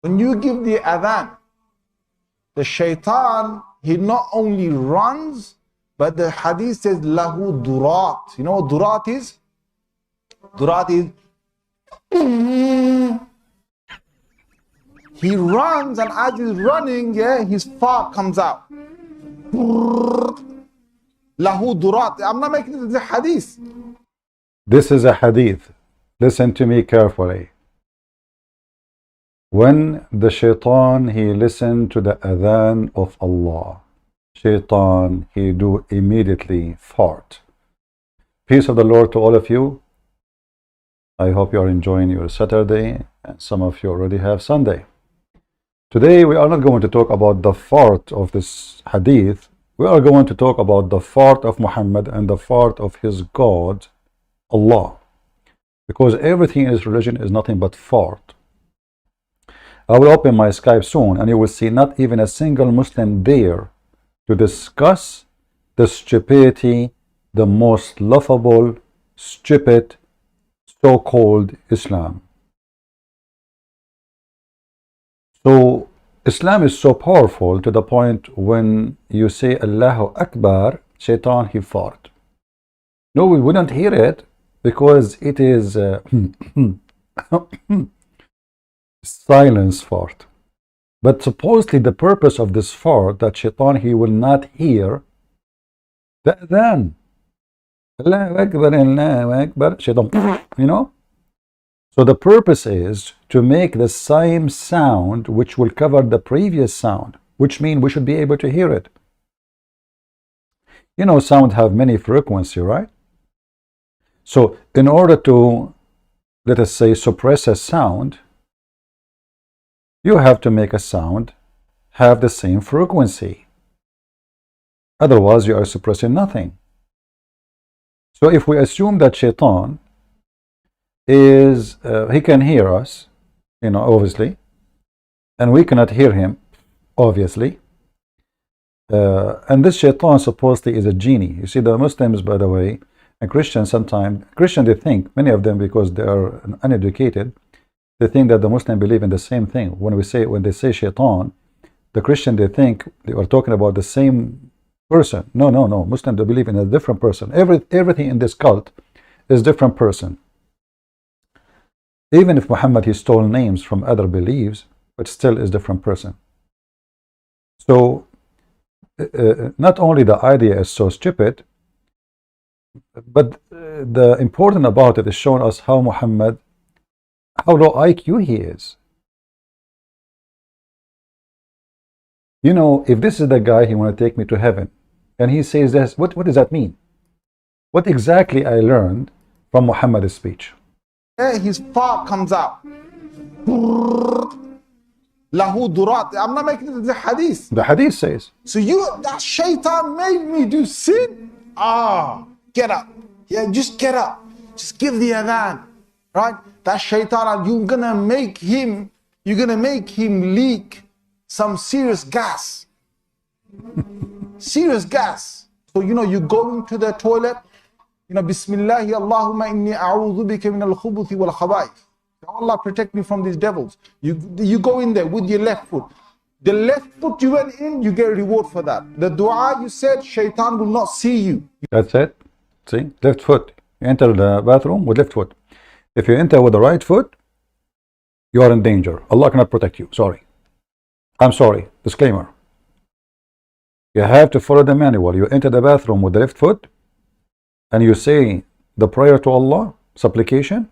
When you give the adhan, the shaitan, he not only runs, but the hadith says, lahu durat. You know what durat is? Durat is, he runs, and as he's running, yeah, his fart comes out. Lahu durat. I'm not making this a hadith. This is a hadith. Listen to me carefully. When the shaitan, he listened to the adhan of Allah, shaitan, he do immediately fart. Peace of the Lord to all of you. I hope you are enjoying your Saturday, and some of you already have Sunday. Today we are not going to talk about the fart of this hadith. We are going to talk about the fart of Muhammad and the fart of his God, Allah. Because everything in his religion is nothing but fart. I will open my Skype soon, and you will see not even a single Muslim there to discuss the stupidity, the most laughable, stupid, so-called Islam. So Islam is so powerful to the point when you say Allahu Akbar, shaitan, he fart. No, we wouldn't hear it because it is silence fart. But supposedly the purpose of this fart, that shaitan, he will not hear the adhan. Allahu Akbar, Allahu Akbar, shaitan, you know. So the purpose is to make the same sound which will cover the previous sound, which means we should be able to hear it. You know, sound have many frequencies, right? So in order to, let us say, suppress a sound, you have to make a sound have the same frequency. Otherwise, you are suppressing nothing. So if we assume that shaitan is, he can hear us, you know, obviously, and we cannot hear him, obviously, and this shaitan supposedly is a genie. You see, the Muslims, by the way, and Christians sometimes, Christians, they think, many of them, because they are uneducated, they think that the Muslims believe in the same thing. When they say shaitan, the Christian, they think they are talking about the same person. No, no, no. Muslims, they believe in a different person. Everything in this cult is different person. Even if Muhammad, he stole names from other beliefs, but still is different person. So not only the idea is so stupid, but the important about it is showing us how Muhammad, how low IQ he is. You know, if this is the guy, he want to take me to heaven, and he says this, what does that mean? What exactly I learned from Muhammad's speech? Yeah, his fart comes out. Lahu durat. I'm not making the hadith. The hadith says. So that shaitan made me do sin. Get up. Yeah, just get up. Just give the adhan. Right? That shaitan, you're gonna make him leak some serious gas. Serious gas. So you know, you go into the toilet, you know, Bismillahi Allahumma inni a'udhu bika min al-khubuthi wal khaba'ith. Allah protect me from these devils. You go in there with your left foot. The left foot you went in, you get a reward for that. The dua you said, shaitan will not see you. That's it. See, left foot. You enter the bathroom with left foot. If you enter with the right foot, you are in danger. Allah cannot protect you. Sorry. I'm sorry. Disclaimer. You have to follow the manual. You enter the bathroom with the left foot, and you say the prayer to Allah, supplication.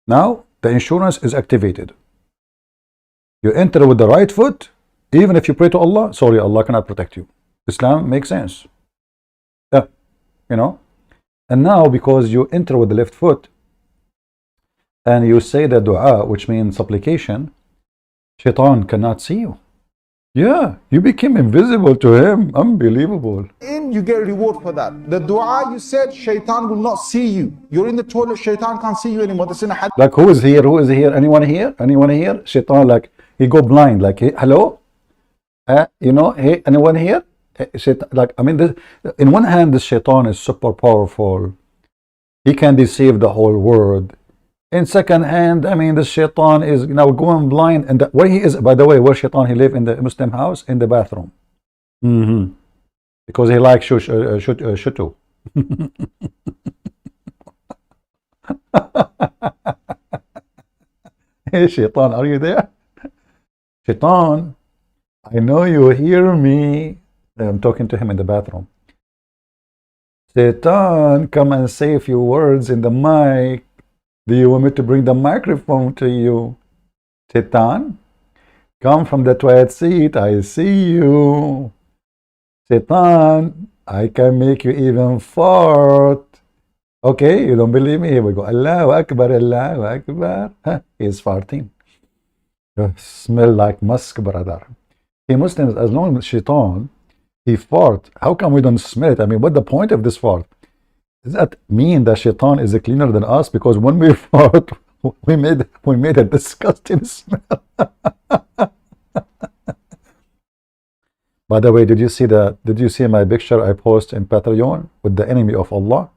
Now, the insurance is activated. You enter with the right foot, even if you pray to Allah, sorry, Allah cannot protect you. Islam makes sense. Yeah, you know. And now, because you enter with the left foot, and you say the dua, which means supplication, shaitan cannot see you. Yeah, you became invisible to him. Unbelievable. And you get a reward for that. The dua you said, shaitan will not see you. You're in the toilet, shaitan can't see you anymore. That's in a hadith. Like, who is here? Who is here? Anyone here? Anyone here? Shaitan, like, he go blind. Like, hey, hello? You know, hey, anyone here? Shaitan, like, I mean, in one hand, the shaitan is super powerful. He can deceive the whole world. In second hand, I mean, the shaitan is now going blind. And where he is, by the way, where shaitan he live in the Muslim house? In the bathroom. Because he likes shutu. Hey, shaitan, are you there? Shaitan, I know you hear me. I'm talking to him in the bathroom. Shaitan, come and say a few words in the mic. Do you want me to bring the microphone to you? Shaitan, come from the toilet seat. I see you. Shaitan, I can make you even fart. Okay, you don't believe me? Here we go. Allahu Akbar, Allahu Akbar. Huh, he's farting. You smell like musk, brother. Hey, Muslims, as long as shaitan, he fart, how come we don't smell it? I mean, what's the point of this fart? Does that mean that shaitan is cleaner than us? Because when we fart, we made a disgusting smell. By the way, did you see my picture I post in Patreon with the enemy of Allah?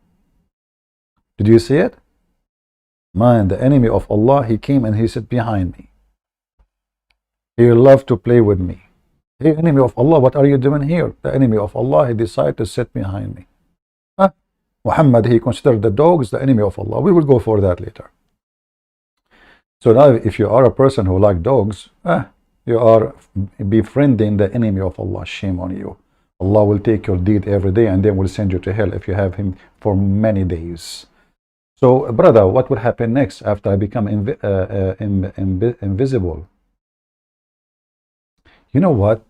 Did you see it? Man, the enemy of Allah, he came and he sat behind me. He loved to play with me. Hey, enemy of Allah, what are you doing here? The enemy of Allah, he decided to sit behind me. Huh? Muhammad, he considered the dogs the enemy of Allah. We will go for that later. So now, if you are a person who like dogs, you are befriending the enemy of Allah. Shame on you. Allah will take your deed every day and then will send you to hell if you have him for many days. So, brother, what will happen next after I become invisible? You know what?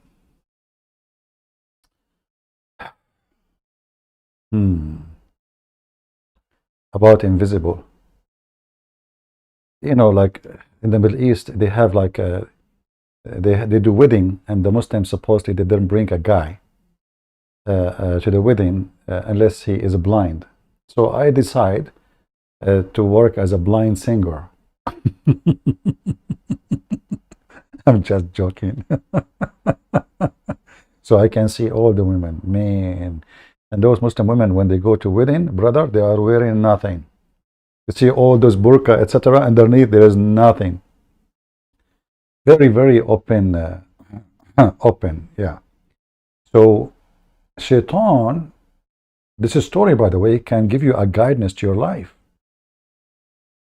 About invisible. You know, like in the Middle East, they have like they do wedding, and the Muslims supposedly they don't bring a guy to the wedding unless he is blind. So I decide to work as a blind singer. I'm just joking. So I can see all the women, man. And those Muslim women, when they go to wedding, brother, they are wearing nothing. You see all those burqa, etc. Underneath, there is nothing. Very, very open, open, yeah. So, shaitan, this story, by the way, can give you a guidance to your life.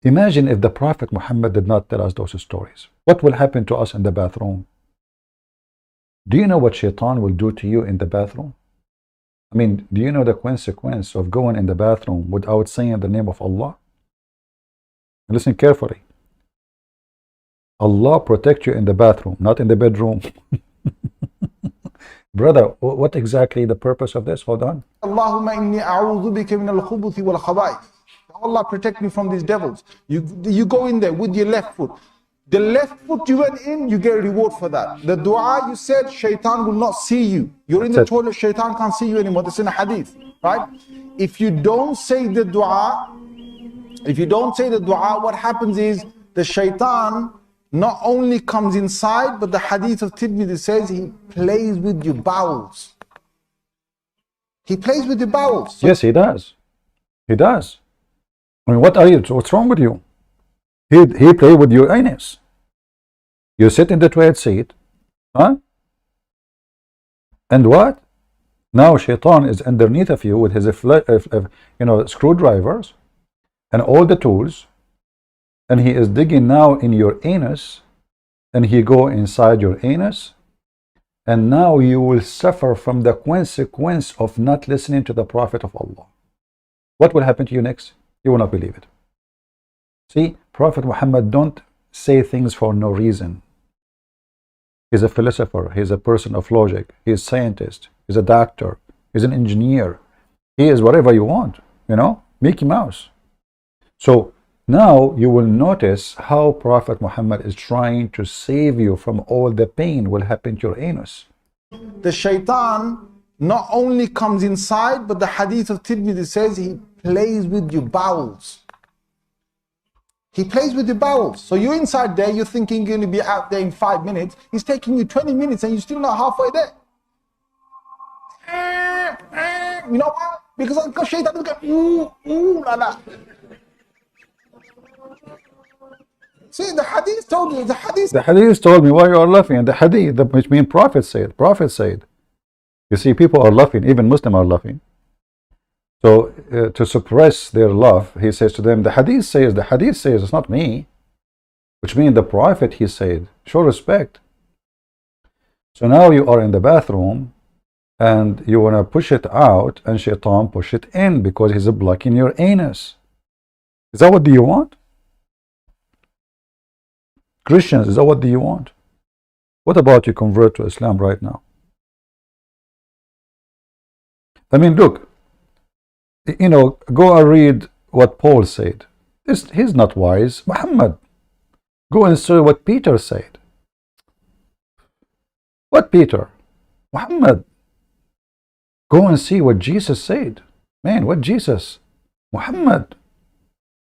Imagine if the Prophet Muhammad did not tell us those stories. What will happen to us in the bathroom? Do you know what shaitan will do to you in the bathroom? I mean, do you know the consequence of going in the bathroom without saying the name of Allah? Listen carefully. Allah protect you in the bathroom, not in the bedroom. Brother, what exactly the purpose of this? Hold on. Allahumma inni a'udhu bika min al-khubuthi wal khaba'ith. Allah protect me from these devils. You go in there with your left foot. The left foot you went in, you get a reward for that. The dua you said, shaitan will not see you. You're in the toilet, shaitan can't see you anymore. That's in a hadith, right? If you don't say the dua, what happens is the shaitan not only comes inside, but the hadith of Tirmidhi says he plays with your bowels. He plays with your bowels. So yes, he does. He does. I mean, what's wrong with you? He play with your anus. You sit in the toilet seat, huh? And what? Now shaitan is underneath of you with his screwdrivers and all the tools, and he is digging now in your anus, and he go inside your anus, and now you will suffer from the consequence of not listening to the Prophet of Allah. What will happen to you next? You will not believe it. See, Prophet Muhammad don't say things for no reason. He's a philosopher, he's a person of logic, he's a scientist, he's a doctor, he's an engineer. He is whatever you want, you know, Mickey Mouse. So now you will notice how Prophet Muhammad is trying to save you from all the pain will happen to your anus. the shaitan not only comes inside, but the hadith of Tirmidhi says he plays with your bowels. He plays with your bowels. So you're inside there, you're thinking you're going to be out there in 5 minutes. He's taking you 20 minutes and you're still not halfway there. You know why? Because shaitan is going, ooh, la la. See, the hadith told you, the hadith. The hadith told me why you are laughing. And the hadith, which means Prophet said. Prophet said. You see, people are laughing. Even Muslims are laughing. So to suppress their love, he says to them, the hadith says, it's not me. Which means the Prophet, he said. Show respect. So now you are in the bathroom and you want to push it out, and Shaitan push it in because he's blocking your anus. Is that what do you want? Christians, is that what do you want? What about you convert to Islam right now? I mean, look, you know, go and read what Paul said. He's not wise. Muhammad, go and see what Peter said. What Peter? Muhammad. Go and see what Jesus said. Man, what Jesus? Muhammad.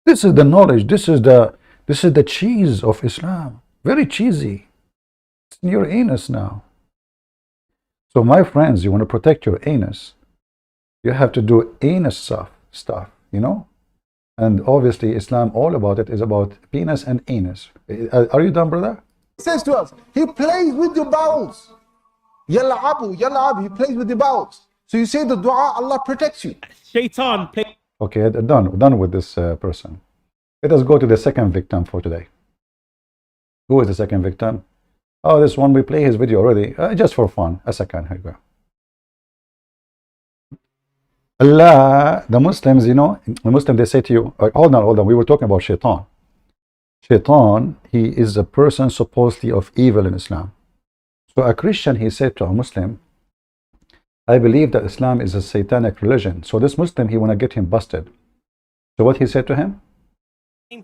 This is the knowledge. This is the cheese of Islam. Very cheesy. It's in your anus now. So my friends, you want to protect your anus, you have to do anus stuff, you know? And obviously Islam, all about it is about penis and anus. Are you done, brother? He says to us, he plays with your bowels. Yal'abu, he plays with the bowels. So you say the dua, Allah protects you. Shaitan. Okay, done with this person. Let us go to the second victim for today. Who is the second victim? Oh, this one, we play his video already, just for fun. A second, here we go. Allah, the Muslims, you know, the Muslims, they say to you, hold on, we were talking about Shaitan. Shaitan, he is a person supposedly of evil in Islam. So a Christian, he said to a Muslim, I believe that Islam is a satanic religion. So this Muslim, he want to get him busted. So what he said to him?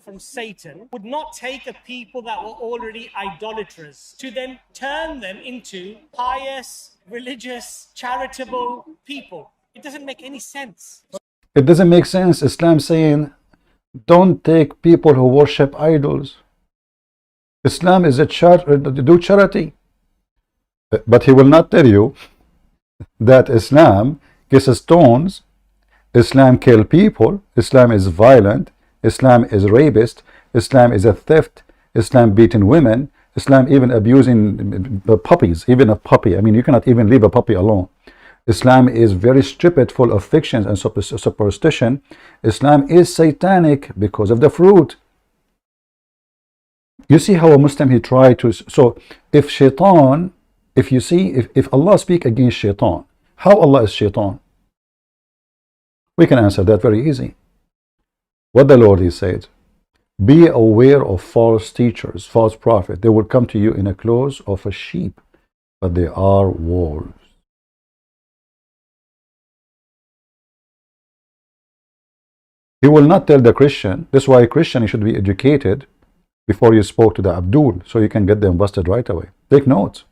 From Satan would not take a people that were already idolaters to then turn them into pious, religious, charitable people. It doesn't make any sense. It doesn't make sense. Islam saying, don't take people who worship idols. Islam is a do charity. But he will not tell you that Islam kisses stones, Islam kill people, Islam is violent, Islam is rapist, Islam is a theft, Islam beating women, Islam even abusing puppies, even a puppy. I mean, you cannot even leave a puppy alone. Islam is very stupid, full of fictions and superstition. Islam is satanic because of the fruit. You see how a Muslim, he tried to... So if Shaitan, if you see, if Allah speak against Shaitan, how Allah is Shaitan? We can answer that very easy. What the Lord, he said, be aware of false teachers, false prophets. They will come to you in the clothes of a sheep, but they are wolves. He will not tell the Christian. That's why a Christian, he should be educated before you spoke to the Abdul, so you can get them busted right away. Take notes.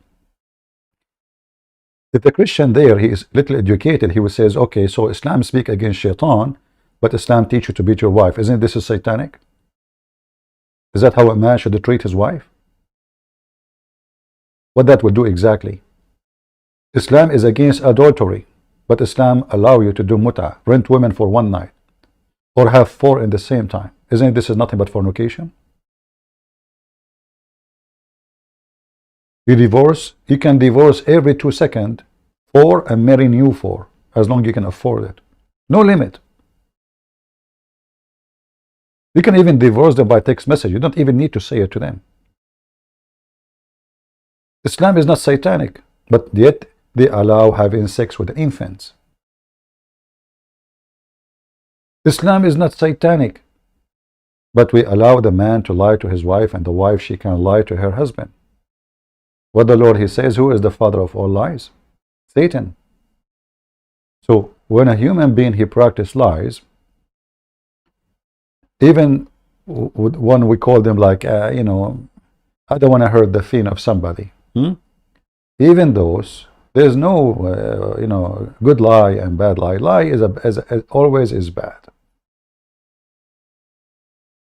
If the Christian there, he is little educated, he will says, okay, so Islam speak against Shaitan, but Islam teach you to beat your wife. Isn't this satanic? Is that how a man should treat his wife? What that will do exactly? Islam is against adultery, but Islam allow you to do muta, rent women for one night, or have 4 in the same time. Isn't this is nothing but fornication? You can divorce every 2 seconds 4 and marry new 4, as long as you can afford it. No limit. You can even divorce them by text message. You don't even need to say it to them. Islam is not satanic, but yet they allow having sex with infants. Islam is not satanic, but we allow the man to lie to his wife, and the wife, she can lie to her husband. What the Lord, he says, who is the father of all lies? Satan. So when a human being, he practices lies, even one, we call them like, you know, I don't want to hurt the feeling of somebody. Even those, there's no, you know, good lie and bad lie. Lie is always is bad.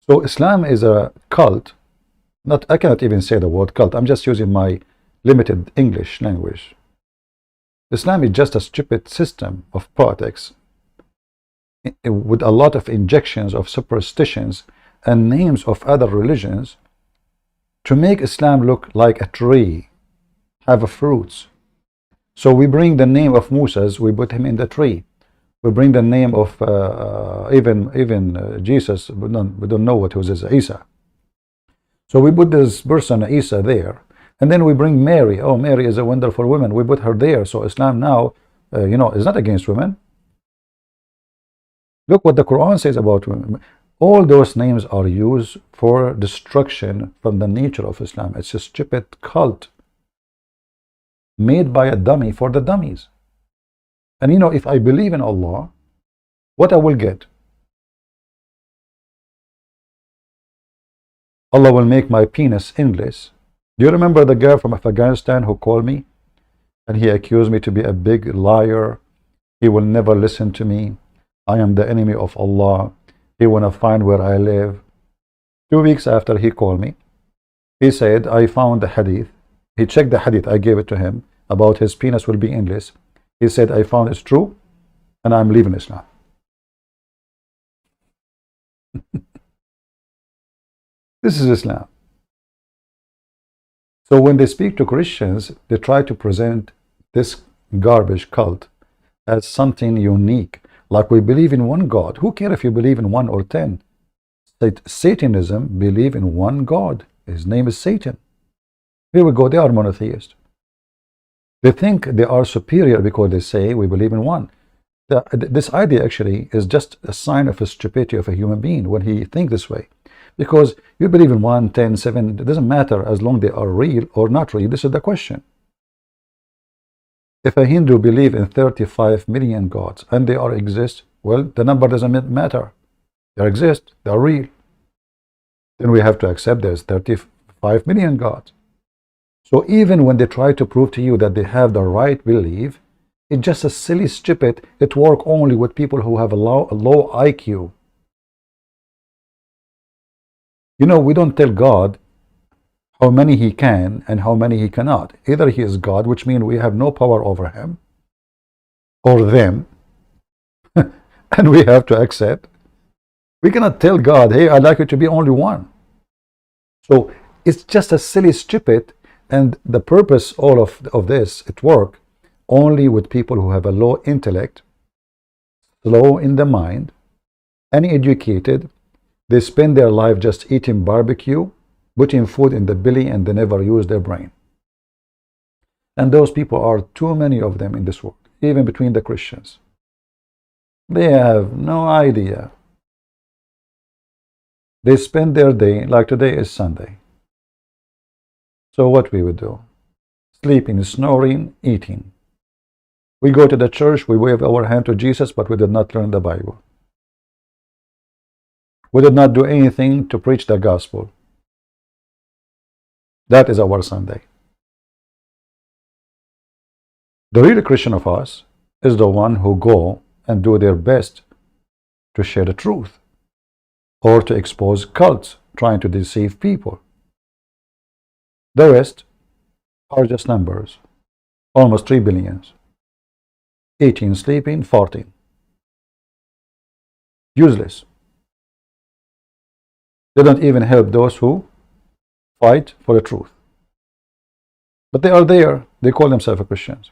So Islam is a cult. I cannot even say the word cult. I'm just using my limited English language. Islam is just a stupid system of politics with a lot of injections of superstitions and names of other religions to make Islam look like a tree, have fruits. So we bring the name of Moses, we put him in the tree. We bring the name of even Jesus, we don't know what was his, Isa. So we put this person Isa there, and then we bring Mary. Oh, Mary is a wonderful woman. We put her there. So Islam now, is not against women. Look what the Quran says about women. All those names are used for destruction from the nature of Islam. It's a stupid cult made by a dummy for the dummies. And if I believe in Allah, what I will get? Allah will make my penis endless. Do you remember the guy from Afghanistan who called me? And he accused me to be a big liar. He will never listen to me. I am the enemy of Allah. He want to find where I live. 2 weeks after he called me, he said, I found the hadith. He checked the hadith. I gave it to him about his penis will be endless. He said, I found it's true, and I'm leaving Islam. This is Islam. So when they speak to Christians, they try to present this garbage cult as something unique. Like we believe in one God. Who cares if you believe in 1 or 10? Satanism believe in one God. His name is Satan. Here we go. They are monotheists. They think they are superior because they say we believe in one. This idea actually is just a sign of the stupidity of a human being when he thinks this way. Because you believe in 1, 10, 7, it doesn't matter as long as they are real or not real. This is the question. If a Hindu believe in 35 million gods and they are exist, well, the number doesn't matter. They exist, they are real. Then we have to accept there's 35 million gods. So even when they try to prove to you that they have the right belief, it's just a silly, stupid, it works only with people who have a low IQ. We don't tell God how many he can and how many he cannot. Either he is God, which means we have no power over him or them, and we have to accept. We cannot tell God, hey, I'd like it to be only one. So it's just a silly, stupid, and the purpose all of this, it works only with people who have a low intellect, slow in the mind, uneducated. They spend their life just eating barbecue, putting food in the belly, and they never use their brain. And those people are too many of them in this world, even between the Christians. They have no idea. They spend their day, like today is Sunday. So what we would do? Sleeping, snoring, eating. We go to the church, we wave our hand to Jesus, but we did not learn the Bible. We did not do anything to preach the gospel. That is our Sunday. The real Christian of us is the one who go and do their best to share the truth or to expose cults trying to deceive people. The rest are just numbers. Almost 3 billion. 18 sleeping, 14. Useless. They don't even help those who fight for the truth. But they are there. They call themselves Christians.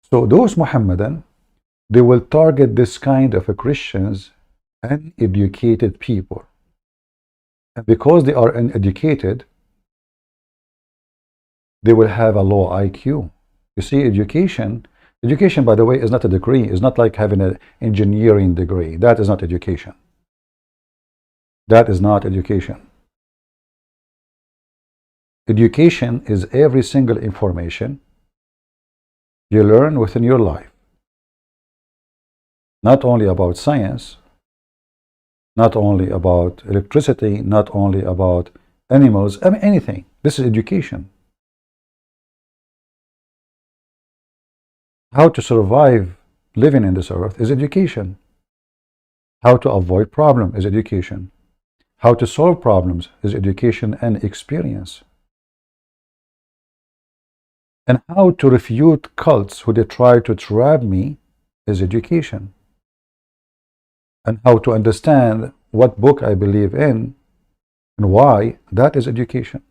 So those Mohammedan, they will target this kind of Christians and educated people. And because they are uneducated, they will have a low IQ. You see, education, by the way, is not a degree. It's not like having an engineering degree. That is not education. That is not education. Education is every single information you learn within your life. Not only about science, not only about electricity, not only about animals, I mean anything. This is education. How to survive living in this earth is education. How to avoid problems is education. How to solve problems is education and experience. And how to refute cults who they try to trap me is education. And how to understand what book I believe in And why? That is education.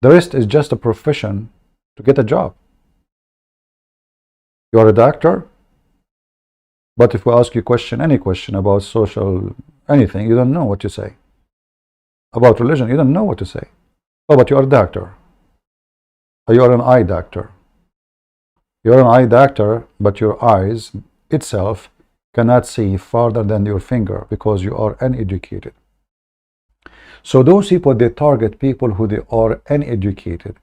The rest is just a profession to get a job. You are a doctor, but if we ask you any question about social anything, you don't know what to say. About religion, you don't know what to say. Oh, but you are a doctor. Or you are an eye doctor. You are an eye doctor, but your eyes itself cannot see farther than your finger because you are uneducated. So those people, they target people who they are uneducated,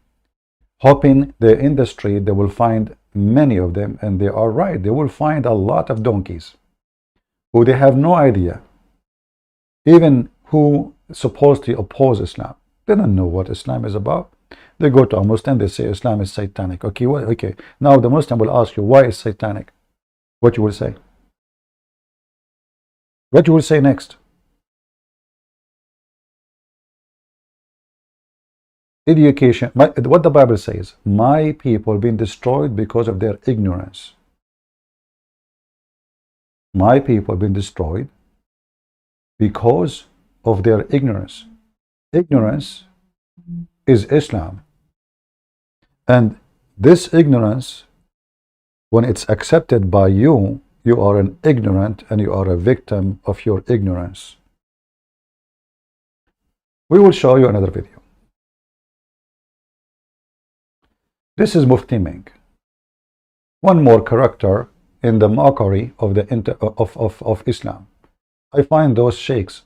hoping the industry they will find many of them, and they are right. They will find a lot of donkeys who they have no idea, even who supposedly oppose Islam. They don't know what Islam is about. They go to a Muslim, they say Islam is satanic. Okay, well, okay. Now the Muslim will ask you, why is satanic? What you will say? What you will say next? Education, what the Bible says, my people been destroyed because of their ignorance. My people been destroyed because of their ignorance. Ignorance is Islam. And this ignorance, when it's accepted by you, you are an ignorant and you are a victim of your ignorance. We will show you another video. This is Mufti Menk. One more character in the mockery of the of Islam. I find those sheikhs,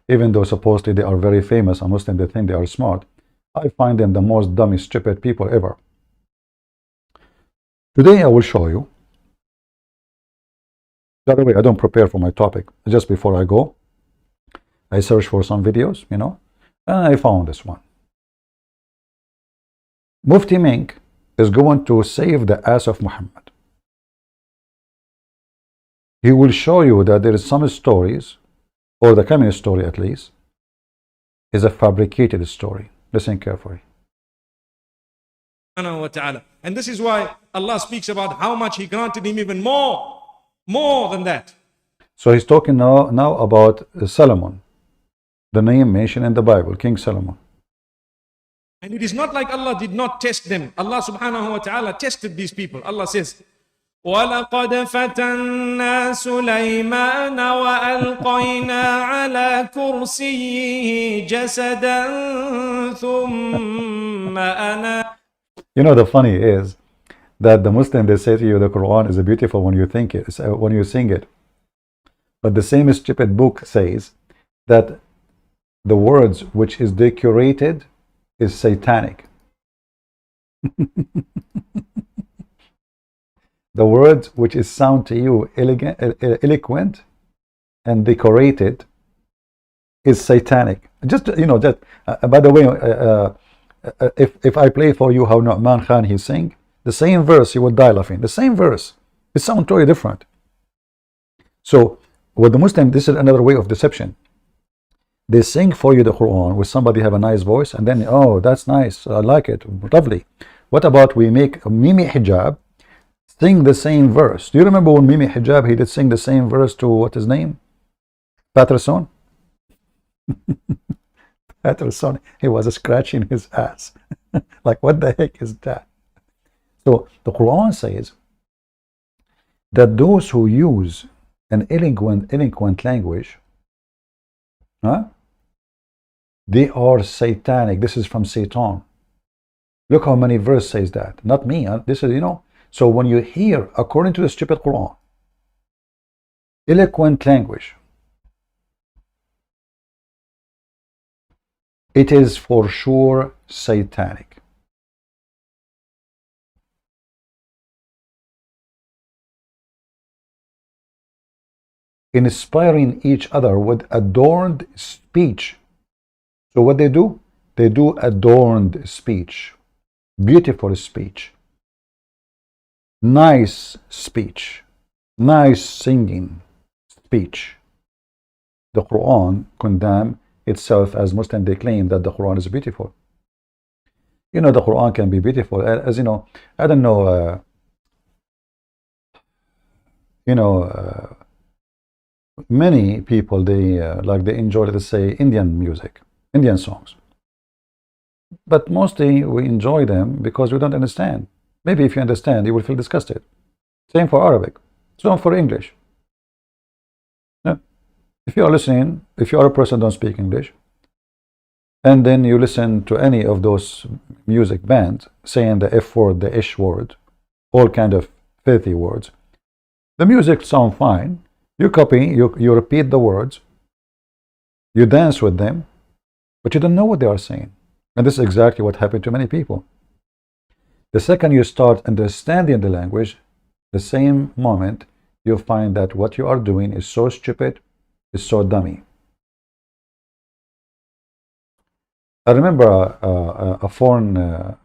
even though supposedly they are very famous, a Muslim, they think they are smart, I find them the most dummy, stupid people ever. Today I will show you. By the way, I don't prepare for my topic. Just before I go, I search for some videos, you know, and I found this one. Mufti Menk is going to save the ass of Muhammad. He will show you that there is some stories, or the coming story at least, is a fabricated story. Listen carefully. And this is why Allah speaks about how much He granted him even more than that. So he's talking now about Solomon, the name mentioned in the Bible, King Solomon. And it is not like Allah did not test them. Allah subhanahu wa ta'ala tested these people. Allah says, وَلَقَدْ فَتَنَّا سُلَيْمَانَ وَأَلْقَيْنَا عَلَى كُرْسِيِّهِ جَسَدًا ثُمَّ أَنَا. You know, the funny is that the Muslim, they say to you the Quran is beautiful when you think it, when you sing it. But the same stupid book says that the words which is decorated is satanic. The words which is sound to you elegant, eloquent and decorated is satanic. Just, you know, that by the way, if I play for you how Nu'man Khan he sing, the same verse you will die laughing. The same verse, it sounds totally different. So with the Muslim, this is another way of deception. They sing for you the Quran with somebody have a nice voice, and then, oh, that's nice, I like it, lovely. What about we make Mimi Hijab sing the same verse? Do you remember when Mimi Hijab, he did sing the same verse to, what his name? Patterson? Patterson, he was scratching his ass. Like, what the heck is that? So the Quran says that those who use an eloquent language, they are satanic. This is from Satan. Look how many verse says that. Not me. This is, you know. So when you hear, according to the stupid Quran, eloquent language, it is for sure satanic. Inspiring each other with adorned speech. So what they do? They do adorned speech, beautiful speech, nice speech, nice singing speech. The Quran condemns itself as Muslim. They claim that the Quran is beautiful. You know, the Quran can be beautiful. As you know, I don't know, many people, they they enjoy, let's say, Indian music, Indian songs. But mostly we enjoy them because we don't understand. Maybe if you understand, you will feel disgusted. Same for Arabic. Same for English. No. If you are listening, if you are a person who don't speak English, and then you listen to any of those music bands saying the F word, the ish word, all kind of filthy words, the music sound fine. You copy, you repeat the words, you dance with them, but you don't know what they are saying. And this is exactly what happened to many people. The second you start understanding the language, the same moment you find that what you are doing is so stupid, is so dummy. I remember a foreign,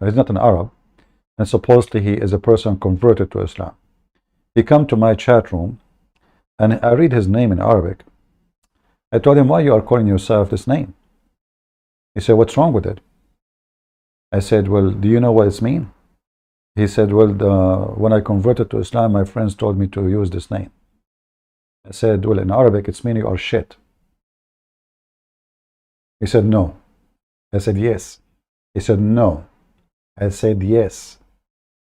he's not an Arab, and supposedly he is a person converted to Islam. He come to my chat room, and I read his name in Arabic. I told him, why you are calling yourself this name? He said, what's wrong with it? I said, well, do you know what it's mean? He said, well, when I converted to Islam, my friends told me to use this name. I said, well, in Arabic, it's mean you are shit. He said, no. I said, yes. He said, no. I said, yes.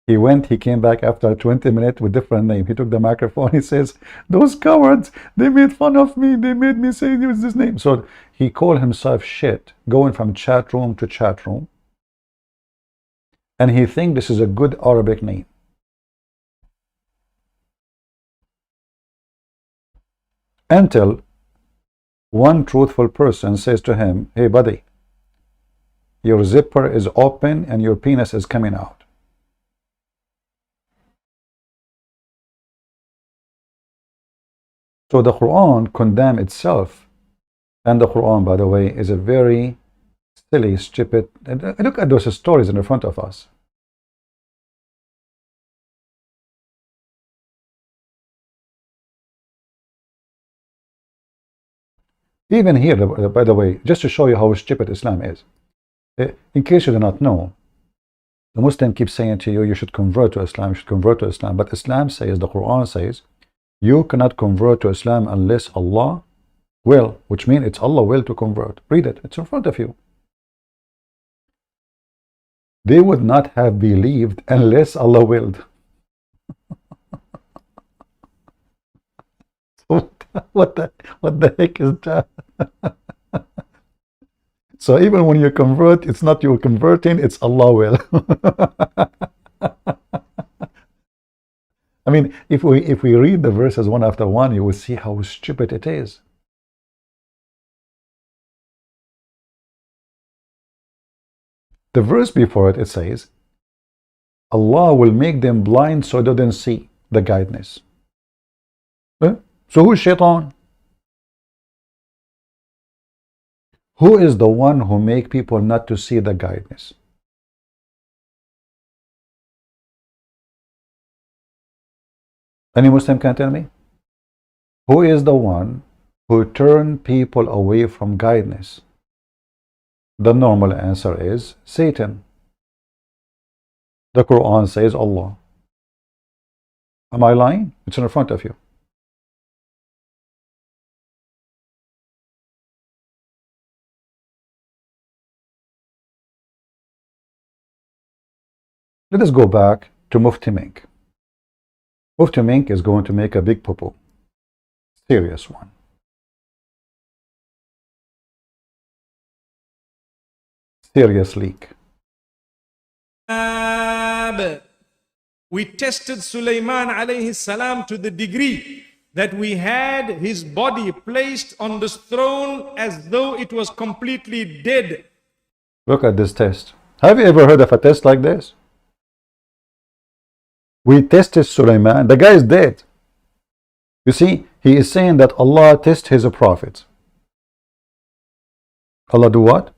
He went, he came back after 20 minutes with different name. He took the microphone, he says, those cowards, they made fun of me, they made me say use this name. So he called himself shit, going from chat room to chat room. And he thinks this is a good Arabic name. Until one truthful person says to him, hey buddy, your zipper is open and your penis is coming out. So the Quran condemns itself, and the Quran, by the way, is a very silly, stupid. And look at those stories in front of us. Even here, by the way, just to show you how stupid Islam is. In case you do not know, the Muslim keeps saying to you, you should convert to Islam, you should convert to Islam. But Islam says, the Quran says, you cannot convert to Islam unless Allah will, which means it's Allah will to convert. Read it, it's in front of you. They would not have believed unless Allah willed. What the heck is that? So even when you convert, it's not you converting, it's Allah will. I mean, if we read the verses one after one, you will see how stupid it is. The verse before it, it says, Allah will make them blind so they don't see the guidance. So who's Shaitan? Who is the one who make people not to see the guidance? Any Muslim can tell me? Who is the one who turn people away from guidance? The normal answer is Satan. The Quran says Allah. Am I lying? It's in front of you. Let us go back to Mufti Menk. Mufti Menk is going to make a big poo-poo. Serious one. Serious leak. We tested Sulaiman alayhi salam to the degree that we had his body placed on this throne as though it was completely dead. Look at this test. Have you ever heard of a test like this? We tested Sulaiman. The guy is dead. You see, he is saying that Allah tests his prophets. Allah do what?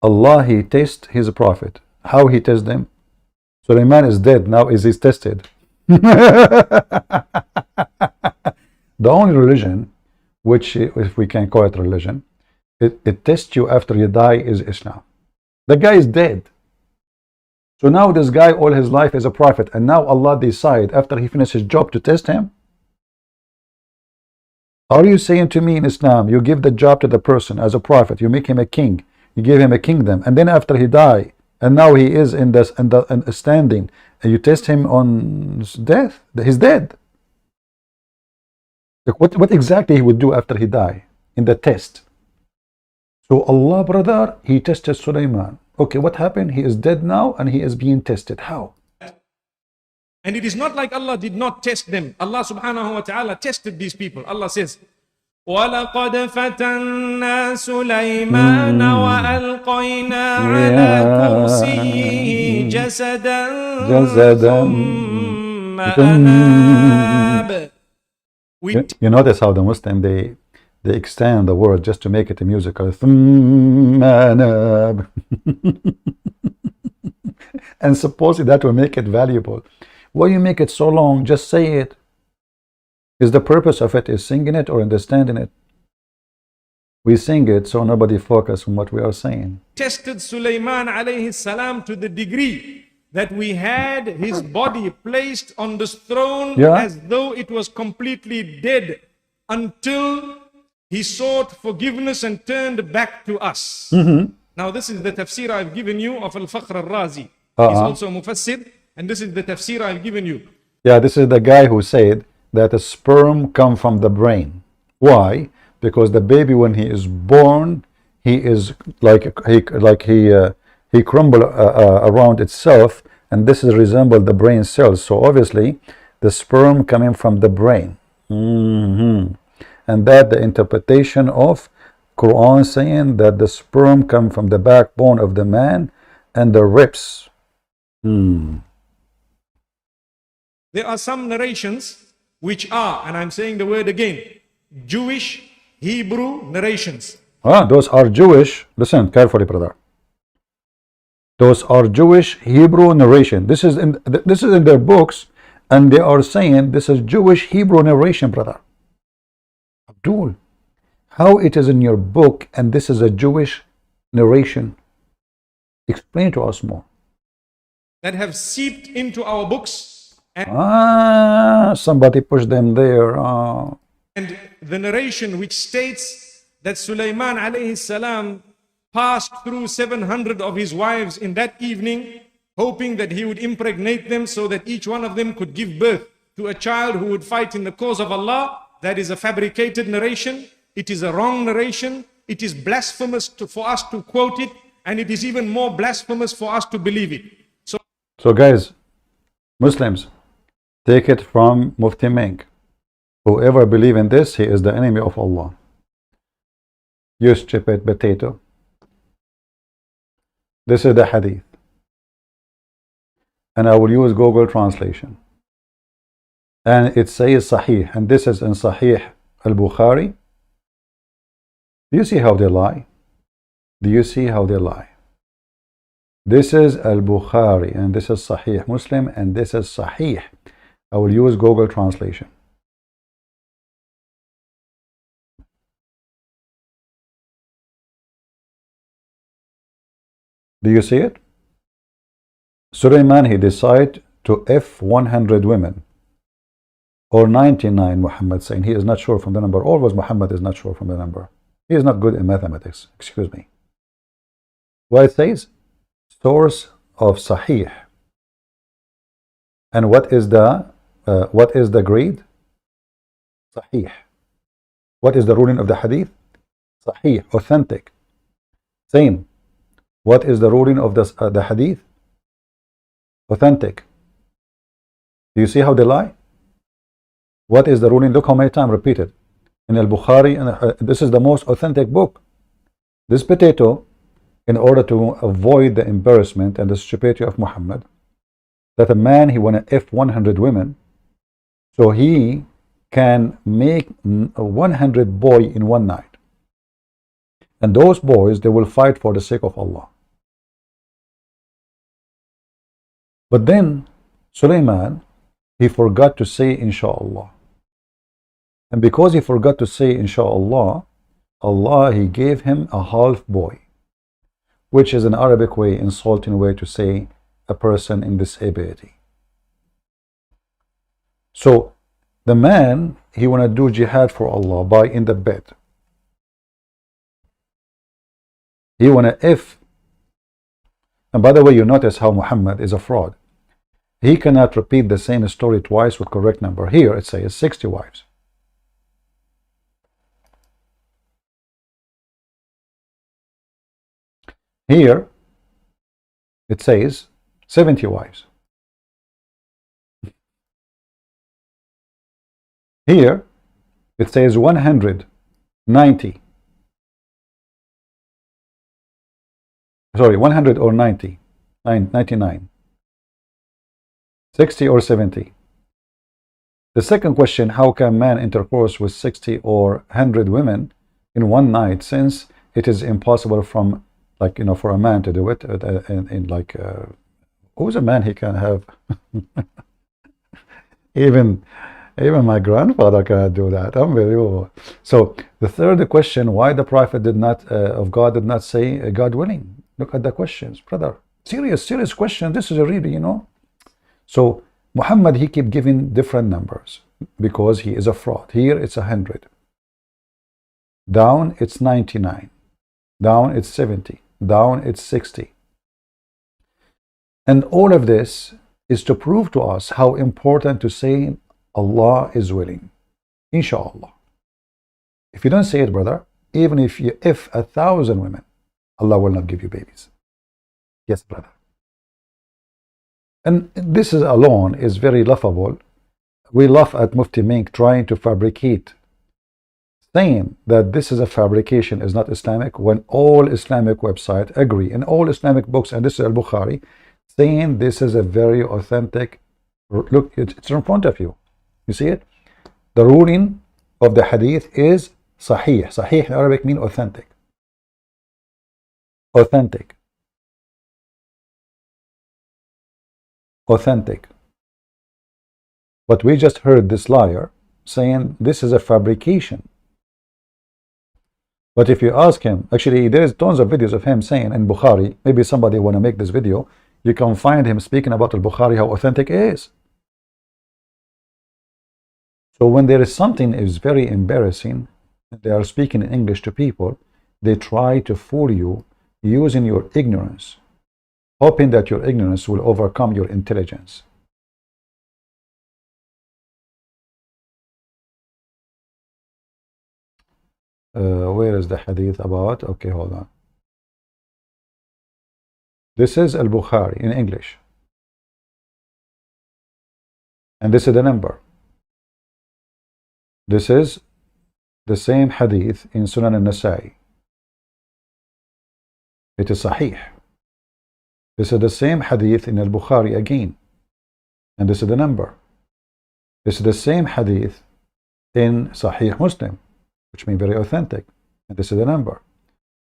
Allah, he tests his prophet. How he tests them? Sulaiman is dead. Now is he tested? The only religion, which, if we can call it religion, it tests you after you die, is Islam. The guy is dead. So now this guy all his life is a prophet, and now Allah decide after he finishes his job to test him. Are you saying to me in Islam, you give the job to the person as a prophet, you make him a king, you give him a kingdom, and then after he die, and now he is in this in standing, and you test him on death? He's dead. Like what exactly he would do after he die in the test? So Allah, brother, he tested Sulaiman. Okay, what happened? He is dead now and he is being tested. How? And it is not like Allah did not test them. Allah subhanahu wa ta'ala tested these people. Allah says, وَلَقَدْ فَتَنَّا سُلَيْمَانَ وَأَلْقَيْنَا عَلَى كُرْسِيِّهِ جَسَدًا ثُمَّ أَنَابَ. You notice how the Muslim, they extend the word just to make it a musical. And supposedly that will make it valuable. Why you make it so long? Just say it. Is the purpose of it is singing it or understanding it? We sing it so nobody focus on what we are saying. Tested Sulaiman alayhi salam to the degree that we had his body placed on this throne as though it was completely dead until he sought forgiveness and turned back to us. Now this is the tafsir I've given you of Al-Fakhr al-Razi. He's also Mufassir, and this is the tafsir I've given you. Yeah, this is the guy who said that a sperm come from the brain. Why? Because the baby, when he is born, he is he crumble around itself, and this is resemble the brain cells. So obviously, the sperm coming from the brain. And that the interpretation of Quran saying that the sperm come from the backbone of the man and the ribs. There are some narrations which are, and I'm saying the word again, Jewish Hebrew narrations. Those are Jewish. Listen carefully, brother. Those are Jewish Hebrew narration. This is in their books, and they are saying this is Jewish Hebrew narration, brother. Abdul, how it is in your book and this is a Jewish narration? Explain to us more. That have seeped into our books. Somebody pushed them there. And the narration which states that Sulaiman alayhi salam passed through 700 of his wives in that evening, hoping that he would impregnate them so that each one of them could give birth to a child who would fight in the cause of Allah. That is a fabricated narration. It is a wrong narration. It is blasphemous for us to quote it, and it is even more blasphemous for us to believe it. So guys, Muslims, take it from Mufti Menk. Whoever believe in this, he is the enemy of Allah. You stupid potato. This is the hadith. And I will use Google translation. And it says Sahih. And this is in Sahih al-Bukhari. Do you see how they lie? Do you see how they lie? This is al-Bukhari, and this is Sahih Muslim, and this is Sahih. I will use Google translation. Do you see it? Sulaiman, he decided to F 100 women, or 99, Muhammad saying. He is not sure from the number. Always Muhammad is not sure from the number. He is not good in mathematics. Excuse me. What it says? Source of Sahih. And what is the grade? Sahih. What is the ruling of the hadith? Sahih, authentic. Same. What is the ruling of the hadith? Authentic. Do you see how they lie? What is the ruling? Look how many times repeated in al-Bukhari, and this is the most authentic book. This potato, in order to avoid the embarrassment and the stupidity of Muhammad, that a man, he want to F 100 women, so he can make 100 boys in one night. And those boys, they will fight for the sake of Allah. But then, Sulaiman, he forgot to say Insha'Allah. And because he forgot to say Insha'Allah, Allah, he gave him a half boy, which is an Arabic way, insulting way to say a person in disability. So The man, he want to do jihad for Allah by in the bed. He want to and by the way, you notice how Muhammad is a fraud. He cannot repeat the same story twice with correct number. Here it says 60 wives. Here it says 70 wives. Here it says 190. Sorry, 100 or 90, 99, 60 or 70. The second question, how can man intercourse with 60 or 100 women in one night, since it is impossible from, like, for a man to do it, who's a man he can have? even my grandfather cannot do that. Unbelievable. So the third question, why the prophet of God did not say God willing? Look at the questions, brother. Serious question. This is a really, So Muhammad, he keep giving different numbers because he is a fraud. Here it's 100. Down it's 99. Down it's 70. Down it's 60. And all of this is to prove to us how important to say Allah is willing. Inshallah. If you don't say it, brother, even if 1,000 women, Allah will not give you babies. Yes, brother. And this is alone is very laughable. We laugh at Mufti Menk trying to fabricate, saying that this is a fabrication, is not Islamic, when all Islamic websites agree, in all Islamic books, and this is Al-Bukhari, saying this is a very authentic. Look, it's in front of you. You see it? The ruling of the hadith is sahih. Sahih in Arabic means authentic. Authentic. Authentic. But we just heard this liar saying this is a fabrication. But if you ask him, actually there's tons of videos of him saying in Bukhari, maybe somebody want to make this video, you can find him speaking about Al-Bukhari, how authentic it is. So when there is something is very embarrassing, they are speaking in English to people, they try to fool you using your ignorance, hoping that your ignorance will overcome your intelligence. Where is the hadith about? Okay, hold on. This is Al-Bukhari in English. And this is the number. This is the same hadith in Sunan al-Nasa'i. It is Sahih. This is the same hadith in Al-Bukhari again. And this is the number. This is the same hadith in Sahih Muslim, which means very authentic. And this is the number.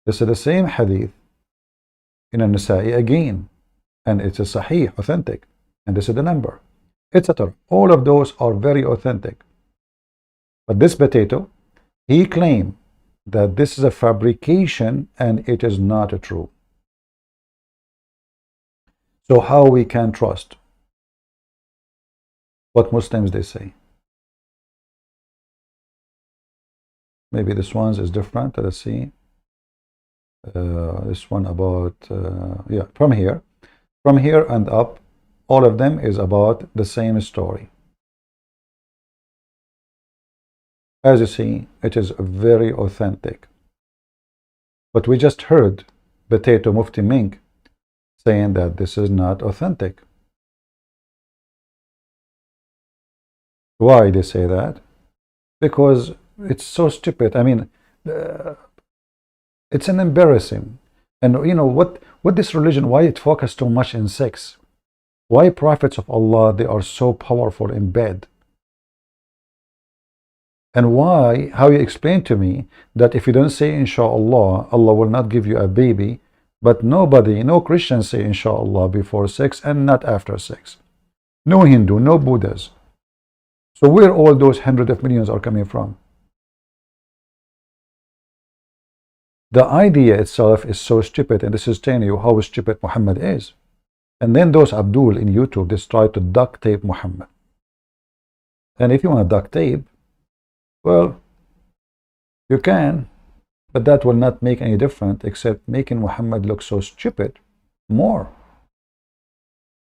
This is the same hadith in An-Nasa'i again. And it's a Sahih, authentic. And this is the number, etc. All of those are very authentic. But this potato, he claimed that this is a fabrication and it is not true. So how we can trust what Muslims they say? Maybe this one is different. Let's see. This one about yeah, from here and up, all of them is about the same story. As you see, it is very authentic. But we just heard Potato Mufti Menk saying that this is not authentic. Why they say that? Because it's so stupid. I mean, it's an embarrassing. And you know what this religion, why it focused so much in sex? Why prophets of Allah, they are so powerful in bed? And why, how you explain to me that if you don't say inshallah, Allah will not give you a baby, but nobody, no Christians say inshallah before sex and not after sex. No Hindu, no Buddhas. So where all those hundreds of millions are coming from? The idea itself is so stupid, and this is telling you how stupid Muhammad is. And then those Abdul in YouTube, they try to duct tape Muhammad. And if you want to duct tape, well, you can, but that will not make any difference except making Muhammad look so stupid more.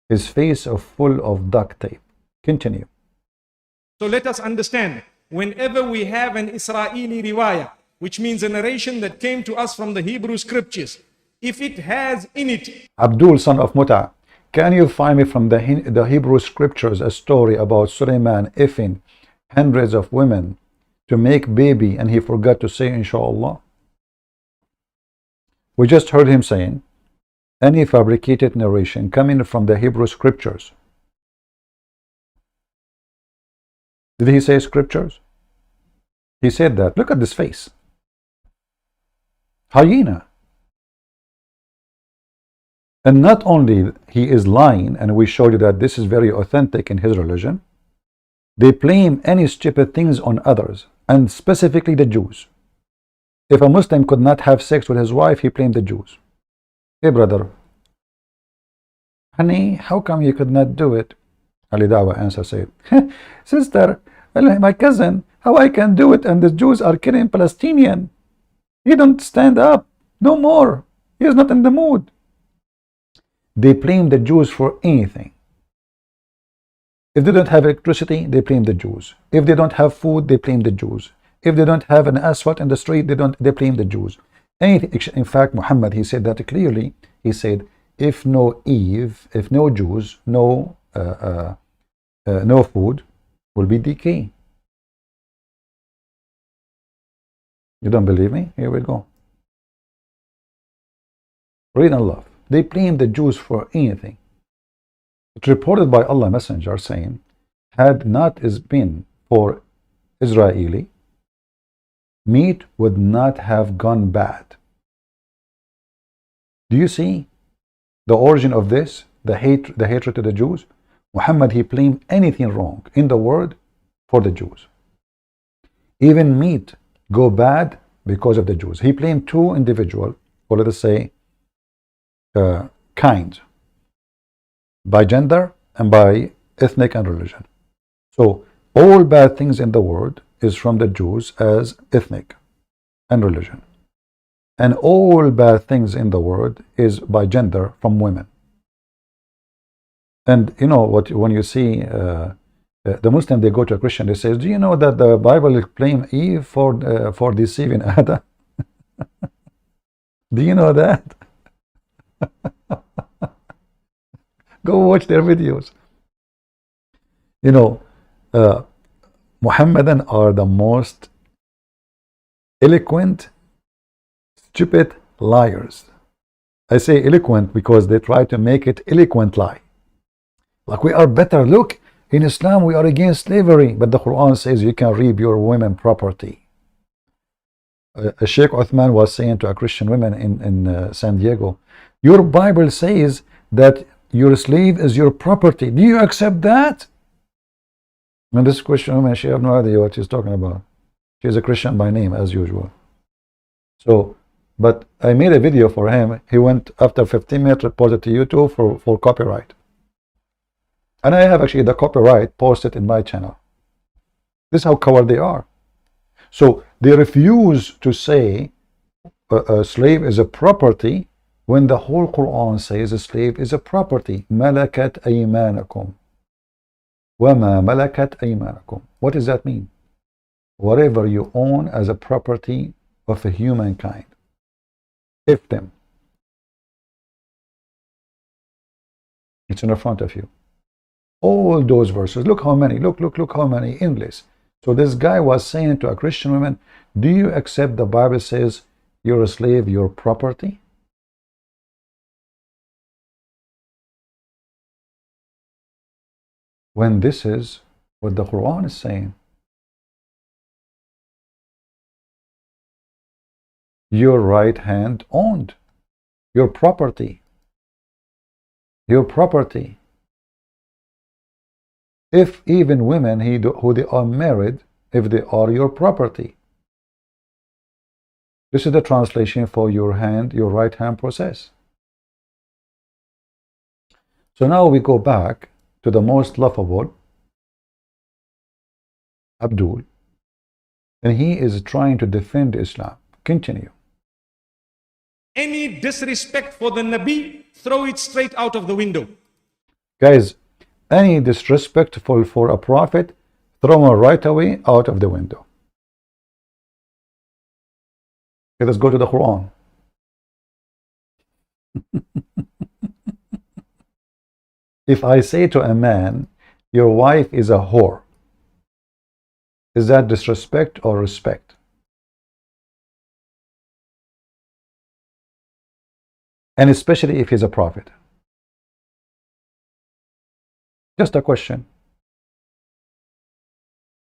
His face is full of duct tape. Continue. So let us understand, whenever we have an Israeli riwayah, which means a narration that came to us from the Hebrew scriptures, if it has in it... Abdul, son of Muta, can you find me from the Hebrew scriptures a story about Suleiman effing hundreds of women to make baby and he forgot to say inshallah? We just heard him saying, any fabricated narration coming from the Hebrew scriptures. Did he say scriptures? He said that. Look at this face. Hyena. And not only he is lying, and we showed you that this is very authentic in his religion, they blame any stupid things on others, and specifically the Jews. If a Muslim could not have sex with his wife, he blamed the Jews. Hey brother, honey, how come you could not do it? Ali Dawah answer said, sister, my cousin, how I can do it and the Jews are killing Palestinian? He don't stand up, no more. He is not in the mood. They blame the Jews for anything. If they don't have electricity, they blame the Jews. If they don't have food, they blame the Jews. If they don't have an asphalt in the street, they blame the Jews. Anything. In fact, Muhammad, he said that clearly. He said, if no Eve, if no Jews, no food, will be decay. You don't believe me? Here we go. Read and love. They blame the Jews for anything. It's reported by Allah Messenger saying, had not been for Israeli, meat would not have gone bad. Do you see the origin of this? The hatred to the Jews? Muhammad, he blamed anything wrong in the world for the Jews. Even meat go bad because of the Jews. He blamed two individuals, or let us say, kind, by gender and by ethnic and religion. So all bad things in the world is from the Jews as ethnic and religion, and all bad things in the world is by gender from women. And you know what, when you see the Muslim, they go to a Christian, they say, do you know that the Bible blame Eve for deceiving Adam? Do you know that? Go watch their videos. You know, Mohammedan are the most eloquent, stupid liars. I say eloquent because they try to make it eloquent lie. Like we are better. Look, in Islam we are against slavery, but the Quran says you can reap your women property. Sheikh Uthman was saying to a Christian woman in San Diego, your Bible says that your slave is your property. Do you accept that? And this Christian woman, she has no idea what she's talking about. She's a Christian by name, as usual. So, but I made a video for him. He went after 15 minutes, reported to YouTube for copyright. And I have actually the copyright posted in my channel. This is how coward they are. So they refuse to say a slave is a property when the whole Quran says a slave is a property. Malakat aymanakum. Wama malakat aymanakum. What does that mean? Whatever you own as a property of a humankind. If them. It's in the front of you. All those verses. Look how many. Look how many. Endless. So this guy was saying to a Christian woman, do you accept the Bible says you're a slave, you're property? When this is what the Quran is saying. Your right hand owned. Your property. Your property. If even women who they are married, if they are your property. This is the translation for your hand, your right hand process. So now we go back to the most laughable Abdul, and he is trying to defend Islam. Continue. Any disrespect for the Nabi, throw it straight out of the window. Guys, any disrespectful for a prophet, throw him right away out of the window. Okay, let's go to the Quran. If I say to a man, your wife is a whore, is that disrespect or respect? And especially if he's a prophet. Just a question.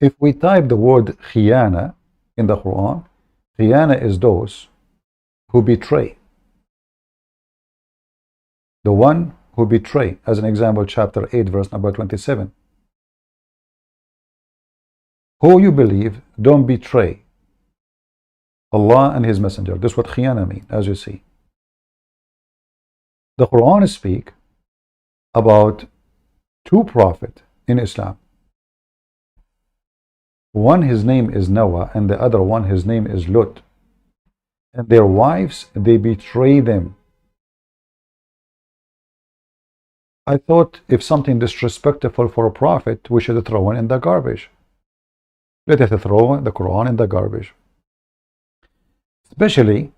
If we type the word khiyana in the Quran, khiyana is those who betray. The one who betray, as an example, chapter 8, verse number 27. Who you believe, don't betray Allah and His Messenger. This is what khiyana means, as you see. The Quran speaks about two prophets in Islam. One, his name is Noah, and the other one, his name is Lut. And their wives, they betray them. I thought if something disrespectful for a prophet, we should throw it in the garbage. Let us throw the Quran in the garbage. Especially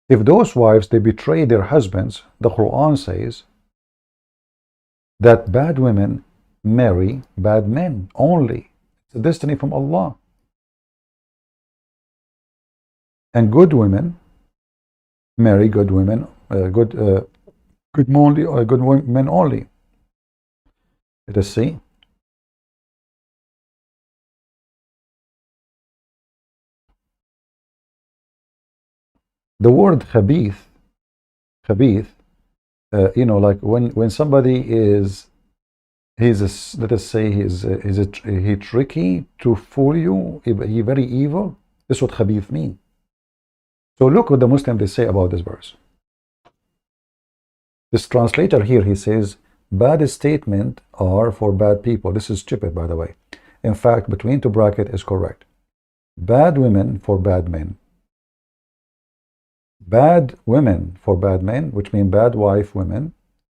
if those wives, they betray their husbands. The Quran says that bad women marry bad men only. It's a destiny from Allah. And good women marry good women, good men only. Let us see. The word khabith, you know, like when somebody is, let us say he tricky to fool you, he very evil. This is what khabith means. So look what the Muslims they say about this verse. This translator here, he says, bad statement are for bad people. This is stupid, by the way. In fact, between two brackets is correct. Bad women for bad men. Bad women for bad men, which mean bad wife women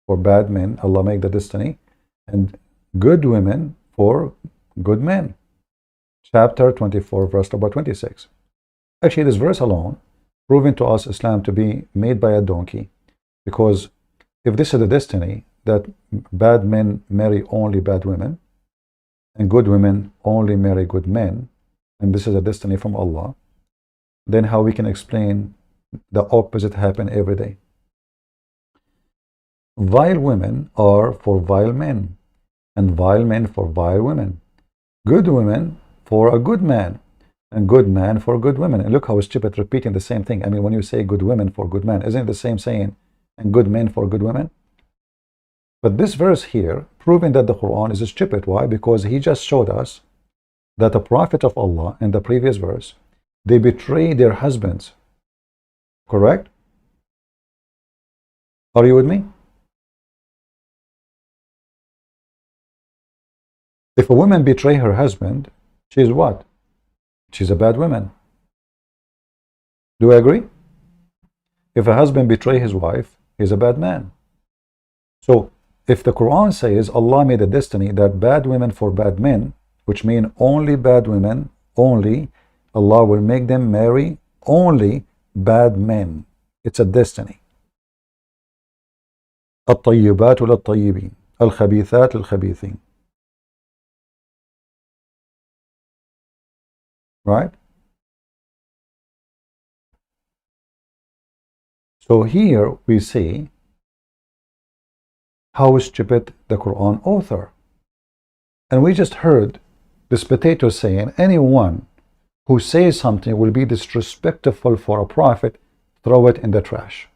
for bad men. Allah make the destiny. And good women for good men. Chapter 24, verse number 26. Actually, this verse alone proving to us Islam to be made by a donkey, because if this is the destiny that bad men marry only bad women and good women only marry good men, and this is a destiny from Allah, then how we can explain the opposite happen every day? Vile women are for vile men, and vile men for vile women. Good women for a good man, and good man for good women. And look how stupid repeating the same thing. I mean, when you say good women for good men, isn't it the same saying, and good men for good women? But this verse here, proving that the Quran is stupid. Why? Because he just showed us that the Prophet of Allah, in the previous verse, they betray their husbands. Correct? Are you with me? If a woman betray her husband, she is what? She's a bad woman. Do you agree? If a husband betray his wife, he's a bad man. So if the Quran says Allah made a destiny that bad women for bad men, which mean only bad women, only Allah will make them marry only bad men. It's a destiny. الطيبات للطيبين الخبيثات للخبيثين. Right? So here we see how stupid the Quran author. And we just heard this potato saying anyone who says something will be disrespectful for a prophet, throw it in the trash.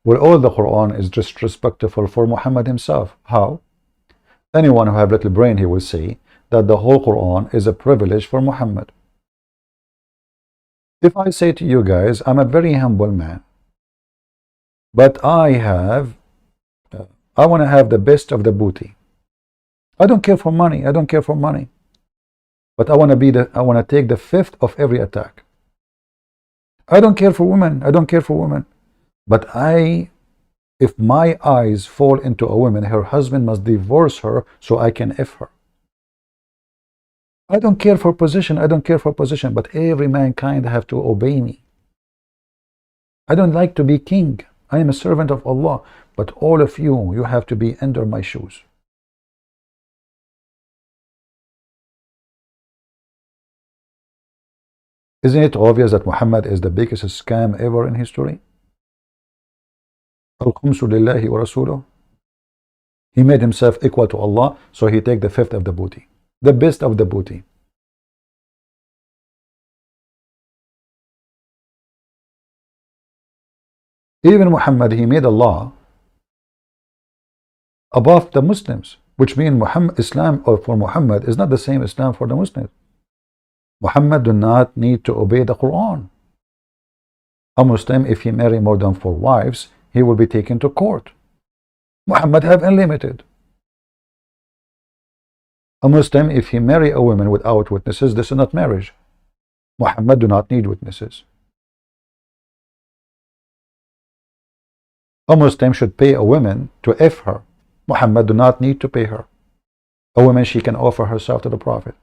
Well, all the Quran is disrespectful for Muhammad himself. How? Anyone who have little brain, he will see that the whole Quran is a privilege for Muhammad. If I say to you guys, I'm a very humble man, but I have I want to have the best of the booty. I don't care for money. I don't care for money. But I want to take the fifth of every attack. I don't care for women. I don't care for women. But if my eyes fall into a woman, her husband must divorce her so I can F her. I don't care for position. I don't care for position. But every mankind have to obey me. I don't like to be king. I am a servant of Allah. But all of you, you have to be under my shoes. Isn't it obvious that Muhammad is the biggest scam ever in history? Al-Khumsu lillahi wa rasuluh. He made himself equal to Allah, so he take the fifth of the booty. The best of the booty. Even Muhammad, he made a law above the Muslims, which means Islam for Muhammad is not the same Islam for the Muslims. Muhammad do not need to obey the Quran. A Muslim, if he marry more than 4 wives, he will be taken to court. Muhammad have unlimited. A Muslim, if he marry a woman without witnesses, this is not marriage. Muhammad do not need witnesses. A Muslim should pay a woman to F her. Muhammad do not need to pay her. A woman, she can offer herself to the Prophet.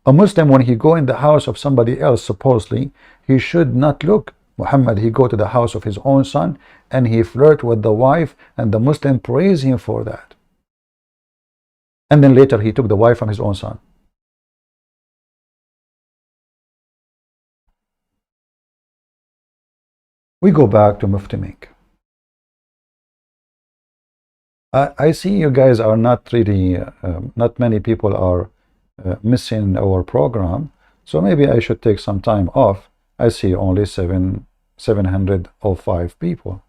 A Muslim, when he go in the house of somebody else, supposedly, he should not look. Muhammad, he go to the house of his own son and he flirt with the wife, and the Muslim praise him for that. And then later he took the wife from his own son. We go back to Mufti Menk. I see you guys are not really, not many people are missing our program, so maybe I should take some time off. I see only 705 people.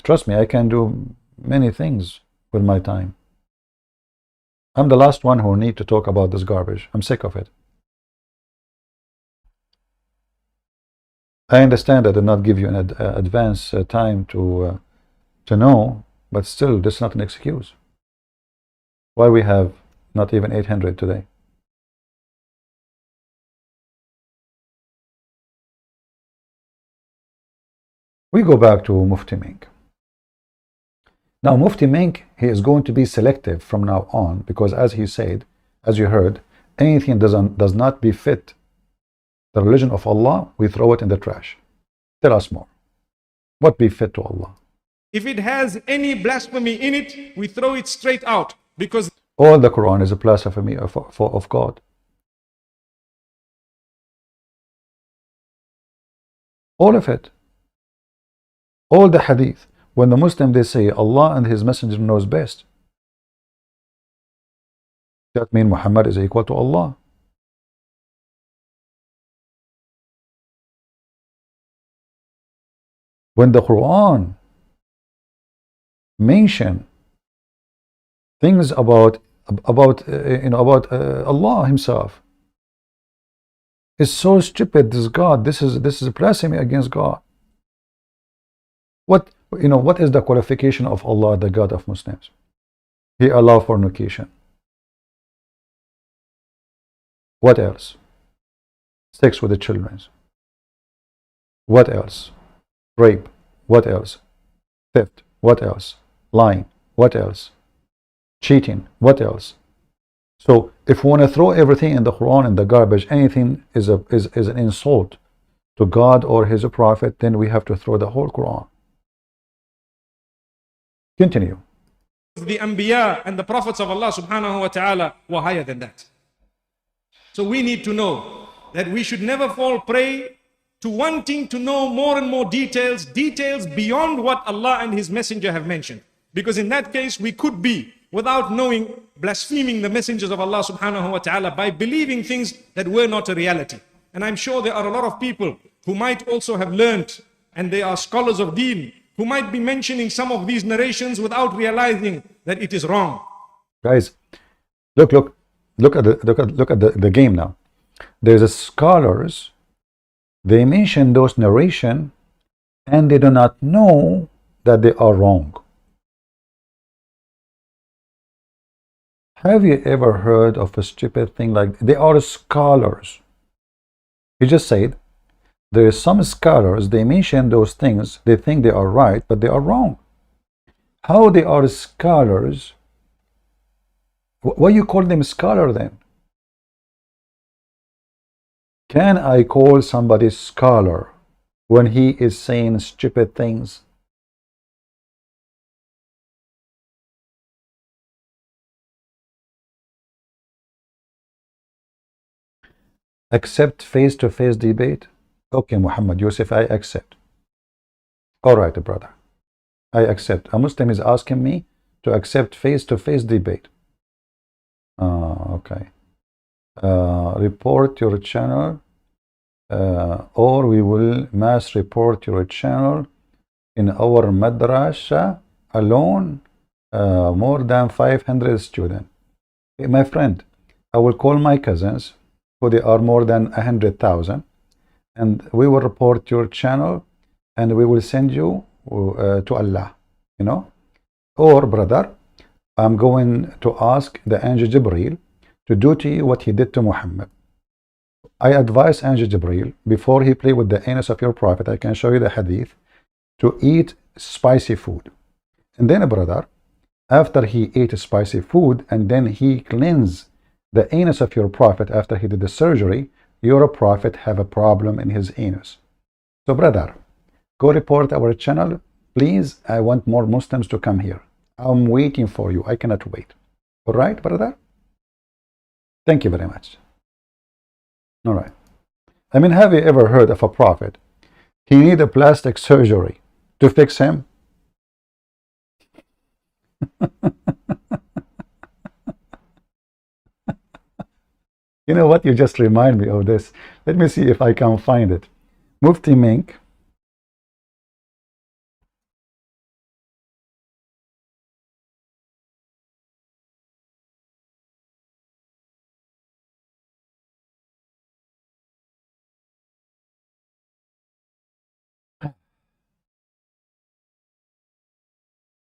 Trust me, I can do many things with my time. I'm the last one who need to talk about this garbage. I'm sick of it. I understand I did not give you an advance time to know, but still, this is not an excuse. Why we have not even 800 today? We go back to Mufti Menk. Now, Mufti Menk, he is going to be selective from now on, because as he said, as you heard, anything does not befit the religion of Allah, we throw it in the trash. Tell us more. What befit to Allah? If it has any blasphemy in it, we throw it straight out, because all the Quran is a blasphemy of God. All of it. All the hadith. When the Muslim, they say Allah and his messenger knows best, that means Muhammad is equal to Allah. When the Quran mention things about Allah himself, is so stupid. This God, this is a blasphemy against God. What is the qualification of Allah, the God of Muslims? He allow fornication. What else? Sex with the children. What else? Rape. What else? Theft. What else? Lying. What else? Cheating. What else? So if we want to throw everything in the Quran in the garbage, anything is an insult to God or his prophet, then we have to throw the whole Quran. Continue. The Anbiya and the prophets of Allah subhanahu wa ta'ala were higher than that. So we need to know that we should never fall prey to wanting to know more and more details beyond what Allah and his messenger have mentioned. Because in that case, we could be, without knowing, blaspheming the messengers of Allah subhanahu wa ta'ala by believing things that were not a reality. And I'm sure there are a lot of people who might also have learned, and they are scholars of deen, who might be mentioning some of these narrations without realizing that it is wrong. Guys, look at the game now. There's a scholars, they mention those narration, and they do not know that they are wrong. Have you ever heard of a stupid thing like they are scholars? He just said there is some scholars, they mention those things, they think they are right, but they are wrong. How they are scholars? Why you call them scholar then? Can I call somebody scholar when he is saying stupid things? Accept face-to-face debate? Okay, Muhammad Yusuf, I accept. All right, brother. I accept. A Muslim is asking me to accept face-to-face debate. Okay. Report your channel, or we will mass report your channel in our madrasa alone, more than 500 students. My friend, I will call my cousins, who they are more than 100,000, and we will report your channel, and we will send you to Allah, you know. Or, brother, I'm going to ask the angel Jibreel to do to you what he did to Muhammad. I advise angel Jibreel, before he play with the anus of your prophet, I can show you the hadith, to eat spicy food. And then, brother, after he ate spicy food, and then he cleansed the anus of your prophet after he did the surgery, your prophet have a problem in his anus. So, brother, go report our channel. Please, I want more Muslims to come here. I'm waiting for you. I cannot wait. All right, brother? Thank you very much. All right. I mean, have you ever heard of a prophet? He need a plastic surgery to fix him? You know what? You just remind me of this. Let me see if I can find it. Mufti Menk.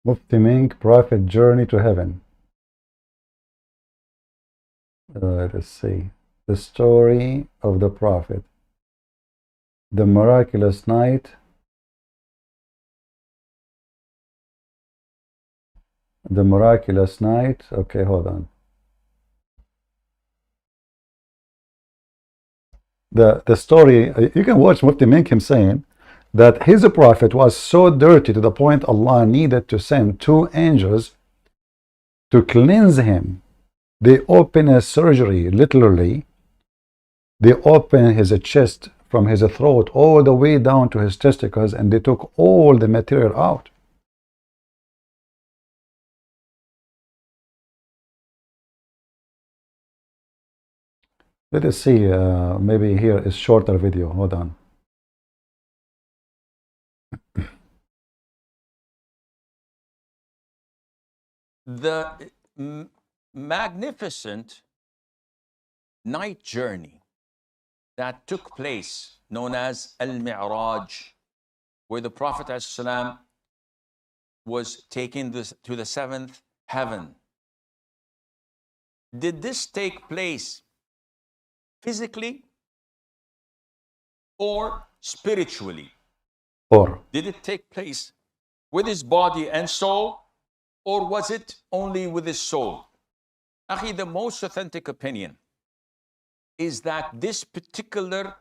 Mufti Menk, Prophet Journey to Heaven. Let us see. The story of the Prophet. The miraculous night. The miraculous night. Okay, hold on. The story, you can watch Mufti Menk him saying that his prophet was so dirty to the point Allah needed to send two angels to cleanse him. They open a surgery, literally. They open his chest from his throat all the way down to his testicles, and they took all the material out. Let us see, maybe here is shorter video. Hold on. The magnificent night journey that took place, known as Al-Mi'raj, where the Prophet ﷺ was taken to the seventh heaven. Did this take place physically or spiritually? Or did it take place with his body and soul, or was it only with his soul? Akhi, the most authentic opinion is that this particular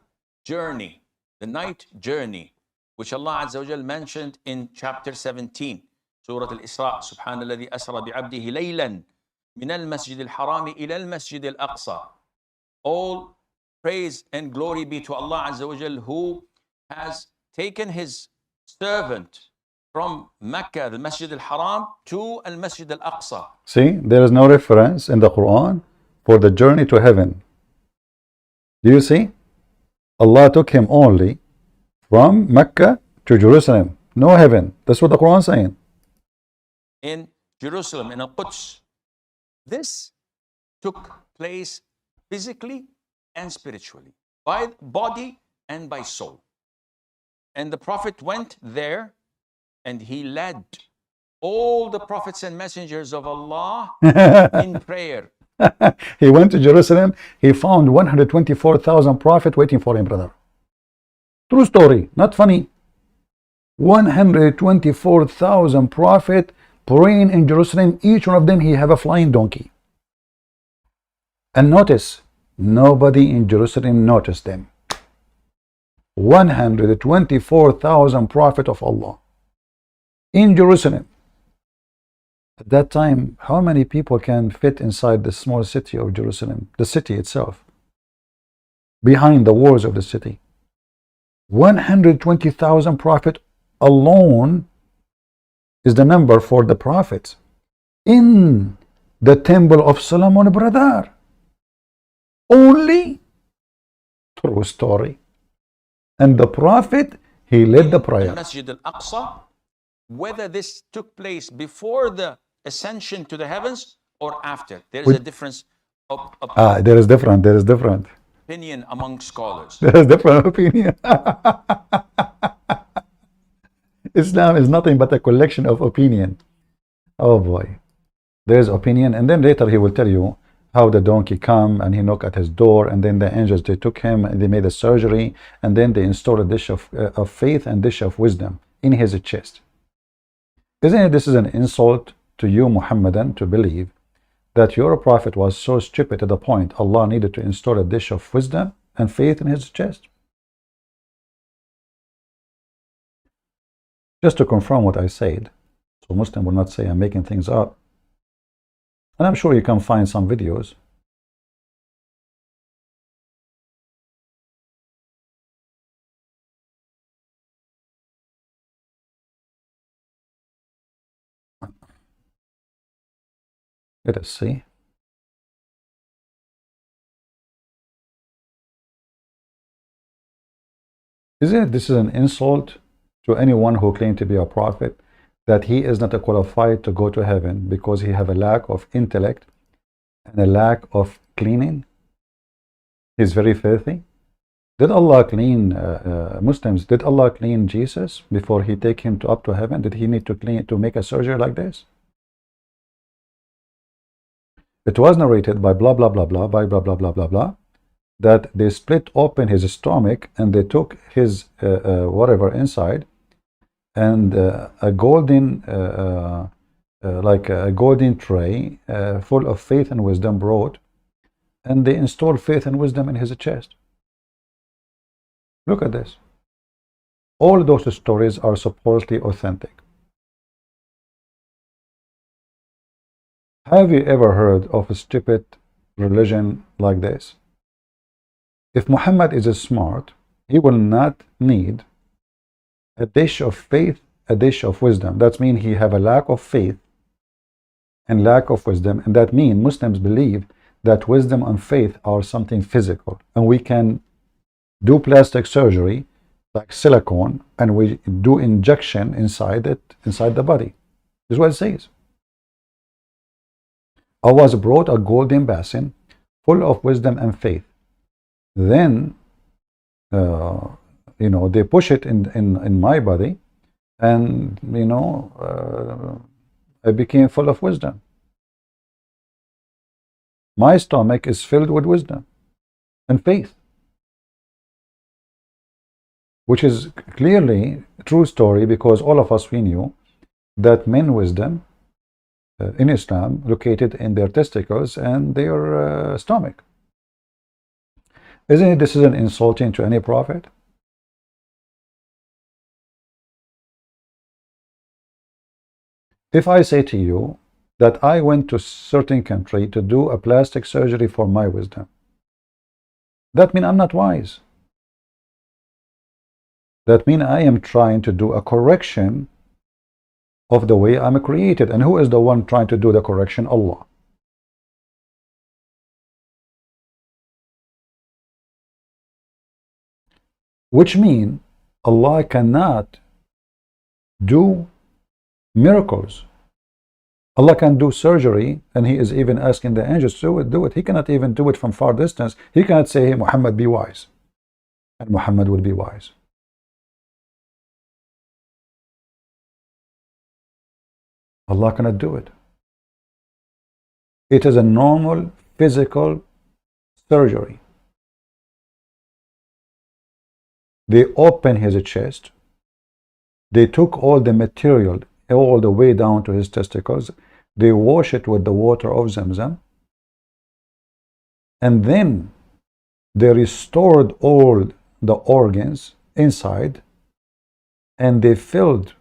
journey, the night journey, which Allah Azza wa Jal mentioned in chapter 17, Surah Al-Isra, Subhanalladhi asra bi'abdihi laylan min al-masjid al-harami ila al-masjid al-aqsa. All praise and glory be to Allah Azza wa Jal, who has taken his servant from Mecca, the Masjid al-Haram, to al-Masjid al-Aqsa. see, there is no reference in the Quran for the journey to heaven. Do you see? Allah took him only from Mecca to Jerusalem. No heaven. That's what the Quran is saying. In Jerusalem, in Al-Quds. This took place physically and spiritually, by body and by soul. And the Prophet went there and he led all the prophets and messengers of Allah in prayer. He went to Jerusalem. He found 124,000 prophets waiting for him, brother. True story, not funny. 124,000 prophets praying in Jerusalem. Each one of them, he have a flying donkey. And notice, nobody in Jerusalem noticed them. 124,000 prophets of Allah in Jerusalem. At that time, how many people can fit inside the small city of Jerusalem, the city itself, behind the walls of the city? 120,000 prophets alone is the number for the prophets in the temple of Solomon, brother. Only. True story. And the prophet, he led the prayer. Masjid al-Aqsa, whether this took place before the ascension to the heavens or after, there is a difference of there is different opinion among scholars. There is different opinion. Islam is nothing but a collection of opinion. Oh boy, there is opinion, and then later he will tell you how the donkey come and he knocked at his door, and then the angels, they took him and they made a surgery, and then they installed a dish of faith and dish of wisdom in his chest. Isn't it, this is an insult to you, Muhammadan, to believe that your prophet was so stupid to the point Allah needed to install a dish of wisdom and faith in his chest? Just to confirm what I said, so Muslim will not say I'm making things up. And I'm sure you can find some videos. Let us see. This is an insult to anyone who claims to be a prophet, that he is not qualified to go to heaven because he have a lack of intellect and a lack of cleaning. He's very filthy. Did Allah clean Muslims? Did Allah clean Jesus before he take him up to heaven? Did he need to clean to make a surgery like this? It was narrated by blah blah blah blah by blah blah blah blah blah that they split open his stomach and they took his whatever inside, and a golden like a golden tray full of faith and wisdom brought, and they installed faith and wisdom in his chest. Look at this. All those stories are supposedly authentic. Have you ever heard of a stupid religion like this? If Muhammad is smart, he will not need a dish of faith, a dish of wisdom. That means he have a lack of faith and lack of wisdom, and that means Muslims believe that wisdom and faith are something physical, and we can do plastic surgery like silicone, and we do injection inside it, inside the body. This is what it says. Allah brought a golden basin full of wisdom and faith. Then you know, they push it in my body, and you know, I became full of wisdom. My stomach is filled with wisdom and faith, which is clearly a true story, because all of us, we knew that men wisdom in Islam located in their testicles and their stomach. Isn't it this is an insulting to any prophet? If I say to you that I went to a certain country to do a plastic surgery for my wisdom, that means I'm not wise. That means I am trying to do a correction of the way I'm created. And who is the one trying to do the correction? Allah. Which means Allah cannot do miracles. Allah can do surgery, and he is even asking the angels to do it. He cannot even do it from far distance. He cannot say, hey, Muhammad, be wise, and Muhammad will be wise. Allah cannot do it. It is a normal physical surgery. They open his chest. They took all the material all the way down to his testicles. They wash it with the water of Zamzam. And then they restored all the organs inside, and they filled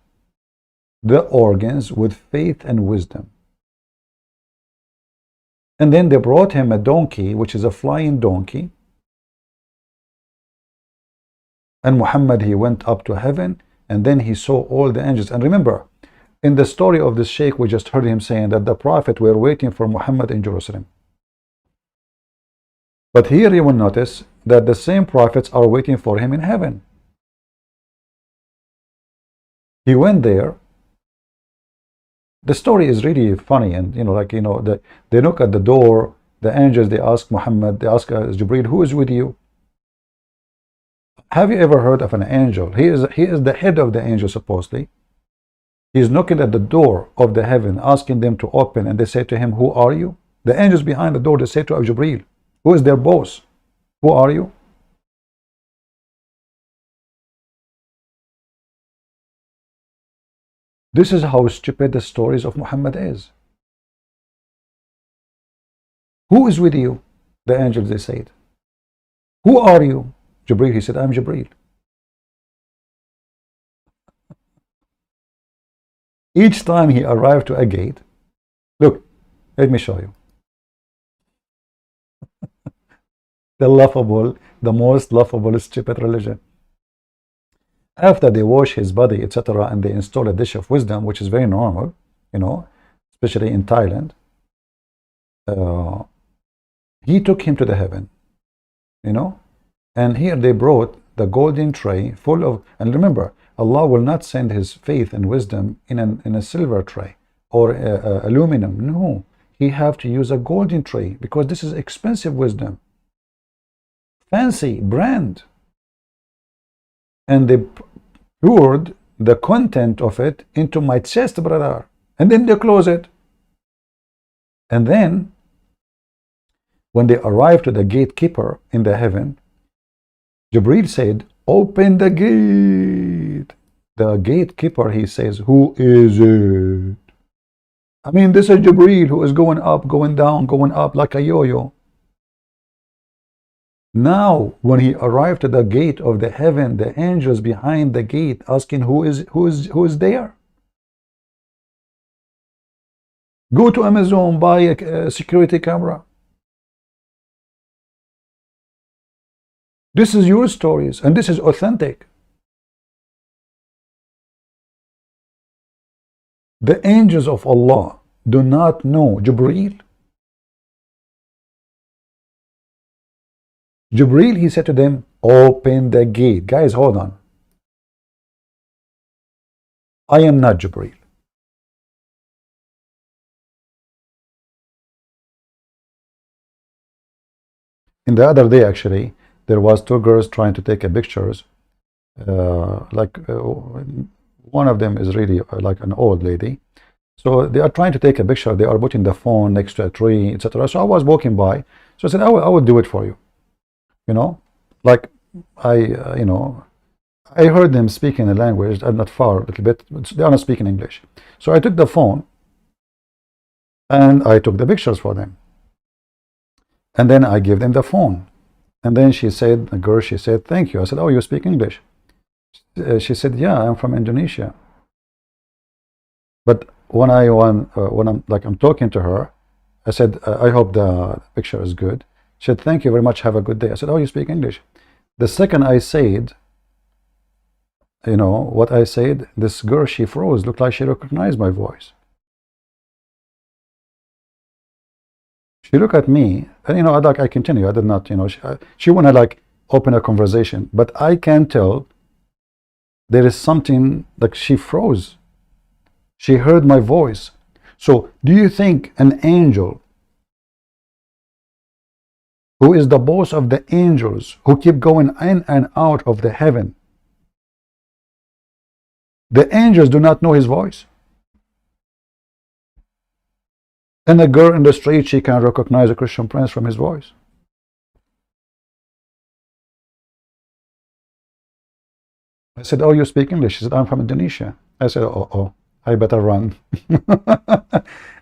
the organs with faith and wisdom. And then they brought him a donkey, which is a flying donkey. And Muhammad, he went up to heaven, and then he saw all the angels. And remember, in the story of the Sheikh, we just heard him saying that the Prophet were waiting for Muhammad in Jerusalem. But here you will notice that the same prophets are waiting for him in heaven. He went there. The story is really funny, and they look at the door, the angels, they ask Muhammad, they ask Jibreel, who is with you? Have you ever heard of an angel? He is the head of the angels, supposedly. He is knocking at the door of the heaven, asking them to open, and they say to him, who are you? The angels behind the door, they say to Jibreel, who is their boss? Who are you? This is how stupid the stories of Muhammad is. Who is with you? The angels, they said. Who are you? Jibreel, he said, I'm Jibreel. Each time he arrived to a gate, look, let me show you. The laughable, the most laughable, stupid religion. After they wash his body, etc., and they install a dish of wisdom, which is very normal, especially in Thailand, he took him to the heaven, and here they brought the golden tray full of, and remember, Allah will not send his faith and wisdom in a silver tray or aluminum. No, he have to use a golden tray because this is expensive wisdom, fancy brand. And they poured the content of it into my chest, brother, and then they close it. And then when they arrived to the gatekeeper in the heaven, Jibreel said, open the gate. The gatekeeper, he says, who is it? I mean, this is Jibreel who is going up, going down, going up like a yo-yo. Now, when he arrived to the gate of the heaven, the angels behind the gate asking who is there. Go to Amazon, buy a security camera. This is your stories, and this is authentic. The angels of Allah do not know Jibreel. Jibreel, he said to them, open the gate. Guys, hold on. I am not Jibreel. In the other day, actually, there was two girls trying to take a pictures. One of them is really like an old lady. So they are trying to take a picture. They are putting the phone next to a tree, etc. So I was walking by. So I said, I will do it for you. I heard them speaking a language. I'm not far, a little bit. They are not speaking English. So I took the phone and I took the pictures for them. And then I gave them the phone. And then she said, the girl, she said, thank you. I said, oh, you speak English? She said, yeah, I'm from Indonesia. But when I'm talking to her, I said, I hope the picture is good. She said, thank you very much, have a good day. I said, oh, you speak English? The second I said, what I said, this girl, she froze, looked like she recognized my voice. She looked at me, and I continue. I did not, she wanted to open a conversation, but I can tell there is something, like she froze. She heard my voice. So do you think an angel who is the boss of the angels, who keep going in and out of the heaven, the angels do not know his voice? And a girl in the street, she can recognize a Christian prince from his voice. I said, oh, you speak English? She said, I'm from Indonesia. I said, oh, I better run.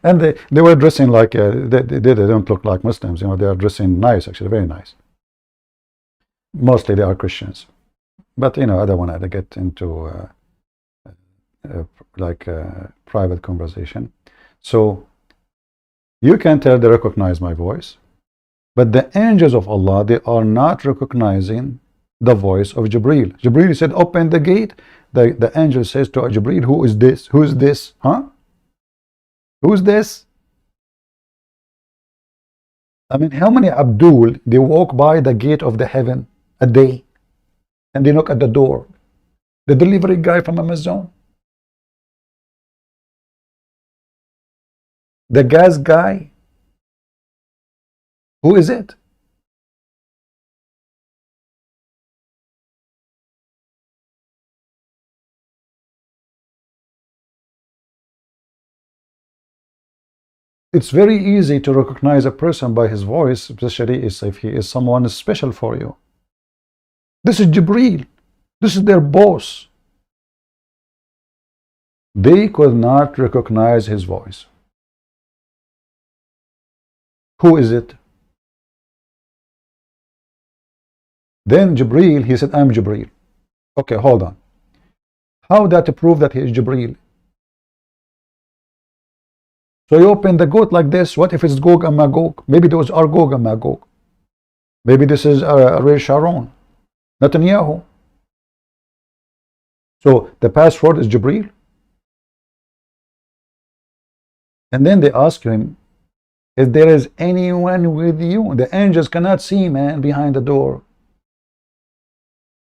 And they were dressing like, they don't look like Muslims, you know, they are dressing nice, actually, very nice. Mostly they are Christians. But, you know, I don't want to get into private conversation. So, you can tell they recognize my voice, but the angels of Allah, they are not recognizing the voice of Jibreel. Jibreel said, open the gate. The angel says to Jibreel, who is this? Who is this? Huh? Who's this? I mean, how many Abdul, they walk by the gate of the heaven a day and they knock at the door? The delivery guy from Amazon? The gas guy? Who is it? It's very easy to recognize a person by his voice, especially if he is someone special for you. This is Jibreel. This is their boss. They could not recognize his voice. Who is it? Then Jibreel, he said, I'm Jibreel. Okay, hold on. How that prove that he is Jibreel? So you open the gate like this. What if it's Gog and Magog? Maybe those are Gog and Magog. Maybe this is Ariel Sharon, Netanyahu. So the password is Jibreel. And then they ask him, if there is anyone with you. The angels cannot see, man, behind the door.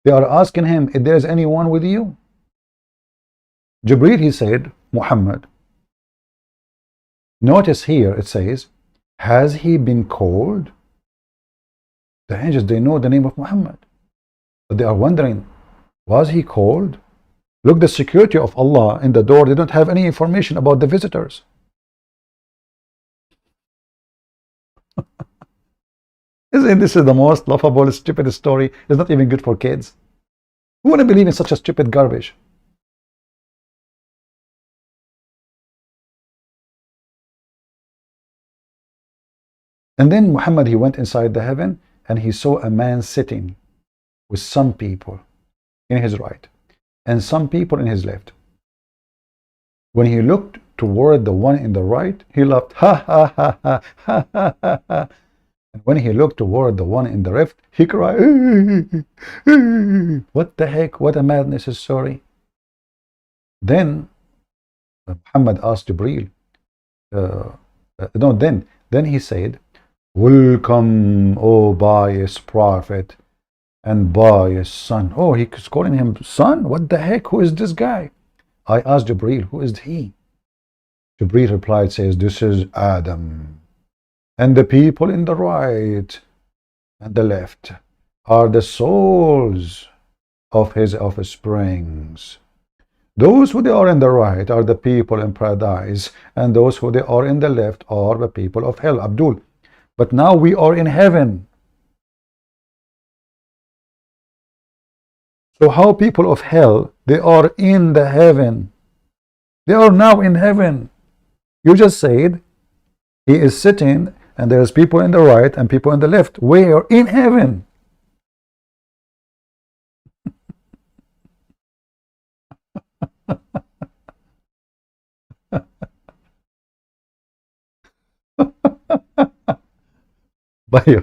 They are asking him, if there is anyone with you. Jibreel, he said, Muhammad. Notice here it says, has he been called? The angels, they know the name of Muhammad, but they are wondering, was he called? Look, the security of Allah in the door, they don't have any information about the visitors. Isn't this is the most laughable, stupid story? It's not even good for kids. Who want to believe in such a stupid garbage? And then Muhammad, he went inside the heaven and he saw a man sitting with some people in his right and some people in his left. When he looked toward the one in the right, he laughed, ha ha ha ha ha ha ha ha. And when he looked toward the one in the left, he cried, what the heck, what a madness is, sorry. Then Muhammad asked Jibreel, then he said, welcome, O pious prophet and pious son. Oh, he's calling him son? What the heck? Who is this guy? I asked Jibreel, who is he? Jibreel replied, says, this is Adam. And the people in the right and the left are the souls of his offsprings. Those who they are in the right are the people in paradise, and those who they are in the left are the people of hell. Abdul, but now we are in heaven. So how people of hell, they are in the heaven. They are now in heaven. You just said he is sitting and there's people in the right and people in the left. Where? In heaven.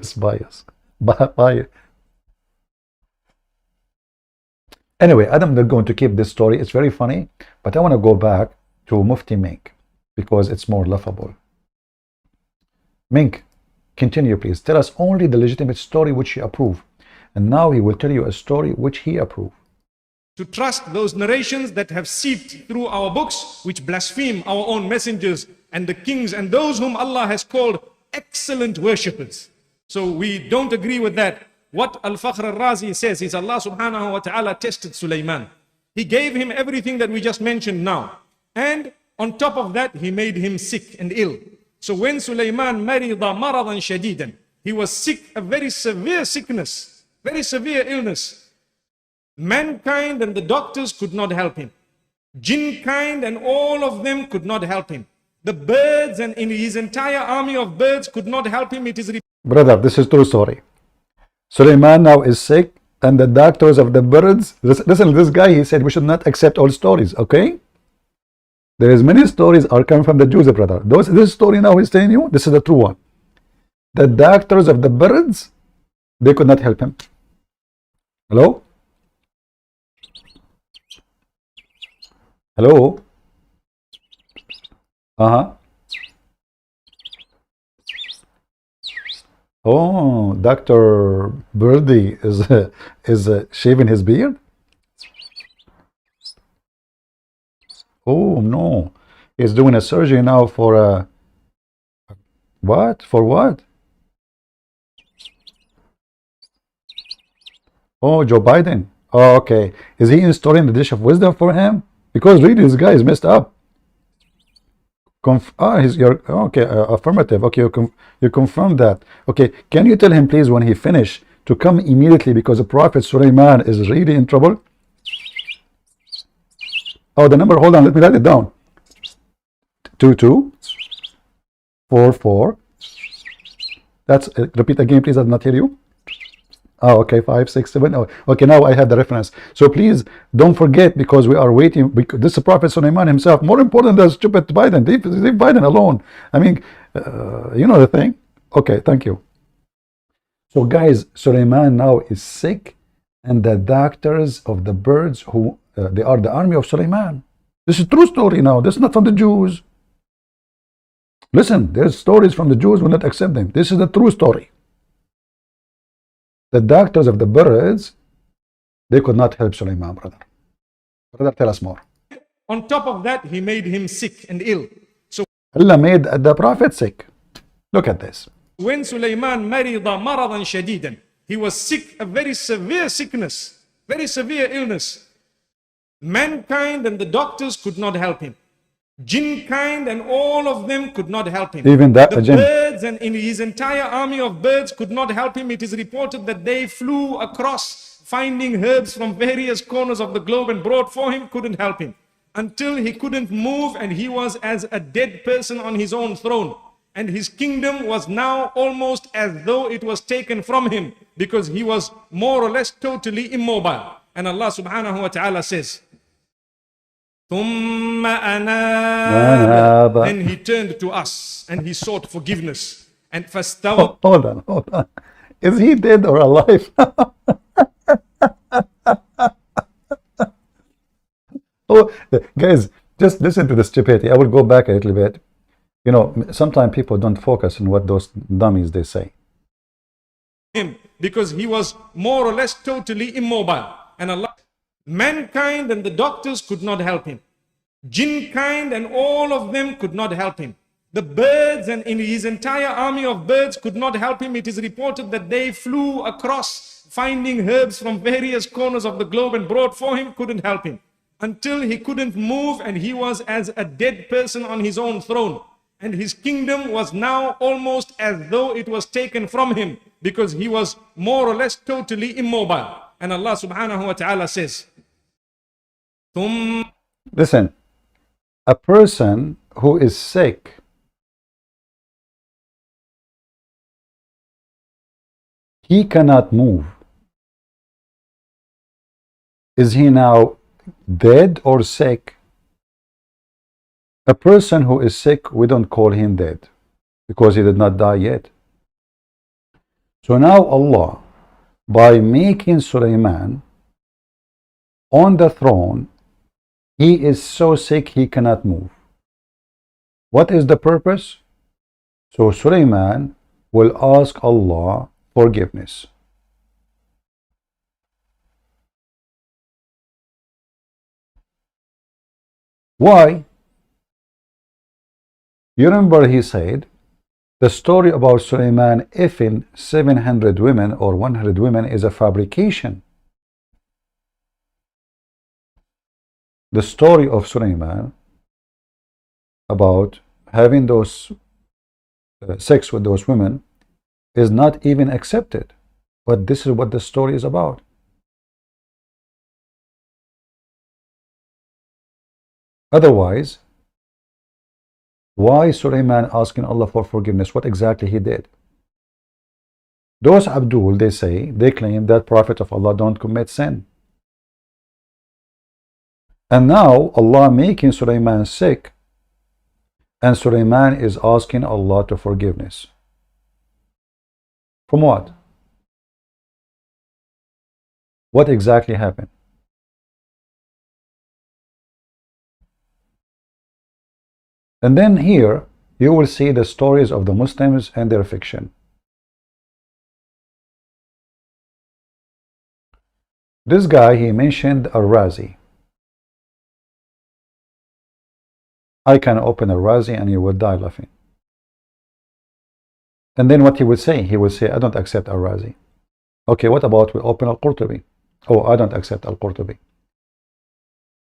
bias. Anyway, I'm not going to keep this story. It's very funny, but I want to go back to Mufti Menk because it's more laughable. Menk, continue please. Tell us only the legitimate story which you approve. And now he will tell you a story which he approved. To trust those narrations that have seeped through our books, which blaspheme our own messengers and the kings and those whom Allah has called excellent worshippers. So we don't agree with that. What Al-Fakhr al-Razi says is Allah subhanahu wa ta'ala tested Sulaiman. He gave him everything that we just mentioned now. And on top of that, he made him sick and ill. So when Sulaiman marida maradan shadidan, he was sick, a very severe sickness, very severe illness. Mankind and the doctors could not help him. Jinn kind and all of them could not help him. The birds and in his entire army of birds could not help him. It is Brother, this is true story. Sulaiman now is sick, and the doctors of the birds, listen, this guy, he said we should not accept all stories, okay? There is many stories are coming from the Jews, brother. This story now he's telling you, this is the true one. The doctors of the birds, they could not help him. Hello? Hello? Uh-huh. Oh, Dr. Birdie is shaving his beard? Oh, no. He's doing a surgery now for a... What? For what? Oh, Joe Biden. Oh, okay. Is he installing the dish of wisdom for him? Because really, this guy is messed up. Okay, affirmative. Okay, you confirm that. Okay, can you tell him, please, when he finish, to come immediately because the Prophet Sulaiman is really in trouble? Oh, the number, hold on, let me write it down. 2244. That's, repeat again, please, I did not hear you. Oh, okay, 567. Oh, okay, now I have the reference. So please don't forget, because we are waiting. Because this is Prophet Sulaiman himself, more important than stupid Biden. Leave Biden alone. I mean, you know the thing. Okay, thank you. So guys, Sulaiman now is sick, and the doctors of the birds, who they are the army of Sulaiman. This is true story now. This is not from the Jews. Listen, there's stories from the Jews, will not accept them. This is the true story. The doctors of the birds, they could not help Sulaiman, brother. Brother, tell us more. On top of that, he made him sick and ill. So Allah made the Prophet sick. Look at this. when Sulaiman marida maradan shadidan, he was sick, a very severe sickness, very severe illness. Mankind and the doctors could not help him. Jinn kind and all of them could not help him. Even that, the jinn. birds and in his entire army of birds could not help him. It is reported that they flew across, finding herbs from various corners of the globe and brought for him, couldn't help him. Until he couldn't move and he was as a dead person on his own throne. And his kingdom was now almost as though it was taken from him, because he was more or less totally immobile. And Allah subhanahu wa ta'ala says, ثُمَّ أَنَابَ. Then he turned to us and he sought forgiveness. And فَاسْتَوَى. Hold on. Is he dead or alive? Oh, guys, just listen to the stupidity. I will go back a little bit. You know, sometimes people don't focus on what those dummies they say. Him, because he was more or less totally immobile. And Allah, mankind and the doctors could not help him. Jinn kind and all of them could not help him. The birds and in his entire army of birds could not help him. It is reported that they flew across, finding herbs from various corners of the globe and brought for him, couldn't help him. Until he couldn't move and he was as a dead person on his own throne. And his kingdom was now almost as though it was taken from him, because he was more or less totally immobile. And Allah subhanahu wa ta'ala says, Listen, a person who is sick, he cannot move. Is he now dead or sick? A person who is sick, we don't call him dead, because he did not die yet. So now Allah, by making Sulaiman on the throne, he is so sick he cannot move. What is the purpose? So Sulaiman will ask Allah forgiveness. Why? You remember he said, the story about Sulaiman effing 700 women or 100 women is a fabrication. The story of Sulaiman about having those sex with those women is not even accepted. But this is what the story is about. Otherwise, why Sulaiman asking Allah for forgiveness? What exactly he did? Those Abdul, they claim that Prophet of Allah don't commit sin. And now Allah making Sulaiman sick, and Sulaiman is asking Allah to forgiveness. From what? What exactly happened? And then here you will see the stories of the Muslims and their fiction. This guy, he mentioned Al-Razi. I can open Al-Razi and you will die laughing. And then what he would say? He would say, I don't accept Al-Razi. Okay, what about we open Al-Qurtubi? Oh, I don't accept Al-Qurtubi.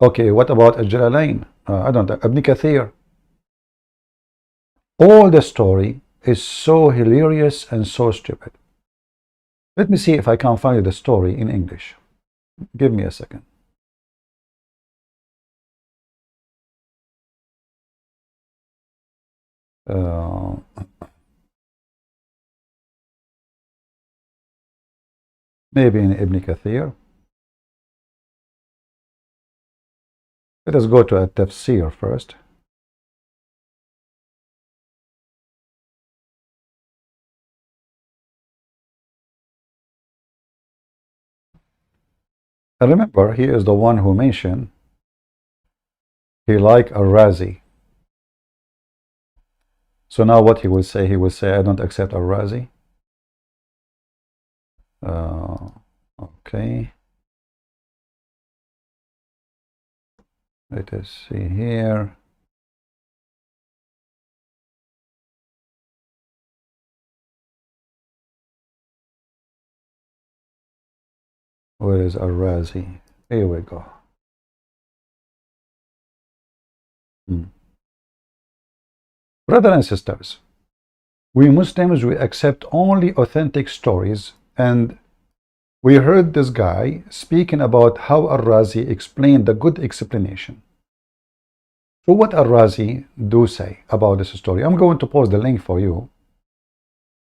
Okay, what about Al-Jalalain? I don't, Ibn Kathir. All the story is so hilarious and so stupid. Let me see if I can find the story in English. Give me a second. Maybe in Ibn Kathir. Let us go to a tafsir first. And remember, he is the one who mentioned he liked Al-Razi. So now what he will say? He will say, I don't accept Al-Razi. Okay. Let us see here. Where is Al-Razi? Here we go. Brothers and sisters, we Muslims, we accept only authentic stories, and we heard this guy speaking about how Al-Razi explained the good explanation. So what Al-Razi do say about this story? I'm going to post the link for you,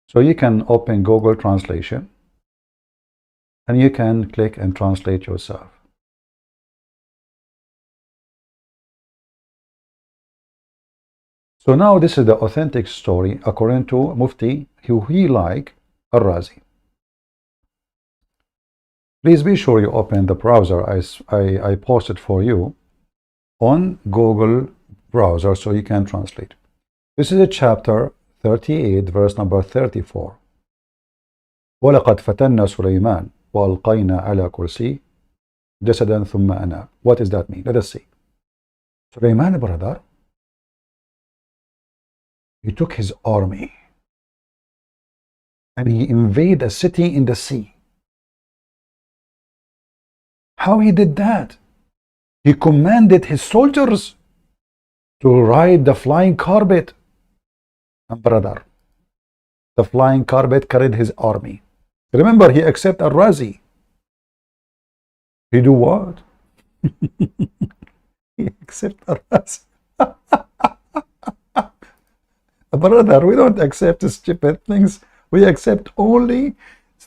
so you can open Google Translation, and you can click and translate yourself. So now this is the authentic story according to Mufti, who he like Al-Razi. Please be sure you open the browser I posted for you on Google browser so you can translate. This is a chapter 38, verse number 34. وَلَقَدْ فَتَنَّا سُلَيْمَانَ وَأَلْقَيْنَا عَلَى كُرْسِيِّهِ جَسَدًا ثُمَّ أَنَابَ. What does that mean? Let us see. Sulaiman, brother, he took his army and he invaded a city in the sea. How he did that? He commanded his soldiers to ride the flying carpet. And brother, the flying carpet carried his army. Remember, he accepted Al-Razi. He do what? He accepted Al-Razi. Brother, we don't accept stupid things. We accept only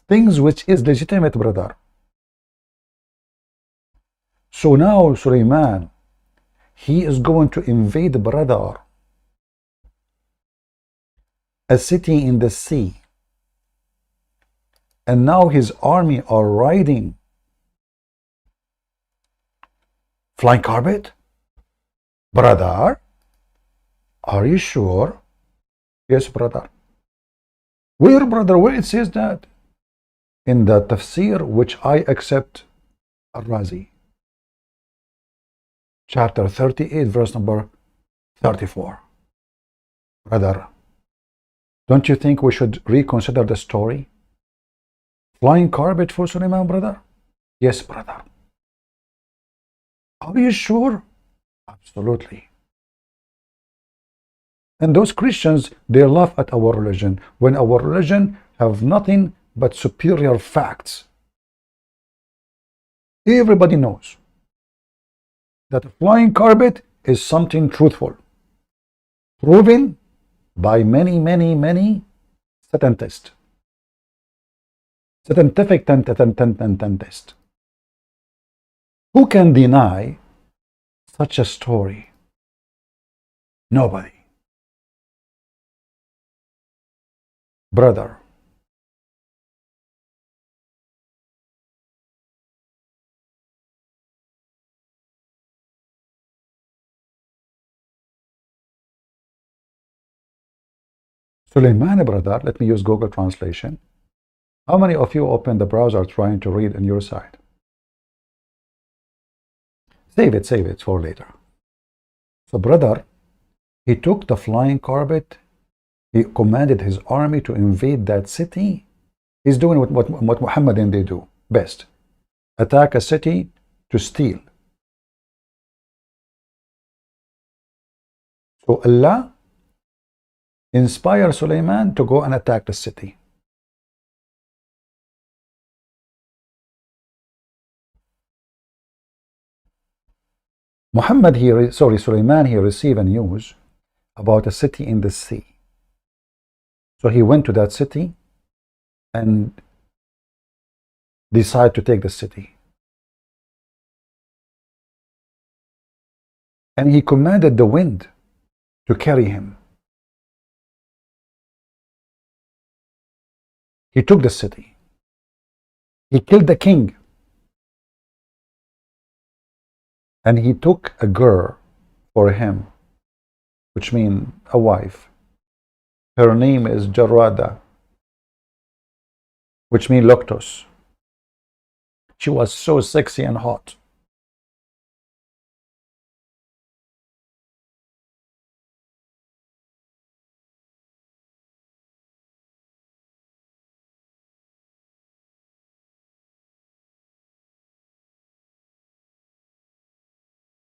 things which is legitimate, brother. So now Sulaiman, he is going to invade, brother, a city in the sea. And now his army are riding flying carpet. Brother, are you sure? Yes, brother. Where, brother? Where it says that? In the tafsir which I accept, Al-Razi. Chapter 38, verse number 34. Brother, don't you think we should reconsider the story? Flying carpet for Sulaiman, brother? Yes, brother. Are you sure? Absolutely. And those Christians, they laugh at our religion when our religion have nothing but superior facts. Everybody knows that a flying carpet is something truthful, proven by many scientists. Scientific test. Who can deny such a story? Nobody. Brother, Sulaiman, brother, let me use Google translation. How many of you open the browser trying to read on your side? Save it for later. So brother, he took the flying carpet, he commanded his army to invade that city. He's doing what Muhammad and they do best. Attack a city to steal. So Allah inspired Sulaiman to go and attack the city. Sulaiman, he received a news about a city in the sea. So he went to that city and decided to take the city. And he commanded the wind to carry him. He took the city. He killed the king. And he took a girl for him, which means a wife. Her name is Jarada, which means Loctus. She was so sexy and hot.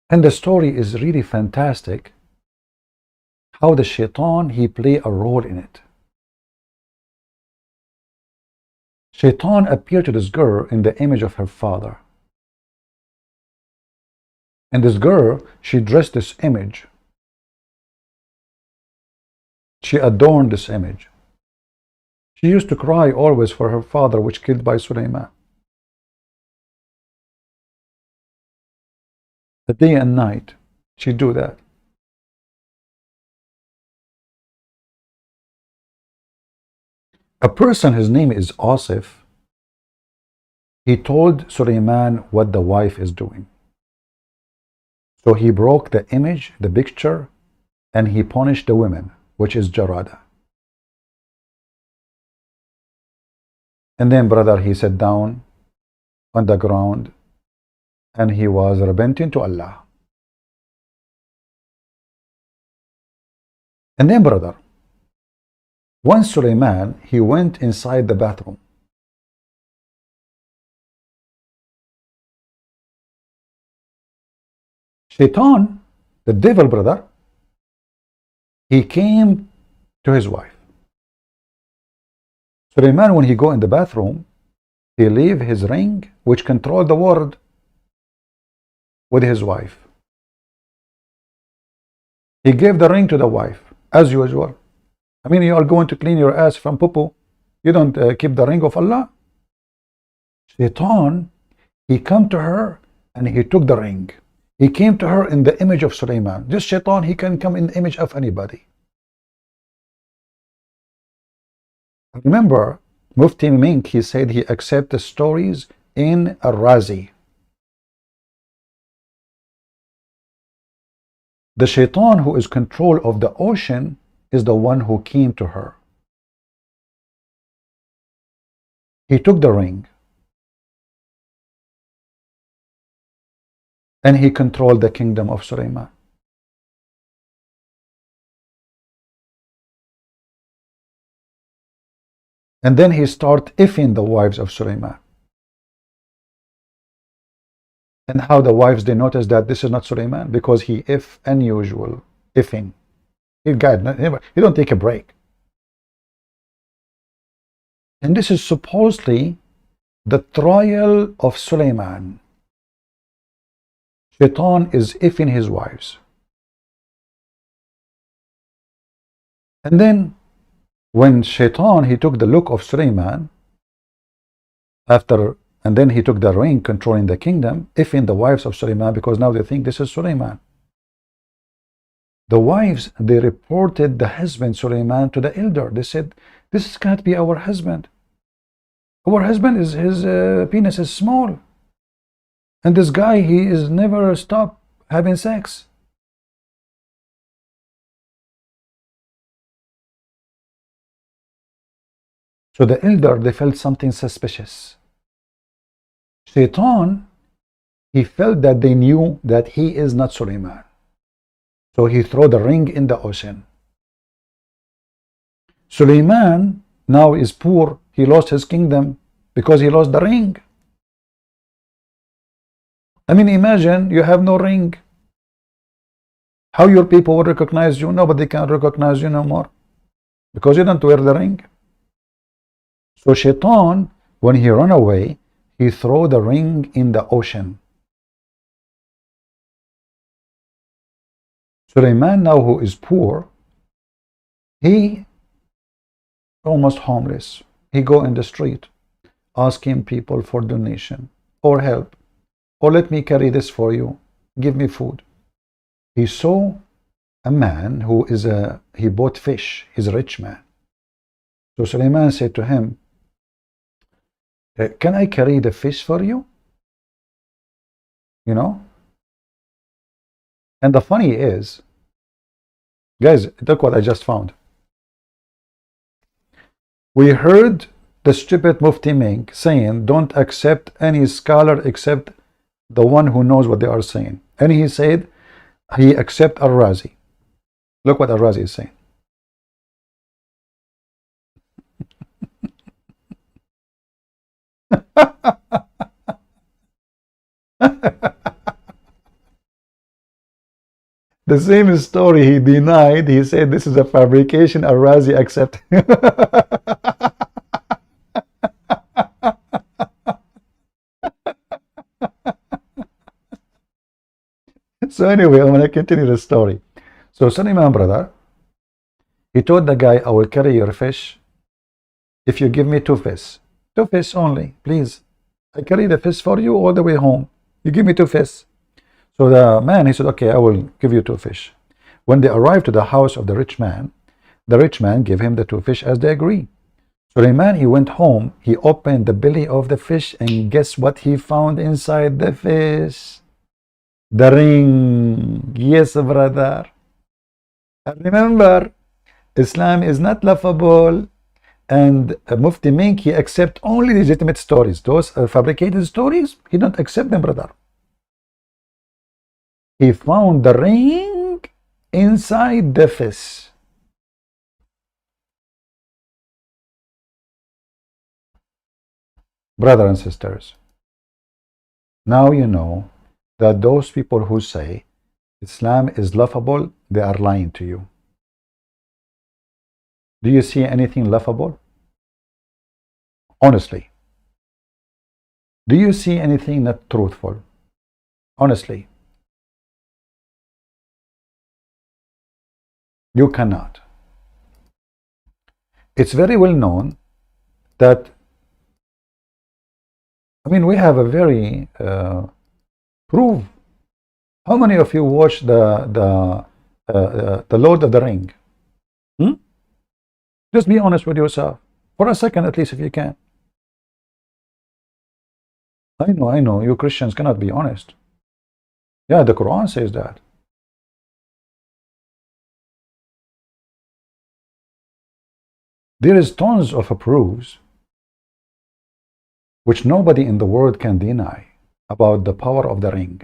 And the story is really fantastic, how the shaitan, he play a role in it. Shaitan appeared to this girl in the image of her father. And this girl, she dressed this image. She adorned this image. She used to cry always for her father, which killed by Sulaiman. The day and night, she do that. A person, his name is Asif, he told Sulaiman what the wife is doing. So he broke the image, the picture, and he punished the women, which is Jarada. And then, brother, he sat down on the ground and he was repenting to Allah. And then, brother, once Sulaiman, he went inside the bathroom. Shaitan, the devil, brother, he came to his wife. Sulaiman, when he go in the bathroom, he leave his ring, which controlled the world, with his wife. He gave the ring to the wife, as usual. I mean, you are going to clean your ass from poo-poo. You don't keep the ring of Allah. Shaitan, he come to her and he took the ring. He came to her in the image of Sulaiman. This shaitan, he can come in the image of anybody. Remember, Mufti Menk, he said he accepts the stories in a Razi. The shaitan who is control of the ocean is the one who came to her. He took the ring and he controlled the kingdom of Sulaiman. And then he started effing the wives of Sulaiman. And how the wives, they noticed that this is not Sulaiman, because he if unusual effing. He don't take a break. And this is supposedly the trial of Suleiman. Shaitan is effing his wives. And then when Shaitan, he took the look of Suleiman after, and then he took the ring controlling the kingdom, effing the wives of Suleiman, because now they think this is Suleiman. The wives, they reported the husband Suleiman to the elder. They said, this can't be our husband. Our husband is, his penis is small. And this guy, he is never stopped having sex. So the elder, they felt something suspicious. Shaitan, he felt that they knew that he is not Suleiman. So he threw the ring in the ocean. Suleiman now is poor. He lost his kingdom because he lost the ring. I mean, imagine you have no ring. How your people will recognize you? Nobody can recognize you no more because you don't wear the ring. So Shaitan, when he ran away, he threw the ring in the ocean. Suleiman, now who is poor, he almost homeless. He go in the street asking people for donation or help, or let me carry this for you, give me food. He saw a man who is he bought fish. He's a rich man. So Suleiman said to him, can I carry the fish for you? You know? And the funny is, guys, look what I just found. We heard the stupid Mufti Menk saying, don't accept any scholar except the one who knows what they are saying. And he said, he accept Al-Razi. Look what Al-Razi is saying. The same story he denied. He said this is a fabrication. Al-Razi accept. So anyway, I'm going to continue the story. So Suleiman, brother, he told the guy, I will carry your fish if you give me 2 fish. 2 fish only, please. I carry the fish for you all the way home. You give me 2 fish. So the man, he said, okay, I will give you 2 fish. When they arrived to the house of the rich man gave him the 2 fish as they agreed. Suleiman, he went home, he opened the belly of the fish, and guess what he found inside the fish? The ring. Yes, brother. And remember, Islam is not laughable. And Mufti Menk, he accepts only legitimate stories. Those fabricated stories, he don't accept them, brother. He found the ring inside the fish. Brothers and sisters, now you know that those people who say Islam is laughable, they are lying to you. Do you see anything laughable? Honestly. Do you see anything not truthful? Honestly. You cannot. It's very well known that, I mean, we have a very proof. How many of you watch the Lord of the Ring? Just be honest with yourself for a second, at least, if you can. I know, you Christians cannot be honest. Yeah, the Quran says that. There is tons of proofs which nobody in the world can deny about the power of the ring.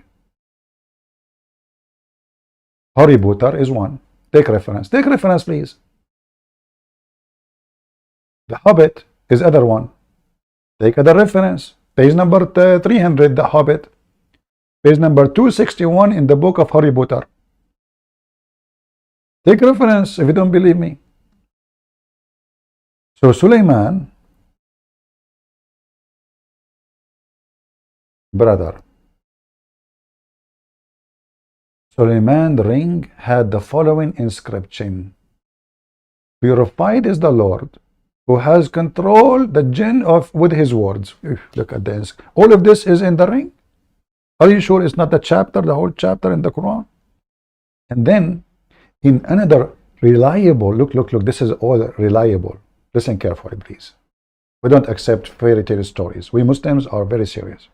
Harry Potter is one. Take reference. Take reference, please. The Hobbit is other one. Take other reference. Page number 300, The Hobbit. Page number 261 in the book of Harry Potter. Take reference if you don't believe me. So Sulaiman, brother, Sulaiman the ring had the following inscription: purified is the Lord who has controlled the jinn of with his words. Look at this. All of this is in the ring. Are you sure it's not the chapter, the whole chapter in the Quran? And then in another reliable, look, this is all reliable. Listen carefully, please. We don't accept fairy tale stories. We Muslims are very serious.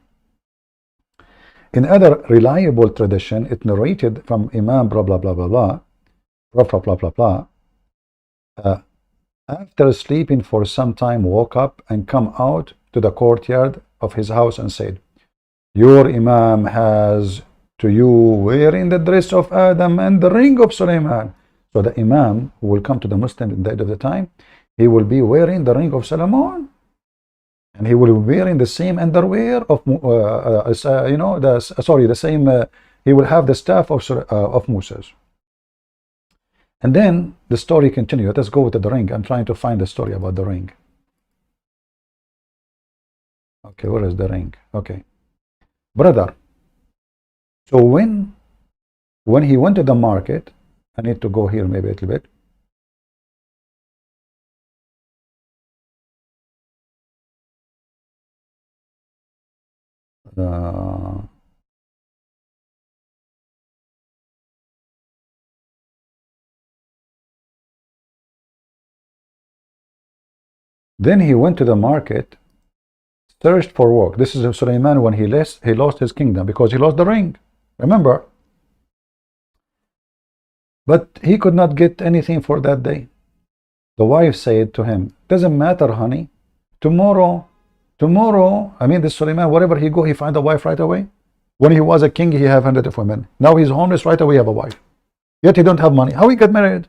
In other reliable tradition, it narrated from Imam blah blah blah blah blah, Prophet blah blah blah. After sleeping for some time, woke up and come out to the courtyard of his house and said, "Your Imam has to you wearing the dress of Adam and the ring of Sulaiman." So the Imam who will come to the Muslim at the end of the time, he will be wearing the ring of Solomon, and he will be wearing the same underwear of the same. He will have the staff of Moses. And then the story continues. Let us go to the ring. I'm trying to find the story about the ring. Okay, where is the ring? Okay, brother. So when he went to the market, I need to go here maybe a little bit. Then he went to the market, searched for work. This is Sulaiman when he lost his kingdom because he lost the ring. Remember? But he could not get anything for that day. The wife said to him, "Doesn't matter, honey. Tomorrow, I mean, this Sulaiman, wherever he go, he find a wife right away. When he was a king, he have hundreds of women. Now he's homeless, right away have a wife. Yet he don't have money. How he get married?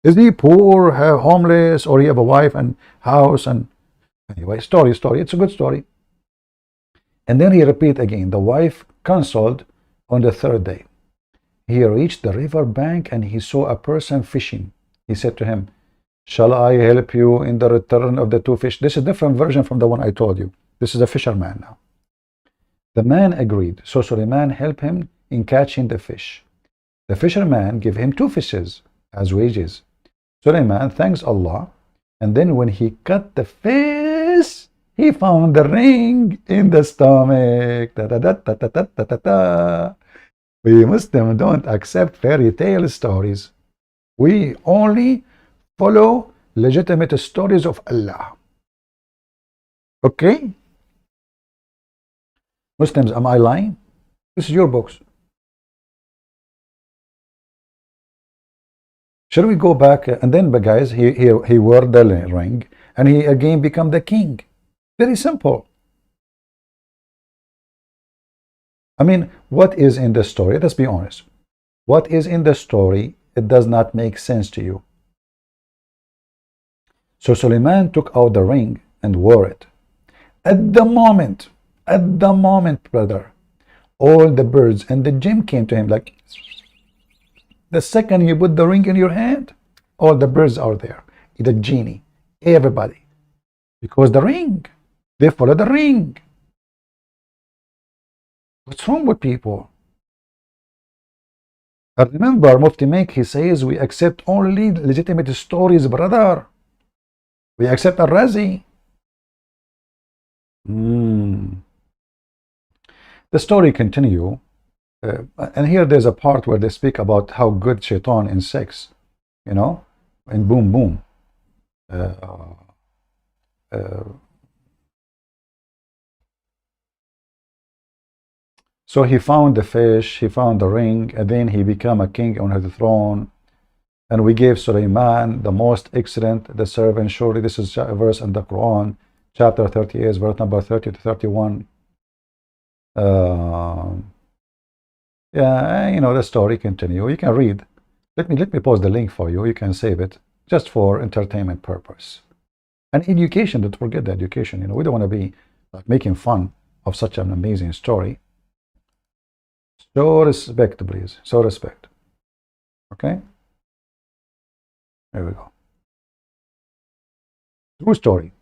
Is he poor, homeless, or he have a wife and house?" And anyway, story. It's a good story. And then he repeat again. The wife consoled on the third day. He reached the river bank and he saw a person fishing. He said to him, "Shall I help you in the return of the two fish?" This is a different version from the one I told you. This is a fisherman now. The man agreed. So Sulaiman helped him in catching the fish. The fisherman gave him 2 fishes as wages. Sulaiman thanks Allah, and then when he cut the fish, he found the ring in the stomach. We Muslims don't accept fairy tale stories. We only follow legitimate stories of Allah. Okay? Muslims, am I lying? This is your books. Shall we go back? And then, guys, he wore the ring, and he again become the king. Very simple. I mean, what is in the story? Let's be honest. What is in the story? It does not make sense to you. So Sulaiman took out the ring and wore it. At the moment, brother, all the birds and the jinn came to him like, the second you put the ring in your hand, all the birds are there. The genie, everybody. Because the ring, they follow the ring. What's wrong with people? I remember Mufti Menk, he says, we accept only legitimate stories, brother. We accept a Razi. The story continue. And here there's a part where they speak about how good shaitan in sex, you know, and boom, boom. So he found the fish, he found the ring, and then he became a king on the throne. And we gave Sulaiman the most excellent, the servant. Surely this is a verse in the Quran, chapter 38, verse number 30 to 31. Yeah, you know, the story continue. You can read. Let me post the link for you. You can save it just for entertainment purpose. And education, don't forget the education. You know, we don't want to be like making fun of such an amazing story. So respect, please. So respect. Okay? There we go. True story.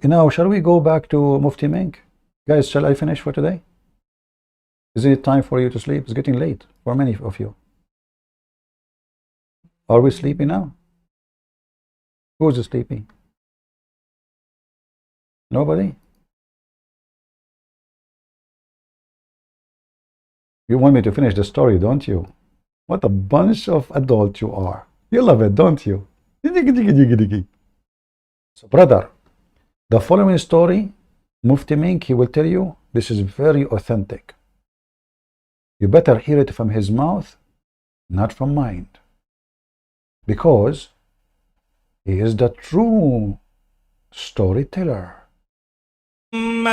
Now, shall we go back to Mufti Menk? Guys, shall I finish for today? Isn't it time for you to sleep? It's getting late for many of you. Are we sleepy now? Who's sleepy? Nobody? You want me to finish the story, don't you? What a bunch of adults you are. You love it, don't you? So, brother, the following story, Mufti Menk, he will tell you, this is very authentic. You better hear it from his mouth, not from mine. Because he is the true storyteller. Then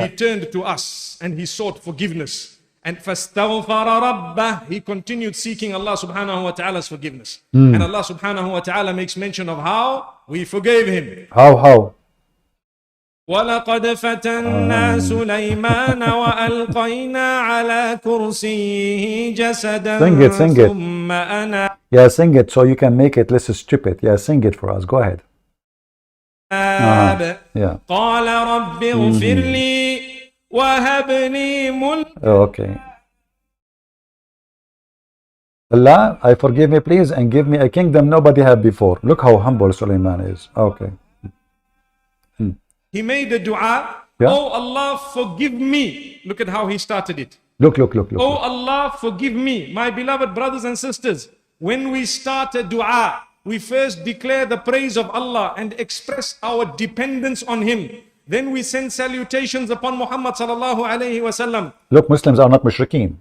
he turned to us and he sought forgiveness. And فَاسْتَغْفَرَ رَبَّهُ, he continued seeking Allah subhanahu wa ta'ala's forgiveness. And Allah subhanahu wa ta'ala makes mention of how we forgave him. How? وَلَقَدْ فَتَنَّا سُلَيْمَانَ وَأَلْقَيْنَا عَلَى كُرْسِيِّهِ جَسَدًا Sing it. ثُمَّ أَنَا. Yeah, sing it so you can make it less stupid. Yeah, sing it for us. Go ahead. Yeah. قال رب اغفر لي وهب لي ملكا. Okay. Allah, I forgive me please and give me a kingdom nobody had before. Look how humble Sulaiman is. Okay. He made the dua. Yeah. Oh Allah, forgive me. Look at how he started it. Look. Oh Allah, forgive me. My beloved brothers and sisters, when we start a dua, we first declare the praise of Allah and express our dependence on Him. Then we send salutations upon Muhammad sallallahu alayhi wasallam. Look, Muslims are not mushrikeen.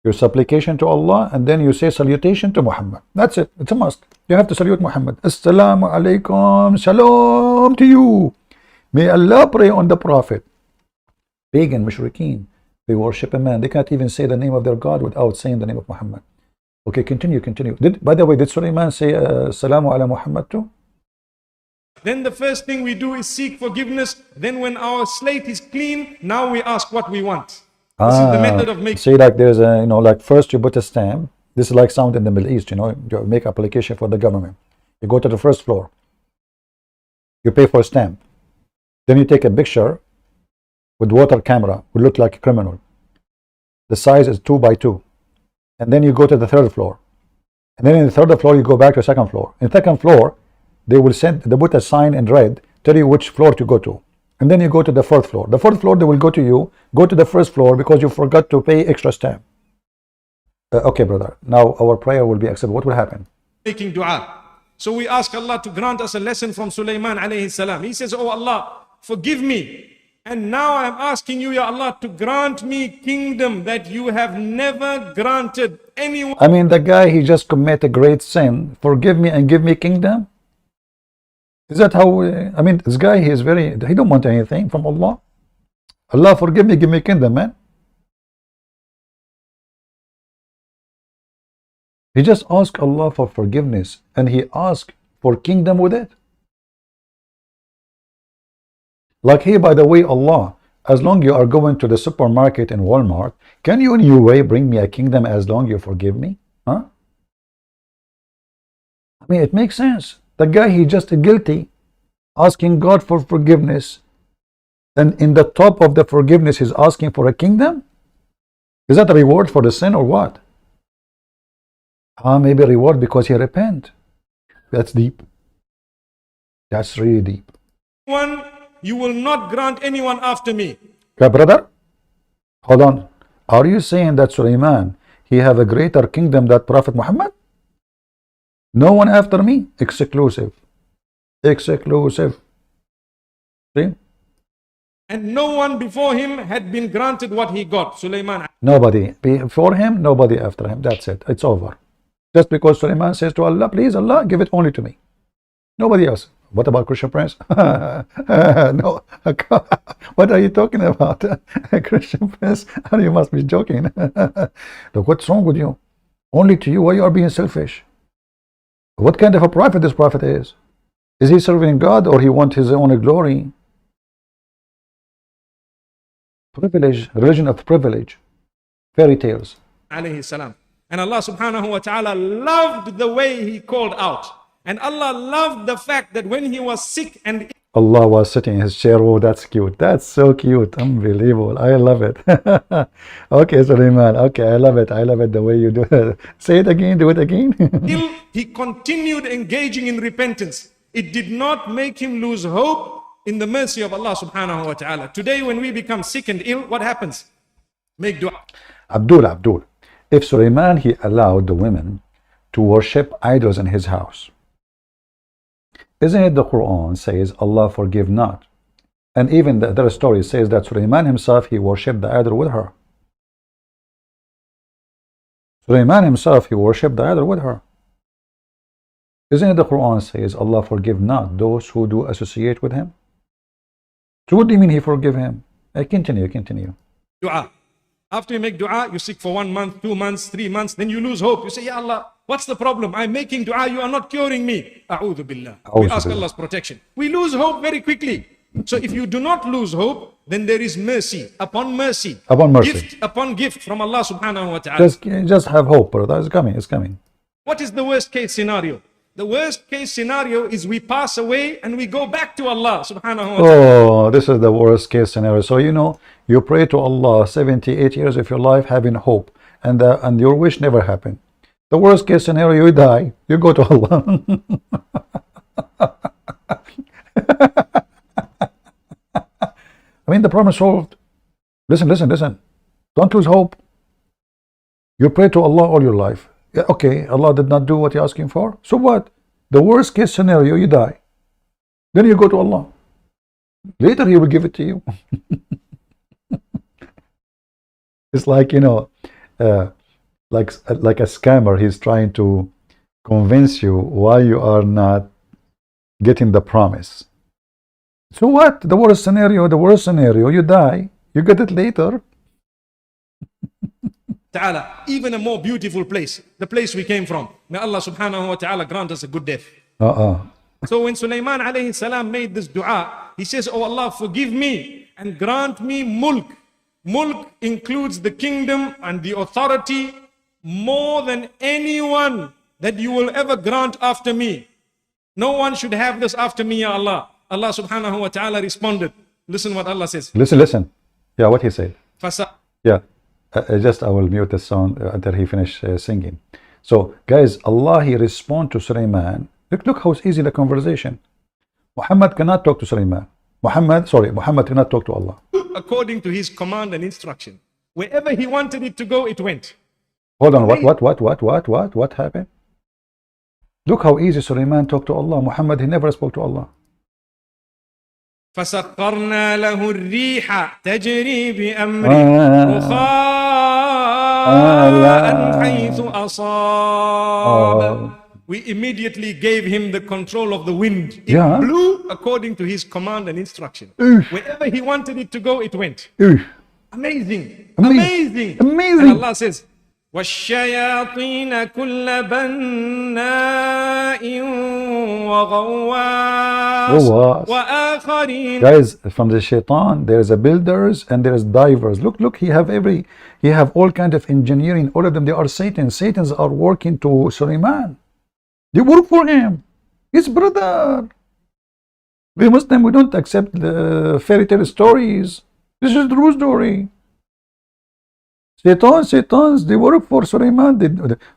Your supplication to Allah and then you say salutation to Muhammad. That's it. It's a must. You have to salute Muhammad. Assalamu alaikum. Shalom to you. May Allah pray on the Prophet. Pagan, mushrikeen. They worship a man. They can't even say the name of their God without saying the name of Muhammad. Okay, continue. By the way, did Sulaiman say Salamu ala Muhammad too? Then the first thing we do is seek forgiveness. Then when our slate is clean, now we ask what we want. This is the method of making. See, like there's a, like first you put a stamp. This is like sound in the Middle East, you make application for the government. You go to the first floor. You pay for a stamp. Then you take a picture with water camera, would look like a criminal. The size is 2 by 2. And then you go to the third floor. And then in the third floor, you go back to the second floor. In the second floor, they put a sign in red, tell you which floor to go to. And then you go to the fourth floor. The fourth floor, they will go to you, go to the first floor because you forgot to pay extra stamp. Okay, brother. Now our prayer will be accepted. What will happen? Making dua. So we ask Allah to grant us a lesson from Sulaiman alayhi salam. He says, oh Allah, forgive me. And now I am asking you, Ya Allah, to grant me kingdom that you have never granted anyone. I mean, the guy, he just committed a great sin. Forgive me and give me kingdom? Is that how, I mean, this guy, he don't want anything from Allah. Allah, forgive me, give me kingdom, man. He just asked Allah for forgiveness and he asked for kingdom with it. Like here, by the way, Allah, as long you are going to the supermarket and Walmart, can you in your way bring me a kingdom as long you forgive me? Huh? I mean, it makes sense. The guy, he just guilty, asking God for forgiveness. And in the top of the forgiveness, he's asking for a kingdom? Is that a reward for the sin or what? Maybe a reward because he repent. That's deep. That's really deep. You will not grant anyone after me. Yeah, brother, hold on. Are you saying that Sulaiman, he have a greater kingdom than Prophet Muhammad? No one after me? Exclusive. Exclusive. See? And no one before him had been granted what he got. Sulaiman. Nobody. Before him, nobody after him. That's it. It's over. Just because Sulaiman says to Allah, please Allah, give it only to me. Nobody else. What about Christian Prince? No. What are you talking about? Christian Prince? You must be joking. Look, what's wrong with you? Only to you. Why you are being selfish? What kind of a prophet this prophet is? Is he serving God or he wants his own glory? Privilege, religion of privilege, fairy tales. Alayhi salam. And Allah subhanahu wa ta'ala loved the way he called out. And Allah loved the fact that when he was sick and Allah was sitting in his chair. Oh, that's cute. That's so cute. Unbelievable. I love it. Okay, Sulaiman. Okay, I love it. I love it the way you do it. Say it again. Do it again. ill, he continued engaging in repentance. It did not make him lose hope in the mercy of Allah subhanahu wa ta'ala. Today, when we become sick and ill, what happens? Make dua. Abdul. If Sulaiman, he allowed the women to worship idols in his house, isn't it the Quran says, Allah forgive not? And even the other story says that Sulaiman himself, he worshipped the idol with her. Sulaiman himself, he worshipped the idol with her. Isn't it the Quran says, Allah forgive not those who do associate with him? So what do you mean he forgive him? Continue. Dua. After you make dua, you seek for 1 month, 2 months, 3 months, then you lose hope. You say, Ya Allah, what's the problem? I'm making dua, you are not curing me. A'udhu billah. We ask Allah's protection. We lose hope very quickly. So if you do not lose hope, then there is mercy upon mercy. Upon mercy. Gift upon gift from Allah subhanahu wa ta'ala. Just have hope, brother. It's coming. What is the worst case scenario? The worst case scenario is we pass away and we go back to Allah subhanahu wa ta'ala. Oh, this is the worst case scenario. So you pray to Allah 78 years of your life having hope, and your wish never happened. The worst case scenario, you die, you go to Allah. I mean, the problem is solved. Listen. Don't lose hope. You pray to Allah all your life. Yeah, okay, Allah did not do what you're asking for. So what? The worst case scenario, you die. Then you go to Allah. Later He will give it to you. It's like, like a scammer. He's trying to convince you why you are not getting the promise. So what? The worst scenario, you die. You get it later. Ta'ala, even a more beautiful place, the place we came from. May Allah subhanahu wa ta'ala grant us a good death. So when Sulaiman alayhi salam made this dua, he says, Oh Allah, forgive me and grant me mulk. Mulk includes the kingdom and the authority more than anyone that you will ever grant after me. No one should have this after me, Ya Allah. Allah subhanahu wa ta'ala responded. Listen what Allah says. Listen. Yeah, what he said. Yeah. I will mute the sound until he finish singing. So guys, Allah, he respond to Sulaiman. Look how easy the conversation. Muhammad cannot talk to Sulaiman. Muhammad cannot talk to Allah. According to his command and instruction. Wherever he wanted it to go, it went. Hold on, what happened? Look how easy Sulaiman talked to Allah. Muhammad, he never spoke to Allah. فسخرنا له الريح تجري بأمره رخاء حيث أصاب. We immediately gave him the control of the wind. It blew according to his command and instruction. Wherever he wanted it to go, it went. Amazing. And Allah says, وَالشَّيَاطِينَ كُلَّ بَنَّاءٍ وَغَوَّاصٍ وَآخَرِينَ. Guys, from the shaitan, there is a builders and there is divers. Look, he have all kind of engineering. All of them, they are Satans. Satans are working to Sulaiman. They work for him. His brother. We Muslim, we don't accept the fairy tale stories. This is the true story. Satans, they work for Sulaiman.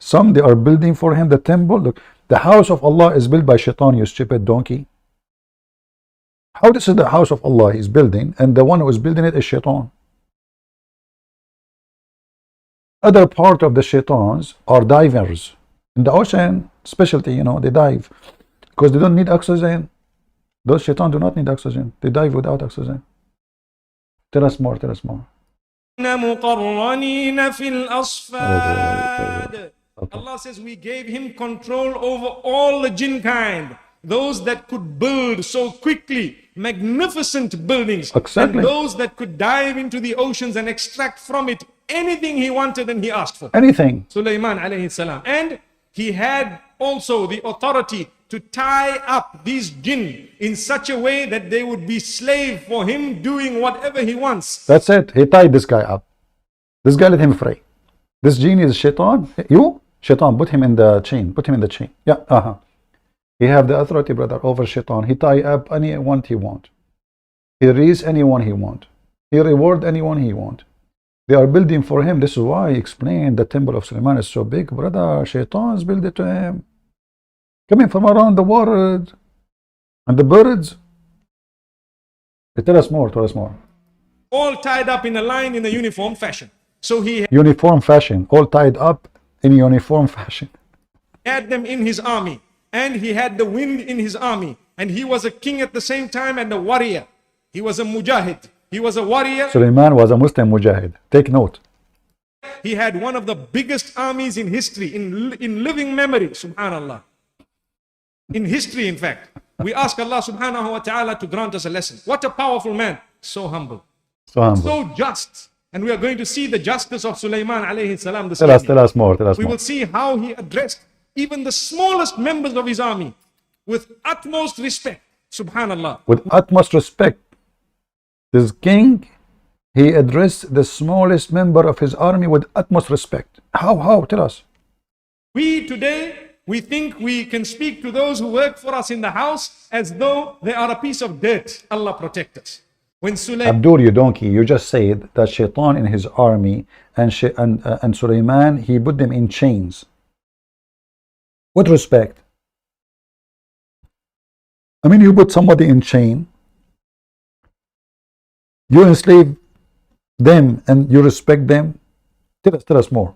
Some they are building for him the temple. Look, the house of Allah is built by shaitan, you stupid donkey. How this is the house of Allah is building, and the one who is building it is shaitan. Other part of the shaitans are divers. In the ocean, specialty, they dive. Because they don't need oxygen. Those shaitan do not need oxygen. They dive without oxygen. Tell us more. مقرنين في الأصفاد. Allah says we gave him control over all the jinn kind, those that could build so quickly magnificent buildings, exactly. And those that could dive into the oceans and extract from it anything he wanted and he asked for. Anything. Sulaiman alayhi salam. And he had also the authority to tie up these jinn in such a way that they would be slave for him, doing whatever he wants. That's it. He tied this guy up. This guy let him free. This genie is shaitan. You, shaitan, put him in the chain. Put him in the chain. Yeah, He have the authority, brother, over shaitan. He tie up anyone he want. He release anyone he want. He reward anyone he want. They are building for him. This is why I explained the temple of Suleiman is so big, brother. Shaitans build it to him. Coming from around the world. And the birds. Tell us more, tell us more. All tied up in a line in a uniform fashion. So he Uniform fashion. All tied up in uniform fashion. had them in his army. And he had the wind in his army. And he was a king at the same time and a warrior. He was a mujahid. He was a warrior. Suleiman was a Muslim mujahid. Take note. He had one of the biggest armies in history, in living memory, subhanallah. In history, in fact. We ask Allah subhanahu wa ta'ala to grant us a lesson. What a powerful man. So humble. So humble. So just. And we are going to see the justice of Sulaiman alayhi salam this Tell us more. Tell us We more. will see how he addressed even the smallest members of his army with utmost respect. Subhanallah. With utmost respect. This king, he addressed the smallest member of his army with utmost respect. How? Tell us. We today, we think we can speak to those who work for us in the house as though they are a piece of dirt. Allah protect us. When Sulaiman, Abdul, you donkey, you just said that shaitan in his army and Sulaiman, he put them in chains. What respect? I mean, you put somebody in chain, you enslave them and you respect them. Tell us more.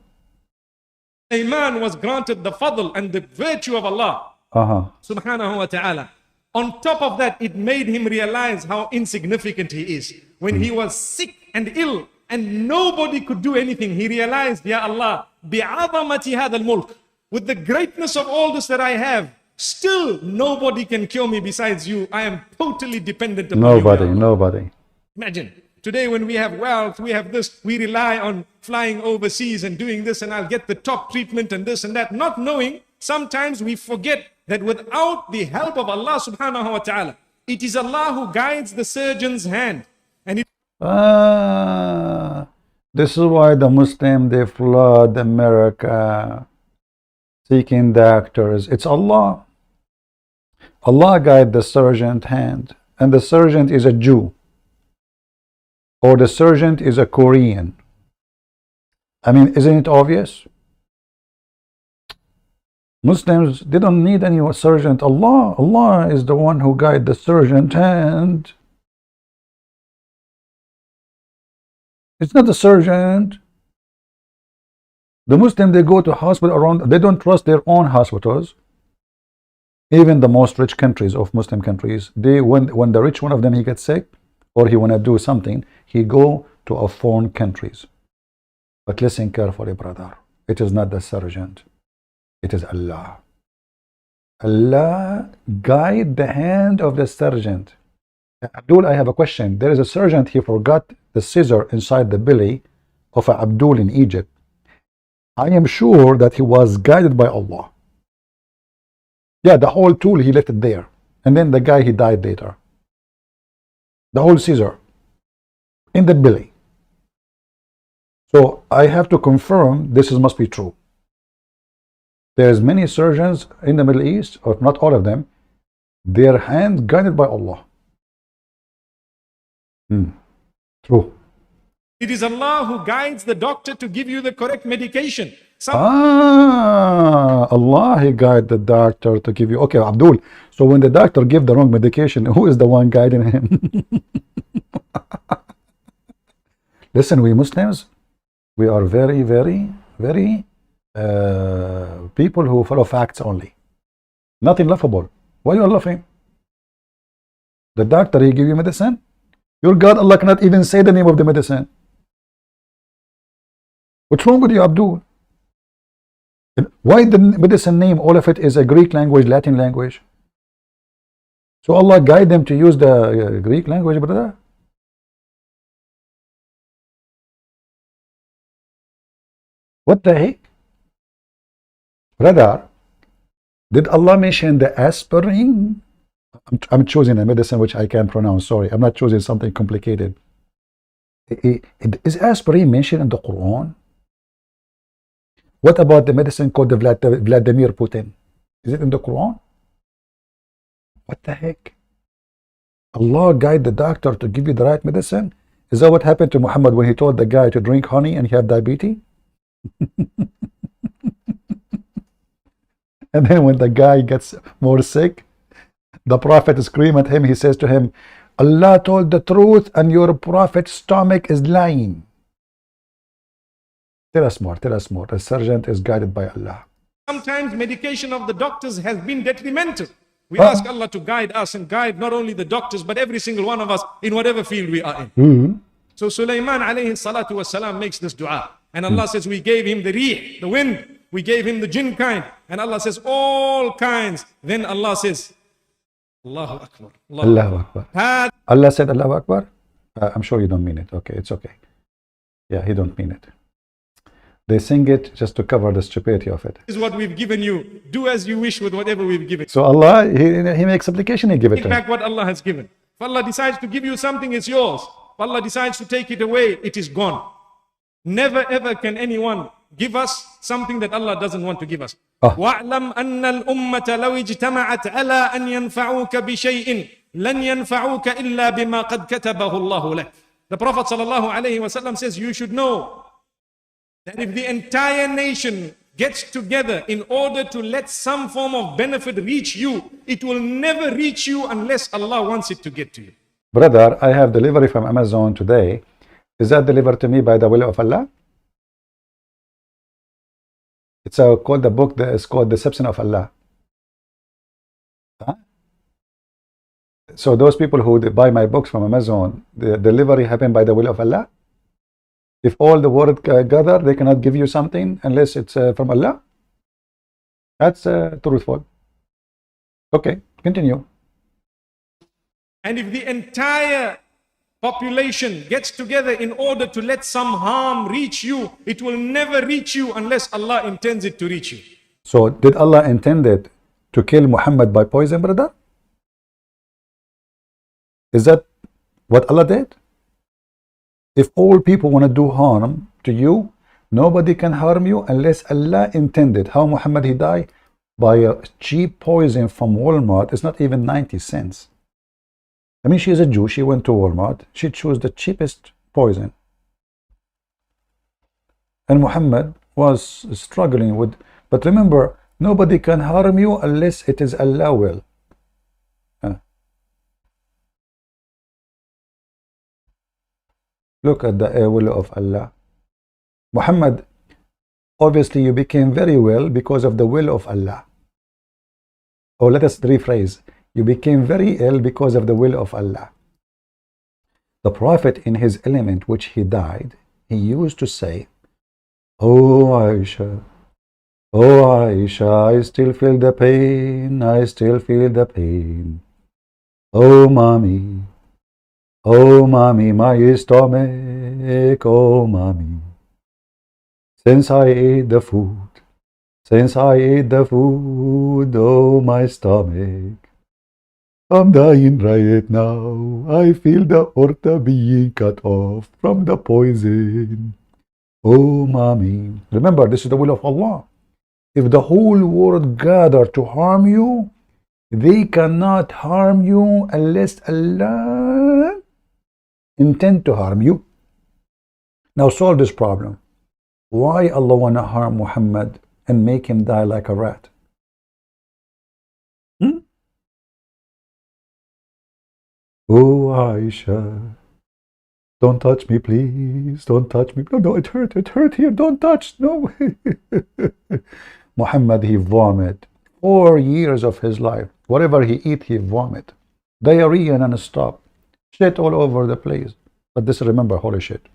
Sulaiman was granted the fadl and the virtue of Allah subhanahu wa ta'ala. On top of that, it made him realize how insignificant he is. When he was sick and ill and nobody could do anything, he realized, Ya Allah, bi'azamati hadha al-mulk, with the greatness of all this that I have, still nobody can cure me besides you. I am totally dependent upon you. Nobody. Imagine, today when we have wealth, we have this, we rely on flying overseas and doing this, and I'll get the top treatment and this and that, not knowing, sometimes we forget that without the help of Allah subhanahu wa ta'ala, it is Allah who guides the surgeon's hand. And this is why the Muslim, they flood America seeking doctors. It's Allah. Allah guide the surgeon's hand, and the surgeon is a Jew, or the surgeon is a Korean. I mean, isn't it obvious? Muslims, they don't need any surgeon. Allah is the one who guide the surgeon's hand. It's not the surgeon. The Muslim, they go to hospital around, they don't trust their own hospitals. Even the most rich countries of Muslim countries, they when the rich one of them, he gets sick or he want to do something, he go to a foreign countries. But listen carefully, brother. It is not the surgeon. It is Allah. Allah guide the hand of the surgeon. Abdul, I have a question. There is a surgeon, he forgot the scissor inside the belly of Abdul in Egypt. I am sure that he was guided by Allah. Yeah, the whole tool, he left it there. And then the guy, he died later. The whole scissor in the belly. So I have to confirm this must be true. There's many surgeons in the Middle East, or not all of them, their hands guided by Allah. True. it is Allah who guides the doctor to give you the correct medication. Allah, he guide the doctor to give you. Okay, Abdul. So when the doctor give the wrong medication, who is the one guiding him? Listen, we Muslims, we are very, very, very people who follow facts only. Nothing laughable. Why you are laughing? The doctor, he give you medicine. Your God, Allah cannot even say the name of the medicine. What's wrong with you, Abdul? Why the medicine name, all of it is a Greek language, Latin language? So Allah guide them to use the Greek language, brother. What the heck? Brother, Did Allah mention the aspirin? I'm choosing a medicine which I can't pronounce. Sorry, I'm not choosing something complicated. Is aspirin mentioned in the Quran? What about the medicine called the Vladimir Putin? Is it in the Quran? What the heck? Allah guide the doctor to give you the right medicine? Is that what happened to Muhammad when he told the guy to drink honey and he had diabetes? And then when the guy gets more sick, the prophet screams at him. He says to him, Allah told the truth and your prophet's stomach is lying. Tell us more, tell us more. The surgeon is guided by Allah. Sometimes medication of the doctors has been detrimental. We ask Allah to guide us and guide not only the doctors but every single one of us in whatever field we are in. So Sulaiman alayhi salatu wasalam makes this dua. And Allah says we gave him the rih, the wind. We gave him the jinn kind. And Allah says all kinds. Then Allah says, Allahu Akbar. Allahu Akbar. Allah said Allahu Akbar? I'm sure you don't mean it. Okay, it's okay. Yeah, he don't mean it. They sing it just to cover the stupidity of it. This is what we've given you. Do as you wish with whatever we've given. So Allah, he makes application, he give it to Take back what Allah has given. If Allah decides to give you something, it's yours. If Allah decides to take it away, it is gone. Never ever can anyone give us something that Allah doesn't want to give us. وَاعْلَمْ أَنَّ الْأُمَّةَ لَوْ اجْتَمَعَتْ عَلَىٰ أَنْ يَنْفَعُوكَ بِشَيْءٍ لَنْ يَنْفَعُوكَ إِلَّا بِمَا قَدْ كَتَبَهُ اللَّهُ لَكَ. The Prophet ﷺ says, you should know that if the entire nation gets together in order to let some form of benefit reach you, it will never reach you unless Allah wants it to get to you. Brother, I have delivery from Amazon today. Is that delivered to me by the will of Allah? It's called the book that is called Deception of Allah. Huh? So those people who buy my books from Amazon, the delivery happened by the will of Allah? If all the world gather, they cannot give you something unless it's from Allah? That's truthful. Okay, continue. And if the entire population gets together in order to let some harm reach you, it will never reach you unless Allah intends it to reach you. So did Allah intend it to kill Muhammad by poison, brother? Is that what Allah did? If all people want to do harm to you, nobody can harm you unless Allah intended. How Muhammad he died? By a cheap poison from Walmart. It's not even 90 cents. I mean, she is a Jew. She went to Walmart. She chose the cheapest poison. And Muhammad was struggling with, but remember, nobody can harm you unless it is Allah will. Look at the will of Allah. Muhammad, obviously you became very well because of the will of Allah. Or let us rephrase. You became very ill because of the will of Allah. The Prophet in his element which he died, he used to say, Oh Aisha, I still feel the pain, I still feel the pain. Oh mommy, my stomach, oh mommy. Since I ate the food, oh my stomach. I'm dying right now. I feel the aorta being cut off from the poison. Oh, mommy. Remember, this is the will of Allah. If the whole world gather to harm you, they cannot harm you unless Allah intend to harm you. Now solve this problem. Why Allah wanna harm Muhammad and make him die like a rat? Oh, Aisha, don't touch me, please. Don't touch me. No, it hurt here. Don't touch. No. Muhammad, he vomit. 4 years of his life. Whatever he eat, he vomit. Diarrhea non-stop. Shit all over the place. But this, remember, holy shit.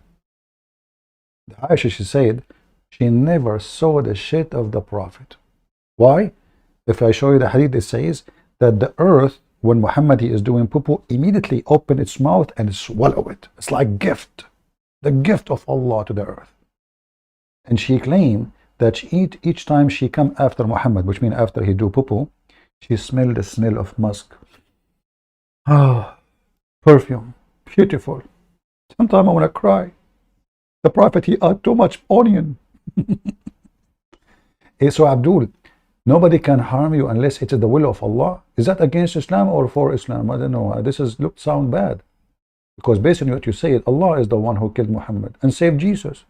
Aisha, she said, she never saw the shit of the Prophet. Why? If I show you the hadith, it says that the earth, when Muhammad is doing poo-poo, immediately open its mouth and swallow it. It's like gift. The gift of Allah to the earth. And she claimed that each time she come after Muhammad, which means after he do poo-poo, she smelled the smell of musk. Ah, perfume, beautiful. Sometimes I want to cry. The Prophet, he ate too much onion. So Abdul, nobody can harm you unless it is the will of Allah. Is that against Islam or for Islam? I don't know. This is sound bad. Because based on what you say, Allah is the one who killed Muhammad and saved Jesus.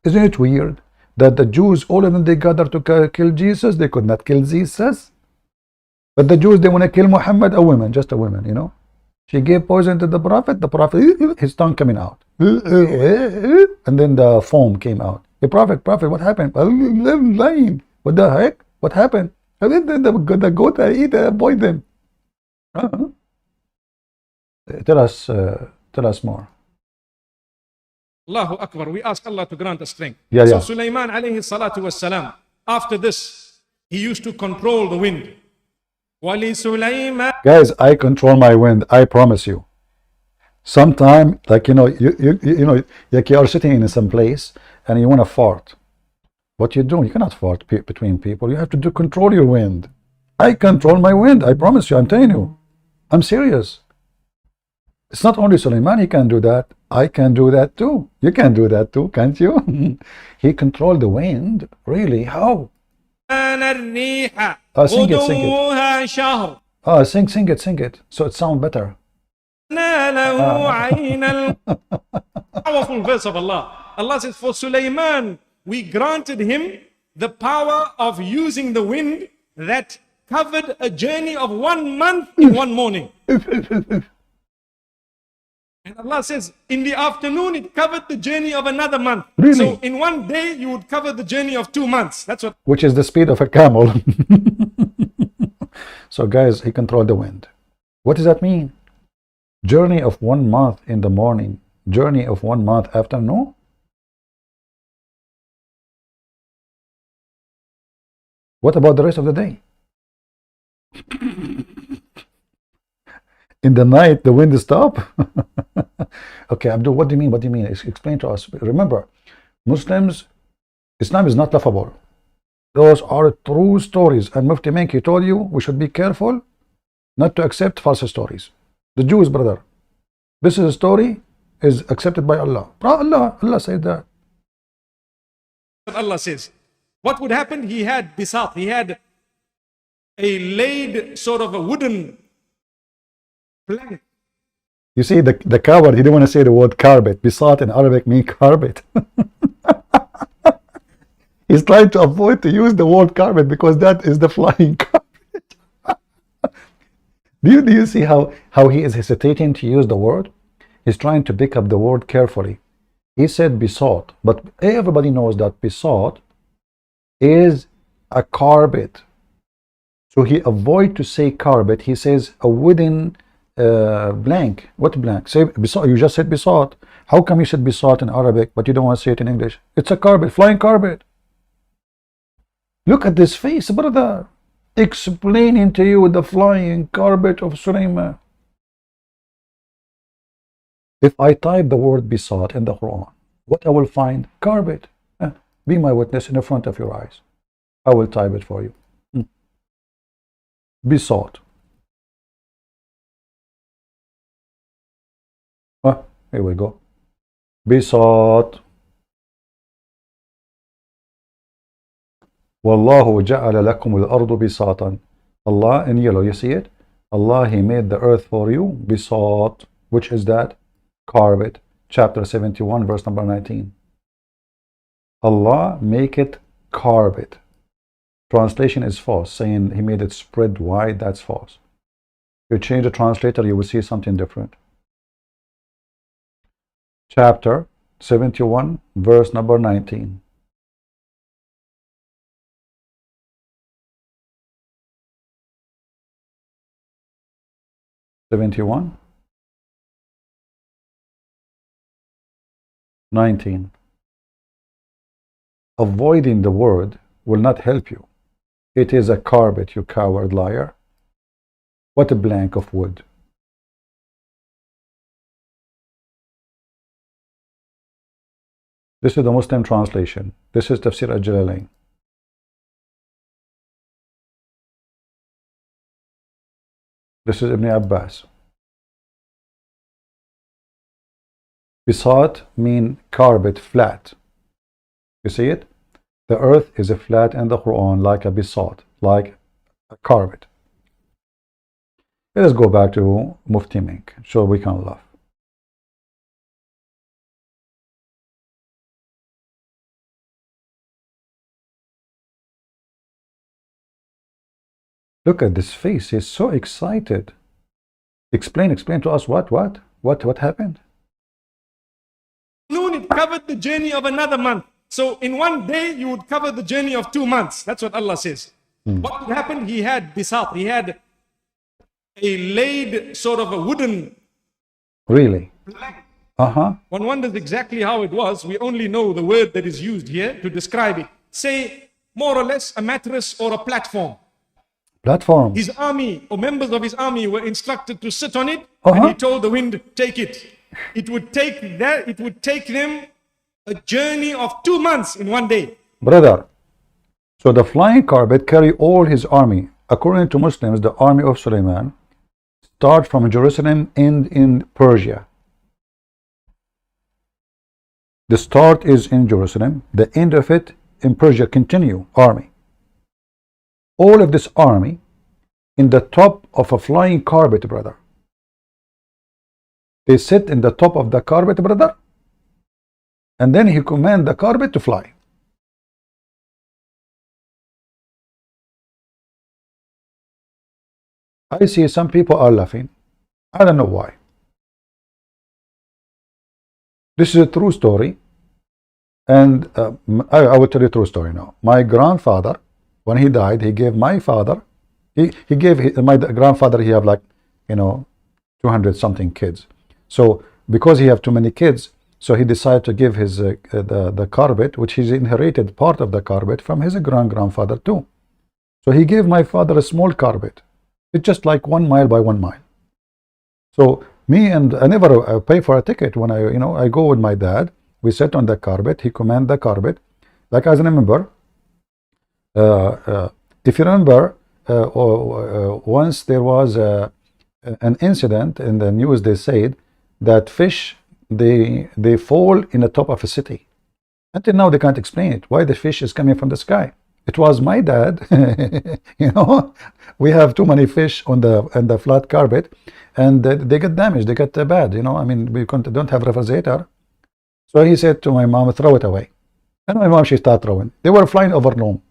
Isn't it weird that the Jews, all of them, they gathered to kill Jesus? They could not kill Jesus. But the Jews, they want to kill Muhammad, a woman, just a woman, you know. She gave poison to the Prophet, his tongue coming out. And then the foam came out. Hey, Prophet, what happened? I'm lying. What the heck? What happened? And then the goat I eat, I avoid them. Tell us more. Allahu Akbar. We ask Allah to grant us strength. Yeah. So Sulaiman alayhi salatu was salam, after this, he used to control the wind. Wali Sulaiman. Guys, I control my wind, I promise you. Sometime, like, you know, like you are sitting in some place and you want to fart. What you do? You cannot fart between people. You have to control your wind. I control my wind, I promise you. I'm telling you. I'm serious. It's not only Sulaiman, he can do that. I can do that too. You can do that too, can't you? He controlled the wind. Really? How? Sing it. Sing it. So it sounds better. Powerful verse of Allah. Allah says, for Sulaiman, we granted him the power of using the wind that covered a journey of 1 month in one morning. And Allah says, in the afternoon, it covered the journey of another month. Really? So in one day, you would cover the journey of 2 months. That's what. Which is the speed of a camel. So guys, he controlled the wind. What does that mean? Journey of 1 month in the morning. Journey of 1 month afternoon. What about the rest of the day? In the night, the wind stop. Okay, Abdul, what do you mean? What do you mean? Explain to us. Remember, Muslims, Islam is not laughable. Those are true stories. And Mufti Menk, he told you we should be careful not to accept false stories. The Jews, brother, this is a story is accepted by Allah. Allah said that. Allah says, what would happen? He had bisat. He had a laid sort of a wooden plank. You see, the coward, he didn't want to say the word carpet. Bisat in Arabic means carpet. He's trying to avoid to use the word carpet because that is the flying carpet. Do you see how he is hesitating to use the word? He's trying to pick up the word carefully. He said besought, but everybody knows that besought is a carpet. So he avoid to say carpet. He says a wooden blank. What blank? Say besought. You just said besought. How come you said besought in Arabic but you don't want to say it in English? It's a carpet, flying carpet. Look at this face, brother, explaining to you the flying carpet of Sulaiman. If I type the word besought in the Quran, what I will find? Carpet. Be my witness in the front of your eyes. I will type it for you. Besought. Here we go. Besought. Wallahu ja'ala lakum al-ardu bisatan. Allah in yellow, you see it? Allah, he made the earth for you. Besought. Which is that? Carpet. Chapter 71, verse number 19. Allah make it carpet. Translation is false, saying he made it spread wide. That's false. You change the translator, you will see something different. Chapter 71, verse number 19. (71) 19. Avoiding the word will not help you. It is a carpet, you coward liar. What a blank of wood. This is the Muslim translation. This is Tafsir al-Jalalain. This is Ibn Abbas. Bisat mean carpet, flat. You see it? The earth is a flat in the Quran, like a bisat, like a carpet. Let us go back to Mufti Menk, so we can laugh. Look at this face. He's so excited. Explain to us what happened? Noon, it covered the journey of another month. So in one day, you would cover the journey of 2 months. That's what Allah says. What happened? He had bisat. He had a laid sort of a wooden. Really? One wonders exactly how it was. We only know the word that is used here to describe it. Say, more or less, a mattress or a platform. Platform. His army or members of his army were instructed to sit on it, and he told the wind, take it. It would take them a journey of 2 months in one day. Brother, so the flying carpet carry all his army. According to Muslims, the army of Sulaiman start from Jerusalem, end in Persia. The start is in Jerusalem, the end of it in Persia, continue army. All of this army in the top of a flying carpet, brother. They sit in the top of the carpet, brother, and then he command the carpet to fly. I see some people are laughing. I don't know why. This is a true story, and I will tell you a true story now. My grandfather, when he died, he gave my father, he gave my grandfather, he have like, 200 something kids. So because he have too many kids, so he decided to give his the carpet, which he's inherited part of the carpet from his grandfather too. So he gave my father a small carpet. It's just like 1 mile by 1 mile. So me, and I never pay for a ticket when I go with my dad. We sit on the carpet. He command the carpet. Like as I remember, if you remember, once there was an incident in the news. They said that fish they fall in the top of a city. Until now they can't explain it. Why the fish is coming from the sky? It was my dad. We have too many fish on the flat carpet, and they get damaged. They get bad. I mean, we don't have refrigerator. So he said to my mom, throw it away. And my mom, she started throwing. They were flying over Rome,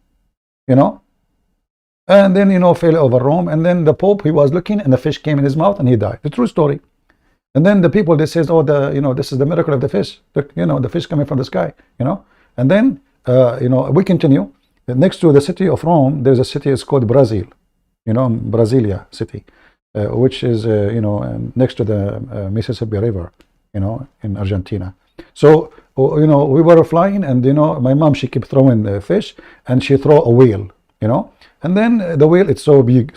and then fell over Rome. And then the Pope, he was looking, and the fish came in his mouth, and he died. The true story. And then the people, they says, oh, this is the miracle of the fish. The fish coming from the sky. And then we continue. Next to the city of Rome, there's a city, it's called Brazil, Brasilia city, which is, next to the Mississippi River, in Argentina. So, we were flying, and, my mom, she kept throwing the fish, and she throw a whale, and then the whale, it's so big,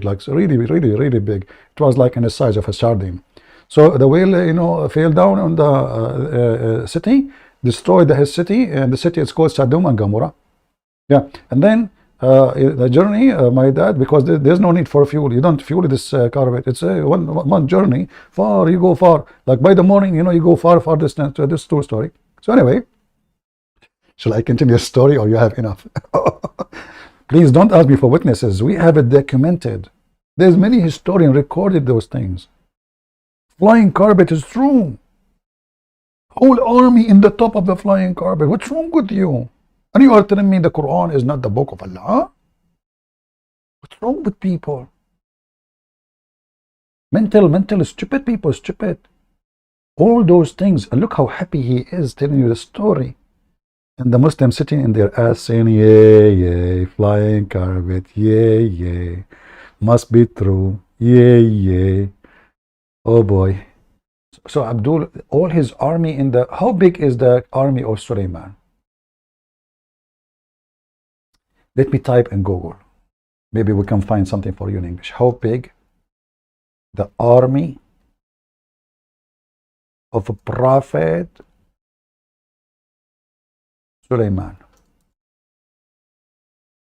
like really, really, really big. It was like in the size of a sardine. So the whale, fell down on the city, destroyed his city, and the city is called Sodom and Gomorrah. Yeah, and then the journey, my dad, because there's no need for fuel. You don't fuel this carpet. It's a one journey. Far, you go far. Like by the morning, you go far distance. This true story. So anyway, shall I continue the story, or you have enough? Please don't ask me for witnesses. We have it documented. There's many historians recorded those things. Flying carpet is true. Whole army in the top of the flying carpet. What's wrong with you? And you are telling me the Quran is not the book of Allah? What's wrong with people? Mental, stupid people, stupid. All those things. And look how happy he is telling you the story. And the Muslim sitting in their ass saying, yay, yay, flying carpet, yay, yay. Must be true, yay, yay. Oh boy. So Abdul, all his army how big is the army of Sulaiman? Let me type in Google. Maybe we can find something for you in English. How big the army of a prophet Sulaiman.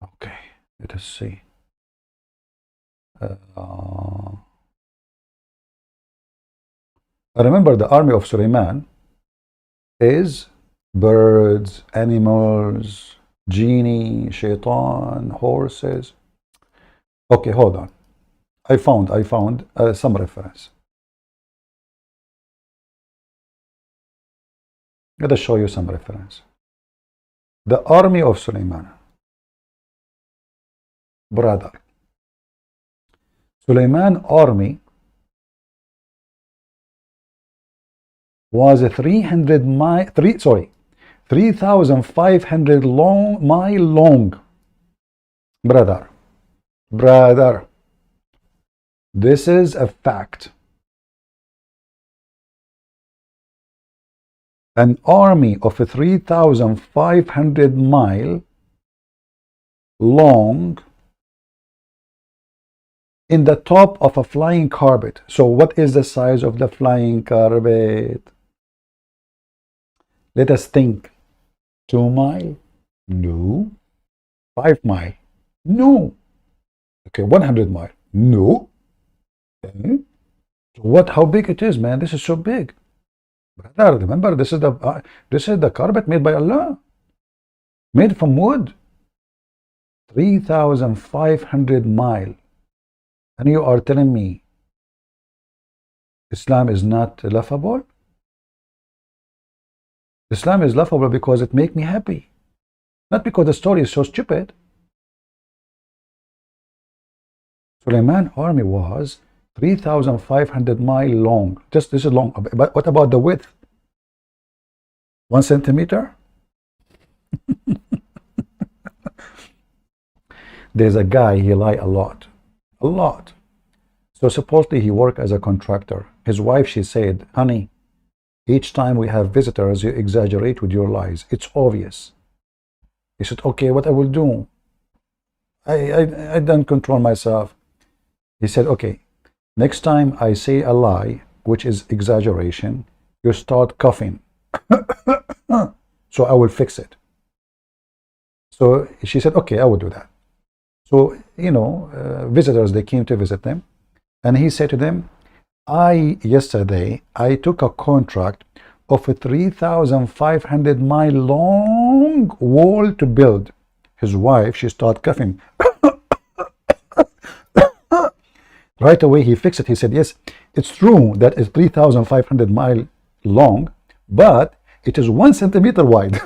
Okay, let us see. Remember, the army of Sulaiman is birds, animals, genie, shaitan, horses. Okay, hold on. I found some reference. Let us show you some reference. The army of Sulaiman. Brother. Sulaiman army was a 3,500 mile long. Brother. This is a fact. An army of a 3,500 mile long in the top of a flying carpet. So what is the size of the flying carpet? Let us think. 2 mile? No. 5 mile? No. Okay, 100 mile? No. Okay. What? How big it is, man? This is so big. Brother, remember, this is the carpet made by Allah, made from wood. 3,500 mile, and you are telling me Islam is not laughable? Islam is laughable because it makes me happy, not because the story is so stupid. Sulaiman army was 3,500 mile long. Just this is long. But what about the width? 1 centimeter? There's a guy, he lie a lot. So supposedly he worked as a contractor. His wife, she said, honey, each time we have visitors, you exaggerate with your lies. It's obvious. He said, okay, what I will do? I don't control myself. He said, okay, next time I say a lie, which is exaggeration, you start coughing. So I will fix it. So she said, okay, I will do that. So, visitors, they came to visit them. And he said to them, yesterday, I took a contract of a 3,500 mile long wall to build. His wife, she started coughing. Right away, he fixed it. He said, yes, it's true that it's 3,500 mile long, but it is 1 centimeter wide.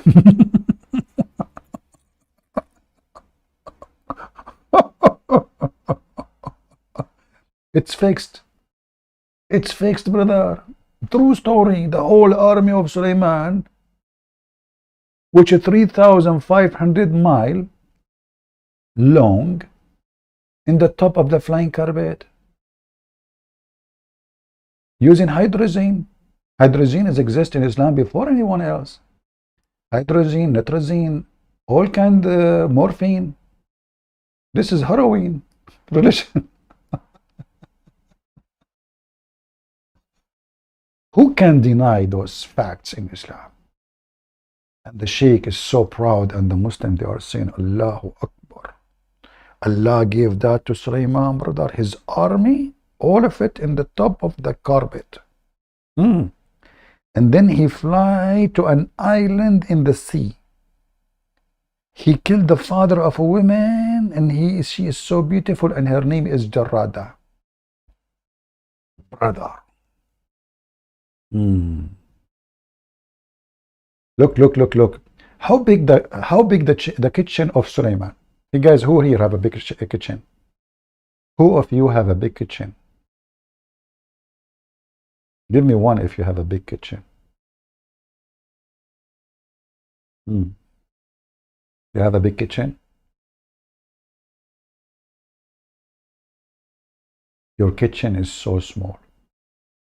It's fixed. It's fixed, brother. True story. The whole army of Sulaiman, which is 3,500 mile long, in the top of the flying carpet, using hydrogen. Hydrogen has existed in Islam before anyone else. Hydrogen, nitrazine, all kind of morphine. This is heroin. Religion. Who can deny those facts in Islam? And the Sheikh is so proud, and the Muslim, they are saying, Allahu Akbar. Allah gave that to Sulaiman, brother, his army, all of it in the top of the carpet. And then he fly to an island in the sea. He killed the father of a woman, and she is so beautiful, and her name is Jarrada. Brother. Look. How big the kitchen of Sulaiman? You guys, who here have a big kitchen? Who of you have a big kitchen? Give me one if you have a big kitchen. You have a big kitchen? Your kitchen is so small.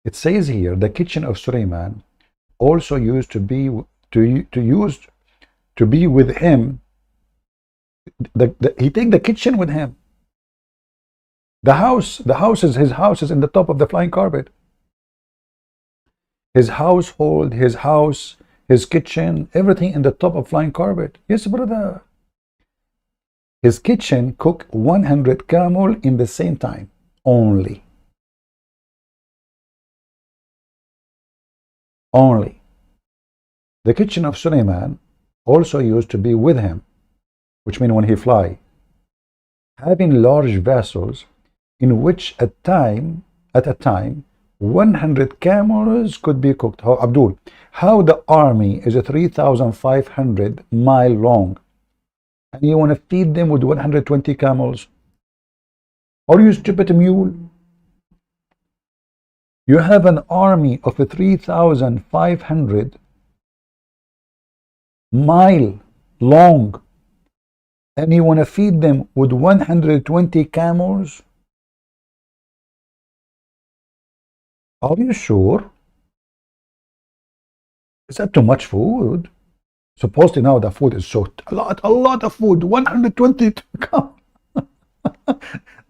It says here, the kitchen of Sulaiman also used to be with him. He take the kitchen with him. His house is in the top of the flying carpet. His household, his house, his kitchen, everything in the top of flying carpet. Yes, brother. His kitchen cooked 100 camel in the same time only. Only. The kitchen of Suleiman also used to be with him, which means when he fly, having large vessels in which at a time 100 camels could be cooked. How, Abdul, how the army is a 3,500 mile long, and you want to feed them with 120 camels? Are you stupid mule? You have an army of a 3,500 mile long, and you want to feed them with 120 camels? Are you sure? Is that too much food? Supposedly now the food is so a lot of food. 120 camels.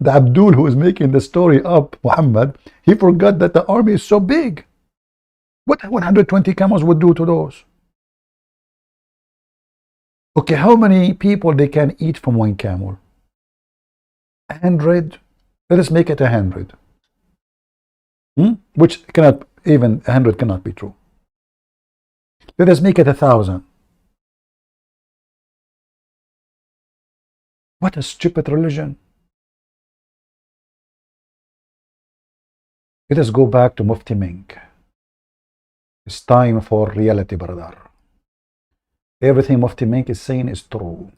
The Abdul who is making the story up, Muhammad, he forgot that the army is so big. What 120 camels would do to those? Okay, how many people they can eat from one camel? 100. Let us make it 100. Which cannot, even 100 cannot be true. Let us make it 1,000. What a stupid religion. Let us go back to Mufti Menk. It's time for reality, brother. Everything Mufti Menk is saying is true.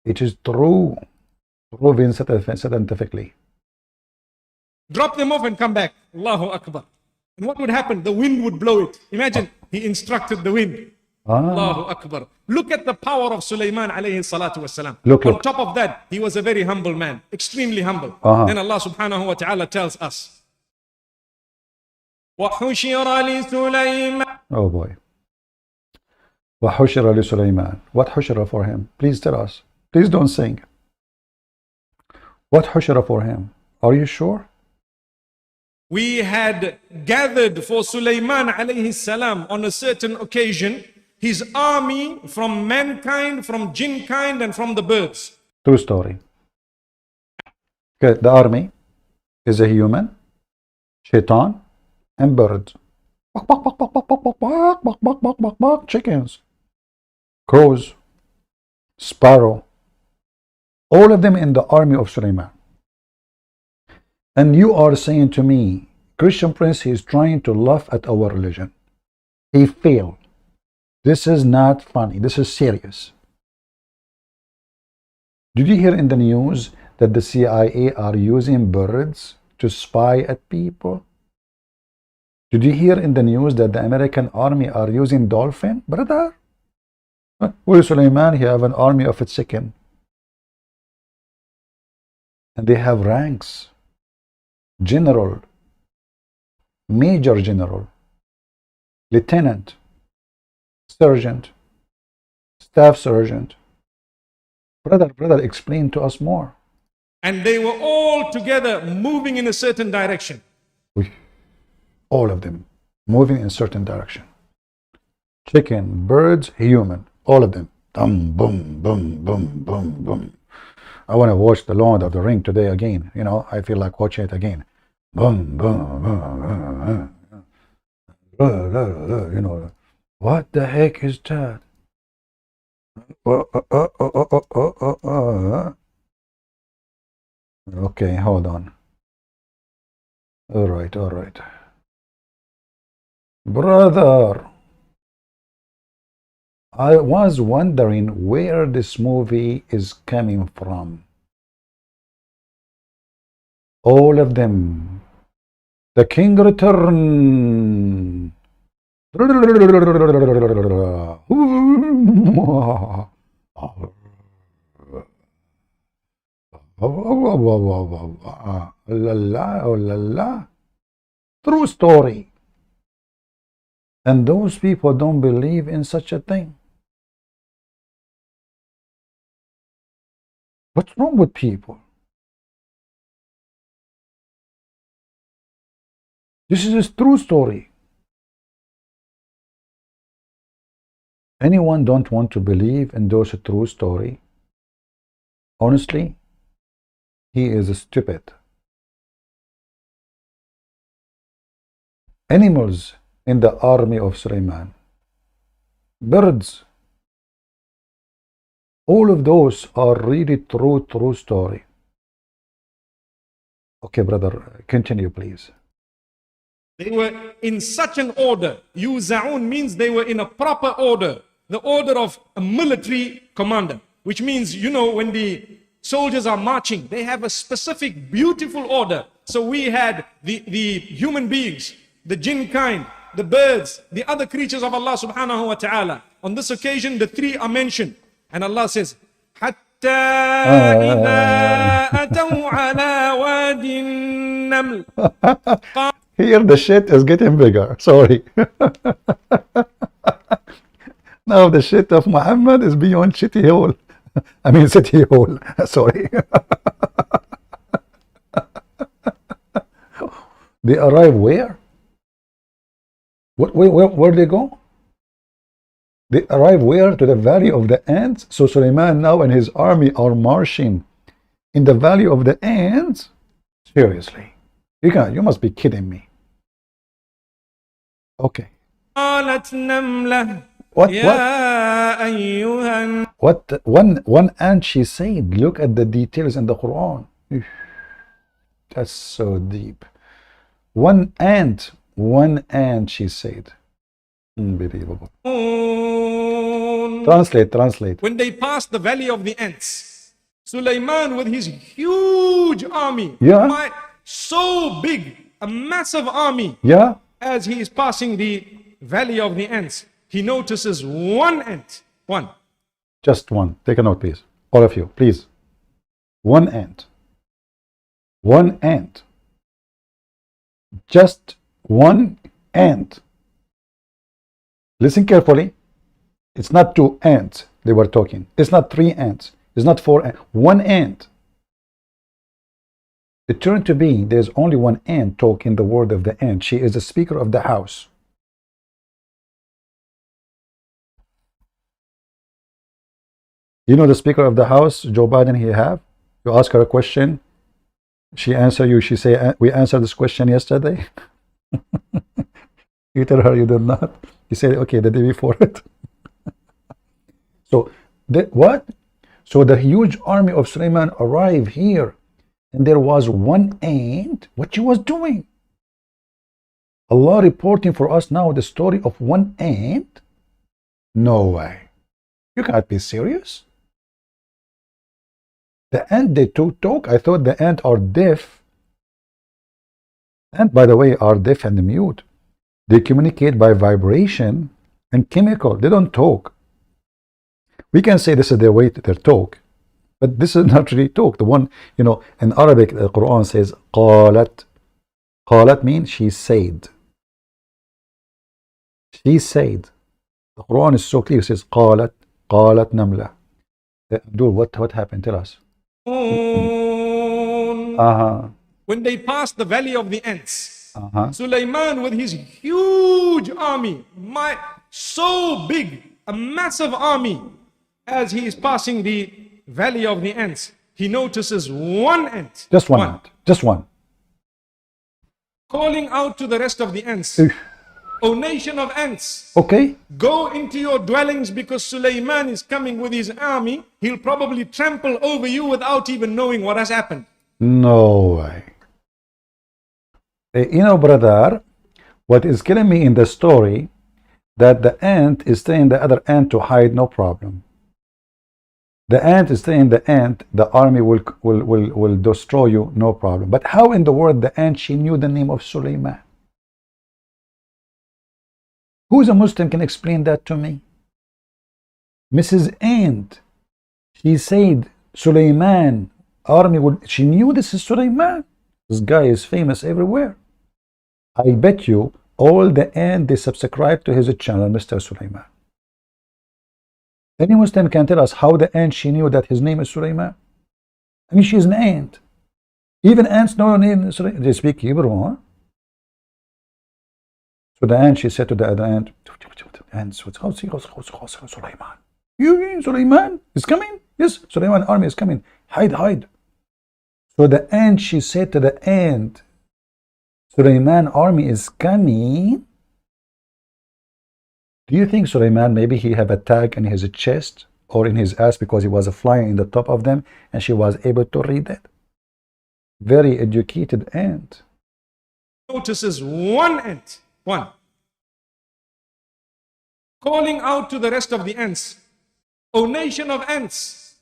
It is true. Proven scientifically. Drop them off and come back. Allahu Akbar. And what would happen? The wind would blow it. Imagine, he instructed the wind. Allahu Akbar. Look at the power of Sulaiman alayhi salatu wasalam. On top of that, he was a very humble man. Extremely humble. Then Allah subhanahu wa ta'ala tells us. وَحُشِرَ لِسُلَيْمَانَ. Oh boy. وَحُشِرَ لِسُلَيْمَانَ. What hushira for him? Please tell us. Please don't sing. What hushira for him? Are you sure? We had gathered for Sulaiman alayhi salam on a certain occasion his army from mankind, from jinn kind, and from the birds. True story. Okay, the army is a human, shaitan, and birds. Chickens, crows, sparrow, all of them in the army of Sulaiman. And you are saying to me, Christian Prince, he is trying to laugh at our religion. He failed. This is not funny. This is serious. Did you hear in the news that the CIA are using birds to spy at people? Did you hear in the news that the American army are using dolphin? Brother, well, Sulaiman, he have an army of a chicken. And they have ranks. General, Major General, Lieutenant, Sergeant, Staff Sergeant. Brother, explain to us more. And they were all together moving in a certain direction. All of them moving in a certain direction. Chicken, birds, human, all of them. Boom, boom, boom, boom, boom. I want to watch The Lord of the Ring today again. You know, I feel like watching it again. Boom, boom, boom, boom. You know, what the heck is that? Okay, hold on. All right. Brother, I was wondering where this movie is coming from. All of them. The King Return. True story. And those people don't believe in such a thing. What's wrong with people? This is a true story. anyone don't want to believe in those true story, honestly, he is stupid. Animals in the army of Sulaiman, birds, all of those are really true story. Okay, brother, continue, please. They were in such an order. Yuza'un means they were in a proper order. The order of a military commander. Which means, you know, when the soldiers are marching, they have a specific, beautiful order. So we had the human beings, the jinn kind, the birds, the other creatures of Allah subhanahu wa ta'ala. On this occasion, the three are mentioned. And Allah says, حتى إذا أتوا على واد النمل. Here the shit is getting bigger. Sorry. Now the shit of Muhammad is beyond shitty hole. I mean city hole. Sorry. They arrive where? Where they go? They arrive where? To the valley of the ants. So Sulaiman now and his army are marching in the valley of the ants. Seriously. You must be kidding me. Okay. What? One ant she said, look at the details in the Quran. That's so deep. One ant she said. Unbelievable. Translate. When they passed the valley of the ants, Sulaiman with his huge army, so big, a massive army, as he is passing the valley of the ants, he notices one ant. One. Just one. Take a note, please. All of you, please. One ant. One ant. Just one ant. Listen carefully. It's not two ants they were talking. It's not three ants. It's not four ants. One ant. It turned to be there's only one ant talking the word of the ant. She is the speaker of the house. You know the speaker of the house, Joe Biden, he have? You ask her a question, she answer you, she say, we answered this question yesterday. You tell her you did not. You say, okay, the day before it. So, what? So the huge army of Sulaiman arrived here, and there was one ant. What she was doing? Allah reporting for us now the story of one ant? No way. You can't be serious. The ant they talk, I thought the ant are deaf. And by the way, are deaf and mute. They communicate by vibration and chemical. They don't talk. We can say this is their way to their talk, but this is not really talk. The one, you know, in Arabic, the Quran says, قالت. قالت means she said. She said. The Quran is so clear. It says, قالت نملة. Abdul, what happened? Tell us. When they passed the valley of the ants, Sulaiman with his huge army, so big, a massive army, as he is passing the valley of the ants, he notices one ant. Just one ant. Just one. Calling out to the rest of the ants. O nation of ants, okay, go into your dwellings, because Sulaiman is coming with his army. He'll probably trample over you without even knowing what has happened. No way. You know, brother, what is killing me in the story, that the ant is telling the other ant to hide, no problem. The ant is telling the ant, the army will destroy you, no problem. But how in the world the ant, she knew the name of Sulaiman? Who is a Muslim can explain that to me? Mrs. Ant, she said Sulaiman, army would, she knew this is Sulaiman. This guy is famous everywhere. I bet you all the ant, they subscribe to his channel, Mr. Sulaiman. Any Muslim can tell us how the ant, she knew that his name is Sulaiman? I mean, she's an ant. Even ants know her name is Sulaiman. They speak Hebrew, huh? So the ant, she said to the other ant, ants, Sulaiman. Sulaiman is coming? Yes, Sulaiman army is coming. Hide, hide. So the ant, she said to the ant, Sulaiman army is coming. Do you think Sulaiman, maybe he have a tag in his chest or in his ass because he was flying in the top of them and she was able to read that? Very educated ant. Notices one ant, one, calling out to the rest of the ants, O nation of ants,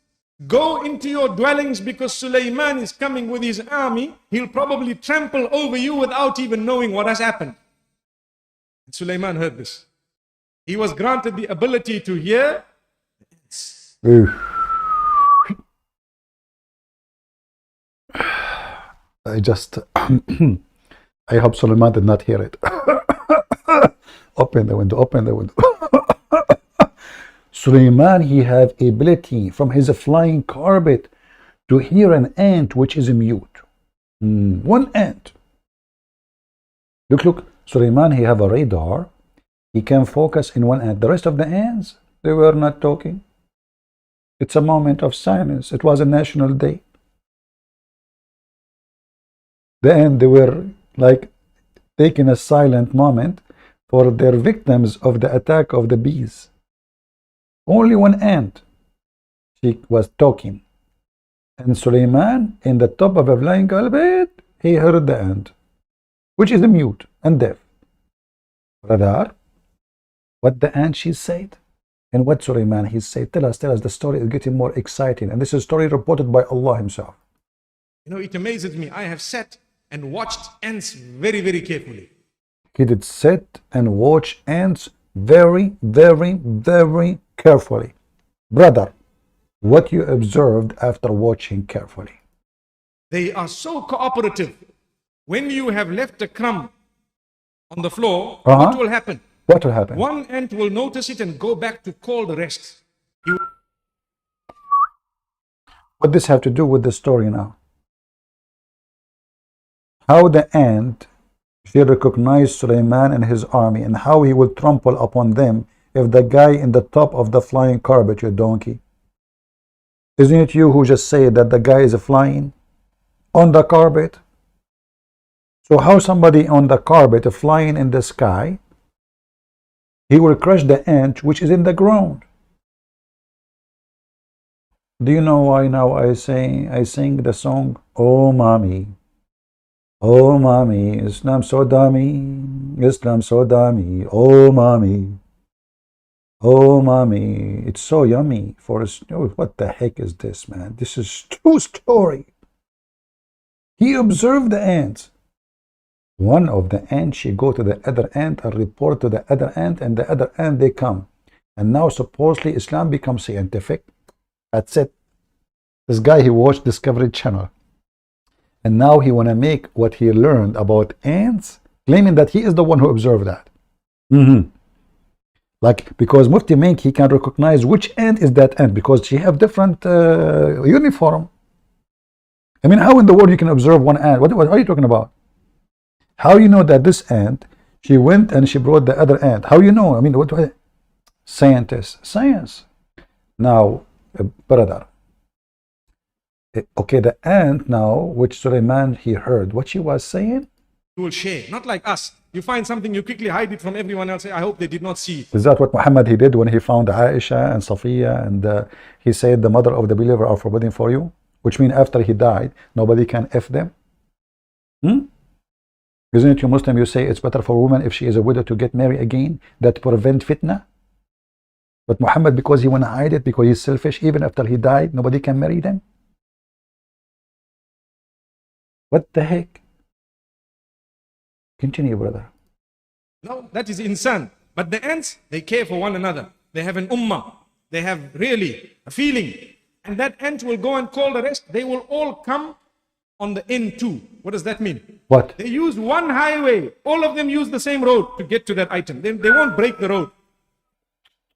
go into your dwellings because Sulaiman is coming with his army. He'll probably trample over you without even knowing what has happened. And Sulaiman heard this. He was granted the ability to hear. I just, I hope Sulaiman did not hear it. Open the window, open the window. Sulaiman, he have ability from his flying carpet to hear an ant which is mute. One ant. Look, look. Sulaiman, he have a radar. He can focus in one ant. The rest of the ants, they were not talking. It's a moment of silence. It was a national day. The ant, they were like taking a silent moment for their victims of the attack of the bees. Only one ant, she was talking. And Sulaiman, in the top of a flying carpet, he heard the ant, which is mute and deaf. Brother, what the ant she said and what Sulaiman he said. Tell us, the story is getting more exciting. And this is a story reported by Allah himself. You know, it amazes me. I have sat and watched ants very, very carefully. He did sit and watch ants very, very, very carefully. Brother, what you observed after watching carefully? They are so cooperative. When you have left a crumb on the floor, what will happen? What will happen? One ant will notice it and go back to call the rest. What does this have to do with the story now? How the ant she recognized Sulaiman and his army and how he will trample upon them if the guy in the top of the flying carpet, you donkey. Isn't it you who just said that the guy is flying on the carpet? So how somebody on the carpet flying in the sky, he will crush the ant which is in the ground. Do you know why now I sing the song, Oh Mommy, oh Mommy, Islam so dummy, Islam so dummy, oh Mommy, oh Mommy, it's so yummy for us. What the heck is this, man? This is true story. He observed the ants. One of the ants, she go to the other ant and report to the other ant, and the other ant, they come. And now supposedly Islam becomes scientific. That's it. This guy, he watched Discovery Channel. And now he want to make what he learned about ants, claiming that he is the one who observed that. Like, because Mufti Menk, he can recognize which ant is that ant, because she have different uniform. I mean, how in the world you can observe one ant? What are you talking about? How you know that this ant, she went and she brought the other ant? How you know? I mean, what? Scientists, science. Now, brother. Okay, the ant now, which Sulaiman he heard, what she was saying? You will share, not like us. You find something, you quickly hide it from everyone else. I hope they did not see it. Is that what Mohammed he did when he found Aisha and SOFYA and he said the mother of the believer are forbidden for you? Which means after he died, nobody can F them? Isn't it you Muslim, you say it's better for a woman if she is a widow to get married again, that prevent fitna? But Muhammad, because he want to hide it, because he's selfish, even after he died, nobody can marry them? What the heck? Continue, brother. No, that is insan. But the ants, they care for one another. They have an ummah. They have really a feeling. And that ant will go and call the rest. They will all come on the N2. What does that mean? What? They use one highway. All of them use the same road to get to that item. They won't break the road.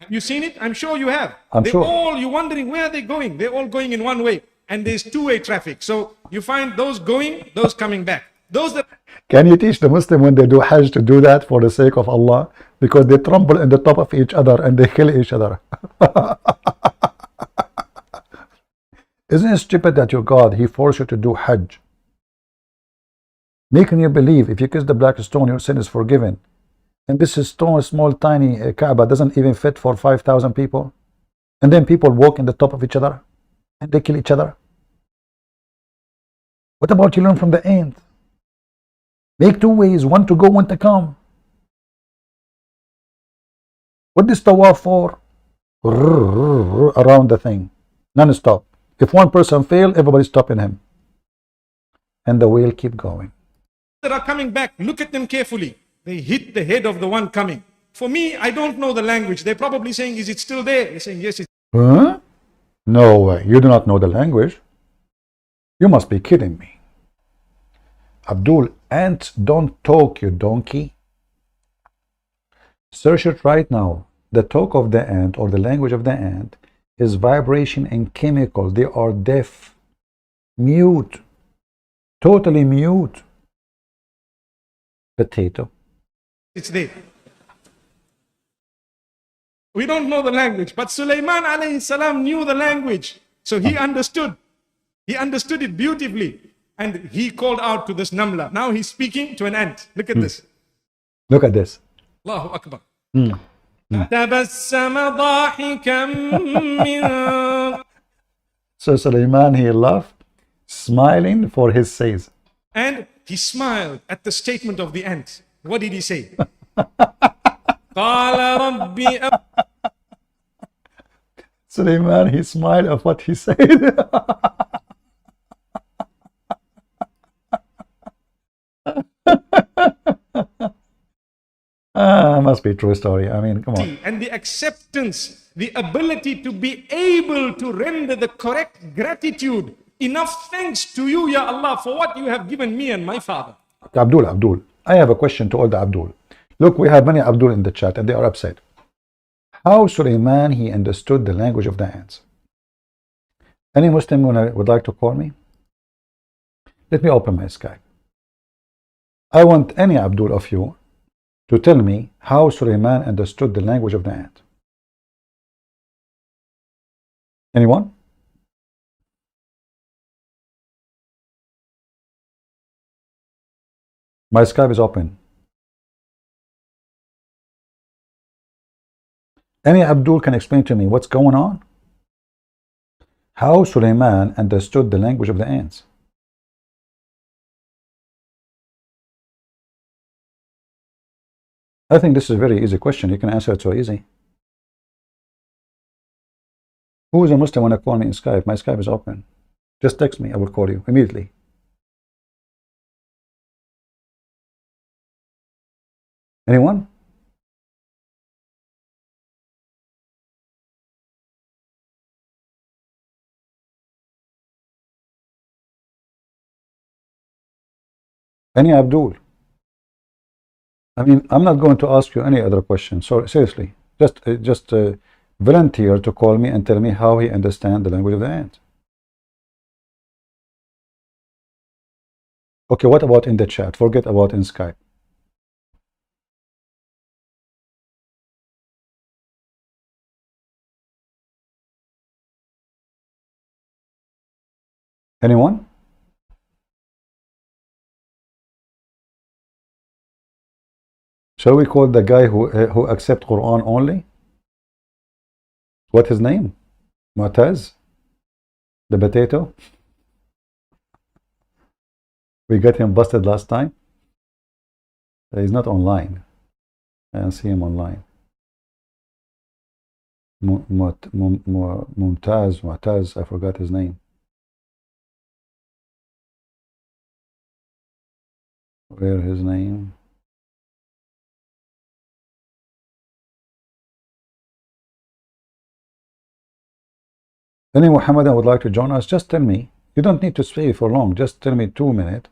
Have you seen it? I'm sure you have. You're wondering where are they going? They're all going in one way. And there's two-way traffic. So you find those going, those coming back. Those that Can you teach the Muslim when they do Hajj to do that for the sake of Allah? Because they trample in the top of each other and they kill each other. Isn't it stupid that your God, He forced you to do Hajj, making you believe if you kiss the black stone, your sin is forgiven? And this is stone, small, tiny Kaaba doesn't even fit for 5,000 people. And then people walk in the top of each other and they kill each other. What about you learn from the ant? Make two ways, one to go, one to come. What is Dawah for? Around the thing, non-stop. If one person fail, everybody stopping him. And the wheel keep going. that are coming back, look at them carefully. They hit the head of the one coming. For me, I don't know the language. They're probably saying, is it still there? They're saying, yes, it's. Huh? No way. You do not know the language. You must be kidding me. Abdul, ants don't talk, you donkey. Search it right now. The talk of the ant or the language of the ant is vibration and chemical. They are deaf, mute, totally mute. Potato. It's there. We don't know the language, but Sulaiman alayhi salam knew the language. So he understood. He understood it beautifully. And he called out to this Namla. Now he's speaking to an ant. Look at this. Look at this. Allahu Akbar. تبسم ضاحكا من. So Sulaiman, he laughed, smiling for his says. And he smiled at the statement of the ant. What did he say? قال ربي Sulaiman, he smiled at what he said. Must be a true story. I mean, come on. And the acceptance, the ability to be able to render the correct gratitude. Enough thanks to you, Ya Allah, for what you have given me and my father. Abdul, I have a question to all the Abdul. Look, we have many Abdul in the chat and they are upset. How Sulaiman, he understood the language of the ants? Any Muslim would like to call me? Let me open my Skype. I want any Abdul of you to tell me how Sulaiman understood the language of the ant. Anyone? My Skype is open. Any Abdul can explain to me what's going on? How Sulaiman understood the language of the ants? I think this is a very easy question. You can answer it so easy. Who is a Muslim want to call me in Skype? My Skype is open. Just text me. I will call you immediately. Anyone? Any Abdul? I mean, I'm not going to ask you any other question. So seriously, just volunteer to call me and tell me how he understands the language of the ant. Okay, what about in the chat? Forget about in Skype. Anyone? Shall we call the guy who accepts Quran only? What's his name? Mu'taz? The potato? We got him busted last time. He's not online. I don't see him online. Mu'taz, I forgot his name. Where his name? Any Mohammedan would like to join us? Just tell me. You don't need to stay for long. Just tell me 2 minutes.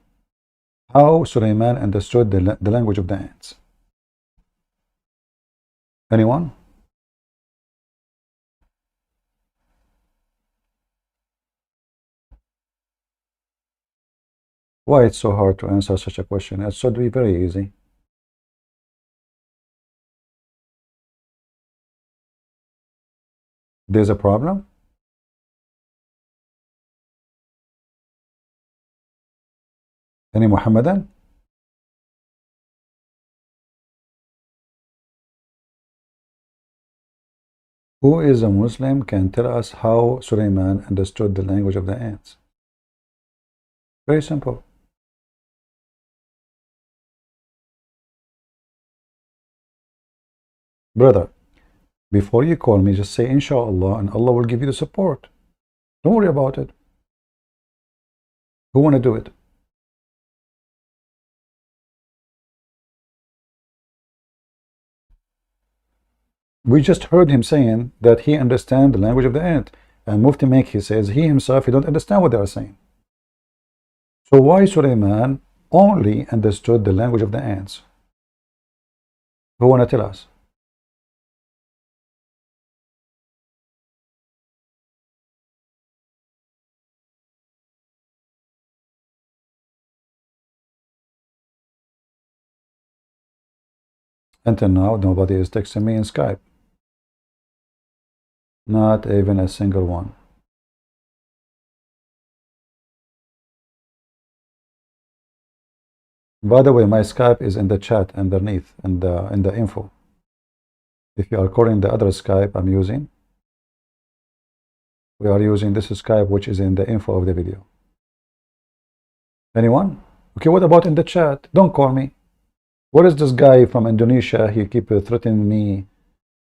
How Sulaiman understood the language of the ants. Anyone? Why it's so hard to answer such a question? It should be very easy. There's a problem? Any Muhammadan? Who is a Muslim can tell us how Sulaiman understood the language of the ants? Very simple. Brother, before you call me, just say Inshallah and Allah will give you the support. Don't worry about it. Who want to do it? We just heard him saying that he understands the language of the ant. And Mufti Menk, he says, he himself, he don't understand what they are saying. So why Sulaiman only understood the language of the ants? Who want to tell us? Until now, nobody is texting me in Skype. Not even a single one. By the way, my Skype is in the chat underneath in the info. If you are calling the other Skype I'm using, we are using this Skype which is in the info of the video. Anyone? Okay, what about in the chat? Don't call me. What is this guy from Indonesia? He keep threatening me,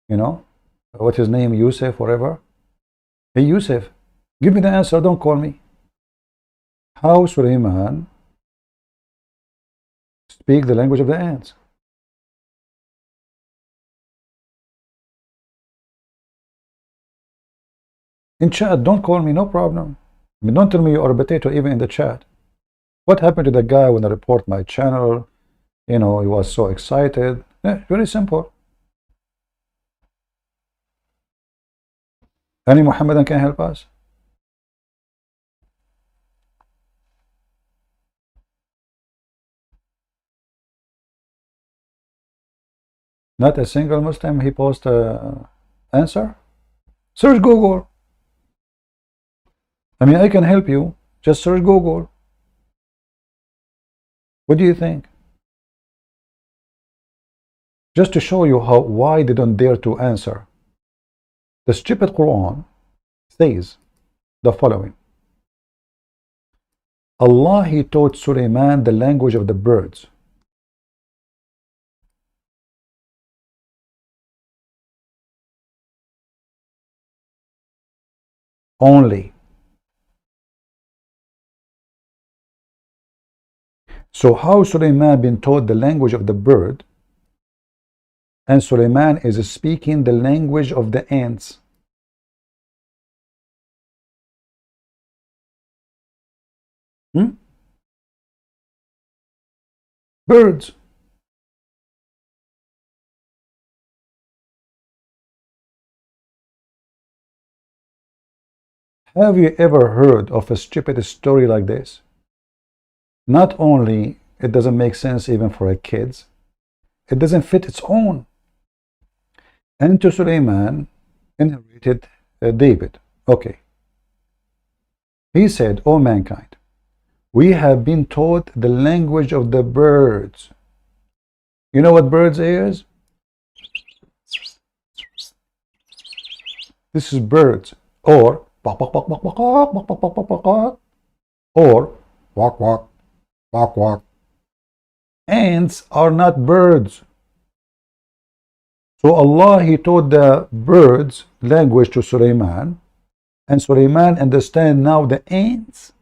you know? What's his name? Yusuf, whatever. Hey Yusuf, give me the answer, don't call me. How Sulaiman speak the language of the ants? In chat, don't call me, no problem. I mean, don't tell me you are a potato even in the chat. What happened to the guy when I report my channel? You know, he was so excited. Yeah, very simple. Any Muhammadan can help us? Not a single Muslim he post a answer? Search Google. I mean, I can help you. Just search Google. What do you think? Just to show you why they don't dare to answer. The stupid Quran says the following. Allah, he taught Sulaiman the language of the birds. Only. So how Sulaiman been taught the language of the bird, and Sulaiman is speaking the language of the ants? Birds. Have you ever heard of a stupid story like this? Not only it doesn't make sense even for a kids, it doesn't fit its own. And to Sulaiman inherited David. Okay. He said, "O mankind, we have been taught the language of the birds." You know what birds is? This is birds. Or or walk walk walk walk. Ants are not birds. So Allah, he taught the birds language to Sulaiman, and Sulaiman understand now the ants.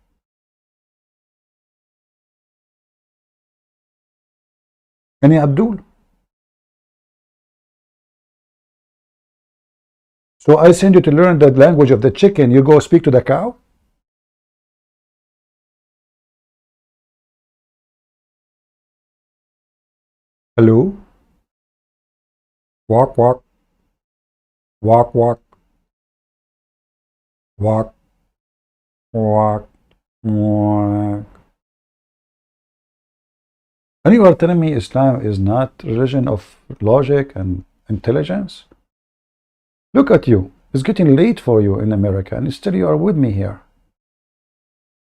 Any Abdul? So I send you to learn the language of the chicken, you go speak to the cow? Hello? Walk, walk. Walk, walk. Walk. Walk. Walk. And you are telling me Islam is not religion of logic and intelligence? Look at you. It's getting late for you in America, and still you are with me here.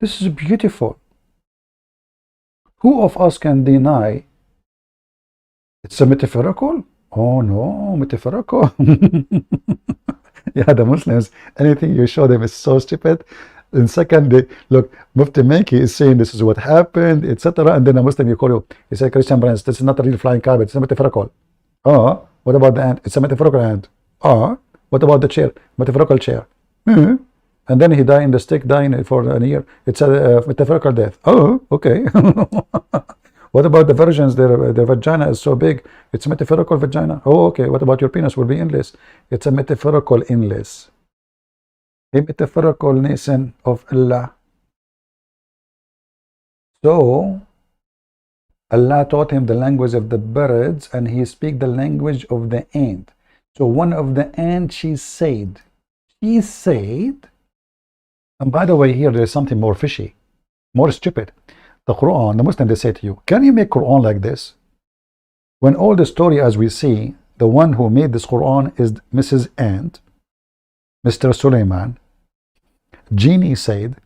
This is beautiful. Who of us can deny it's a metaphorical? Oh no, metaphorical. Yeah, the Muslims, anything you show them is so stupid. And second, they, look, Mufti Menk is saying this is what happened, etc. And then a Muslim, you call you, he said, Christian Brands, this is not a real flying carpet, it's a metaphorical. Oh, what about the ant? It's a metaphorical ant. Oh, what about the chair? Metaphorical chair. And then he died in the stick, dying for a year. It's a metaphorical death. Oh, okay. What about the virgins? Their vagina is so big. It's a metaphorical vagina. Oh, okay. What about your penis? Will be endless. It's a metaphorical endless. A metaphorical nation of Allah. So, Allah taught him the language of the birds, and he speak the language of the ant. So one of the ant, she said, and by the way, here there's something more fishy, more stupid. The Quran, the Muslim, they say to you, can you make Quran like this? When all the story as we see, the one who made this Quran is Mrs. Ant, Mr. Sulaiman, Genie said,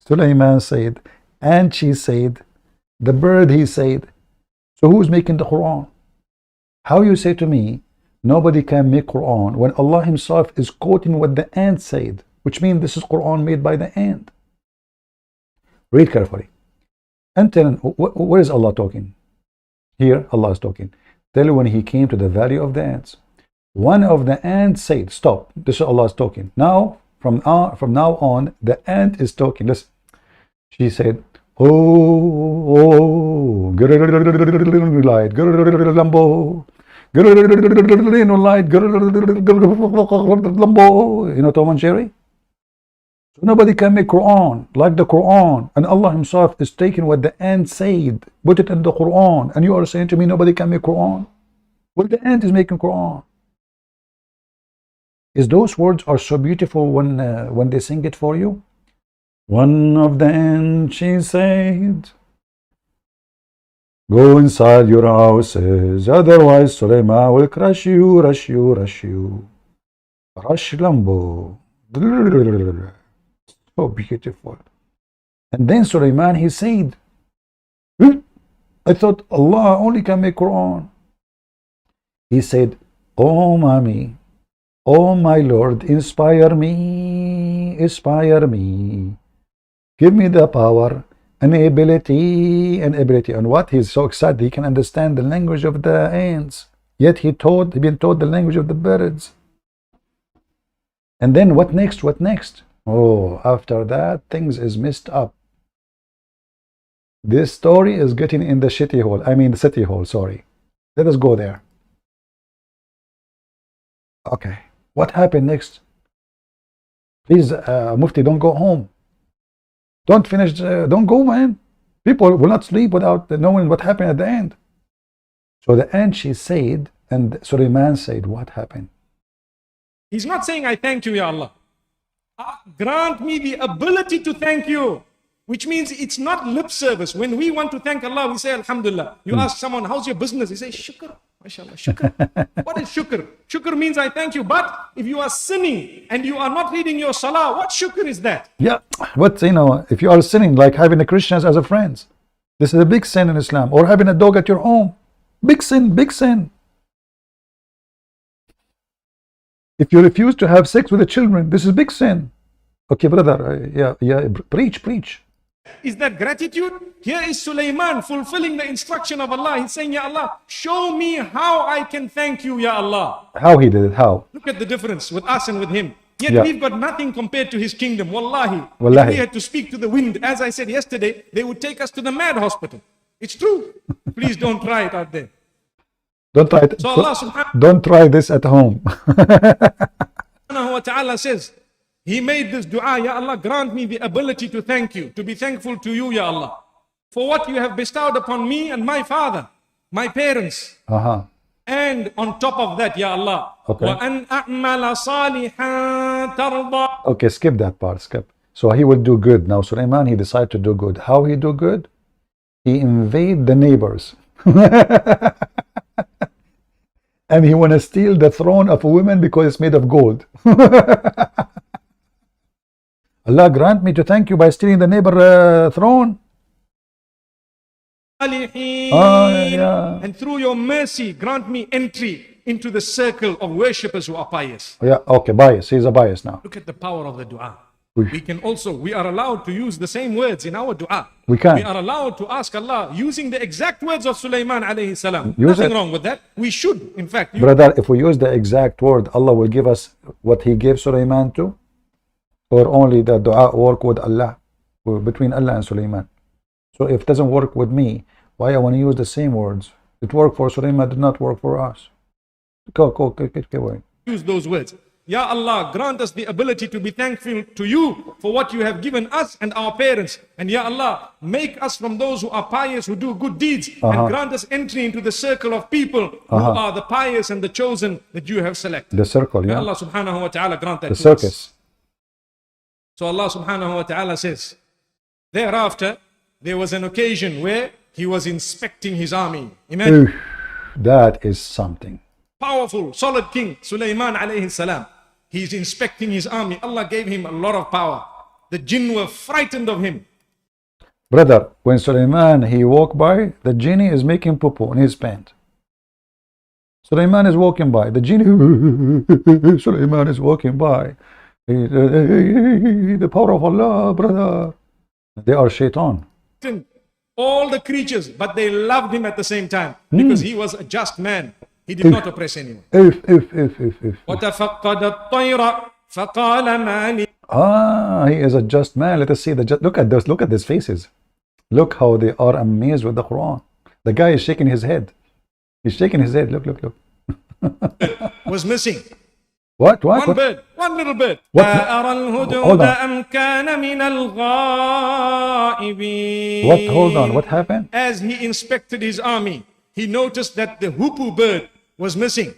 Sulaiman said, and she said, the bird he said. So who's making the Quran? How you say to me, nobody can make Quran when Allah himself is quoting what the ant said, which means this is Quran made by the ant. Read carefully. And tell where is Allah talking? Here Allah is talking. Tell you when he came to the valley of the ants. One of the ants said, stop, this is Allah is talking. Now, from now on, the ant is talking. Listen. She said, oh, light, Lambo. You know Tom and Jerry? So nobody can make Quran like the Quran, and Allah himself is taking what the ant said, put it in the Quran, and you are saying to me nobody can make Quran? Well, the ant is making Quran. Is those words are so beautiful when they sing it for you? One of the ants, she said, go inside your houses, otherwise Sulaiman will crush you, rush you, rush you. Rush Lambo. So beautiful. And then Sulaiman, he said, I thought Allah only can make Quran. He said, oh mommy, oh my Lord, inspire me, inspire me. Give me the power and ability and ability. And what? He's so excited he can understand the language of the ants. Yet he been taught the language of the birds. And then what next? What next? Oh, after that, things is messed up. This story is getting in the shitty hole. I mean the city hole, sorry. Let us go there. Okay. What happened next? Please, Mufti, don't go home. Don't finish, don't go, man. People will not sleep without knowing what happened at the end. So the end, she said, and Sulaiman said, what happened? He's not saying, I thank you, Ya Allah. Grant me the ability to thank you. Which means it's not lip service. When we want to thank Allah, we say, Alhamdulillah. You ask someone, how's your business? He says, Shukr. MashaAllah, shukr. What is shukr? Shukr means I thank you. But if you are sinning and you are not reading your salah, what shukr is that? Yeah, but you know, if you are sinning, like having the Christians as a friends, this is a big sin in Islam. Or having a dog at your home. Big sin, big sin. If you refuse to have sex with the children, this is big sin. Okay, brother, yeah, preach. Is that gratitude? Here is Sulaiman fulfilling the instruction of Allah. He's saying, Ya Allah, show me how I can thank you, Ya Allah. How he did it, how? Look at the difference with us and with him. Yet Yeah. we've got nothing compared to his kingdom. Wallahi. Wallahi. If we had to speak to the wind, as I said yesterday, they would take us to the mad hospital. It's true. Please don't try it out there. Don't try it. So Allah subhanahu Don't try this at home. wa ta'ala says, he made this dua, Ya Allah, grant me the ability to thank you, to be thankful to you, Ya Allah, for what you have bestowed upon me and my father, my parents. And on top of that, Ya Allah, Okay. وَأَنْ أَعْمَلَ صَالِحًا تَرْضَى. Okay, skip that part, skip. So he will do good. Now Sulaiman, he decided to do good. How he do good? He invade the neighbors. And he want to steal the throne of a woman because it's made of gold. Allah grant me to thank you by stealing the neighbor throne. Yeah. And through your mercy, grant me entry into the circle of worshippers who are pious. Yeah, okay, bias. He's a bias now. Look at the power of the dua. We are allowed to use the same words in our dua. We can. We are allowed to ask Allah using the exact words of Sulaiman alayhi salam. Use Nothing it. wrong with that. We should, in fact. Brother, if we use the exact word, Allah will give us what he gave Sulaiman to? Or only the dua work with Allah, or between Allah and Sulaiman? So if it doesn't work with me, why I want to use the same words? It worked for Sulaiman, did not work for us. Go away. Use those words. Ya Allah, grant us the ability to be thankful to you for what you have given us and our parents. And Ya Allah, make us from those who are pious, who do good deeds, and grant us entry into the circle of people who are the pious and the chosen that you have selected. The circle, May yeah. Allah subhanahu wa ta'ala grant that The to circus. us. So Allah subhanahu wa ta'ala says, thereafter, there was an occasion where he was inspecting his army. Imagine. That is something. Powerful, solid king, Sulaiman alayhi salam. He's inspecting his army. Allah gave him a lot of power. The jinn were frightened of him. Brother, when Sulaiman, he walked by, the genie is making poo-poo in his pant. Sulaiman is walking by. The genie, Sulaiman is walking by. The power of Allah, brother. They are shaitan. All the creatures, but they loved him at the same time because he was a just man. He did not oppress anyone. وَتَفَقَّدَ الطَّيْرَ فَقَالَ مَا لِي. He is a just man. Let us see the look at those. Look at these faces. Look how they are amazed with the Quran. The guy is shaking his head. He's shaking his head. Look. Was missing. What? One bird. One little bird. Hold on. What? Hold on. What happened? As he inspected his army, he noticed that the hoopoe bird was missing.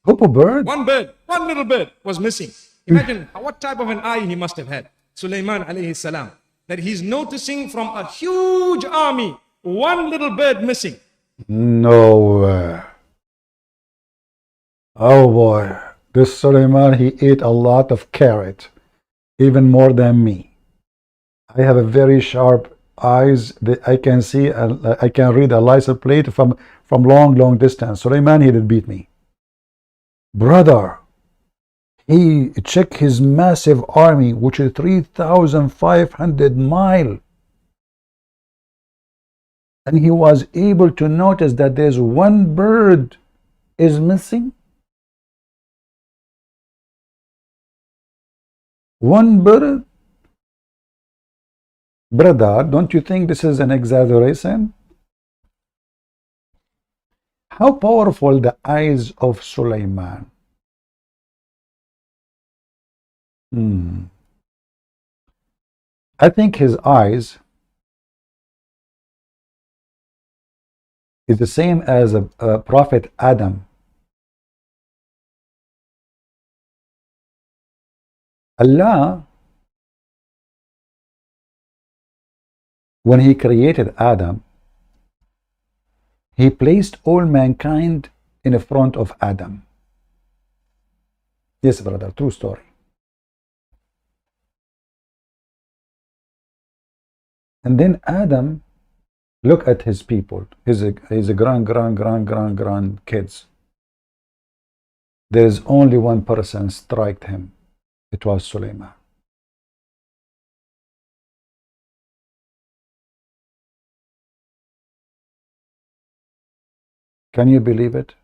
Hoopoe bird? One bird, one little bird was missing. Imagine what type of an eye he must have had, Sulaiman alayhi salam, that he's noticing from a huge army, one little bird missing. No way. Oh boy. This Sulaiman, he ate a lot of carrot, even more than me. I have a very sharp eyes that I can see, I can read a license plate from long distance. Sulaiman, he did beat me. Brother, he checked his massive army, which is 3,500 miles. And he was able to notice that there's one bird is missing. One bird. Brother, don't you think this is an exaggeration? How powerful the eyes of Sulaiman. I think his eyes is the same as a Prophet Adam. Allah, when he created Adam, he placed all mankind in front of Adam. Yes, brother, true story. And then Adam, look at his people, his grand kids. There is only one person striked him. It was Sulaiman. Can you believe it?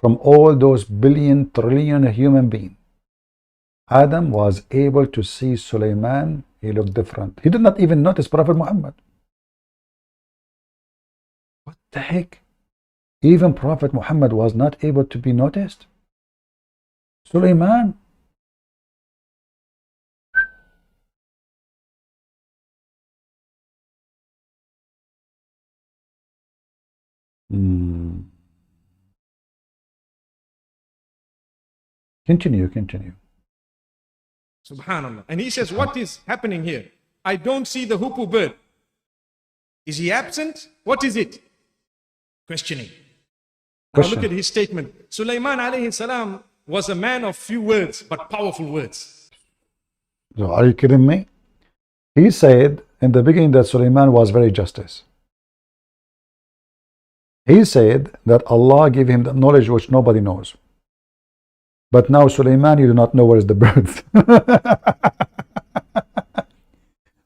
From all those billion, trillion human beings, Adam was able to see Sulaiman. He looked different. He did not even notice Prophet Muhammad. What the heck? Even Prophet Muhammad was not able to be noticed. Sulaiman. Continue. Subhanallah. And he says, what is happening here? I don't see the hoopoe bird. Is he absent? What is it? questioning. Now Question. look at his statement. Sulaiman alayhi salam was a man of few words, but powerful words. So are you kidding me? He said in the beginning that Sulaiman was very justice. He said that Allah gave him the knowledge which nobody knows. But now Sulaiman, you do not know where is the bird.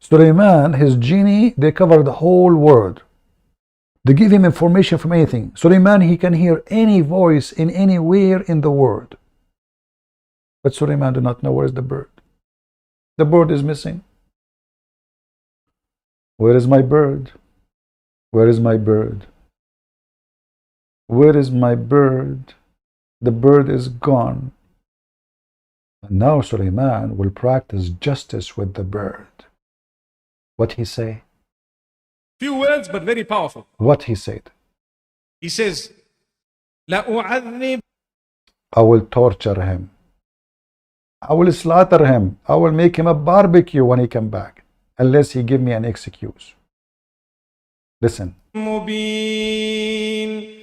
Sulaiman, his genie, they cover the whole world. They give him information from anything. Sulaiman, he can hear any voice in anywhere in the world. But Sulaiman do not know where is the bird. The bird is missing. Where is my bird? Where is my bird? Where is my bird? The bird is gone. And now Sulaiman will practice justice with the bird. What he say? Few words, but very powerful. What he said? He says, لَأُعَذِّبْ I will torture him. I will slaughter him. I will make him a barbecue when he come back, unless he give me an excuse. Listen. مُبِينٌ.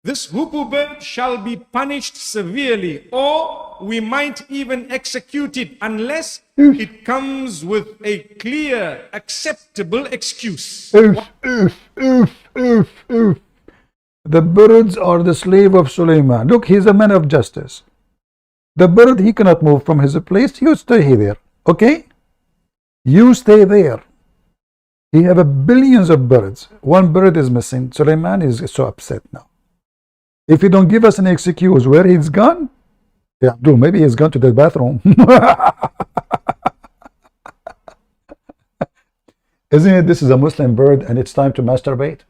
This hoopoe bird shall be punished severely, or we might even execute it unless it comes with a clear, acceptable excuse. Oof, oof, oof, oof, oof. The birds are the slave of Sulaiman. Look, he's a man of justice. The bird, he cannot move from his place. You stay there, okay? You stay there. He have billions of birds. One bird is missing. Sulaiman is so upset now. If you don't give us an excuse where he's gone, yeah, Abdul, maybe he's gone to the bathroom. Isn't it? This is a Muslim bird and it's time to masturbate.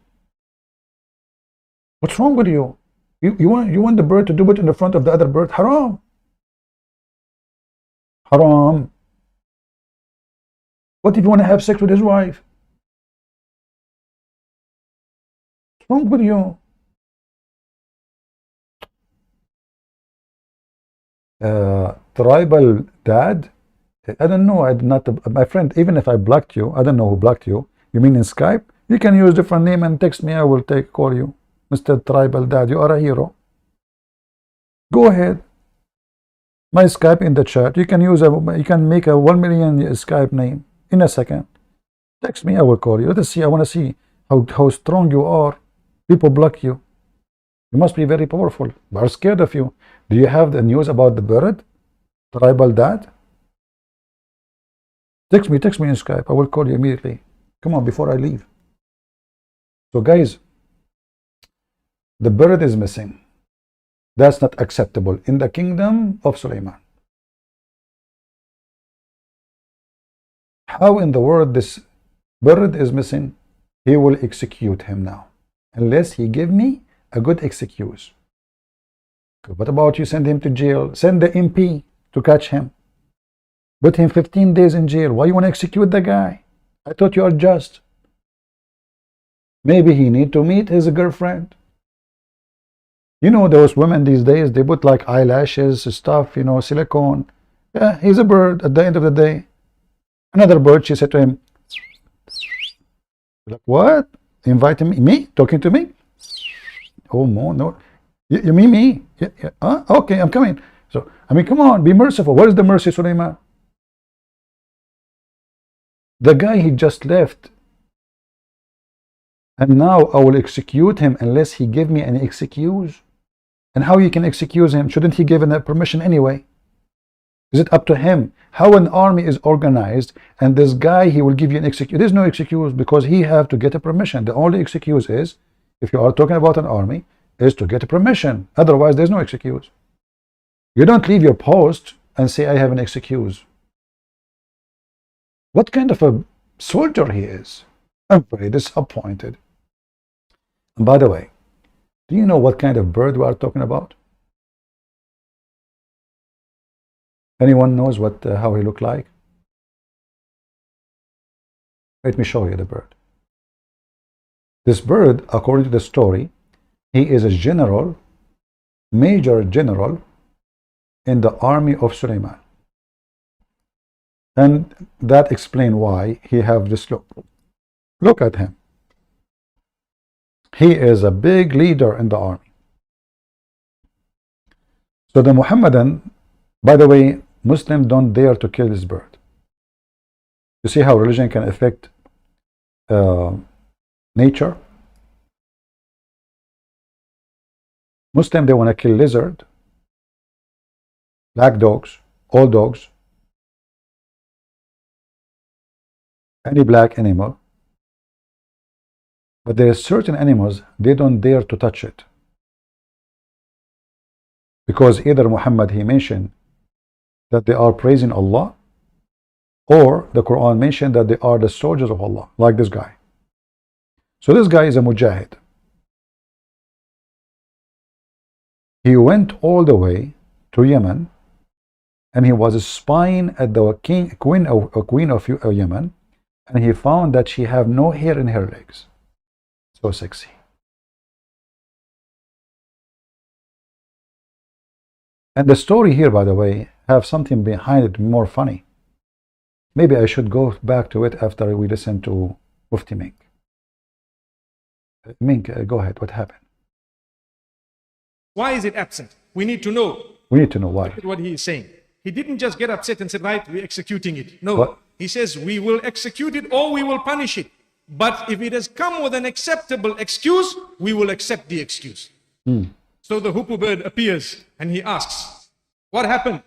What's wrong with you? You want the bird to do it in the front of the other bird? Haram. Haram. What if you want to have sex with his wife? What's wrong with you? Tribal dad, I don't know. I did not, my friend, even if I blocked you, I don't know who blocked you. You mean in Skype? You can use different name and text me. I will call you, Mr. Tribal Dad. You are a hero. Go ahead. My Skype in the chat. You can make a 1 million Skype name in a second. Text me. I will call you. Let us see. I want to see how strong you are. People block you. You must be very powerful. They are scared of you. Do you have the news about the bird? Tribal Dad? Text me in Skype. I will call you immediately. Come on, before I leave. So guys, the bird is missing. That's not acceptable in the kingdom of Sulaiman. How in the world this bird is missing? He will execute him now, unless he give me a good excuse. What about you send him to jail? Send the MP to catch him. Put him 15 days in jail. Why you want to execute the guy? I thought you are just. Maybe he need to meet his girlfriend. You know those women these days, they put like eyelashes, stuff, you know, silicone. Yeah, he's a bird at the end of the day. Another bird, she said to him, like, what? Inviting me? Talking to me? Oh, no. You mean me? Yeah. Okay, I'm coming. So, I mean, come on, be merciful. What is the mercy, Sulaiman? The guy, he just left. And now I will execute him unless he give me an excuse. And how you can excuse him? Shouldn't he give a permission anyway? Is it up to him? How an army is organized, and this guy, he will give you an excuse. There's no excuse because he have to get a permission. The only excuse is, if you are talking about an army, is to get a permission. Otherwise, there's no excuse. You don't leave your post and say, I have an excuse. What kind of a soldier he is? I'm very disappointed. And by the way, do you know what kind of bird we are talking about? Anyone knows how he looked like? Let me show you the bird. This bird, according to the story, he is a general, major general in the army of Sulaiman. And that explains why he have this look. Look at him. He is a big leader in the army. So the Muhammadan, by the way, Muslims don't dare to kill this bird. You see how religion can affect nature? Muslim, they want to kill lizard, black dogs, all dogs, any black animal. But there are certain animals, they don't dare to touch it. Because either Muhammad, he mentioned that they are praising Allah, or the Quran mentioned that they are the soldiers of Allah, like this guy. So this guy is a mujahid. He went all the way to Yemen, and he was spying at the queen of Yemen, and he found that she have no hair in her legs. So sexy. And the story here, by the way, have something behind it more funny. Maybe I should go back to it after we listen to Mufti Menk. Menk, go ahead. What happened? Why is it absent? We need to know. We need to know why. Look at what he is saying. He didn't just get upset and said, right, we're executing it. No. What? He says, we will execute it or we will punish it. But if it has come with an acceptable excuse, we will accept the excuse. So the hoopoe bird appears and he asks, what happened?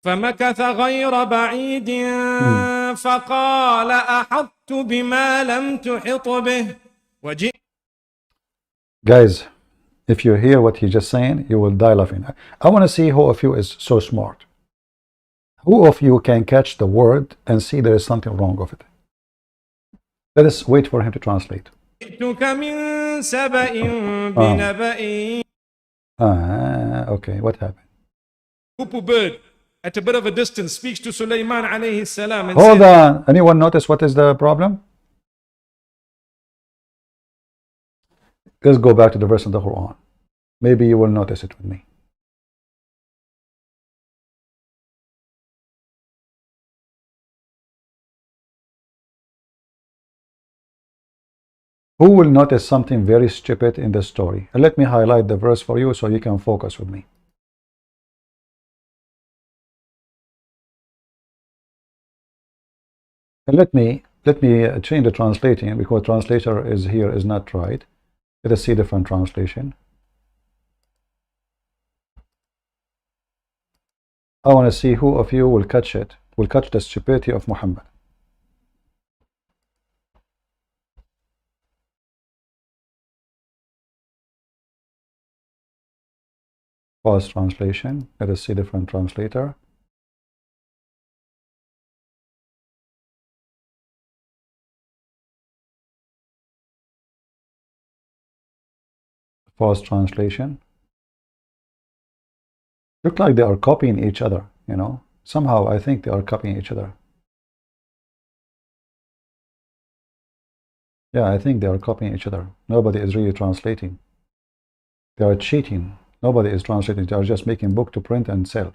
فمكث غير بعيد فقال أحطت بما لم تحط به وجئت. Guys, if you hear what he's just saying, you will die laughing. I want to see who of you is so smart. Who of you can catch the word and see there is something wrong with it? Let us wait for him to translate. Okay, what happened? Hoopoe bird at a bit of a distance speaks to Sulaiman alayhi salam and Hold says, on. Anyone notice what is the problem? Let's go back to the verse of the Quran. Maybe you will notice it with me. Who will notice something very stupid in the story? And let me highlight the verse for you so you can focus with me. And let me change the translating, because translator is here is not right. Let us see different translation. I want to see who of you will catch it, will catch the stupidity of Muhammad. Pause translation. Let us see different translator. Pause translation. Look like they are copying each other, you know. Somehow I think they are copying each other. Yeah, I think they are copying each other. Nobody is really translating. They are cheating. Nobody is translating. They are just making book to print and sell.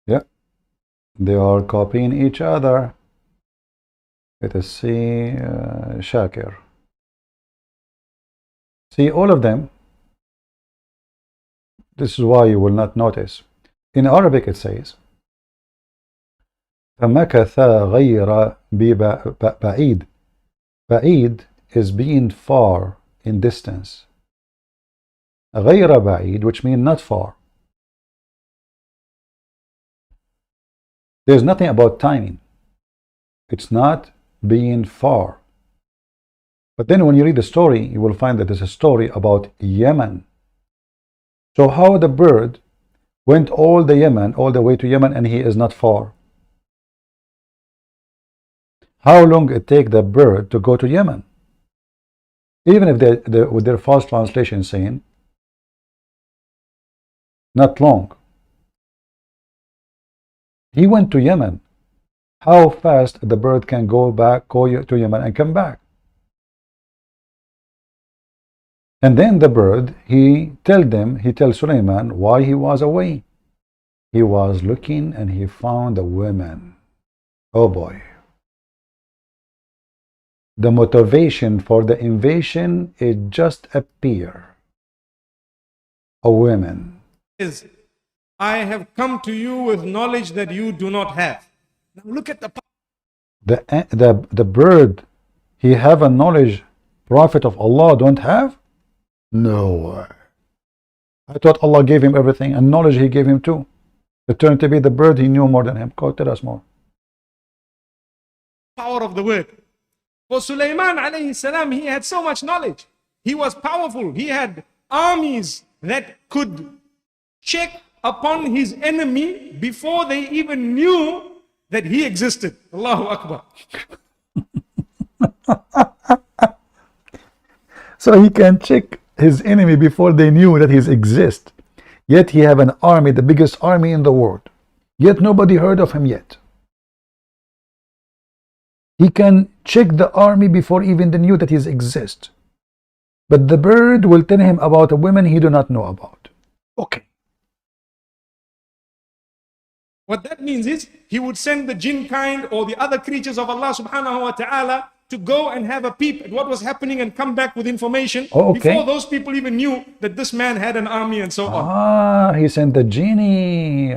Yeah, they are copying each other. Let us see, Shakir. See, all of them. This is why you will not notice. In Arabic it says, فَمَكَثَ غَيْرَ بَعِيد. Ba'id is being far in distance. غَيْرَ بَعِيد, which means not far. There's nothing about timing. It's not being far. But then when you read the story, you will find that there's a story about Yemen. So how the bird went all the way to Yemen, and he is not far? How long it take the bird to go to Yemen? Even if they with their false translation saying not long. He went to Yemen. How fast the bird can go to Yemen and come back? And then the bird, he tells Sulaiman why he was away. He was looking and he found a woman. Oh boy. The motivation for the invasion, it just appear. A woman. Is, I have come to you with knowledge that you do not have. Now look at The bird, he have a knowledge Prophet of Allah don't have? No way. I thought Allah gave him everything and knowledge he gave him too. It turned to be the bird, he knew more than him. Go tell us more. Power of the word. For Sulaiman alayhi salam, he had so much knowledge. He was powerful. He had armies that could check upon his enemy before they even knew that he existed. Allahu Akbar. So he can check his enemy before they knew that he exists. Yet he have an army, the biggest army in the world. Yet nobody heard of him yet. He can check the army before even they knew that he exists. But the bird will tell him about a woman he do not know about. Okay. What that means is he would send the jinn kind or the other creatures of Allah subhanahu wa ta'ala to go and have a peep at what was happening and come back with information before those people even knew that this man had an army and so on. He sent the genie.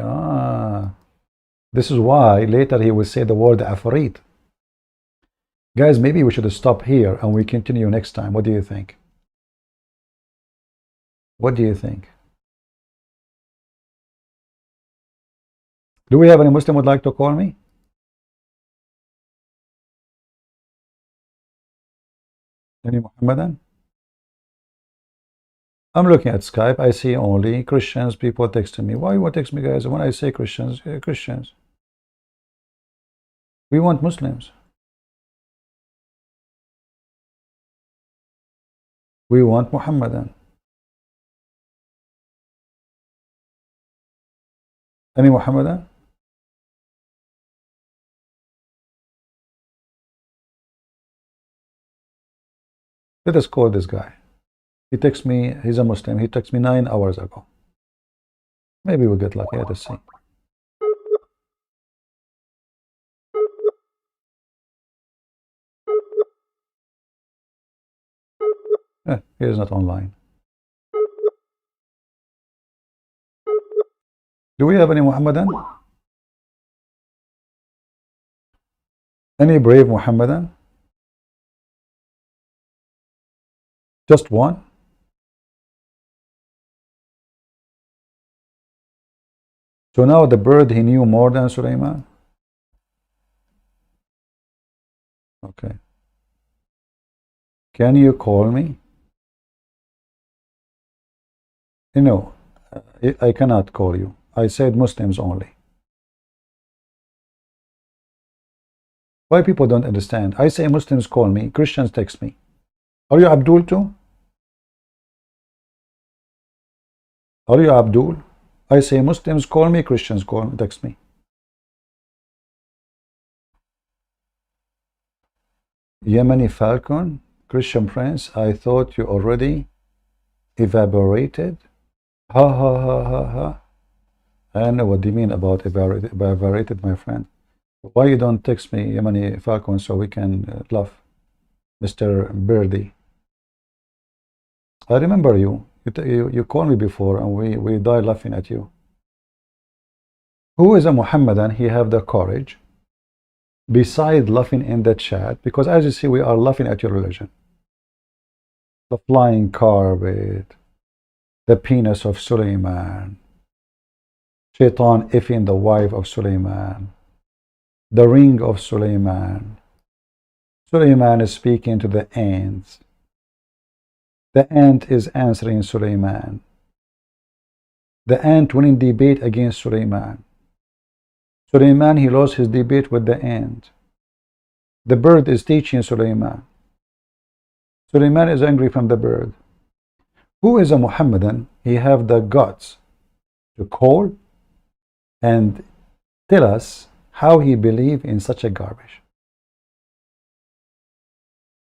This is why later he will say the word Afrit. Guys, maybe we should stop here and we continue next time. What do you think? What do you think? Do we have any Muslim would like to call me? Any Muhammadan? I'm looking at Skype. I see only Christians. People texting me. Why you want to text me, guys? When I say Christians, Christians. We want Muslims. We want Muhammadan. Any Muhammadan? Let us call this guy. He texts me, he's a Muslim. He texted me 9 hours ago. Maybe we'll get lucky. Let us see. He is not online. Do we have any Muhammadan? Any brave Muhammadan? Just one? So now the bird, he knew more than Sulaiman? Okay. Can you call me? You know, I cannot call you. I said Muslims only. Why people don't understand? I say Muslims call me, Christians text me. Are you Abdul too? Are you Abdul? I say Muslims call me, Christians call me, text me. Yemeni Falcon, Christian Prince, I thought you already evaporated. Ha ha ha ha ha. I don't know what do you mean about evaporated, my friend. Why you don't text me, Yemeni Falcon, so we can laugh, Mr. Birdie? I remember you. You called me before and we died laughing at you. Who is a Muhammadan? He have the courage, beside laughing in the chat, because as you see, we are laughing at your religion. The flying carpet, the penis of Sulaiman, Shaitan effing the wife of Sulaiman, the ring of Sulaiman. Sulaiman is speaking to the ants. The ant is answering Sulaiman. The ant winning debate against Sulaiman. Sulaiman, he lost his debate with the ant. The bird is teaching Sulaiman. Sulaiman is angry from the bird. Who is a Muhammadan? He have the guts to call and tell us how he believe in such a garbage.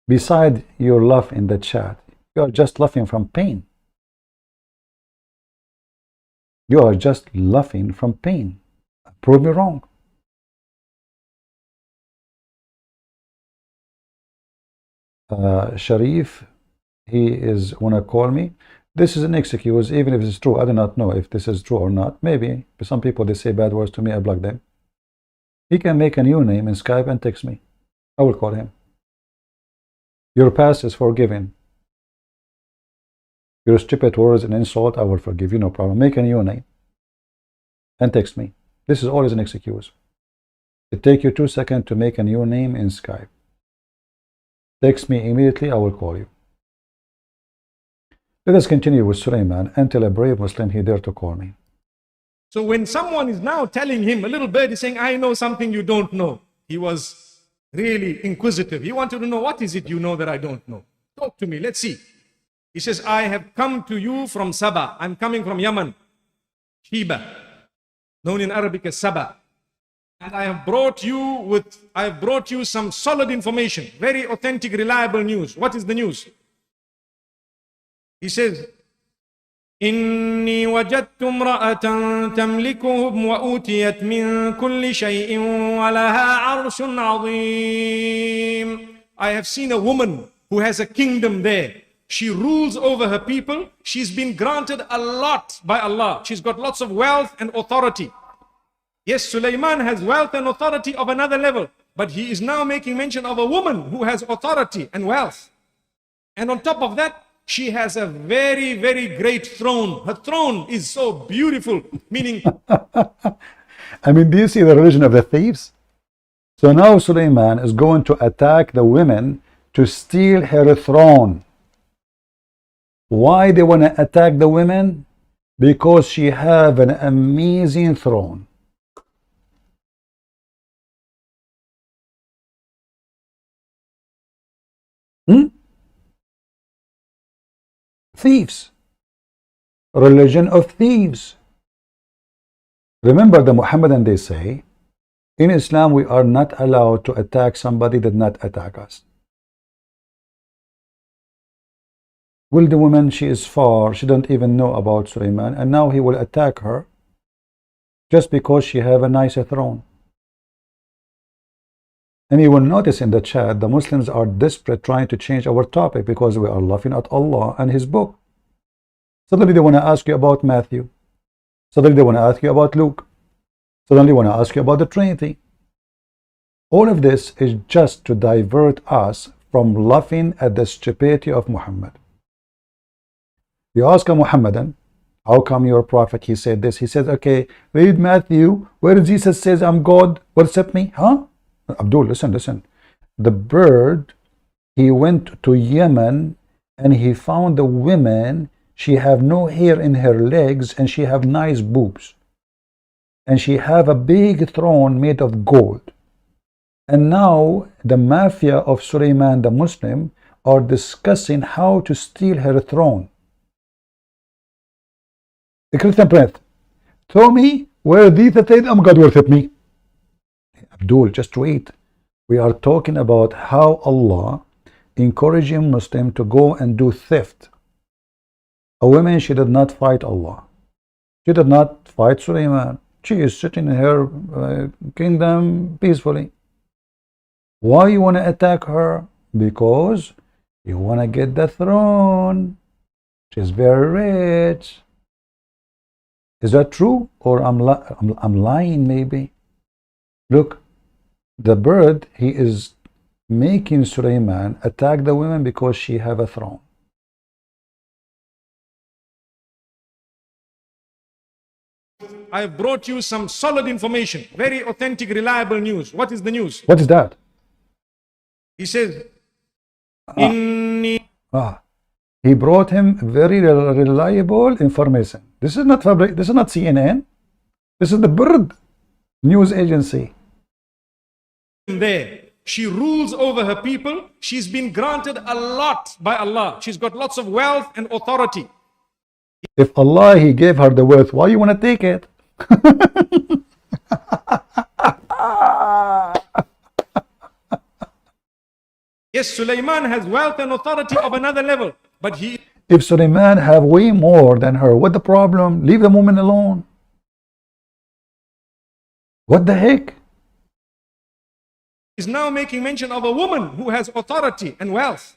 Beside your love in the chat, You are just laughing from pain. You are just laughing from pain. Prove me wrong. Sharif, he is wanna call me. This is an excuse, even if it's true. I do not know if this is true or not. Maybe some people, they say bad words to me, I block them. He can make a new name in Skype and text me. I will call him. Your past is forgiven. Your stupid words and insult, I will forgive you, no problem. Make a new name and text me. This is always an excuse. It takes you 2 seconds to make a new name in Skype. Text me immediately, I will call you. Let us continue with Sulaiman until a brave Muslim he dared to call me. So when someone is now telling him, a little bird is saying, I know something you don't know. He was really inquisitive. He wanted to know, what is it you know that I don't know? Talk to me, let's see. He says, I have come to you from Sabah. I'm coming from Yemen. Sheba, known in Arabic as Sabah. And I have brought you some solid information, very authentic, reliable news. What is the news? He says, إني وجدت امرأة تملكهم وأوتيت من كل شيء ولها عرش عظيم. I have seen a woman who has a kingdom there. She rules over her people. She's been granted a lot by Allah. She's got lots of wealth and authority. Yes, Sulaiman has wealth and authority of another level, but he is now making mention of a woman who has authority and wealth. And on top of that, she has a very, very great throne. Her throne is so beautiful, meaning... I mean, do you see the religion of the thieves? So now Sulaiman is going to attack the women to steal her throne. Why they want to attack the women? Because she have an amazing throne. Thieves. Religion of thieves. Remember the Mohammedan, they say, in Islam we are not allowed to attack somebody that did not attack us. Will the woman, she is far, she don't even know about Sulaiman, and now he will attack her just because she have a nicer throne. And you will notice in the chat, the Muslims are desperate trying to change our topic because we are laughing at Allah and His book. Suddenly they want to ask you about Matthew. Suddenly they want to ask you about Luke. Suddenly they want to ask you about the Trinity. All of this is just to divert us from laughing at the stupidity of Muhammad. You ask a Muhammadan, how come your prophet, he said this? He says, okay, read Matthew, where Jesus says, I'm God, worship me. Huh? Abdul, listen. The bird, he went to Yemen and he found the women, she have no hair in her legs and she have nice boobs. And she have a big throne made of gold. And now the mafia of Sulaiman the Muslim are discussing how to steal her throne. The Christian prince, tell me where Jesus said, I'm God, worship me. Abdul, just wait. We are talking about how Allah encouraging Muslim to go and do theft. A woman, she did not fight Allah. She did not fight Sulaiman. She is sitting in her kingdom peacefully. Why you want to attack her? Because you want to get the throne. She's very rich. Is that true? Or I'm lying maybe? Look, the bird, he is making Sulaiman attack the women because she have a throne. I have brought you some solid information, very authentic, reliable news. What is the news? What is that? He says, he brought him very reliable information. This is not fabric. This is not CNN. This is the bird news agency. There, she rules over her people. She's been granted a lot by Allah. She's got lots of wealth and authority. If Allah, he gave her the wealth, why you want to take it? Yes, Sulaiman has wealth and authority of another level, but he If Suleiman have way more than her, what the problem? Leave the woman alone. What the heck? is now making mention of a woman who has authority and wealth.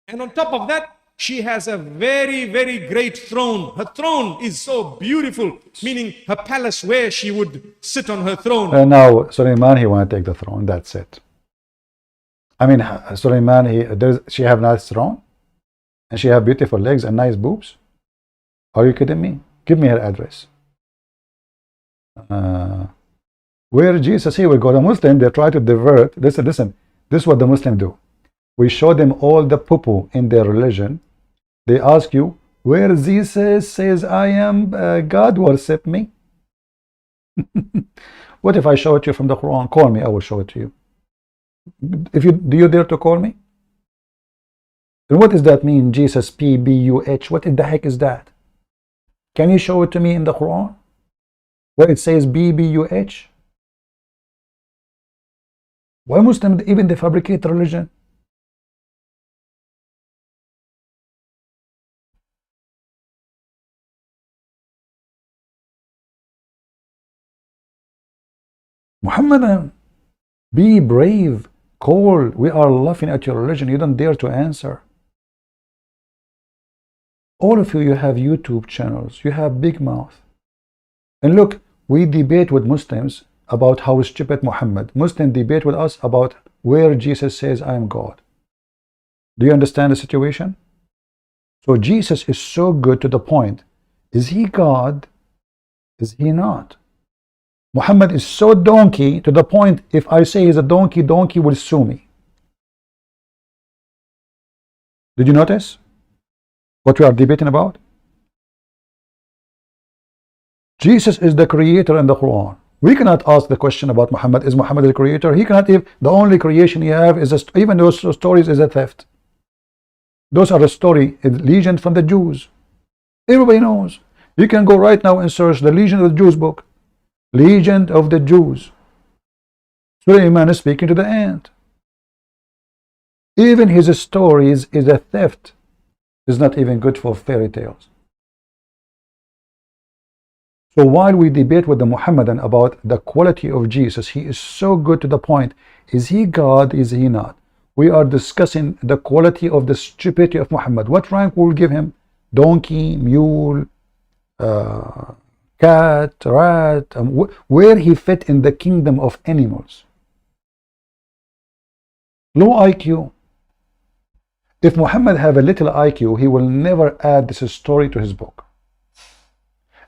And on top of that, she has a very, very great throne. Her throne is so beautiful, meaning her palace where she would sit on her throne. And now Suleiman, he want to take the throne. That's it. I mean, Suleiman, she have nice throne, and she have beautiful legs and nice boobs. Are you kidding me? Give me her address. Where Jesus? Here we go. The Muslim, they try to divert. Listen. This is what the Muslim do. We show them all the poo-poo in their religion. They ask you, where Jesus says, I am God, worship me. What if I show it to you from the Quran? Call me, I will show it to you. Do you dare to call me? And what does that mean? Jesus, P-B-U-H. What in the heck is that? Can you show it to me in the Quran? Where it says B-B-U-H? Why Muslims, even they fabricate religion? Muhammad, be brave, call. We are laughing at your religion. You don't dare to answer. All of you, you have YouTube channels. You have big mouth. And look, we debate with Muslims about how stupid Muhammad. Muslims debate with us about where Jesus says, I am God. Do you understand the situation? So Jesus is so good to the point. Is he God? Is he not? Muhammad is so donkey to the point, if I say he's a donkey, donkey will sue me. Did you notice what we are debating about? Jesus is the creator in the Quran. We cannot ask the question about Muhammad. Is Muhammad the creator? He cannot. If the only creation he have is even those stories is a theft. Those are the story, a legend from the Jews. Everybody knows. You can go right now and search the Legend of the Jews book. Legend of the Jews. Suleiman is speaking to the ant. Even his stories is a theft. Is not even good for fairy tales. So while we debate with the Muhammadan about the quality of Jesus, he is so good to the point. Is he God? Is he not? We are discussing the quality of the stupidity of Muhammad. What rank will give him? Donkey, mule, cat, rat, where he fit in the kingdom of animals. Low IQ. If Muhammad have a little IQ, he will never add this story to his book.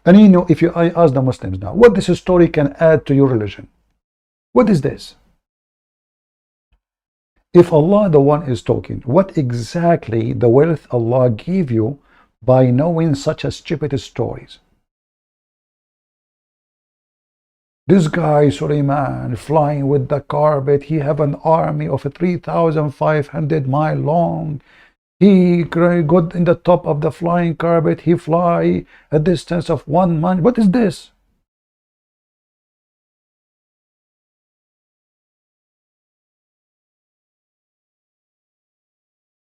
And you know, if I ask the Muslims now, what this story can add to your religion? What is this? If Allah the one is talking, what exactly the wealth Allah gave you by knowing such a stupid stories? This guy, Suleiman, flying with the carpet, he have an army of 3,500 miles long. He got in the top of the flying carpet, he fly a distance of 1 month. What is this?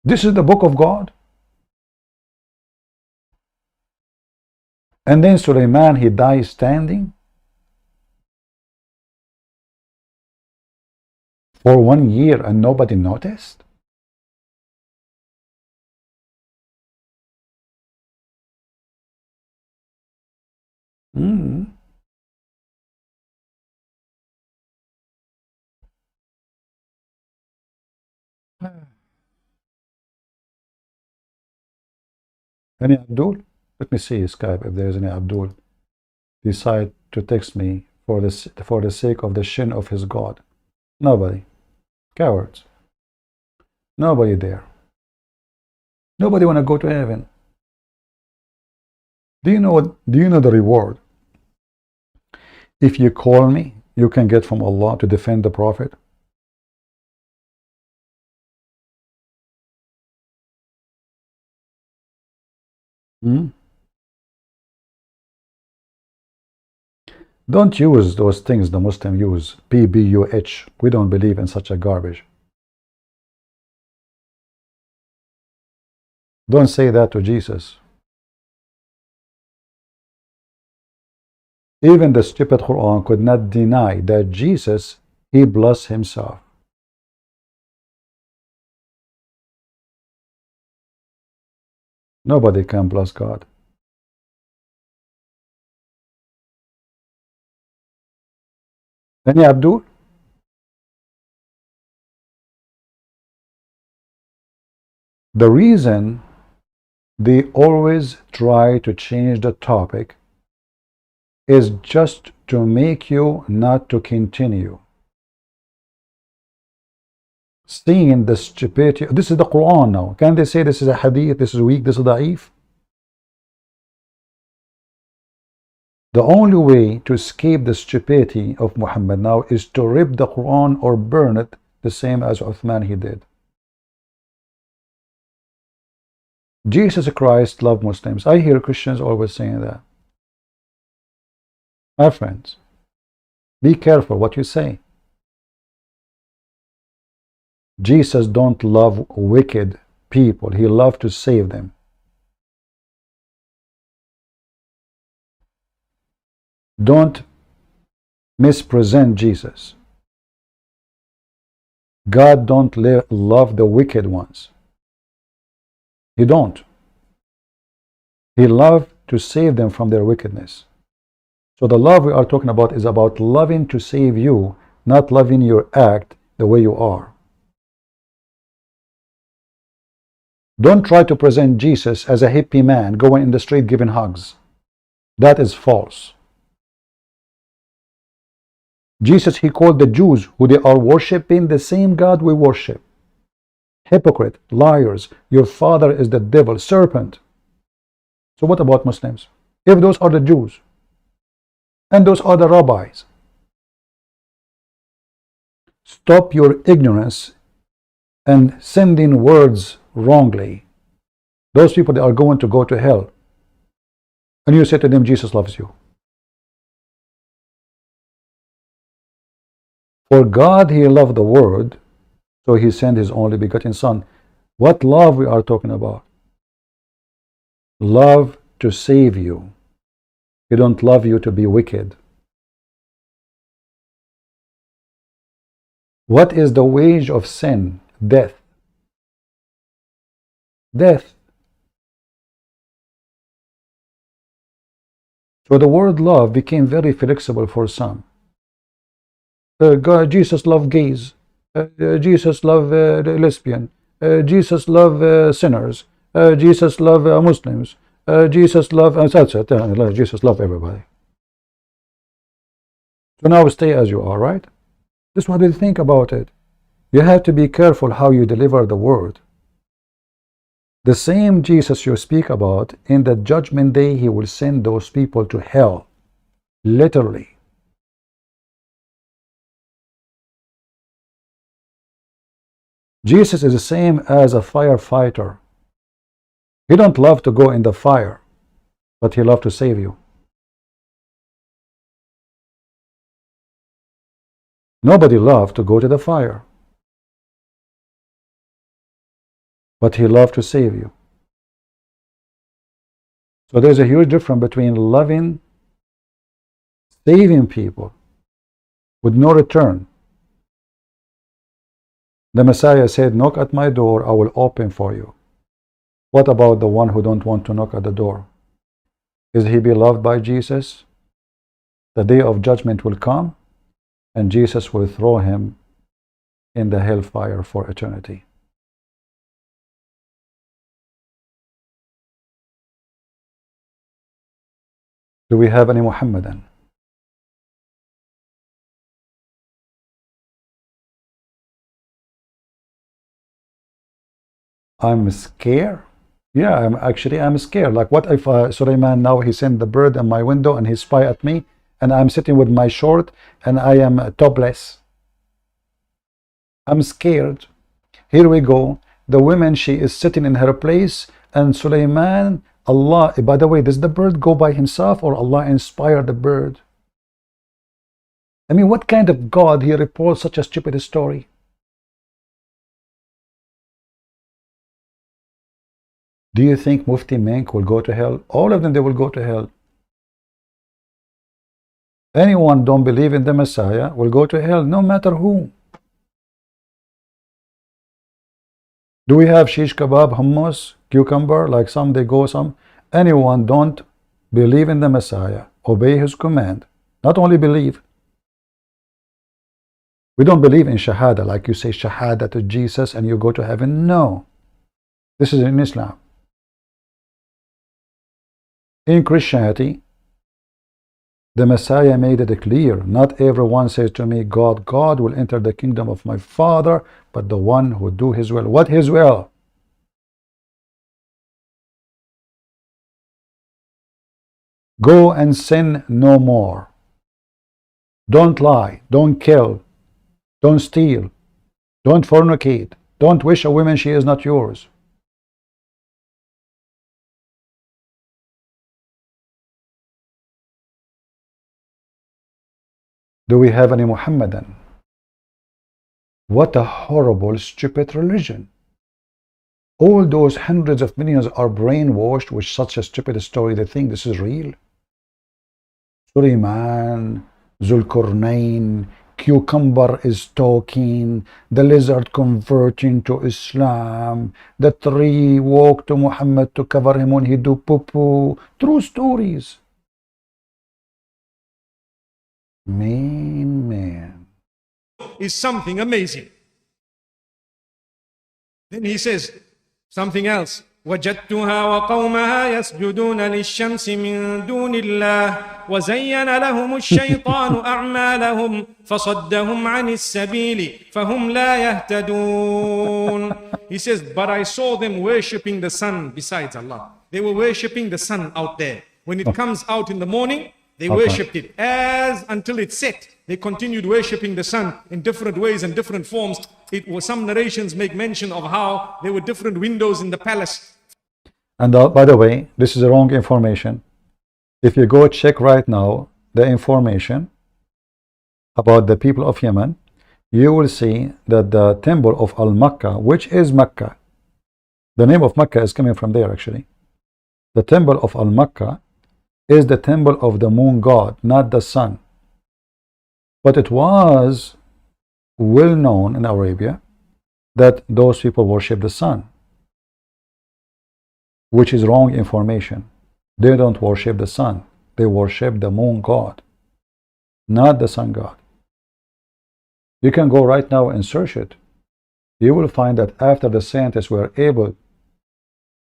This is the book of God. And then Suleiman, he dies standing. For 1 year and nobody noticed? Any Abdul? Let me see Skype if there is any Abdul. Decide to text me for the sake of the shin of his God. Nobody. Cowards. Nobody there. Nobody want to go to heaven. Do you know the reward? If you call me, you can get from Allah to defend the Prophet. Don't use those things the Muslim use, P-B-U-H. We don't believe in such a garbage. Don't say that to Jesus. Even the stupid Quran could not deny that Jesus, he blessed himself. Nobody can bless God. Any Abdul? The reason they always try to change the topic is just to make you not to continue. Seeing the stupidity. This is the Quran now. Can they say this is a hadith, this is weak, this is da'if? The only way to escape the stupidity of Muhammad now is to rip the Quran or burn it, the same as Uthman he did. Jesus Christ loved Muslims. I hear Christians always saying that. My friends, be careful what you say. Jesus don't love wicked people. He loved to save them. Don't mispresent Jesus. God don't love the wicked ones. He don't. He loved to save them from their wickedness. So the love we are talking about is about loving to save you, not loving your act the way you are. Don't try to present Jesus as a hippie man going in the street giving hugs. That is false. Jesus, he called the Jews who they are worshiping the same God we worship. Hypocrite, liars, your father is the devil, serpent. So what about Muslims? If those are the Jews and those are the rabbis, stop your ignorance and sending words wrongly. Those people, they are going to go to hell. And you say to them, Jesus loves you. For God, he loved the world, so he sent his only begotten son. What love we are talking about? Love to save you. He don't love you to be wicked. What is the wage of sin? Death. Death. So the word love became very flexible for some. God, Jesus loved gays. Jesus loved lesbian. Jesus loved sinners. Jesus loved Muslims. Jesus loved Jesus loved everybody. So now stay as you are, right? This is what we think about it. You have to be careful how you deliver the word. The same Jesus you speak about, in the judgment day, he will send those people to hell. Literally. Jesus is the same as a firefighter. He don't love to go in the fire, but he loves to save you. Nobody loves to go to the fire, but he loves to save you. So there's a huge difference between loving, saving people with no return. The Messiah said, knock at my door, I will open for you. What about the one who don't want to knock at the door? Is he beloved by Jesus? The day of judgment will come, and Jesus will throw him in the hellfire for eternity. Do we have any Muhammadan? I'm scared. Yeah, I'm scared. Like, what if Sulaiman now he sent the bird in my window and he spy at me, and I'm sitting with my short and I am topless. I'm scared. Here we go. The woman, she is sitting in her place, and Sulaiman, Allah, by the way, does the bird go by himself or Allah inspired the bird? I mean, what kind of God he reports such a stupid story? Do you think Mufti Menk will go to hell? All of them, they will go to hell. Anyone don't believe in the Messiah will go to hell, no matter who. Do we have shish kebab, hummus, cucumber, like some they go some? Anyone don't believe in the Messiah, obey his command, not only believe. We don't believe in shahada, like you say shahada to Jesus and you go to heaven. No. This is in Islam. In Christianity, the Messiah made it clear. Not everyone says to me, God, God will enter the kingdom of my Father, but the one who do his will. What his will? Go and sin no more. Don't lie. Don't kill. Don't steal. Don't fornicate. Don't wish a woman she is not yours. Do we have any Muhammadan? What a horrible, stupid religion. All those hundreds of millions are brainwashed with such a stupid story. They think this is real. Suleiman, Zulkarnain, cucumber is talking, the lizard converting to Islam, the tree walked to Muhammad to cover him when he do poo-poo. True stories. Man. Is something amazing. Then he says something else. وجدتها وقومها يسجدون للشمس من دون الله وزين لهم الشيطان أعمالهم فصدهم عن السبيل فهم لا يهتدون. He says, but I saw them worshipping the sun besides Allah. They were worshipping the sun out there. When it comes out in the morning, they worshipped it as until it set. They continued worshipping the sun in different ways and different forms. It was, some narrations make mention of how there were different windows in the palace. And by the way, this is wrong information. If you go check right now the information about the people of Yemen, you will see that the temple of Al-Makkah, which is Mecca, the name of Mecca is coming from there actually. The temple of Al-Makkah is the temple of the moon god, not the sun. But it was well known in Arabia that those people worship the sun, which is wrong information. They don't worship the sun. They worship the moon god, not the sun god. You can go right now and search it. You will find that after the scientists were able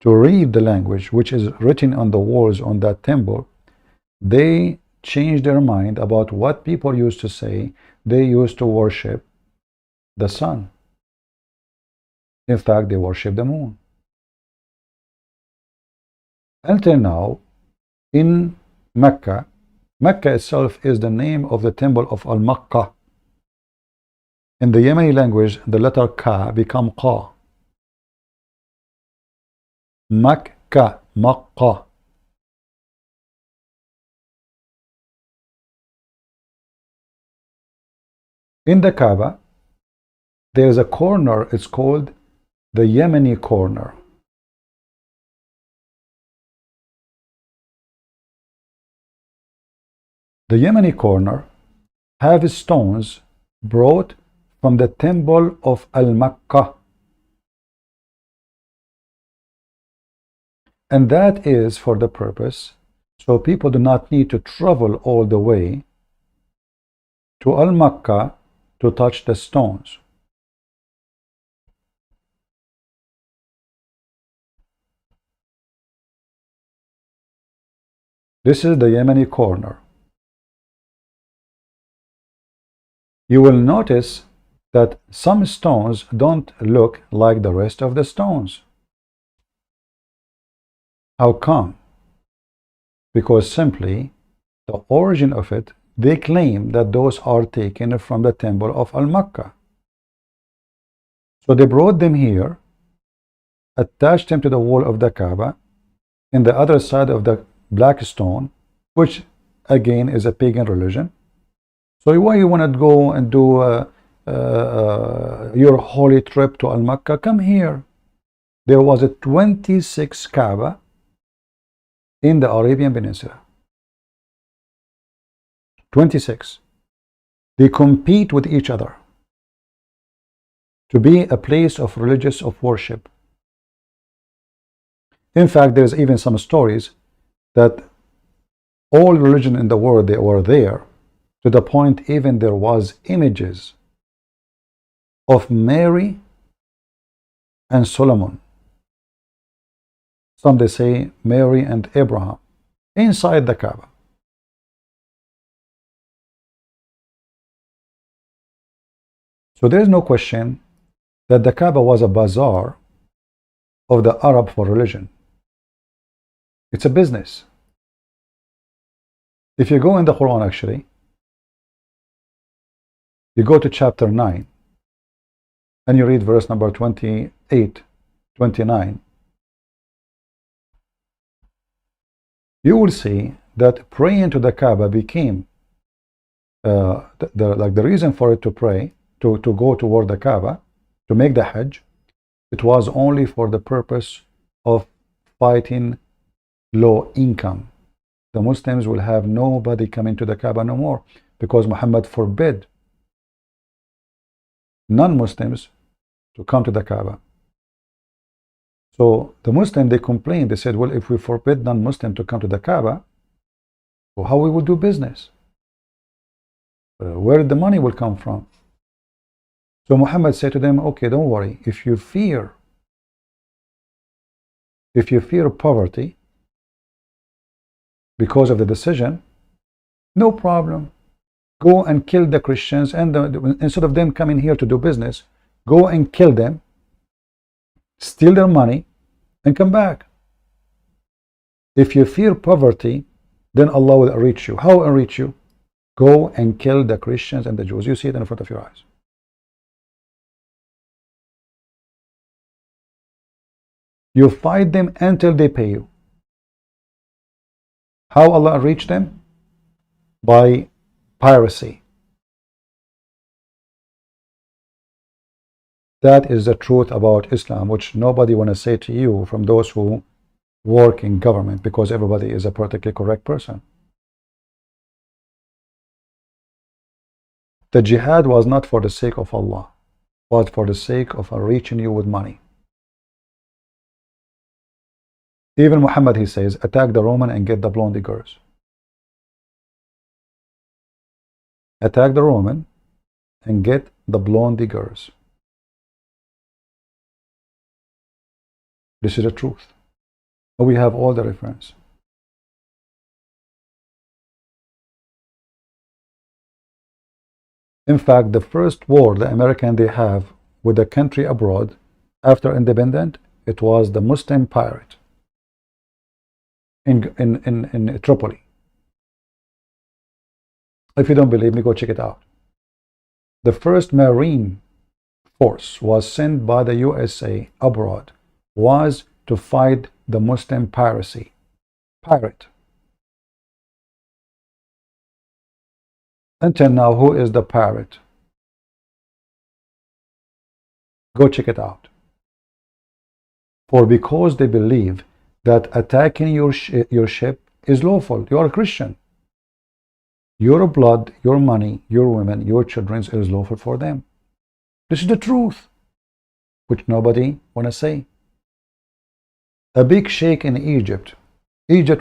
to read the language which is written on the walls on that temple, they changed their mind about what people used to say. They used to worship the sun. In fact, they worship the moon. Until now, in Mecca, Mecca itself is the name of the temple of Al-Makkah. In the Yemeni language, the letter Ka become Qa. Makkah, Makkah. In the Kaaba, there is a corner, it's called the Yemeni corner. The Yemeni corner have stones brought from the temple of Al-Makkah. And that is for the purpose, so people do not need to travel all the way to Al-Makkah to touch the stones. This is the Yemeni corner. You will notice that some stones don't look like the rest of the stones. How come? Because simply the origin of it, they claim that those are taken from the temple of Al-Makkah. So they brought them here, attached them to the wall of the Kaaba, in the other side of the black stone, which again is a pagan religion. So why you want to go and do your holy trip to Al-Makkah? Come here. there was a 26 Kaaba in the Arabian Peninsula. 26. They compete with each other to be a place of religious of worship. In fact, there's even some stories that all religion in the world, they were there, to the point even there was images of Mary and Solomon. Some they say Mary and Abraham inside the Kaaba. So there is no question that the Kaaba was a bazaar of the Arab for religion. It's a business. If you go in the Quran, actually, you go to chapter 9 and you read verse number 28, 29, you will see that praying to the Kaaba became the reason for it to pray, to go toward the Kaaba, to make the Hajj. It was only for the purpose of fighting low income. The Muslims will have nobody coming to the Kaaba no more, because Muhammad forbid non-Muslims to come to the Kaaba. So the Muslim, they complained. They said, well, if we forbid non-Muslim to come to the Kaaba, well, how we will do business? Where the money will come from? So Muhammad said to them, okay, don't worry. If you fear poverty because of the decision, no problem. Go and kill the Christians, and instead of them coming here to do business, go and kill them, steal their money, and come back. If you fear poverty, then Allah will enrich you. How enrich you? Go and kill the Christians and the Jews. You see it in front of your eyes. You fight them until they pay you. How Allah enrich them? By piracy. That is the truth about Islam, which nobody want to say to you from those who work in government, because everybody is a politically correct person. The jihad was not for the sake of Allah, but for the sake of reaching you with money. Even Muhammad, he says, attack the Roman and get the blonde girls. Attack the Roman and get the blonde girls. This is the truth. We have all the reference. In fact, the first war the American they have with the country abroad after independence, it was the Muslim pirate in Tripoli. If you don't believe me, go check it out. The first Marine force was sent by the USA abroad was to fight the Muslim piracy. Pirate. Until now, who is the pirate? Go check it out. For because they believe that attacking your ship is lawful. You are a Christian. Your blood, your money, your women, your children is lawful for them. This is the truth, which nobody want to say. A big sheikh in Egypt,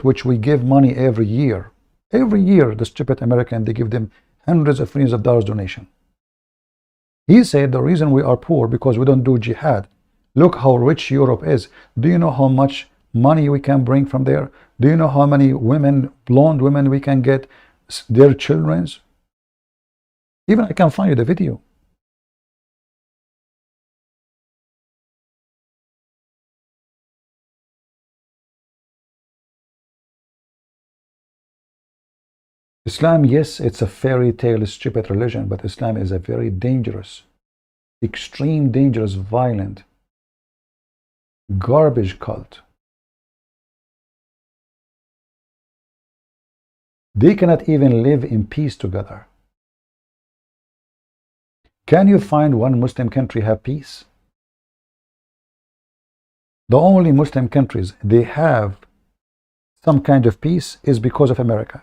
which we give money every year. Every year, the stupid American, they give them hundreds of millions of dollars donation. He said the reason we are poor because we don't do jihad. Look how rich Europe is. Do you know how much money we can bring from there? Do you know how many women, blonde women, we can get their children's? Even I can find you the video. Islam, yes, it's a fairy tale, stupid religion, but Islam is a very dangerous, extreme dangerous, violent, garbage cult. They cannot even live in peace together. Can you find one Muslim country have peace? The only Muslim countries they have some kind of peace is because of America.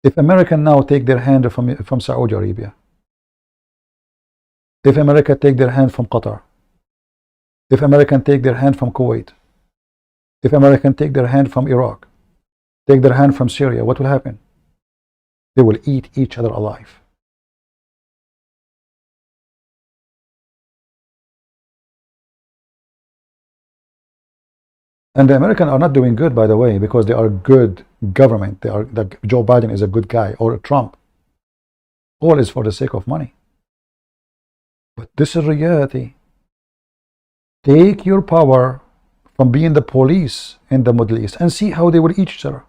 If America now take their hand from Saudi Arabia, if America take their hand from Qatar, if American take their hand from Kuwait, if American take their hand from Iraq, take their hand from Syria, what will happen? They will eat each other alive. And the Americans are not doing good, by the way, because they are good government. They are like Joe Biden is a good guy, or Trump. All is for the sake of money. But this is reality. Take your power from being the police in the Middle East and see how they will eat each other.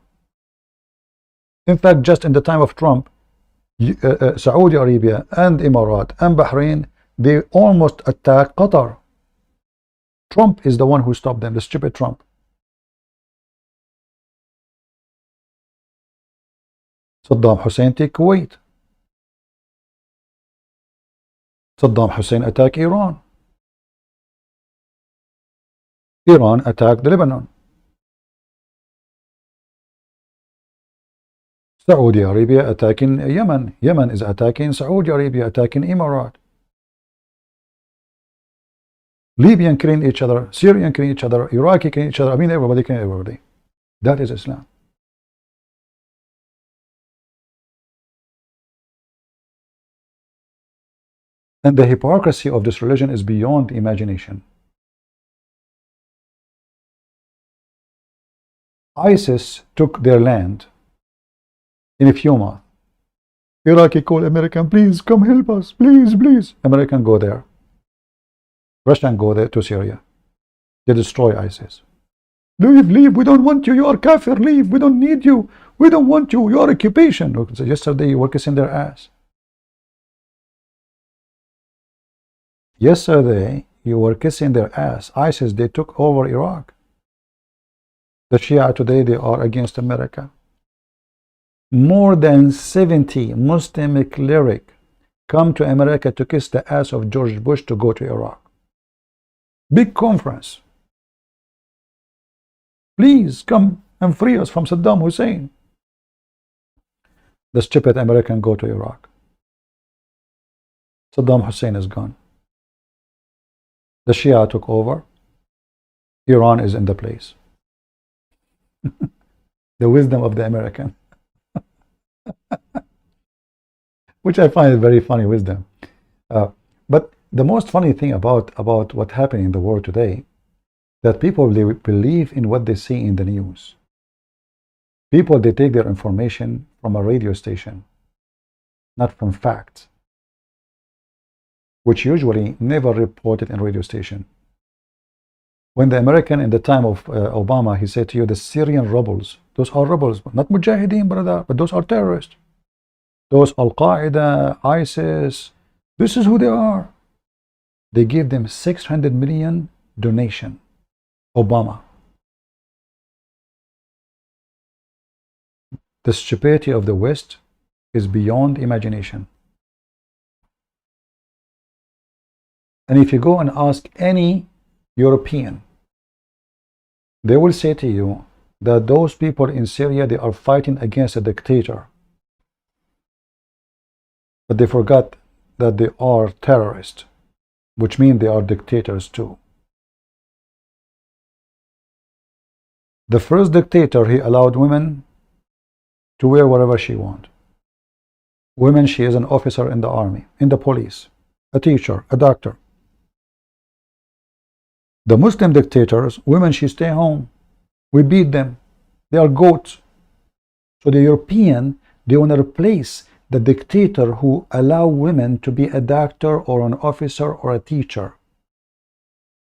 In fact, just in the time of Trump, Saudi Arabia and Emirat and Bahrain, they almost attacked Qatar. Trump is the one who stopped them, the stupid Trump. Saddam Hussein take Kuwait. Saddam Hussein attacked Iran. Iran attacked Lebanon. Saudi Arabia attacking Yemen. Yemen is attacking Saudi Arabia, attacking Emirat. Libyan killing each other, Syrian killing each other, Iraqi killing each other. I mean, everybody killing everybody. That is Islam. And the hypocrisy of this religion is beyond imagination. ISIS took their land in a few months. Iraqi call American, please come help us, please, please. American go there. Russian go there to Syria. They destroy ISIS. Leave, leave, we don't want you, you are kafir, leave, we don't need you, we don't want you, you are occupation. Yesterday you were kissing their ass. Yesterday you were kissing their ass. ISIS, they took over Iraq. The Shia today, they are against America. More than 70 Muslim clerics come to America to kiss the ass of George Bush to go to Iraq. Big conference. Please come and free us from Saddam Hussein. The stupid American go to Iraq. Saddam Hussein is gone. The Shia took over. Iran is in the place. The wisdom of the American. Which I find very funny wisdom. But the most funny thing about what's happening in the world today, that people, they believe in what they see in the news. People, they take their information from a radio station, not from facts, which usually never reported in radio station. When the American in the time of Obama, he said to you, the Syrian rebels, those are rebels, not mujahideen, brother, but those are terrorists. Those Al-Qaeda, ISIS, this is who they are. They gave them 600 million donation. Obama. The stupidity of the West is beyond imagination. And if you go and ask any European, they will say to you that those people in Syria, they are fighting against a dictator. But they forgot that they are terrorists, which means they are dictators too. The first dictator, he allowed women to wear whatever she wants. Women, she is an officer in the army, in the police, a teacher, a doctor. The Muslim dictators, women, she stay home. We beat them. They are goats. So the European, they want to replace the dictator who allow women to be a doctor or an officer or a teacher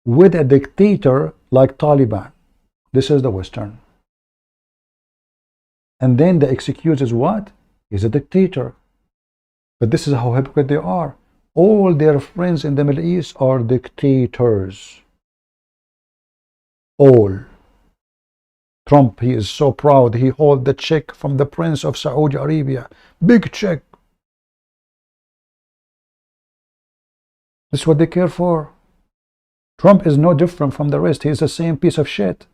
with a dictator like Taliban. This is the Western. And then the excuse is what? He's a dictator. But this is how hypocrite they are. All their friends in the Middle East are dictators. All. Trump, he is so proud. He holds the check from the Prince of Saudi Arabia. Big check. This is what they care for. Trump is no different from the rest. He's the same piece of shit.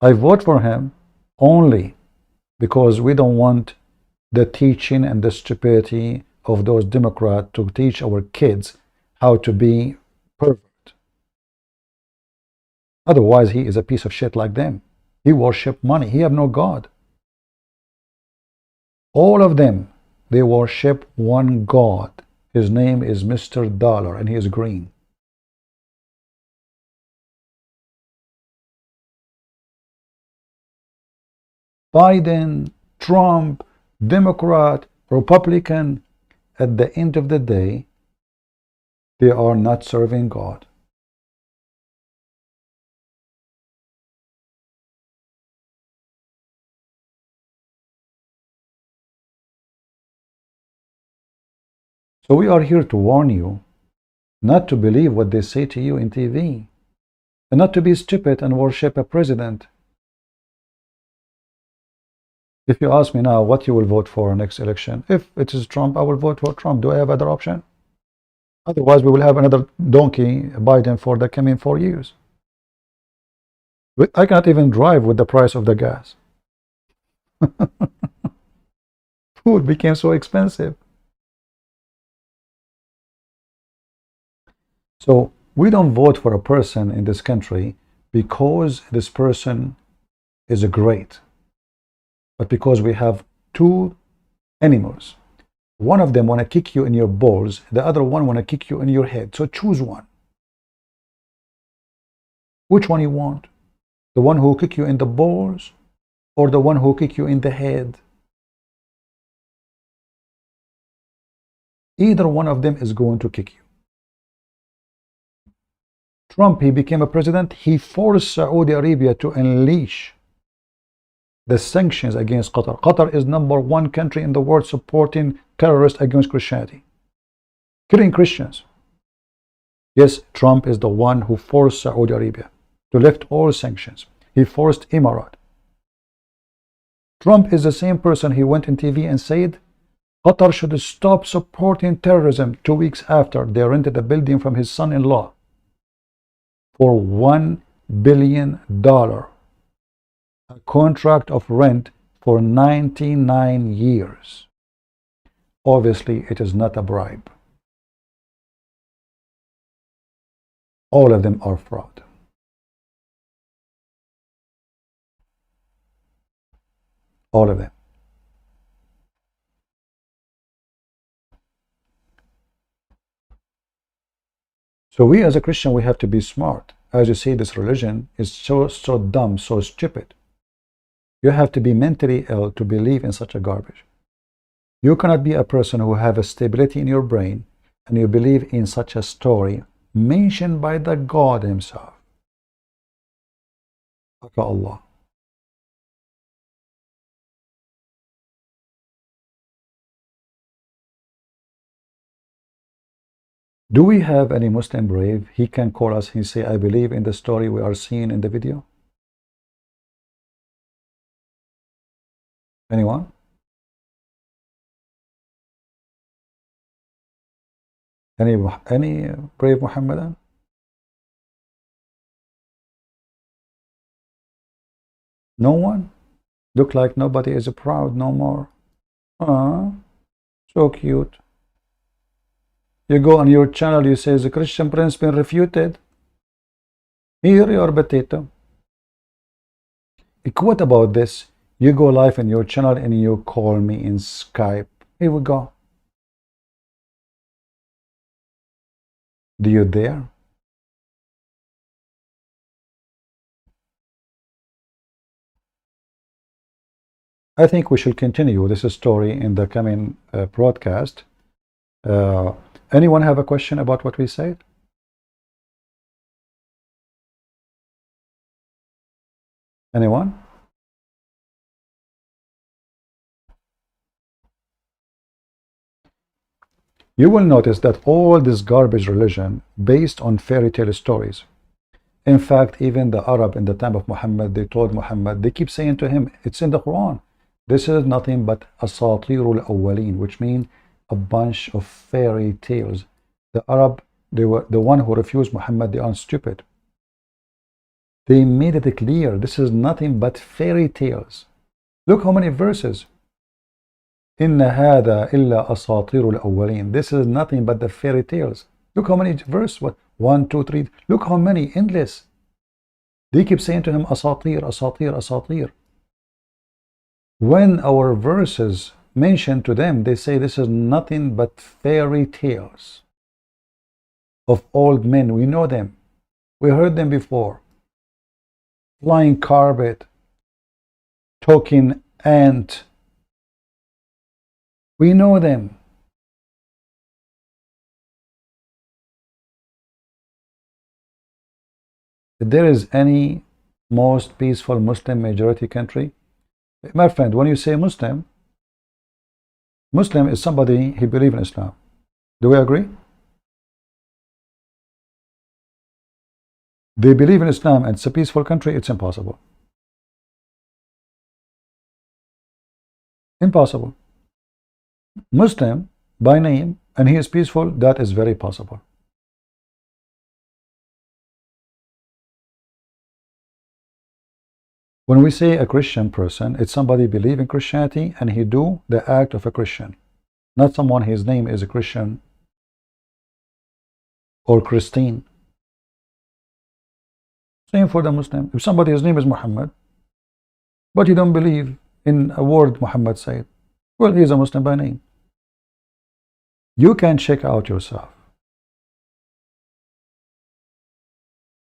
I vote for him only because we don't want the teaching and the stupidity of those Democrats to teach our kids how to be pervert. Otherwise, he is a piece of shit like them. He worship money. He have no God. All of them, they worship one God. His name is Mr. Dollar, and he is green. Biden, Trump, Democrat, Republican, at the end of the day, they are not serving God. So we are here to warn you not to believe what they say to you in TV, and not to be stupid and worship a president. If you ask me now what you will vote for next election, if it is Trump, I will vote for Trump. Do I have other option? Otherwise, we will have another donkey, Biden, for the coming 4 years. I cannot even drive with the price of the gas. Food became so expensive. So we don't vote for a person in this country because this person is great, but because we have two animals. One of them want to kick you in your balls, the other one want to kick you in your head. So choose one. Which one you want? The one who kick you in the balls or the one who kick you in the head? Either one of them is going to kick you. Trump, he became a president, he forced Saudi Arabia to unleash the sanctions against Qatar. Qatar is #1 country in the world supporting terrorists against Christianity, killing Christians. Yes, Trump is the one who forced Saudi Arabia to lift all sanctions. He forced Emirat. Trump is the same person. He went on TV and said Qatar should stop supporting terrorism. 2 weeks after, they rented a building from his son-in-law for $1 billion, a contract of rent for 99 years. Obviously, it is not a bribe. All of them are fraud. All of them. So we as a Christian, we have to be smart. As you see, this religion is so dumb, so stupid. You have to be mentally ill to believe in such a garbage. You cannot be a person who have a stability in your brain and you believe in such a story mentioned by the God himself. Allah. Do we have any Muslim brave? He can call us and say, I believe in the story we are seeing in the video. Anyone? Any brave Muhammadan? No one? Look like nobody is proud no more. So cute. You go on your channel, you say the Christian Prince been refuted. Here your potato. What about this? You go live in your channel and you call me in Skype. Here we go. Do you dare? I think we should continue this story in the coming broadcast. Anyone have a question about what we said? Anyone? You will notice that all this garbage religion based on fairy tale stories. In fact, even the Arab in the time of Muhammad, they told Muhammad, they keep saying to him, it's in the Quran, this is nothing but asatirul awwaleen, which means a bunch of fairy tales. The Arab they were the one who refused Muhammad, they are stupid. They made it clear this is nothing but fairy tales. Look how many verses. إن هذا إلا أساطير الأولين. This is nothing but the fairy tales. Look how many verses. What? 1, 2, 3. Look how many. Endless. They keep saying to him, Asatir, Asatir, Asatir. When our verses mention to them, they say this is nothing but fairy tales of old men. We know them. We heard them before. Flying carpet, talking ant. We know them. If there is any most peaceful Muslim majority country, my friend, when you say Muslim, Muslim is somebody who believes in Islam. Do we agree? They believe in Islam and it's a peaceful country, it's impossible. Impossible. Muslim by name and he is peaceful, that is very possible. When we say a Christian person, it's somebody believe in Christianity and he do the act of a Christian, not someone his name is a Christian or Christine. Same for the Muslim. If somebody his name is Muhammad, but he don't believe in a word Muhammad said, well, he is a Muslim by name. You can check out yourself.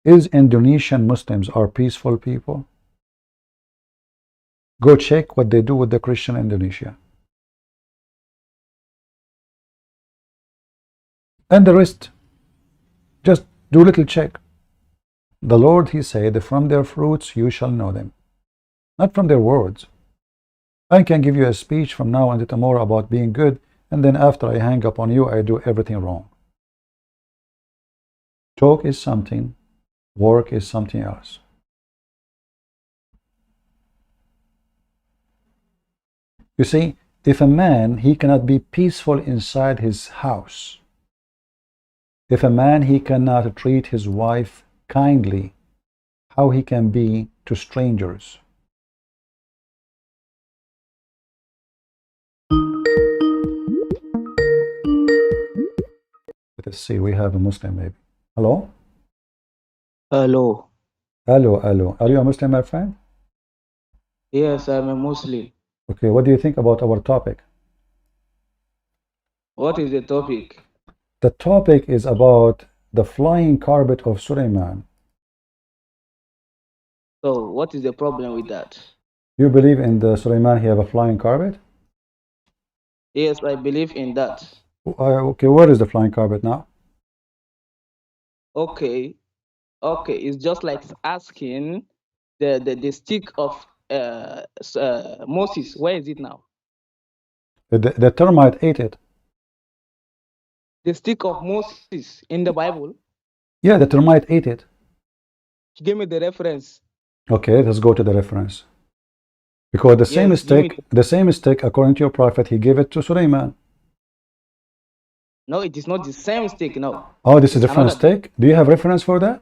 Is Indonesian Muslims are peaceful people? Go check what they do with the Christian in Indonesia. And the rest, just do a little check. The Lord, he said, from their fruits you shall know them. Not from their words. I can give you a speech from now until tomorrow about being good, and then after I hang up on you, I do everything wrong. Talk is something, work is something else. You see, if a man, he cannot be peaceful inside his house, if a man, he cannot treat his wife kindly, how he can be to strangers? Let's see, we have a Muslim maybe. Hello? Hello. Hello, hello. Are you a Muslim, my friend? Yes, I'm a Muslim. Okay, what do you think about our topic? What is the topic? The topic is about the flying carpet of Sulaiman. So, what is the problem with that? You believe in the Sulaiman, he have a flying carpet? Yes, I believe in that. Okay, where is the flying carpet now? Okay, it's just like asking the stick of Moses. Where is it now? The termite ate it. The stick of Moses in the Bible. Yeah, the termite ate it. Give me the reference. Okay, let's go to the reference. Because the same stick, according to your prophet, he gave it to Sulaiman. No, it is not the same stick, no. Oh, this is a different stick? Do you have reference for that?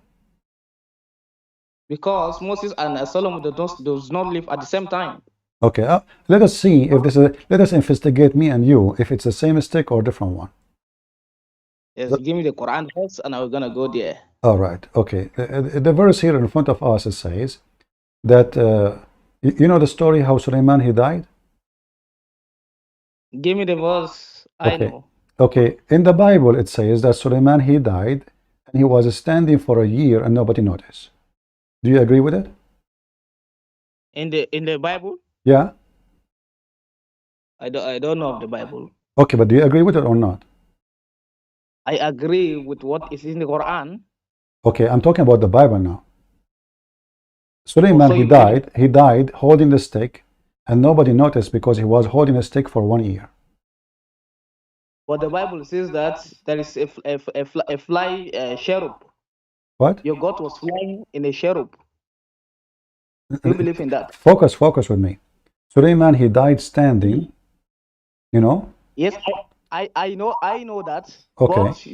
Because Moses and Solomon does not live at the same time. Okay, let us see if this is, let us investigate, me and you, if it's the same stick or different one. Yes, give me the Quran verse and I'm gonna go there. All right, okay. The verse here in front of us, it says that, you know the story how Sulaiman, he died? Give me the verse, I know. Okay, in the Bible it says that Sulaiman, he died and he was standing for a year and nobody noticed. Do you agree with it? In the Bible? Yeah. I don't know of the Bible. Okay, but do you agree with it or not? I agree with what is in the Quran. Okay, I'm talking about the Bible now. Sulaiman, he died holding the stick and nobody noticed because he was holding a stick for 1 year. But the Bible says that there is a fly cherub. What? Your God was flying in a cherub. Do you believe in that? Focus with me. Sulaiman, he died standing, you know? Yes, I know that. Okay. But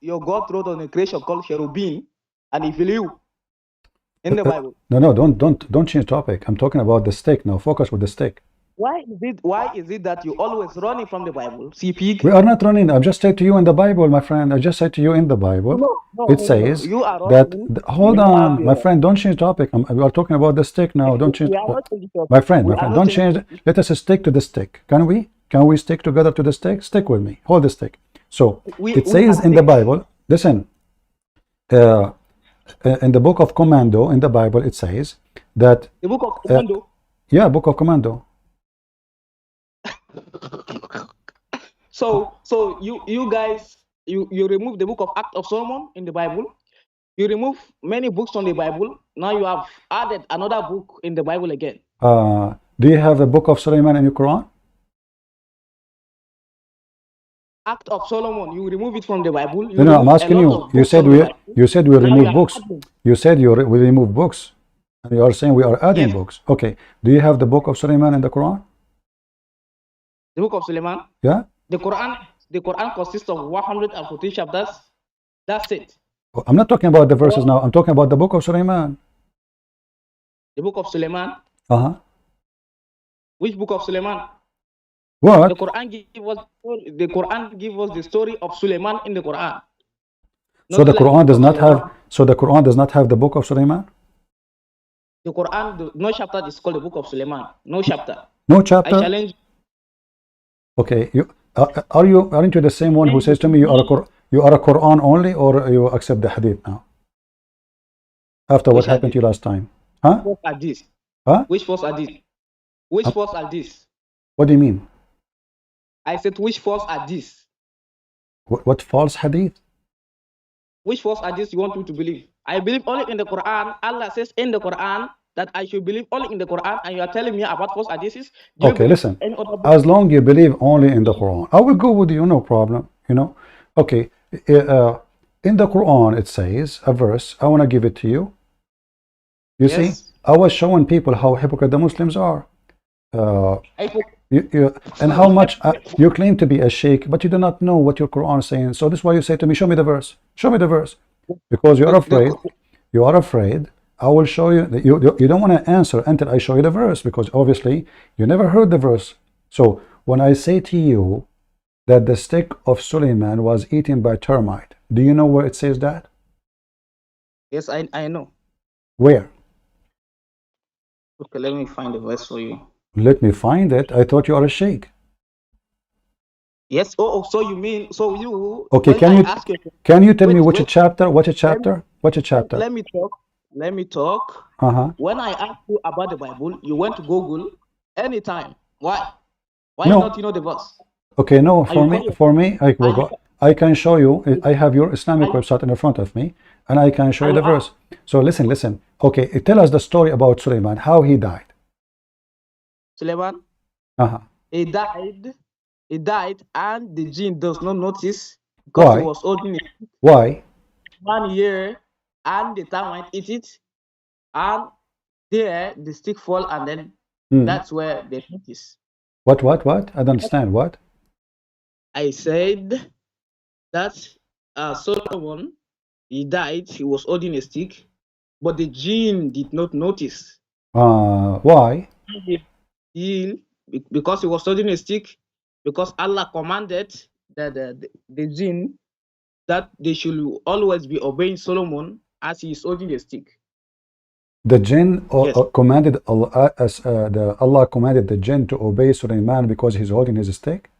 your God wrote on a creation called cherubim, and he flew in the Bible. No, don't change topic. I'm talking about the stick now. Focus with the stick. Why is it that you always running from the Bible? See, pig. We are not running. I've just said to you in the Bible, my friend. I just said to you in the Bible. It says You are that. running. Hold on, my friend. Don't change topic. We are talking about the stick now. Don't change. We are not changing topic. My friend, We are not don't changing change. Let us stick to the stick. Can we? Can we stick together to the stick? Stick with me. Hold the stick. So it says in the Bible. Listen. In the book of Commando in the Bible, it says that. The book of Commando. Yeah, book of Commando. So you guys you remove the book of Act of Solomon in the Bible. You remove many books from the Bible. Now you have added another book in the Bible again. Do you have a book of Sulaiman in your Quran? Act of Solomon, you remove it from the Bible. No, I'm asking you. You said we remove books. You said we remove books, and you are saying we are adding books. Okay. Do you have the book of Sulaiman in the Quran? The book of Sulaiman? Yeah. The Quran consists of 114 chapters. That's it. I'm not talking about the verses now. I'm talking about the book of Sulaiman. The book of Sulaiman? Which book of Sulaiman? What? The Quran give us the story of Sulaiman in the Quran. So the Quran does not have. So the Quran does not have the book of Sulaiman. The Quran, no chapter is called the book of Sulaiman. No chapter. No chapter. I challenge. Okay, aren't you the same one who says to me you are a Quran only, or you accept the Hadith now? After what happened to you last time, huh? Which false Hadith? Huh? Which false Hadith? Which false Hadith? What do you mean? I said which false Hadith? What false Hadith? Which false Hadith you want me to believe? I believe only in the Quran. Allah says in the Quran that I should believe only in the Quran, and you are telling me about false hadiths. Okay, listen. As long you believe only in the Quran, I will go with you, no problem. You know. Okay. In the Quran, it says a verse. I want to give it to you. You see, I was showing people how hypocrite the Muslims are. And how much you claim to be a sheikh, but you do not know what your Quran is saying. So this is why you say to me, show me the verse. Show me the verse. Because you are afraid. You are afraid. I will show you. You don't want to answer until I show you the verse, because obviously you never heard the verse. So when I say to you that the stick of Suleiman was eaten by termite, do you know where it says that? Yes, I know. Where? Okay, let me find the verse for you. Let me find it. I thought you are a sheikh. Yes. Oh, so you mean you? Okay. Can you tell me which chapter? What a chapter? What a chapter? Let me talk. Let me talk. When I asked you about the Bible, you went to Google anytime. Why? Why not you know the verse? Okay, no, for me, I can show you. I have your Islamic website in front of me, and I can show you the verse. So listen. Okay, tell us the story about Suleiman, how he died. Suleiman? He died, and the jinn does not notice because he was holding it. Why? 1 year, and the termite eat it, and there the stick fall, and then that's where they notice. What? I don't understand. What? I said that Solomon, he died, he was holding a stick, but the jinn did not notice. Why? Because he was holding a stick, because Allah commanded the jinn that they should always be obeying Solomon as he is holding a stick. The jinn commanded Allah commanded the jinn to obey Suleiman because he's holding his stick.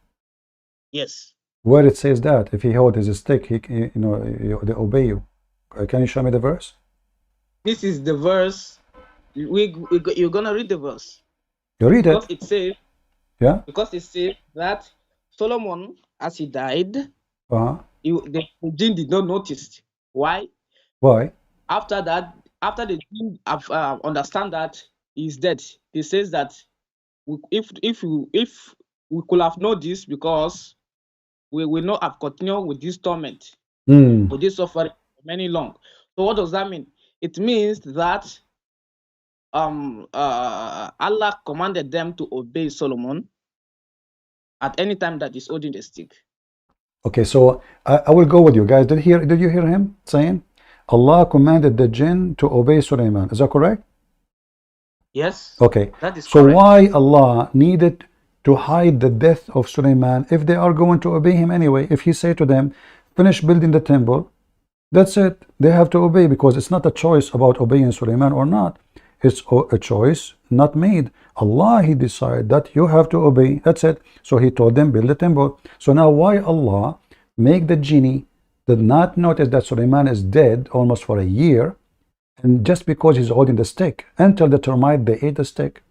Yes. Where it says that if he holds his stick, they obey you. Can you show me the verse? This is the verse. You're gonna read the verse. You read because it. It says. Yeah. Because it says that Solomon, as he died, the jinn did not notice. Why? Why? After the jinn understand that he's dead, he says that if we could have known this, because we will not have continued with this torment, with this suffering many long. So what does that mean? It means that Allah commanded them to obey Solomon, at any time that he's holding the stick. Okay, so I will go with you guys. Did you hear him saying Allah commanded the jinn to obey Sulaiman? Is that correct? Yes. Okay. That is so correct. why Allah needed to hide the death of Sulaiman if they are going to obey him anyway? If he say to them, finish building the temple, that's it. They have to obey, because it's not a choice about obeying Sulaiman or not. It's a choice not made. Allah, he decided that you have to obey. That's it. So he told them, build the temple. So now why Allah make the genie did not notice that Sulaiman is dead almost for a year, and just because he's holding the stick, until the termite, they ate the stick?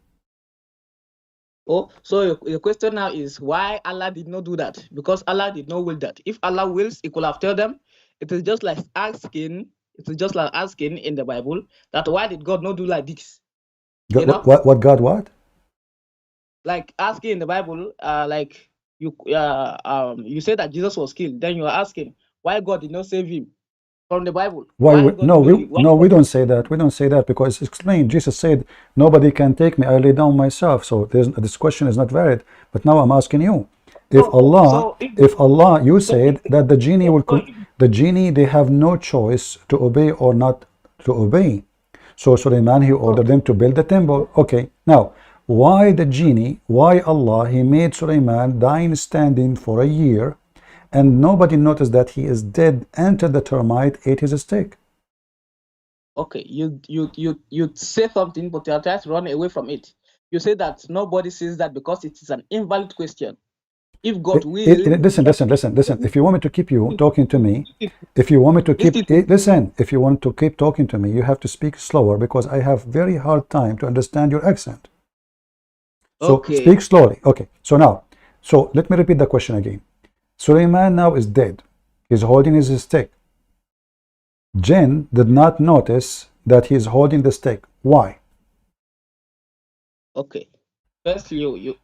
Oh, so your question now is why Allah did not do that? Because Allah did not will that. If Allah wills, He could have told them. It is just like asking. It is just like asking in the Bible that why did God not do like this? You know? What God what? Like asking in the Bible, like you say that Jesus was killed. Then you are asking why God did not save him from the Bible. No, we don't say that. We don't say that because it's explained. Jesus said, "Nobody can take me. I lay down myself." So this question is not valid. But now I'm asking you, if Allah, you said that the genie will, the genie, they have no choice to obey or not to obey. So Sulaiman, he ordered them to build the temple. Okay, now why the genie? Why Allah? He made Sulaiman dying standing for a year, and nobody noticed that he is dead until the termite ate his stick. Okay, you say something, but you are trying to run away from it. You say that nobody says that because it is an invalid question. If God will... Listen. If you want me to keep you talking to me, if you want me to keep... Listen, if you want to keep talking to me, you have to speak slower, because I have very hard time to understand your accent. So speak slowly. Okay, so let me repeat the question again. Sulaiman now is dead. He's holding his stick. Jinn did not notice that he's holding the stick. Why? Okay. First, you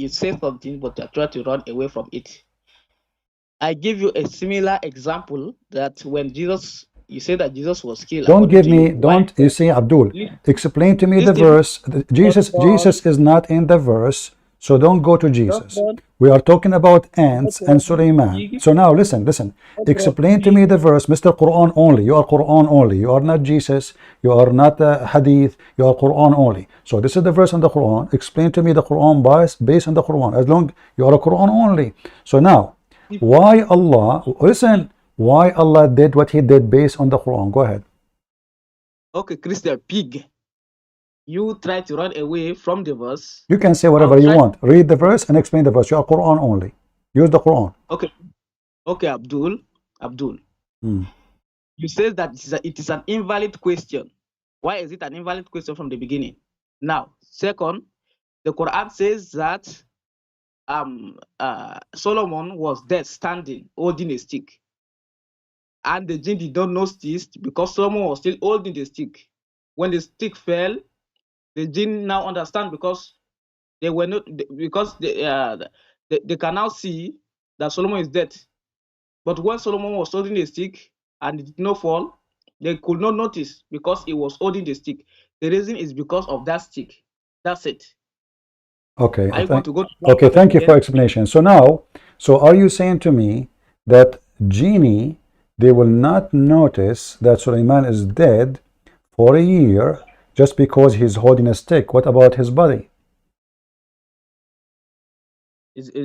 say something, but you try to run away from it. I give you a similar example that when Jesus, you say that Jesus was killed. You say, Abdul, explain to me the verse. Jesus is not in the verse, so don't go to Jesus. We are talking about ants and Sulaiman. So now listen. Explain to me the verse, Mr. Quran only. You are Quran only. You are not Jesus. You are not Hadith. You are Quran only. So this is the verse in the Quran. Explain to me the Quran based on the Quran. As long you are a Quran only. So now, why Allah? Listen. Why Allah did what He did based on the Quran? Go ahead. Okay, Christian pig. You try to run away from the verse. You can say whatever you want. Read the verse and explain the verse. You are Quran only. Use the Quran. Okay, Abdul. You said that it is an invalid question. Why is it an invalid question from the beginning? Now, second, the Quran says that Solomon was dead standing, holding a stick. And the jinn did not notice because Solomon was still holding the stick. When the stick fell, the jinn now understand because they were not, because they can now see that Solomon is dead. But when Solomon was holding the stick and it did not fall, they could not notice because he was holding the stick. The reason is because of that stick. That's it. Okay. Thank you for explanation. So now, are you saying to me that genie, they will not notice that Sulaiman is dead for a year just because he's holding a stick? What about his body?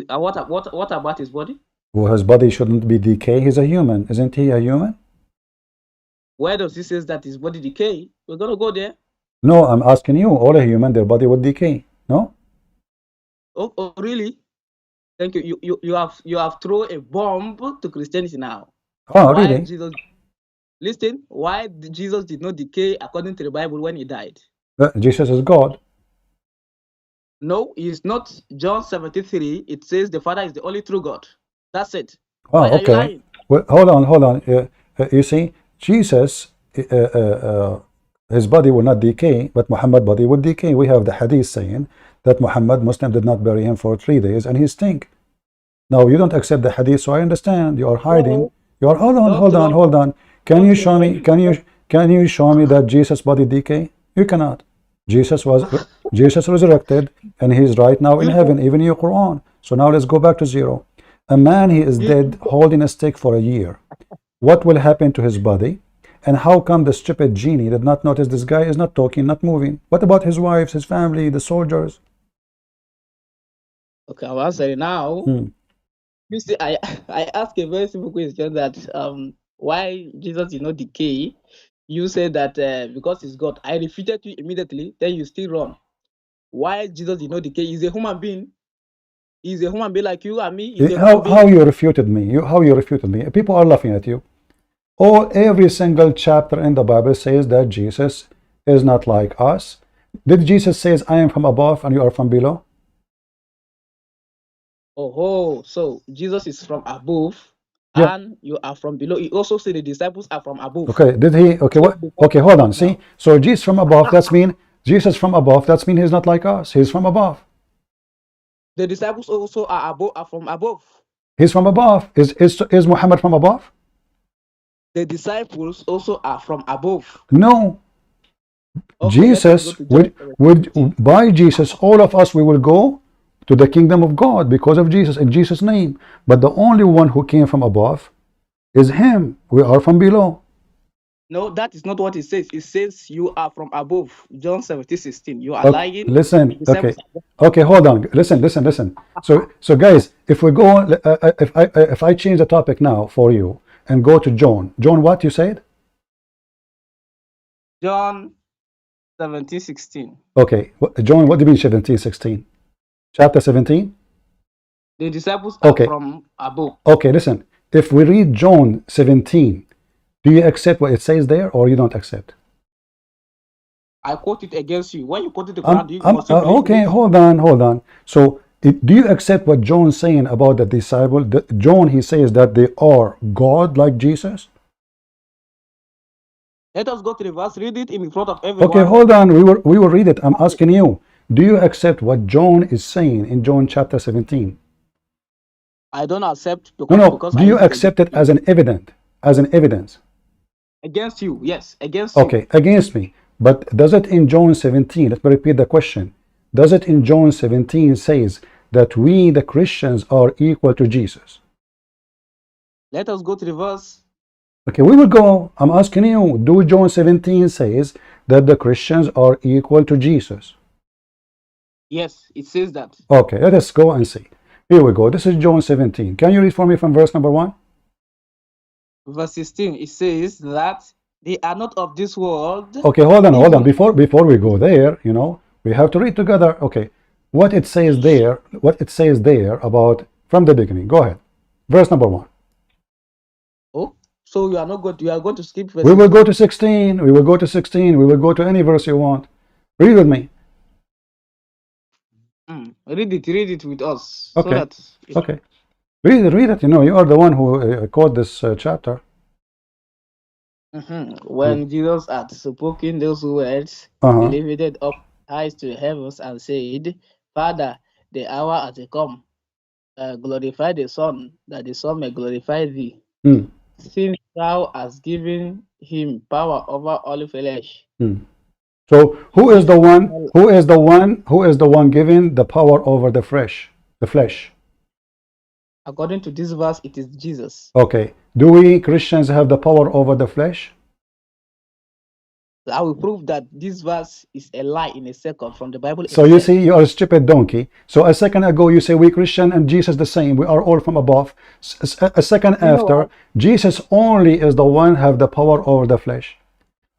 What about his body? Well, his body shouldn't be decay. He's a human. Isn't he a human? Where does he say that his body decay? We're going to go there. No, I'm asking you. All a human, their body would decay. No? Oh, really? Thank you. You have thrown a bomb to Christianity now. Oh, really? Listen, why Jesus did not decay according to the Bible when he died? Jesus is God. No, he is not. John 73, it says the Father is the only true God. That's it. Oh, okay. Well, hold on. You see, Jesus, his body will not decay, but Muhammad's body would decay. We have the hadith saying that Muhammad, Muslim did not bury him for 3 days and he stink. Now, you don't accept the hadith, so I understand. You are hiding. You are, hold on. Can you show me that Jesus' body decay? You cannot. Jesus resurrected and he's right now in heaven, even in your Quran. So now let's go back to zero. A man, he is dead, holding a stick for a year. What will happen to his body? And how come the stupid genie did not notice this guy is not talking, not moving? What about his wives, his family, the soldiers? Okay, I'll answer it now. You see, I asked a very simple question that why Jesus did not decay. You said that because he's God. I refuted you immediately. Then you still run. Why Jesus did not decay? He's a human being. He's a human being like you and me. He's a human being. How you refuted me? How you refuted me? People are laughing at you. Every single chapter in the Bible says that Jesus is not like us. Did Jesus says, I am from above and you are from below? Oh, so Jesus is from above and you are from below. He also said the disciples are from above. Okay, did he? Okay, what? Okay, hold on. See, so Jesus from above, that's mean Jesus from above, that's mean he's not like us. He's from above. The disciples also are from above. He's from above. Is Muhammad from above? The disciples also are from above. No. Okay, Jesus by Jesus, all of us, we will go to the kingdom of God because of Jesus, in Jesus' name. But the only one who came from above is him. We are from below. No, that is not what it says. It says you are from above. John 17:16. You are lying. Listen, okay, hold on. Listen. So guys, if we go, if I change the topic now for you and go to John, what you said? John 17:16. Okay, John, what do you mean 17:16? Chapter 17? The disciples are from above. Okay, listen. If we read John 17, do you accept what it says there, or you don't accept? I quote it against you. When you quote it the Quran, okay, hold on. So, do you accept what John's saying about the disciple? John, he says that they are God like Jesus. Let us go to the verse. Read it in front of everyone. Okay, hold on. We will read it. I'm asking you. Do you accept what John is saying in John chapter 17? I don't accept. Because do you accept it as an evidence? Against you, yes, against you. Okay, against me. But does it in John 17, let me repeat the question. Does it in John 17 says that we, the Christians, are equal to Jesus? Let us go to the verse. Okay, we will go. I'm asking you, do John 17 says that the Christians are equal to Jesus? Yes, it says that. Okay, let us go and see. Here we go. This is John 17. Can you read for me from verse number 1? Verse 16, it says that they are not of this world. Okay, hold on. Before we go there, we have to read together. Okay, what it says there about from the beginning. Go ahead. Verse number 1. Oh, so you are going to skip verse 16? We will go to 16. We will go to 16. We will go to any verse you want. Read with me. Read it with us. Okay. Okay. Read it. You are the one who quote this chapter. When Jesus had spoken those words, he lifted up eyes to the heavens and said, Father, the hour has come. Glorify the Son, that the Son may glorify thee. Since thou hast given him power over all flesh. So who is the one giving the power over the flesh? According to this verse, it is Jesus. Okay. Do we Christians have the power over the flesh? I will prove that this verse is a lie in a second from the Bible. So you see, you are a stupid donkey. So a second ago you say we Christian and Jesus the same. We are all from above. A second after, Jesus only is the one have the power over the flesh.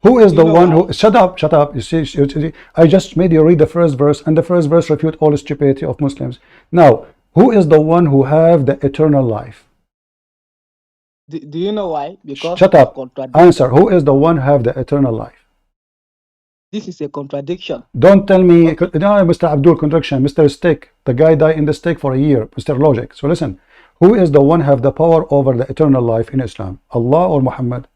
Who is the one who... Shut up. You see, I just made you read the first verse, and the first verse refute all the stupidity of Muslims. Now, who is the one who have the eternal life? Do you know why? Because shut up. Answer. Who is the one who have the eternal life? This is a contradiction. Don't tell me, no, Mr. Abdul, contradiction. Mr. Stick, the guy died in the stick for a year. Mr. Logic. So listen, who is the one who have the power over the eternal life in Islam? Allah or Muhammad?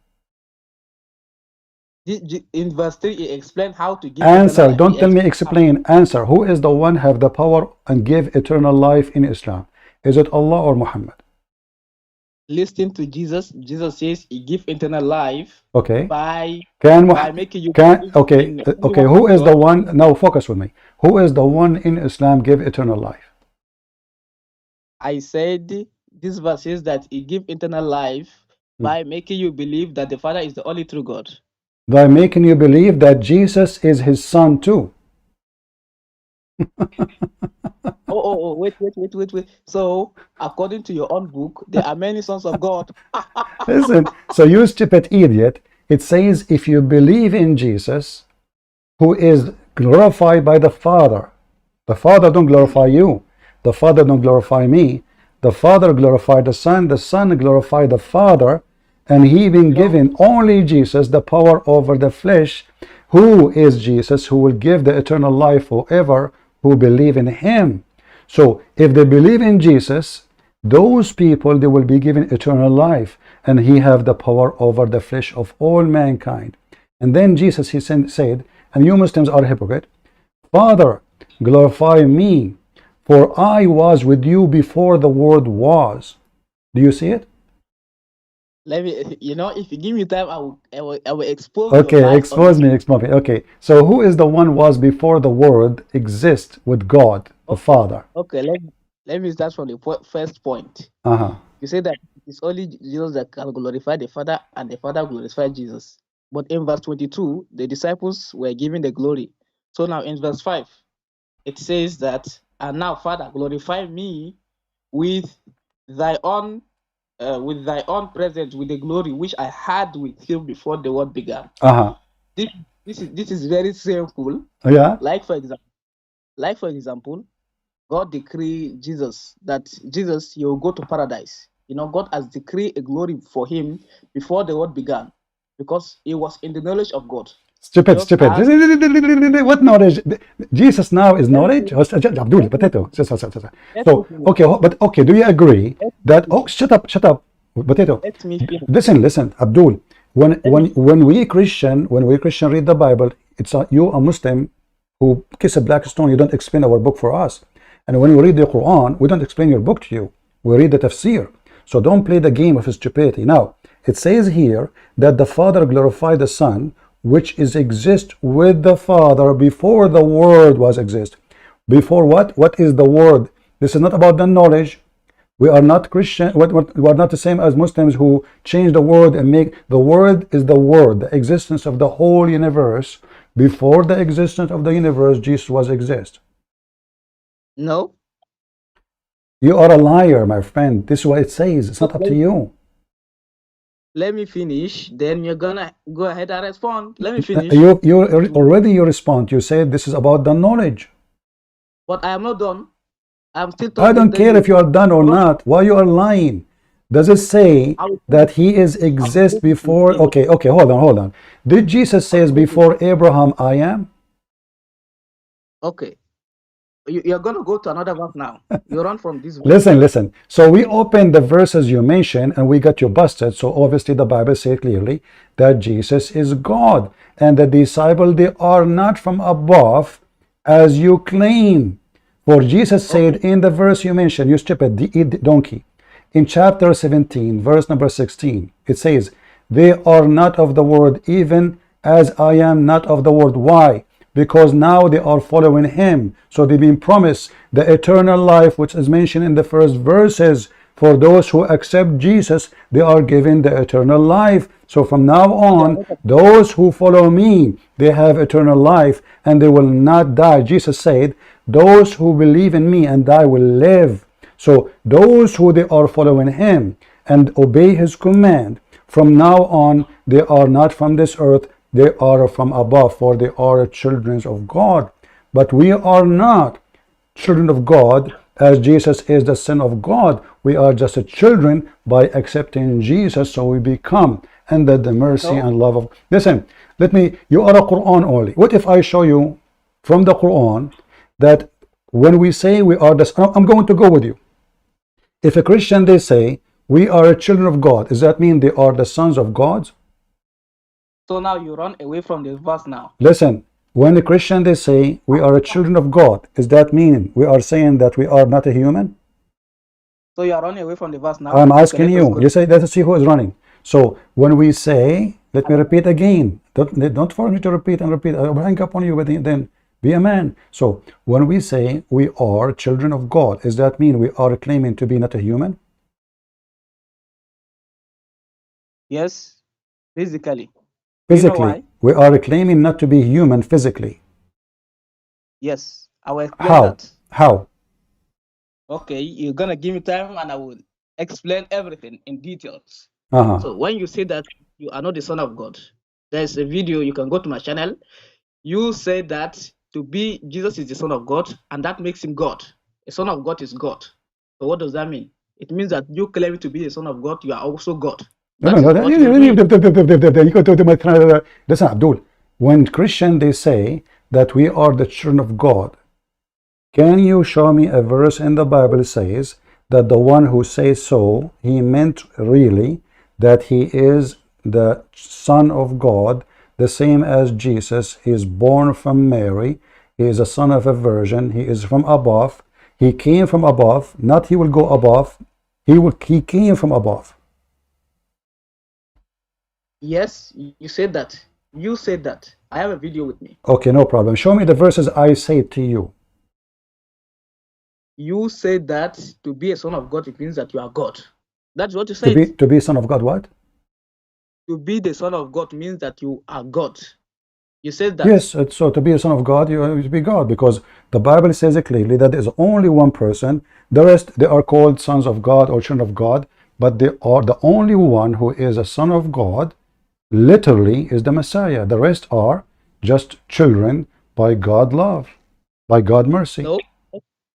In verse 3, he explained how to give. Answer. Don't tell me explain. Answer. Who is the one have the power and give eternal life in Islam? Is it Allah or Muhammad? Listen to Jesus. Jesus says he give eternal life. Okay. By making you. Okay. Who is the one? Now focus with me. Who is the one in Islam give eternal life? I said this verse says that it gives eternal life by making you believe that the Father is the only true God. By making you believe that Jesus is his son too. Wait. So, according to your own book, there are many sons of God. Listen, so you stupid idiot, it says if you believe in Jesus, who is glorified by the Father don't glorify you, the Father don't glorify me, the Father glorified the Son glorified the Father, and he been given only Jesus the power over the flesh, who is Jesus, who will give the eternal life forever who believe in him. So if they believe in Jesus, those people, they will be given eternal life, and he have the power over the flesh of all mankind. And then Jesus, he said, and you Muslims are hypocrite, Father, glorify me, for I was with you before the world was. Do you see it? Let me, if you give me time, I will expose. Okay, expose me. Okay, so who is the one was before the world exist with God, the Father? Okay, let me start from the first point. You say that it's only Jesus that can glorify the Father, and the Father glorifies Jesus. But in verse 22, the disciples were given the glory. So now in verse 5, it says that, and now Father, glorify me with thy own presence, with the glory which I had with you before the world began. This is very simple. Yeah. Like for example, God decreed Jesus that Jesus, he will go to paradise. God has decreed a glory for him before the world began, because he was in the knowledge of God. Stupid. What knowledge? Jesus now is knowledge? Abdul, potato. So, okay, do you agree that, shut up, potato. Listen, Abdul, when we Christian read the Bible, it's you a Muslim who kiss a black stone, you don't explain our book for us. And when we read the Quran, we don't explain your book to you. We read the tafsir. So don't play the game of stupidity. Now, it says here that the Father glorified the Son, which is exist with the Father before the Word was exist. Before what? What is the Word? This is not about the knowledge. We are not Christian. We are not the same as Muslims who change the word and make the Word is the Word, the existence of the whole universe. Before the existence of the universe, Jesus was exist. No. You are a liar, my friend. This is what it says. It's not up to you. Let me finish, then you're gonna go ahead and respond. Let me finish. You respond. You said this is about the knowledge. But I am not done. I'm still talking. I don't care if you are done or not. Why you are lying? Does it say that he is exist before? Okay, hold on. Did Jesus says before Abraham I am? Okay. You're going to go to another verse now. You run from this verse. Listen. So we opened the verses you mentioned and we got you busted. So obviously the Bible says clearly that Jesus is God. And the disciples, they are not from above as you claim. For Jesus said in the verse you mentioned, you stupid donkey. In chapter 17, verse number 16, it says, they are not of the world, even as I am not of the world. Why? Because now they are following him. So they've been promised the eternal life, which is mentioned in the first verses. For those who accept Jesus, they are given the eternal life. So from now on, those who follow me, they have eternal life and they will not die. Jesus said, those who believe in me and I will live. So those who they are following him and obey his command, from now on, they are not from this earth, they are from above, for they are children of God. But we are not children of God, as Jesus is the Son of God. We are just a children by accepting Jesus, so we become under the mercy and love of. Listen, you are a Quran only. What if I show you from the Quran that when we say we are the, I'm going to go with you. If a Christian, they say we are children of God, does that mean they are the sons of God? So now you run away from this verse now. Listen, when a Christian, they say we are children of God, does that mean we are saying that we are not a human? So you are running away from the verse now. I'm asking you. You say, let's see who is running. So when we say, let me repeat again. Don't force me to repeat and repeat. I'll hang up on you, but then Be a man. So when we say we are children of God, does that mean we are claiming to be not a human? Yes, physically. Physically, we are claiming not to be human physically. Yes, I will explain How? that. How? Okay, you're gonna give me time and I will explain everything in details. Uh-huh. So when you say that you are not the son of God, there's a video, you can go to my channel. You say that to be Jesus is the son of God, and that makes him God. A son of God is God. So what does that mean? It means that you claim to be a son of God, you are also God. No. Listen, Abdul. When Christian they say that we are the children of God, can you show me a verse in the Bible says that the one who says so, he meant really that he is the son of God, the same as Jesus? He is born from Mary, he is a son of a virgin, he is from above, he came from above, not he will go above, he came from above. Yes, you said that. You said that. I have a video with me. Okay, no problem. Show me the verses I say to you. You said that to be a son of God, it means that you are God. That's what you said. To be son of God, what? To be the son of God means that you are God. You said that. Yes, so to be a son of God, you have to be God, because the Bible says it clearly that there is only one person. The rest, they are called sons of God or children of God, but they are the only one who is a son of God, literally, is the Messiah. The rest are just children by God love, by God mercy. No.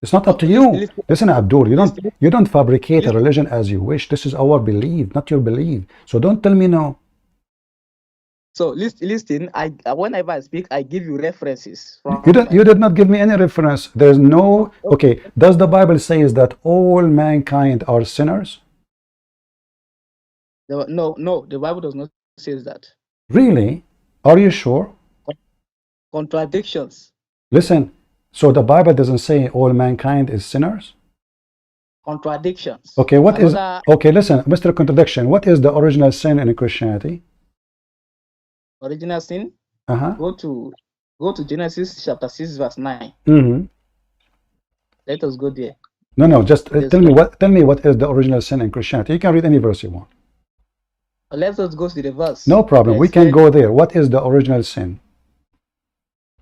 It's not up to you. Listen, Abdul, you don't fabricate a religion as you wish. This is our belief, not your belief. So don't tell me no. So listen, whenever I speak, I give you references. You did not give me any reference. There's no. Okay, does the Bible say that all mankind are sinners? No, the Bible does not say that. Really? Are you sure? Contradictions. Listen, so the Bible doesn't say all mankind is sinners? Contradictions. Okay, okay, listen, Mr. Contradiction, what is the original sin in Christianity? Original sin? Uh-huh. Go to Genesis chapter 6, verse 9. Mm-hmm. Let us go there. No, just tell me what is the original sin in Christianity. You can read any verse you want. Let us go to the verse. No problem. We can go there. What is the original sin?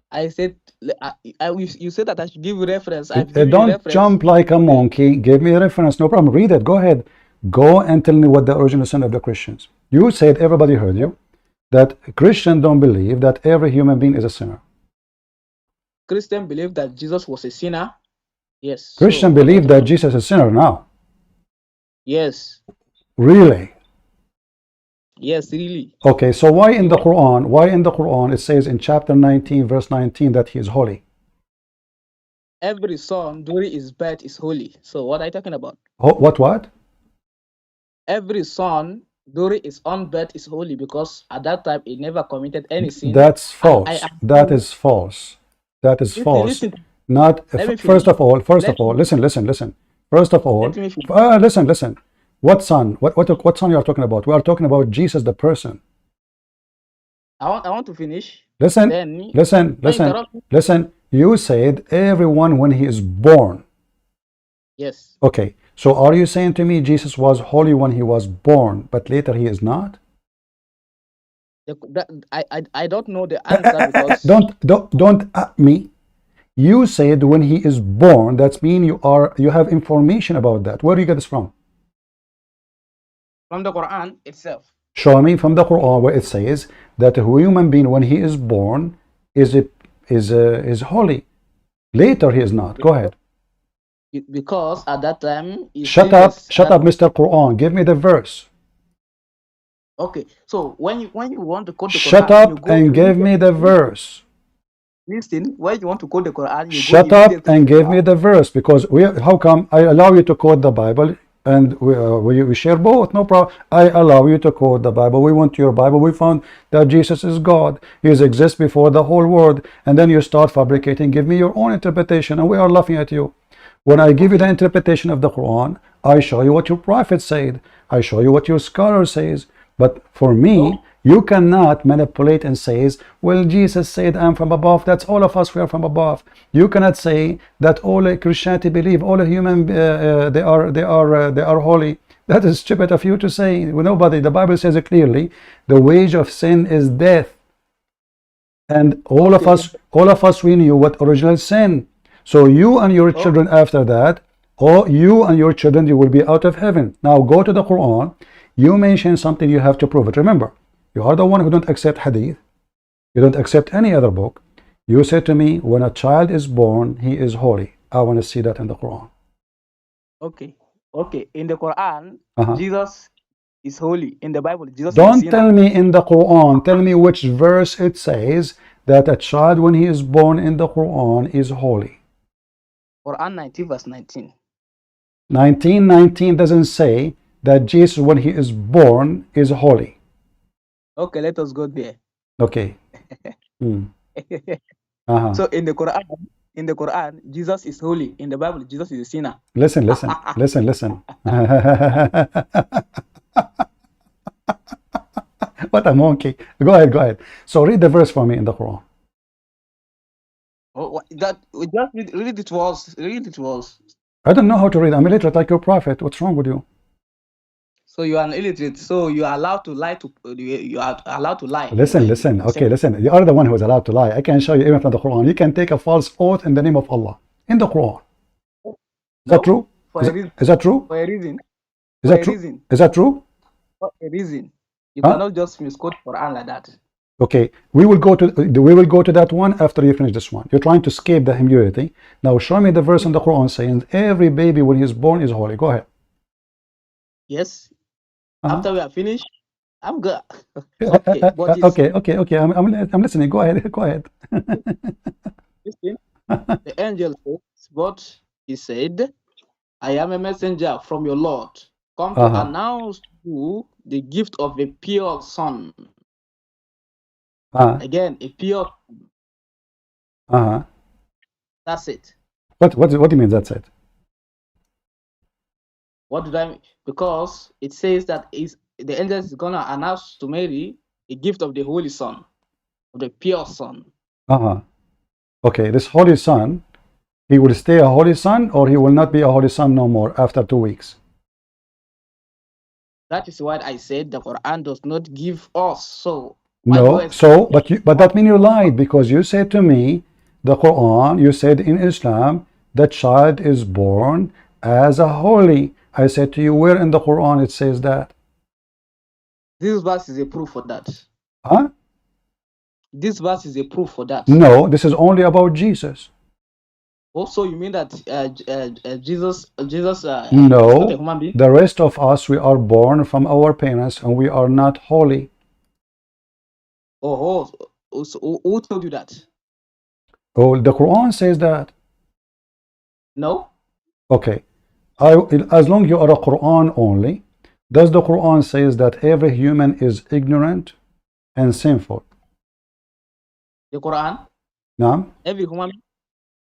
I said, you said that I should give you reference. Don't jump like a monkey. Give me a reference. No problem. Read it. Go ahead. Go and tell me what the original sin of the Christians. You said, everybody heard you, that Christians don't believe that every human being is a sinner. Christians believe that Jesus was a sinner. Yes. Christians believe that Jesus is a sinner now. Yes. Really? Yes, really. Okay, so why in the Quran it says in chapter 19 verse 19 that he is holy? Every son during his birth is holy. So what are you talking about? What? Every son during his own birth is holy, because at that time he never committed any sin. That's false. That is false. That is false. Not first of all, listen. First of all, listen. What son? What son you are talking about? We are talking about Jesus the person. I want to finish. Listen. You said everyone when he is born. Yes. Okay. So are you saying to me Jesus was holy when he was born, but later he is not? I don't know the answer because don't me. You said when he is born. That means you have information about that. Where do you get this from? From the Quran itself. Show me from the Quran where it says that a human being when he is born is holy. Later he is not. Go ahead. Because at that time shut up, Mr. Quran. Give me the verse. Okay, so when you want to quote the Quran, shut up and give me the verse. Listen, when you want to quote the Quran, shut up and give me the verse, because how come I allow you to quote the Bible and we share both? No problem. I allow you to quote the Bible. We want your Bible. We found that Jesus is God. He exists before the whole world, and then you start fabricating. Give me your own interpretation, and we are laughing at you. When I give you the interpretation of the Quran, I show you what your prophet said. I show you what your scholar says. But for me, you cannot manipulate and say, well, Jesus said I'm from above. That's all of us, we are from above. You cannot say that all Christianity believe, all human they are holy. That is stupid of you to say. Nobody. The Bible says it clearly. The wage of sin is death. And all of us, we knew what original sin. So you and your children after that, or you and your children, you will be out of heaven. Now go to the Quran. You mention something, you have to prove it. Remember, you are the one who don't accept hadith. You don't accept any other book. You say to me, when a child is born, he is holy. I want to see that in the Quran. Okay. In the Quran, Jesus is holy. In the Bible, Jesus Don't is sinner. tell me in the Quran. Tell me which verse it says that a child, when he is born in the Quran, is holy. Quran 19 verse 19. 19:19 doesn't say that Jesus, when he is born, is holy. Okay, let us go there. Okay. So in the Quran, Jesus is holy. In the Bible, Jesus is a sinner. Listen. What a monkey. Go ahead. So read the verse for me in the Quran. Read it was. I don't know how to read. I'm illiterate like your prophet. What's wrong with you? So you are an illiterate. So you are allowed to lie you are allowed to lie. Listen. Okay, listen. You are the one who is allowed to lie. I can show you even from the Quran. You can take a false oath in the name of Allah in the Quran. Is that true? Is that true? For a reason. Is that true? Is that true? For a reason. You cannot just misquote Quran like that. Okay, we will go to that one after you finish this one. You're trying to escape the immunity. Now show me the verse in the Quran saying every baby when he is born is holy. Go ahead. Yes. After we are finished, I'm good. Okay. I'm listening. Go ahead. Listen. The angel says, but he said, I am a messenger from your Lord, come to announce to you the gift of a pure son. Again, a pure. That's it. What do you mean that's it? What did I mean? Because it says that the angel is gonna announce to Mary a gift of the Holy Son, of the pure Son. Okay, this Holy Son, he will stay a Holy Son, or he will not be a Holy Son no more after 2 weeks. That is what I said. The Quran does not give us. So no. So, but that means you lied, because you said to me, the Quran, you said in Islam, the child is born as a holy. I said to you, where in the Quran it says that? This verse is a proof for that. This verse is a proof for that. No, this is only about Jesus. Also, you mean that Jesus no, not a human being? The rest of us, we are born from our parents and we are not holy. So who told you that? Oh, the Quran says that. No. Okay. As long as you are a Quran only, does the Quran says that every human is ignorant and sinful? The Quran? No. Every human?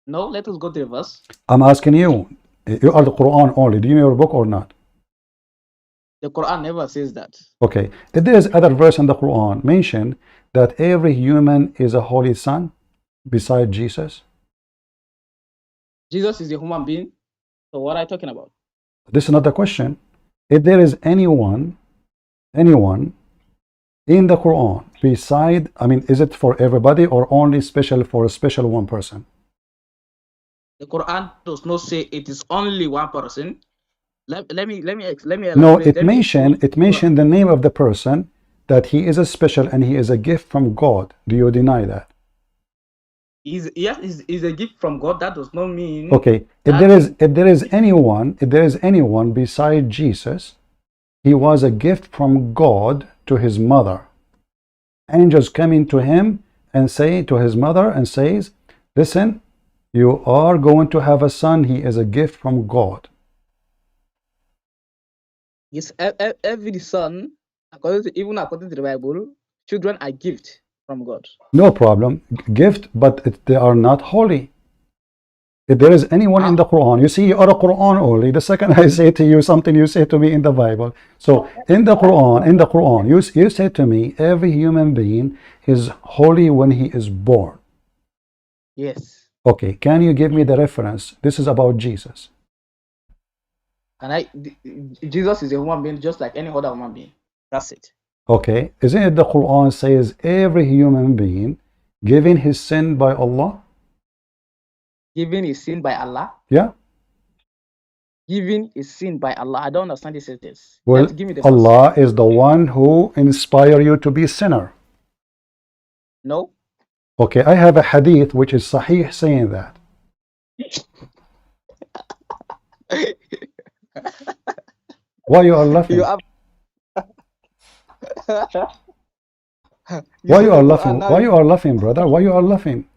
No, let us go to the verse. I'm asking you. You are the Quran only. Do you know your book or not? The Quran never says that. Okay. If there is other verse in the Quran mention that every human is a holy son beside Jesus? Jesus is a human being. So what are you talking about? This is not the question. If there is anyone in the Quran beside, is it for everybody or only special for a special one person? The Quran does not say it is only one person. Let me No, it mentioned the name of the person, that he is a special and he is a gift from God. Do you deny that? Is a gift from God. That does not mean. Okay, if there is anyone beside Jesus, he was a gift from God to his mother. Angels coming to him and say to his mother and says, listen, you are going to have a son. He is a gift from God. Yes, every son, even according to the Bible, children are gift from God. No problem, gift, but they are not holy. If there is anyone in the Quran, you see, you are a Quran only. The second I say to you something, you say to me in the Bible. So in the Quran, you say to me, every human being is holy when he is born. Yes. Okay, can you give me the reference? This is about Jesus. And Jesus is a human being just like any other human being. That's it. Okay, isn't it the Quran says every human being given his sin by Allah? Given is sin by Allah. Yeah. Given is sin by Allah. I don't understand this sentence. Well, Give me the Allah is the one who inspire you to be sinner. No. Okay, I have a hadith which is sahih saying that. Why you are laughing? Why you are laughing? Why you are laughing, brother? Why you are laughing?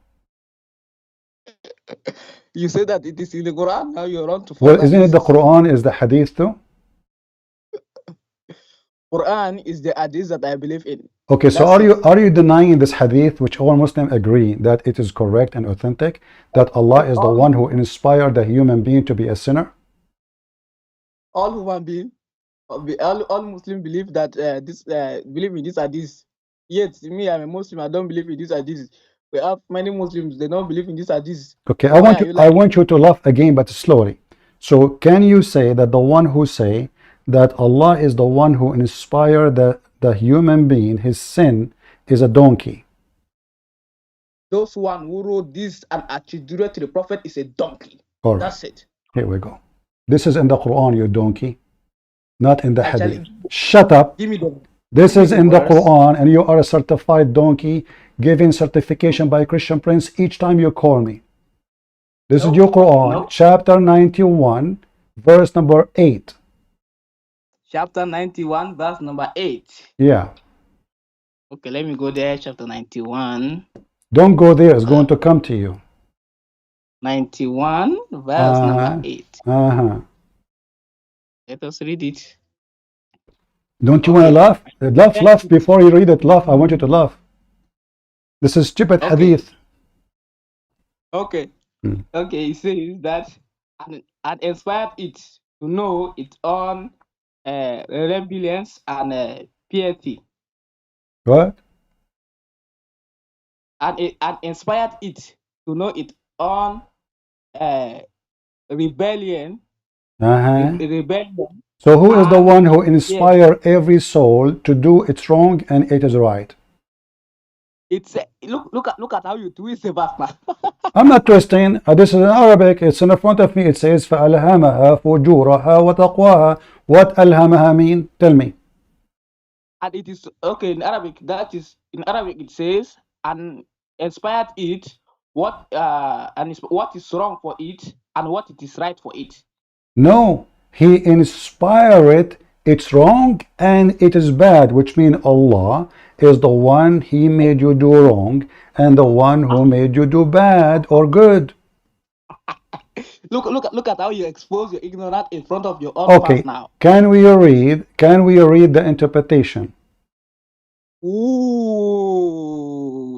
You say that it is in the Quran. Now you're on to. Well, isn't it the Quran is the hadith too? Quran is the hadith that I believe in. Okay, so are you denying this hadith, which all Muslims agree that it is correct and authentic, that Allah is the one who inspired the human being to be a sinner? All human beings, all Muslims believe that believe in this hadith. Yet me, I'm a Muslim. I don't believe in this hadith. We have many Muslims. They don't believe in this hadith. Okay, I want you to laugh again, but slowly. So, can you say that the one who say that Allah is the one who inspired the human being, his sin is a donkey? Those one who wrote this and attributed to the Prophet is a donkey. All right. That's it. Here we go. This is in the Quran, you donkey, not in the hadith. Shut up. Give me the. This is in the Quran, and you are a certified donkey, given certification by Christian Prince each time you call me. This is your Quran, chapter 91, verse number 8. Chapter 91, verse number 8. Yeah. Okay, let me go there. Chapter 91. Don't go there. It's going to come to you. 91, verse number 8. Let us read it. Don't you want to laugh? Laugh before you read it. Laugh. I want you to laugh. This is stupid hadith. Okay. Okay, it says that and inspired it to know its own rebellions and piety. What? And inspired it to know its own rebellion. Rebellion. So who is the one who inspired every soul to do its wrong and it is right? It's look at how you twist the verse now. I'm not twisting. This is in Arabic. It's in front of me. It says فَأَلْهَمَهَا فُجُورَهَا وَتَقْوَاهَا. What أَلْهَمَهَا mean? Tell me. And it is okay in Arabic. That is in Arabic. It says and inspired it what is wrong for it and what it is right for it. No, he inspired it's wrong and it is bad, which means Allah is the one he made you do wrong and the one who made you do bad or good. Look at how you expose your ignorance in front of your own class now. Can we read the interpretation? Ooh,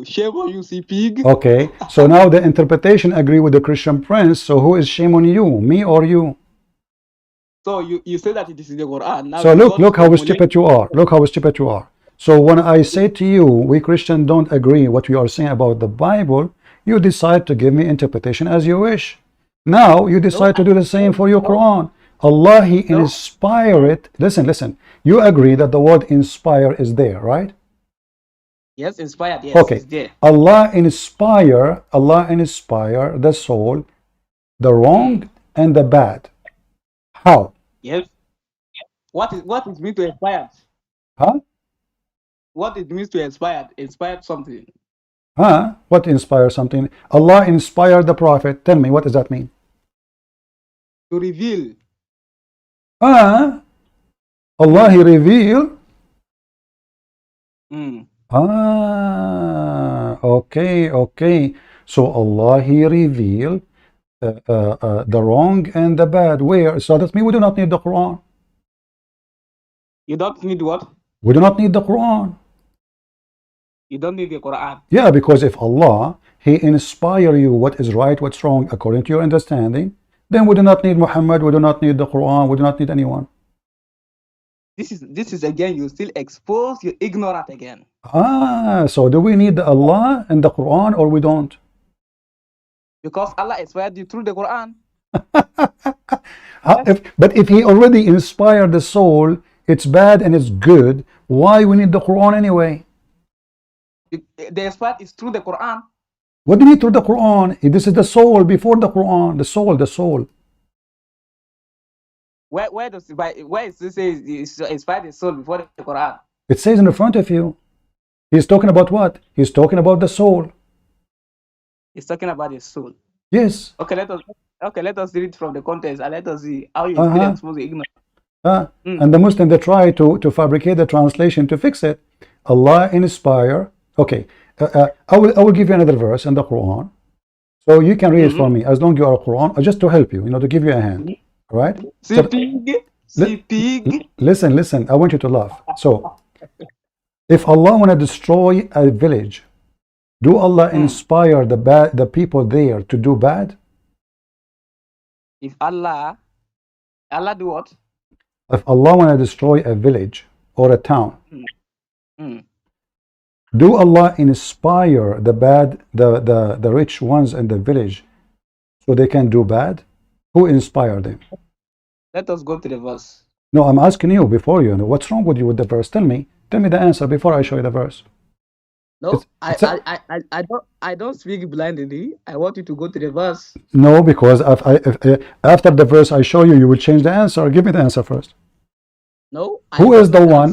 shame on you, see pig. Okay, so now the interpretation agree with the Christian Prince. So who is shame on you, me or you? So you say that it is in the Quran. Now so look how stupid you are. Look how stupid you are. So when I say to you, we Christians don't agree what we are saying about the Bible, you decide to give me interpretation as you wish. Now you decide to do the same for your Quran. Allah, he inspired. Listen. You agree that the word inspire is there, right? Yes, inspired. Yes, okay. It's there. Allah inspire the soul, the wrong and the bad. How? Yes. What it means to inspire? Huh? What it means to inspire? Inspired something. Huh? What inspire something? Allah inspired the Prophet. Tell me, what does that mean? To reveal. Allah he revealed. Okay. So Allah he revealed the wrong and the bad. Where? So that means we do not need the Quran. You don't need what? We do not need the Quran. You don't need the Quran. Yeah, because if Allah, He inspire you what is right, what's wrong, according to your understanding, then we do not need Muhammad, we do not need the Quran, we do not need anyone. This is again, you still expose your ignorant again. So do we need Allah and the Quran, or we don't? Because Allah inspired you through the Quran. But if He already inspired the soul, it's bad and it's good, why we need the Quran anyway? The inspired is through the Quran. What do you need through the Quran? This is the soul before the Quran. The soul. Where is this say inspired the soul before the Quran? It says in front of you. He's talking about what? He's talking about the soul. He's talking about the soul. Yes. Okay, let us read from the context and let us see how you still expose the ignorant. And the Muslims, they try to fabricate the translation to fix it. Allah inspire. Okay, I will give you another verse in the Quran, so you can read it for me as long as you are a Quran, or just to help you, to give you a hand. All right? Listen. I want you to laugh. So, if Allah want to destroy a village, do Allah inspire the people there to do bad? If Allah do what? If Allah want to destroy a village or a town, do Allah inspire the rich ones in the village so they can do bad? Who inspired them? Let us go to the verse. No, I'm asking you before you. What's wrong with you with the verse? Tell me the answer before I show you the verse. No, I don't speak blindly. I want you to go to the verse. No, because if after the verse I show you, you will change the answer. Give me the answer first. No. Who is the one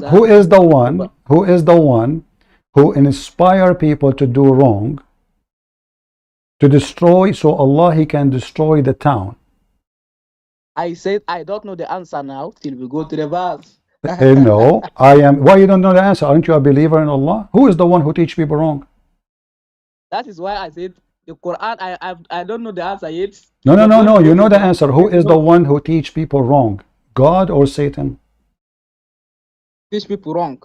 who inspire people to do wrong, to destroy, so Allah, He can destroy the town? I said I don't know the answer now till we go to the verse. No, I am. Why you don't know the answer? Aren't you a believer in Allah? Who is the one who teach people wrong? That is why I said the Quran. I don't know the answer yet. No. You know the answer. Who is the one who teach people wrong? God or Satan? Teach people wrong.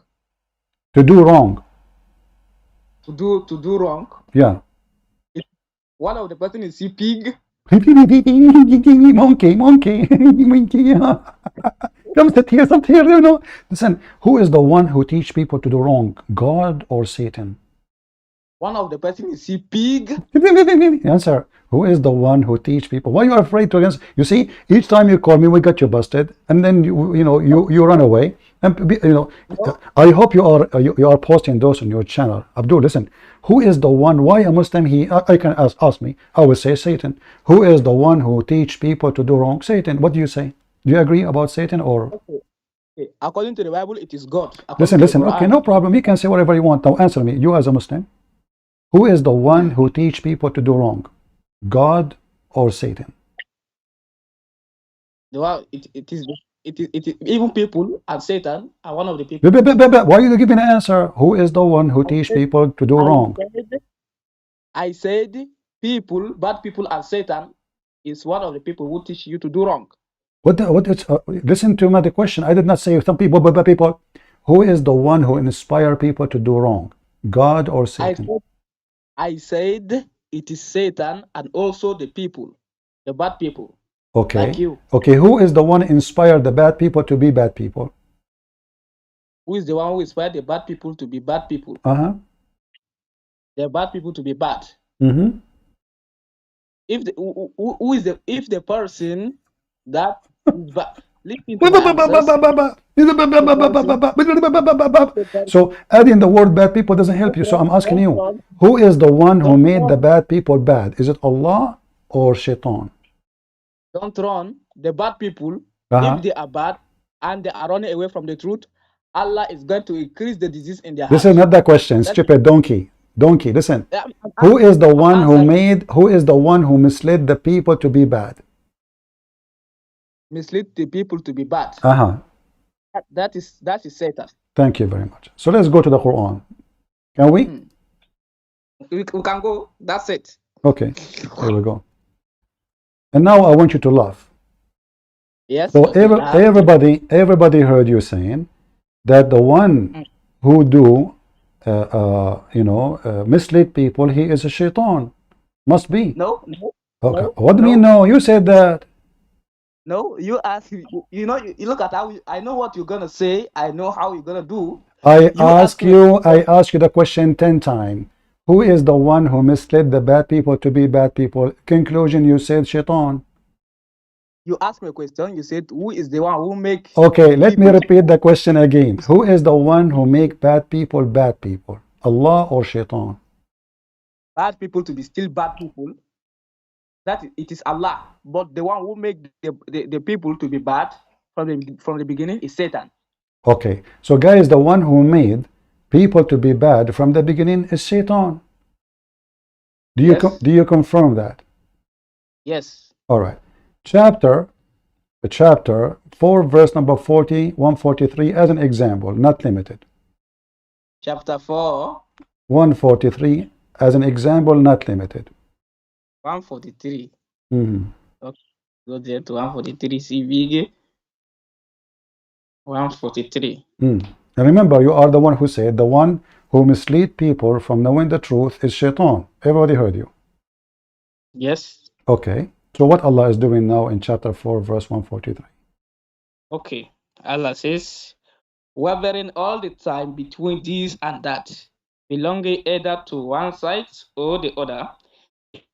To do wrong. To do wrong. Yeah. One of the person is pig. Monkey. Come sit here. Listen, who is the one who teach people to do wrong? God or Satan? One of the person is pig. Answer. Who is the one who teach people? Why you are afraid to answer? You see, each time you call me, we got you busted, and then you run away. And I hope you are posting those on your channel. Abdul, listen. Who is the one? Why a Muslim? I can ask me. I will say Satan. Who is the one who teach people to do wrong? Satan. What do you say? Do you agree about Satan or? Okay. According to the Bible, it is God. Listen. Okay, no problem. You can say whatever you want. Now answer me. You as a Muslim, who is the one who teach people to do wrong? God or Satan? It is even people and Satan are one of the people. Why are you giving an answer? Who is the one who teach people to do wrong? I said people, bad people, and Satan is one of the people who teach you to do wrong. Listen to me, the question. I did not say some people, but people. Who is the one who inspire people to do wrong? God or Satan? I said it is Satan and also the people, the bad people. Okay. Like you. Okay, who is the one who inspired the bad people to be bad people? Who is the one who inspired the bad people to be bad people? The bad people to be bad. If the person that is bad. So adding the word bad people doesn't help you. So I'm asking you, who is the one who made the bad people bad? Is it Allah or Shaitan? Don't run the bad people. If they are bad and they are running away from the truth, Allah is going to increase the disease in their heart. This is not the question, stupid donkey. Listen. Who is the one who misled the people to be bad? Mislead the people to be bad. That is Satan. Thank you very much. So let's go to the Quran. Can we? We can go. That's it. Okay. Here we go. And now I want you to laugh. Yes. So everybody heard you saying that the one who do mislead people, he is a shaitan. Must be. No, Okay. no, What do you mean no? You said that. no. You ask. You know. You look at how. I know what you're gonna say. I know how you're gonna do. I You ask me- you, I ask you the question 10 times. Who is the one who misled the bad people to be bad people? Conclusion, you said shaitan. You asked me a question. You said, "Who is the one who make?" Okay, let me people- repeat the question again. Who is the one who make bad people bad people? Allah or shaitan? bad people to be still bad people? That it is Allah. But the one who make the people to be bad from the beginning is Satan. Okay, so guys, the one who made people to be bad from the beginning is shaitan. Do you Yes. do you confirm that? Yes. All right. Chapter 4, verse number 40, 143 as an example, not limited. Chapter 4, 143 as an example, not limited. 143. Mhm. Go there to 143. See big. 143. And remember, you are the one who said the one who mislead people from knowing the truth is shaitan. Everybody heard you. Yes. Okay. So what Allah is doing now in chapter 4, verse 143? Okay. Allah says, wavering all the time between this and that, belonging either to one side or the other.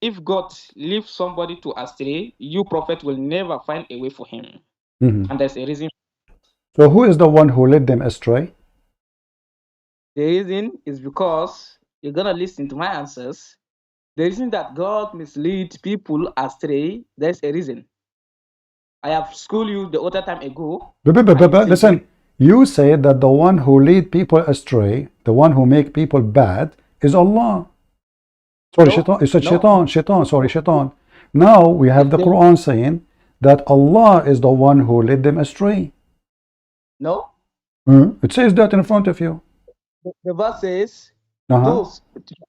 If God leaves somebody to astray, you prophet will never find a way for him. And there's a reason. So who is the one who led them astray? The reason is because you're gonna listen to my answers. The reason that God misleads people astray, there's a reason. I have schooled you the other time ago. Listen, you said that the one who lead people astray, the one who make people bad, is Allah. Sorry, No, shaitan. You said no. shaitan. Now we have the Quran saying that Allah is the one who led them astray. No. It says that in front of you. The verse says, Uh-huh.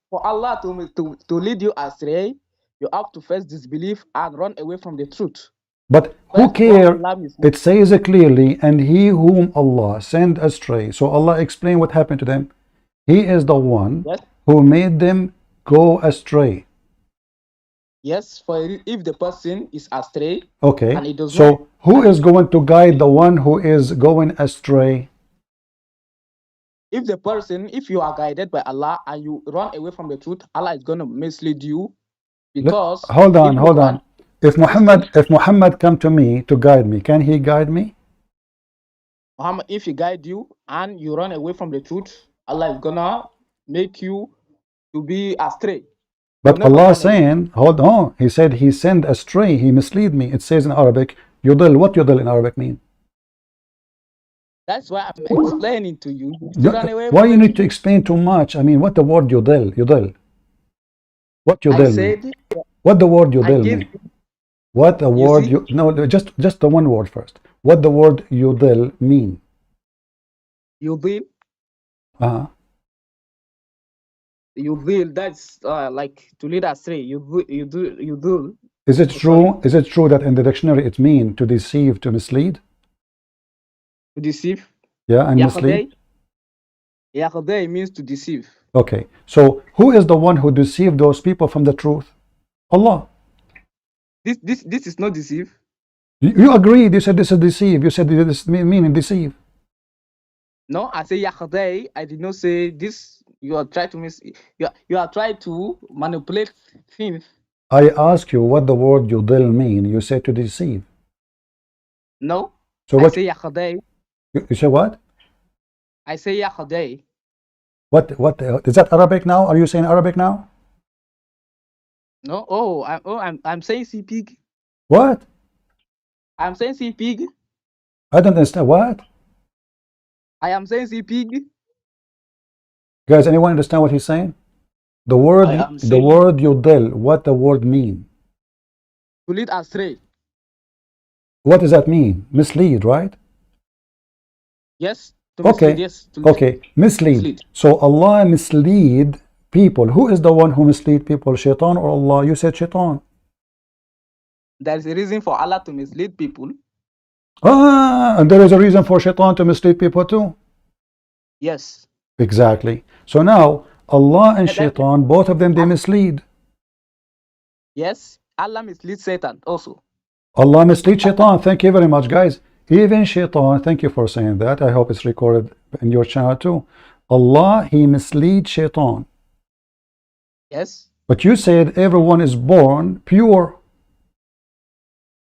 for Allah to lead you astray, you have to first disbelieve and run away from the truth. But who care? It says clearly, and he whom Allah sent astray. So Allah explained what happened to them. He is the one Yes. who made them go astray. Yes, for if the person is astray, Okay. and it does So not, who is going to guide the one who is going astray? if the person, if you are guided by Allah and you run away from the truth, Allah is going to mislead you, because Hold on, if you hold run- on. If Muhammad come to me to guide me, can he guide me? Muhammad, if he guide you and you run away from the truth, Allah is gonna make you to be astray. But You'll never Allah find a way. saying, hold on, He said He sent astray, He mislead me. It says in Arabic, yudil. What yudil in Arabic mean? That's why I'm explaining to you. To run away Why from you the need to truth. explain too much? I mean, what the word yudil? What I yudil mean? said, What the word I yudil gave mean? What the You word see? you no, just the one word first. What the word yudil mean? you will, Uh-huh. that's like to lead astray. You do. Is it Oh, true? Is it true that in the dictionary it mean to deceive, to mislead? To deceive. Yeah, and mislead. Yakhday means to deceive. Okay, so who is the one who deceived those people from the truth? Allah. This is not deceive. You agreed. You said this is deceive. You said this meaning deceive. No, I say Yakhday. I did not say this. You are trying to you are trying to manipulate things. I ask you what the word yudil mean. You said to deceive. No. So I what? say Yakhday. You say what? I say Yakhday. What is that Arabic now? Are you saying Arabic now? No. I'm saying sea pig. What? I'm saying sea pig. I don't understand. What? I am saying sea pig. Guys, anyone understand what he's saying? The word I am the saying- word yudil. What the word mean? To lead astray. What does that mean? Mislead, right? Yes. To Okay. mislead, yes. To lead. Okay. Mislead. Mislead. So Allah mislead people. Who is the one who mislead people? Shaitan or Allah? You said shaitan. There is a reason for Allah to mislead people. And there is a reason for shaitan to mislead people too. Yes. Exactly. So now Allah and Shaitan, both of them, they mislead. Yes, Allah misleads Satan also. Allah mislead Shaitan. Thank you very much, guys. Even Shaitan, thank you for saying that. I hope it's recorded in your channel too. Allah, he misleads Shaitan. Yes. But you said everyone is born pure.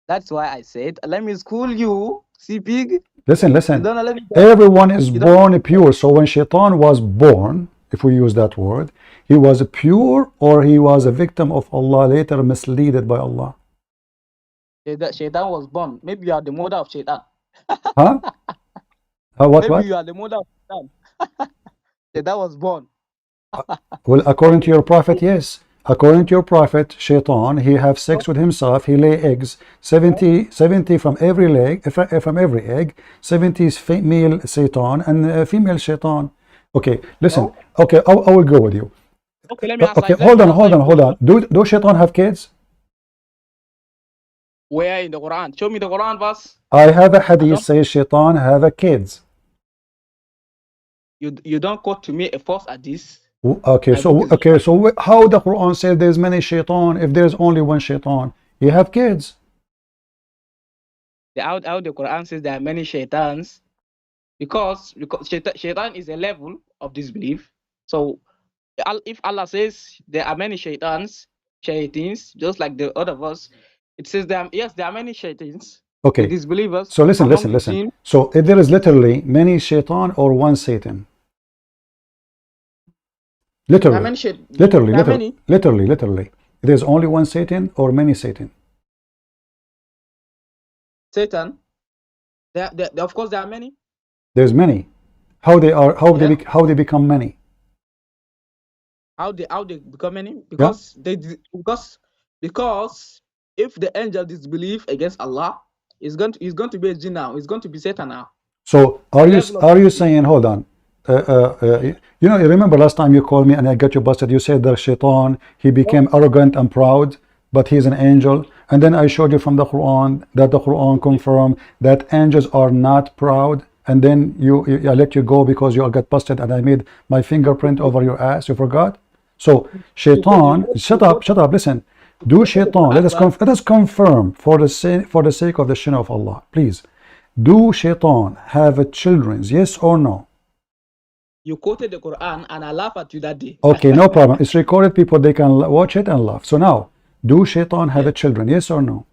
That's why I said, let me school you. See, pig. Listen, You listen. don't know, let me Everyone is You don't- born pure. So when Shaitan was born, if we use that word, he was pure or he was a victim of Allah, later misled by Allah. Shaitan was born. Maybe you are the mother of Shaitan. Huh? What, Maybe what? you are the mother of Shaitan. Shaitan was born. Well, according to your prophet, yes. According to your prophet, Shaitan, he have sex with himself, he lay eggs, 70 from every leg, from every egg, 70 is male Satan and female Shaitan. Okay, listen. Okay, I will go with you. Okay, let me answer. Okay, let me hold answer on. Do Shaitan have kids? Where in the Quran? Show me the Quran verse. I have a hadith says Shaitan have a kids. You don't quote to me a false hadith. Okay, so how the Quran says there's many Shaitan if there's only one Shaitan? You have kids. How the Quran says there are many shaitans, because shaitan is a level of disbelief. So if Allah says there are many shaitans, just like the other verse, it says there are many shaitans. Okay. The disbelievers. So listen. So if there is literally many Shaitan or one Satan. Literally. There's only one Satan or many Satan. Satan. Of course there are many. There's many. How they become many? How they become many? Because because if the angel disbelieve against Allah, it's going to be a jinn now. It's going to be Satan now. So are you saying, hold on, you remember last time you called me and I got you busted, you said that Shaitan, he became arrogant and proud, but he's an angel, and then I showed you from the Quran that the Quran confirmed that angels are not proud, and then I let you go because you got busted and I made my fingerprint over your ass. You forgot? So Shaitan, shut up, listen. Do Shaitan, let us confirm for the sake of the Shina of Allah, please. Do Shaitan have children, yes or no? You quoted the Quran and I laugh at you that day. Okay, no problem. It's recorded, people, they can watch it and laugh. So now, do Shaitan have children, yes or no?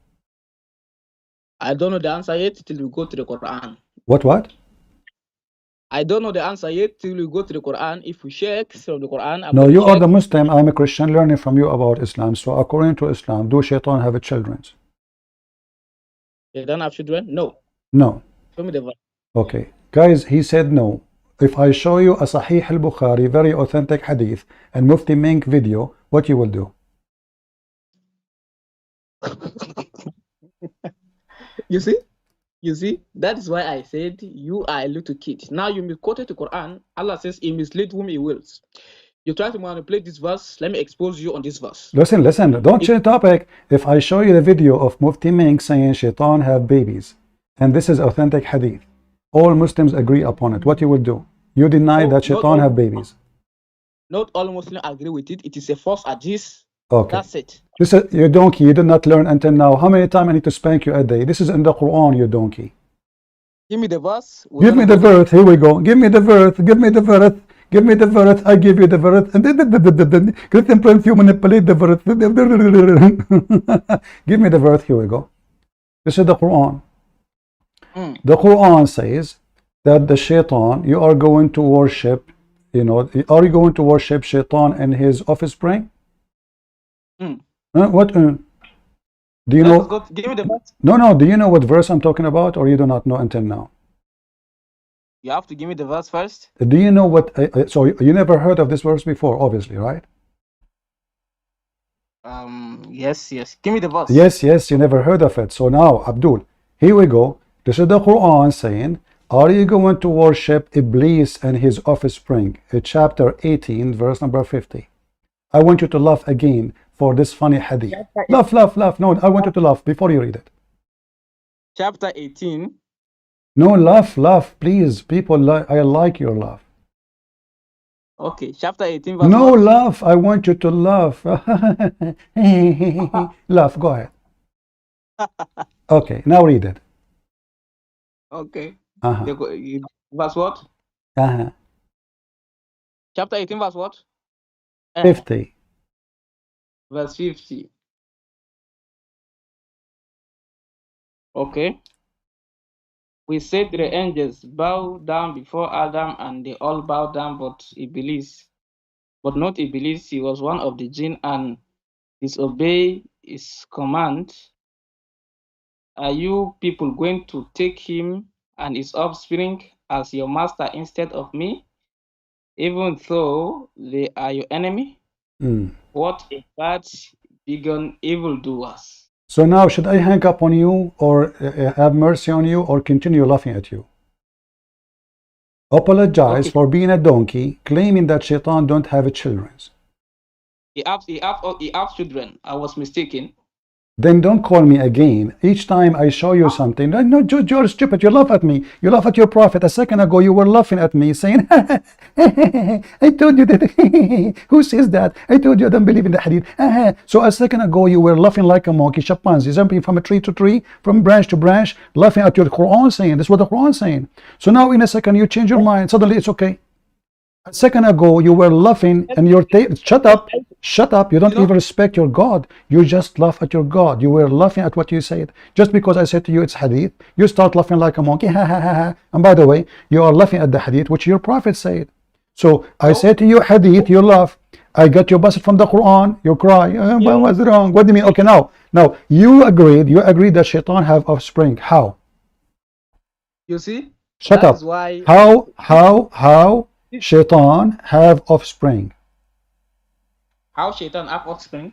I don't know the answer yet till we go to the Quran. What? I don't know the answer yet till we go to the Quran. If we check from the Quran. No, you are the Muslim. I'm a Christian learning from you about Islam. So according to Islam, do Shaitan have children? They don't have children? No. No. Show me the verse. Okay. Guys, he said no. If I show you a Sahih al-Bukhari, very authentic hadith, and Mufti Menk video, what you will do? You see, that is why I said you are a little kid. Now you misquoted the Quran. Allah says he mislead whom he wills. You try to manipulate this verse. Let me expose you on this verse. Listen. Don't change the topic. If I show you the video of Mufti Menk saying Shaitan have babies, and this is authentic hadith, all Muslims agree upon it, what you will do? You deny that Shaitan have babies. Not all Muslims agree with it. It is a false hadith. Okay. That's it. This is, you donkey, you did not learn until now. How many times I need to spank you a day? This is in the Quran, you donkey. Give me the verse. Give me the verse. Here we go. Give me the verse. Give me the verse. Give me the verse. I give you the verse. And then Christian Prince, you manipulate the verse. Give me the verse. Here we go. This is the Quran. The Quran says that the Shaitan, you are going to worship, are you going to worship Shaitan and his offspring? What? Do you know? Give me the verse. No. Do you know what verse I'm talking about, or you do not know until now? You have to give me the verse first. Do you know what? So you never heard of this verse before, obviously, right? Yes. Give me the verse. Yes. You never heard of it. So now, Abdul, here we go. This is the Quran saying, "Are you going to worship Iblis and his offspring?" Chapter 18, verse number 50. I want you to laugh again for this funny hadith. Laugh. No, I want you to laugh before you read it. Chapter 18. No, laugh, please. People, I like your laugh. Okay, chapter 18, verse No, what? laugh. I want you to laugh. Laugh. Go ahead. Okay, now read it. Okay. Uh-huh. Verse what? Uh-huh. Chapter 18, verse what? 50. Verse 50. Okay. We said the angels bow down before Adam, and they all bowed down but Iblis. But not Iblis, he was one of the jinn and disobeyed his command. Are you people going to take him and his offspring as your master instead of me, even though they are your enemy? What a bad, begun evildoers. So now, should I hang up on you, or have mercy on you, or continue laughing at you? Apologize for being a donkey, claiming that shaitan don't have children. He have children. I was mistaken. Then don't call me again. Each time I show you something, no, you're stupid. You laugh at me. You laugh at your prophet. A second ago, you were laughing at me, saying, I told you that. Who says that? I told you I don't believe in the hadith. So a second ago, you were laughing like a monkey, chimpanzee, jumping from a tree to tree, from branch to branch, laughing at your Quran, saying, this is what the Quran is saying. So now in a second, you change your mind. Suddenly, it's okay. A second ago, you were laughing and your shut up, shut up. You don't even respect your God. You just laugh at your God. You were laughing at what you said. Just because I said to you it's hadith, you start laughing like a monkey. Ha ha ha ha. And by the way, you are laughing at the hadith which your prophet said. So I said to you hadith, you laugh. I got your busted from the Quran, you cry. What's wrong? What do you mean? Okay, now you agreed that shaitan have offspring. How? You see? Shut up. Why How shaitan have offspring? How shaitan have offspring?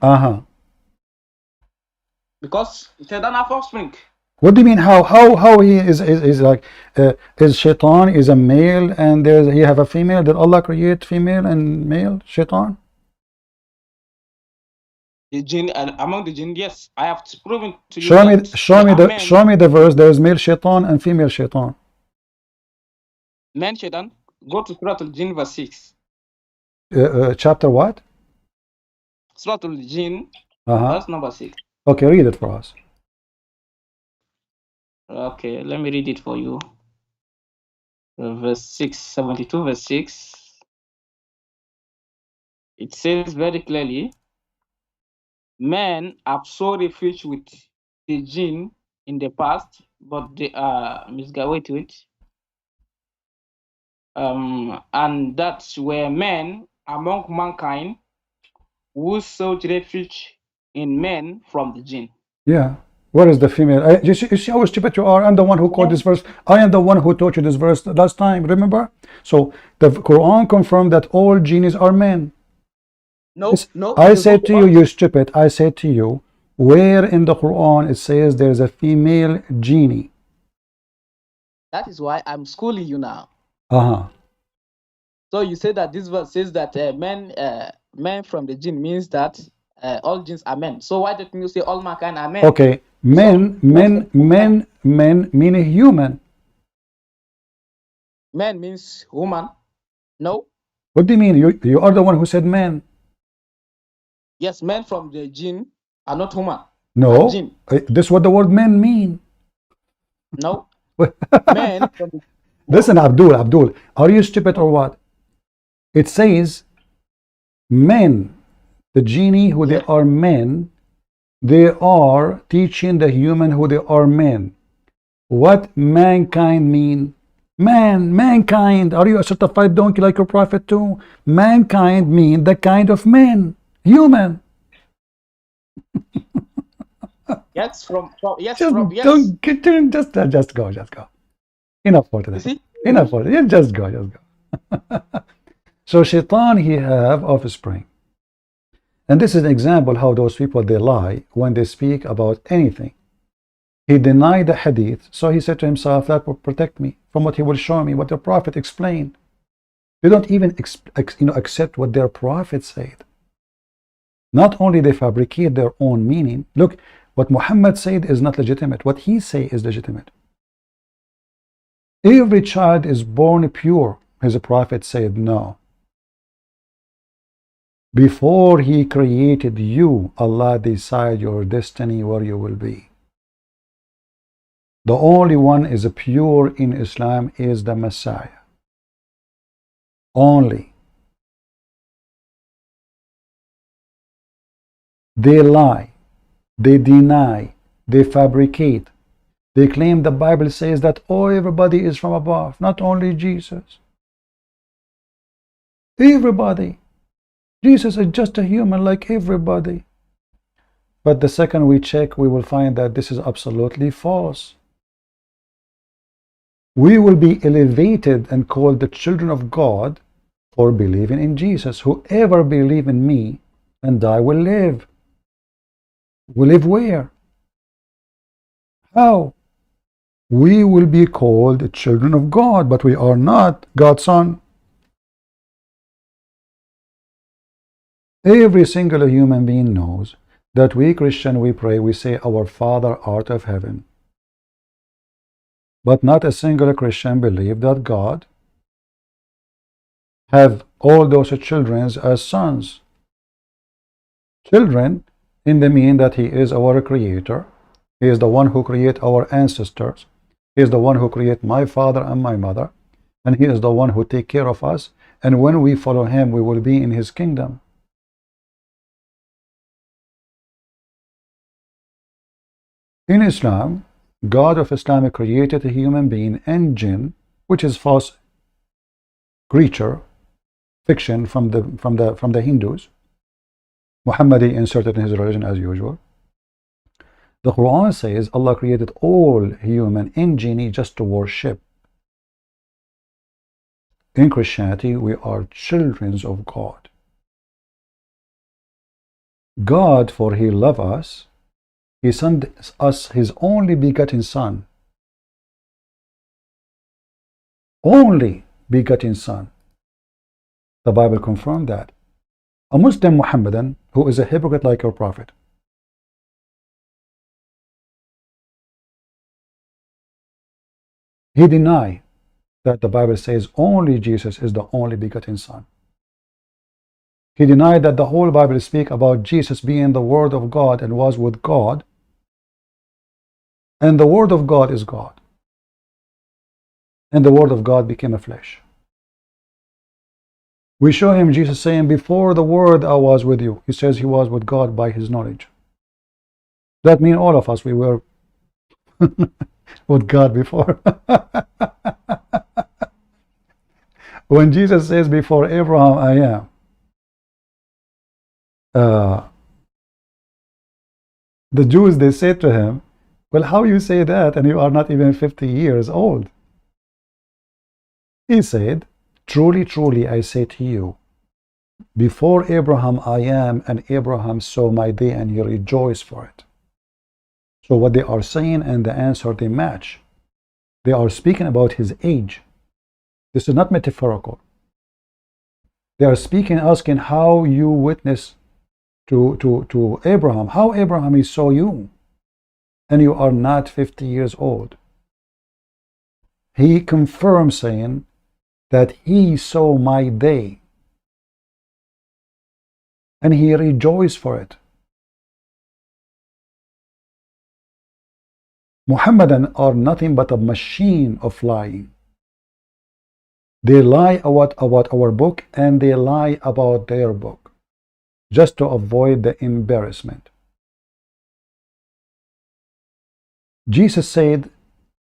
Because shaitan have offspring. What do you mean how he is like is shaitan is a male and he have a female? Did Allah create female and male shaitan? The jinn, and among the jinn, yes, I have proven to you. Show me the verse. There is male shaitan and female shaitan. Man shaitan. Go to Surah Al-Jinn verse 6. Chapter what? Surah Al-Jinn verse number 6. Okay, read it for us. Okay, let me read it for you. Verse 6, 72 verse 6. It says very clearly, men have sought refuge with the jinn in the past, but they are misguided with. And that were men among mankind who sought refuge in men from the jinn. Yeah. Where is the female? You see how stupid you are? I'm the one who quoted this verse. I am the one who taught you this verse last time, remember? So the Quran confirmed that all genies are men. No. I said to you, you stupid. I said to you, where in the Quran it says there's a female genie? That is why I'm schooling you now. So you say that this verse says that men from the jinn means that all jinns are men. So why don't you say all mankind are men? Okay, men mean human. Men means woman. No. What do you mean? You are the one who said men. Yes, men from the jinn are not human. No, this is what the word men mean. No. Men from the Listen, Abdul, are you stupid or what? It says men, the genie who they are men, they are teaching the human who they are men. What mankind mean? Mankind. Are you a certified donkey like your prophet too? Mankind mean the kind of men, human. Yes, Just go. Enough for today. Enough for it. Just go. So shaitan, he have offspring. And this is an example how those people, they lie when they speak about anything. He denied the hadith, so he said to himself, that will protect me from what he will show me, what the prophet explained. They don't even accept what their prophet said. Not only they fabricate their own meaning. Look, what Muhammad said is not legitimate. What he say is legitimate. Every child is born pure. His prophet said no. Before He created you, Allah decided your destiny, where you will be. The only one is pure in Islam is the Messiah. Only. They lie, they deny, they fabricate. They claim the Bible says that, oh, everybody is from above, not only Jesus. Everybody. Jesus is just a human like everybody. But the second we check, we will find that this is absolutely false. We will be elevated and called the children of God for believing in Jesus. Whoever believes in me and die will live. Will live where? How? We will be called children of God, but we are not God's son. Every single human being knows that we Christian, we pray, we say, our Father art of heaven. But not a single Christian believe that God have all those children as sons. Children in the mean that He is our creator. He is the one who create our ancestors. He is the one who create my father and my mother. And He is the one who take care of us. And when we follow Him, we will be in His kingdom. In Islam, God of Islam created a human being and jinn, which is false creature, fiction from the Hindus. Muhammad inserted in his religion as usual. The Quran says Allah created all human and jinni just to worship. In Christianity, we are children of God. God, for He loved us, He sent us His only begotten Son. Only begotten Son. The Bible confirmed that. A Muslim Muhammadan who is a hypocrite like your Prophet. He denied that the Bible says only Jesus is the only begotten Son. He denied that the whole Bible speaks about Jesus being the Word of God and was with God. And the Word of God is God. And the Word of God became a flesh. We show him Jesus saying, before the Word I was with you. He says he was with God by His knowledge. That means all of us, we were with God before. When Jesus says, before Abraham I am, the Jews, they said to him, well, how you say that and you are not even 50 years old? He said, truly, truly, I say to you, before Abraham I am, and Abraham saw my day and he rejoiced for it. So what they are saying and the answer, they match. They are speaking about his age. This is not metaphorical. They are speaking, asking how you witness to Abraham, how Abraham he saw you, and you are not 50 years old. He confirms saying that he saw my day and he rejoiced for it. Muhammadan are nothing but a machine of lying. They lie about our book and they lie about their book just to avoid the embarrassment. Jesus said,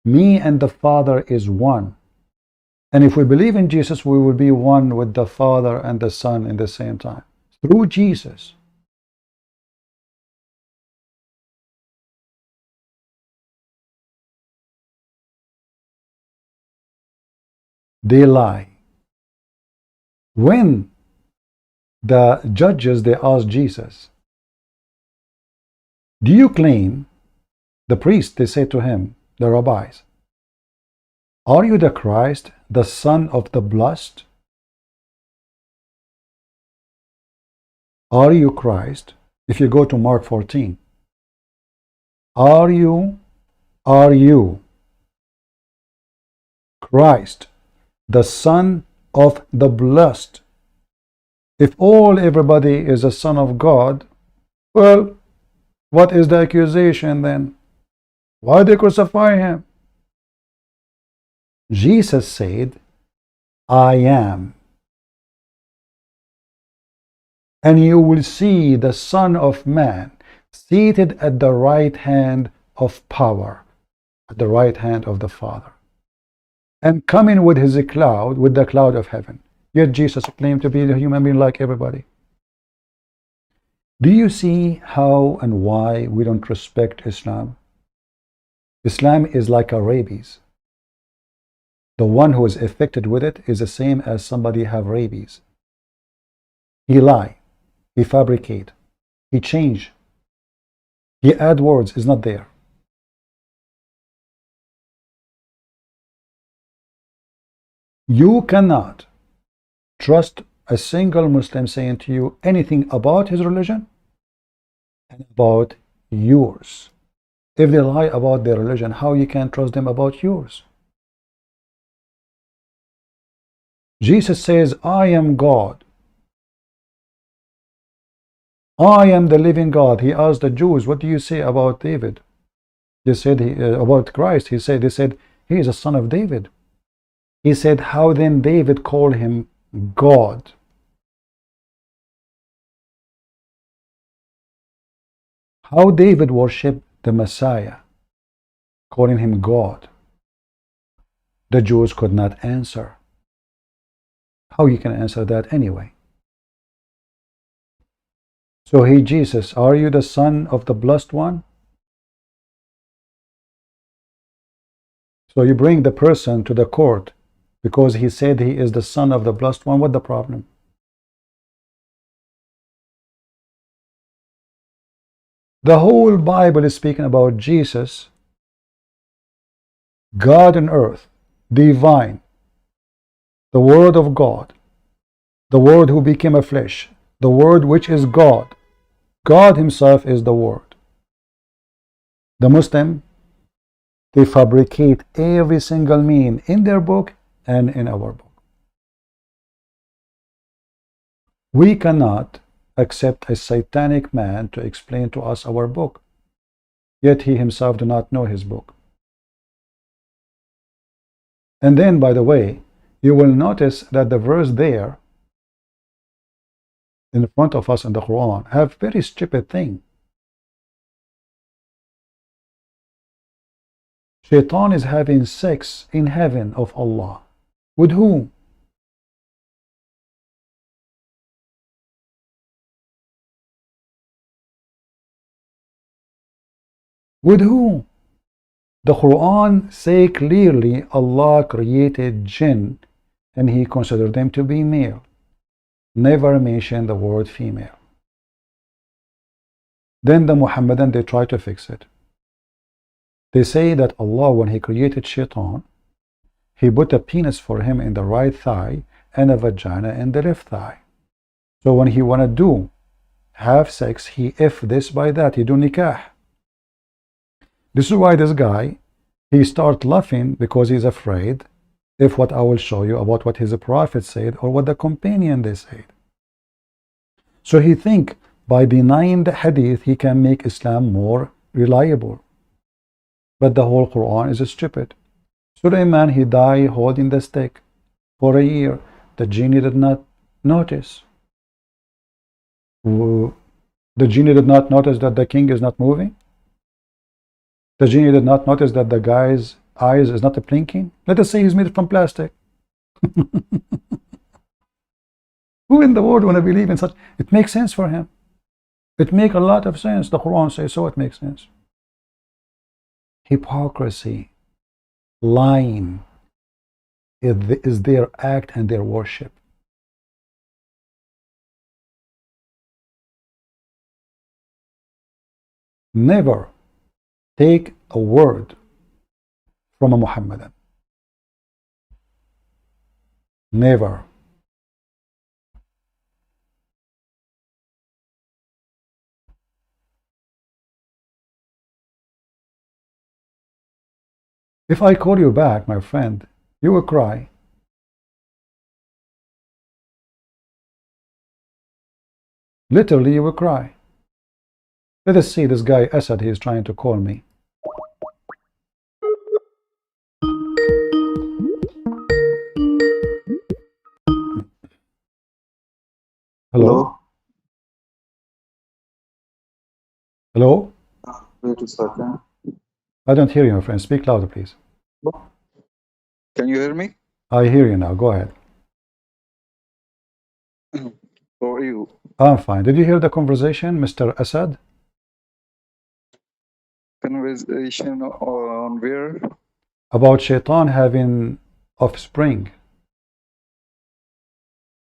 me and the Father is one. And if we believe in Jesus, we will be one with the Father and the Son in the same time. Through Jesus. They lie. When the judges, they asked Jesus, do you claim, the priests, they say to him, the rabbis, are you the Christ, the Son of the Blessed? Are you Christ? If you go to Mark 14, are you Christ, the Son of the Blessed? If everybody is a son of God, well, what is the accusation then? Why they crucify him? Jesus said, I am. And you will see the Son of Man seated at the right hand of power, at the right hand of the Father, and coming with his cloud, with the cloud of heaven. Yet Jesus claimed to be a human being like everybody. Do you see how and why we don't respect Islam? Islam is like a rabies. The one who is affected with it is the same as somebody have rabies. He lie, he fabricate, he change, he add words, is not there. You cannot trust a single Muslim saying to you anything about his religion and about yours. If they lie about their religion, how you can trust them about yours? Jesus says, I am God. I am the living God. He asked the Jews, what do you say about David? They said, about Christ. They said, he is a son of David. He said, how then David called him God? How David worshiped the Messiah, calling him God? The Jews could not answer. How you can answer that anyway? So, hey Jesus, are you the son of the blessed one? So you bring the person to the court because he said he is the son of the blessed one. What the problem? The whole Bible is speaking about Jesus, God on earth, divine, the Word of God, the Word who became a flesh, the Word which is God. God himself is the Word. The Muslim, they fabricate every single meaning in their book and in our book. We cannot accept a satanic man to explain to us our book, yet he himself do not know his book. And then, by the way, you will notice that the verse there in front of us in the Quran have very stupid thing. Shaitan is having sex in heaven of Allah. With whom? With whom? The Quran say clearly Allah created jinn and he considered them to be male. Never mention the word female. Then the Muhammadan, they try to fix it. They say that Allah, when he created shaitan, he put a penis for him in the right thigh and a vagina in the left thigh. So when he want to have sex, he if this by that, he do nikah. This is why this guy, he start laughing because he's afraid if what I will show you about what his prophet said or what the companion they said. So he think by denying the hadith he can make Islam more reliable. But the whole Quran is stupid. Sulaiman, he died holding the stick for a year. The genie did not notice. The genie did not notice that the king is not moving. The genie did not notice that the guy's eyes is not blinking. Let us say he's made from plastic. Who in the world want to believe in such? It makes sense for him. It makes a lot of sense. The Quran says so, it makes sense. Hypocrisy, lying is their act and their worship. Never take a word from a Muhammadan. Never. If I call you back, my friend, you will cry. Literally, you will cry. Let us see this guy Asad. He is trying to call me. Hello? Hello? Wait a second. I don't hear you, my friend. Speak louder, please. Can you hear me? I hear you now. Go ahead. How are you? I'm fine. Did you hear the conversation, Mr. Asad? Conversation on where? About Shaitan having offspring.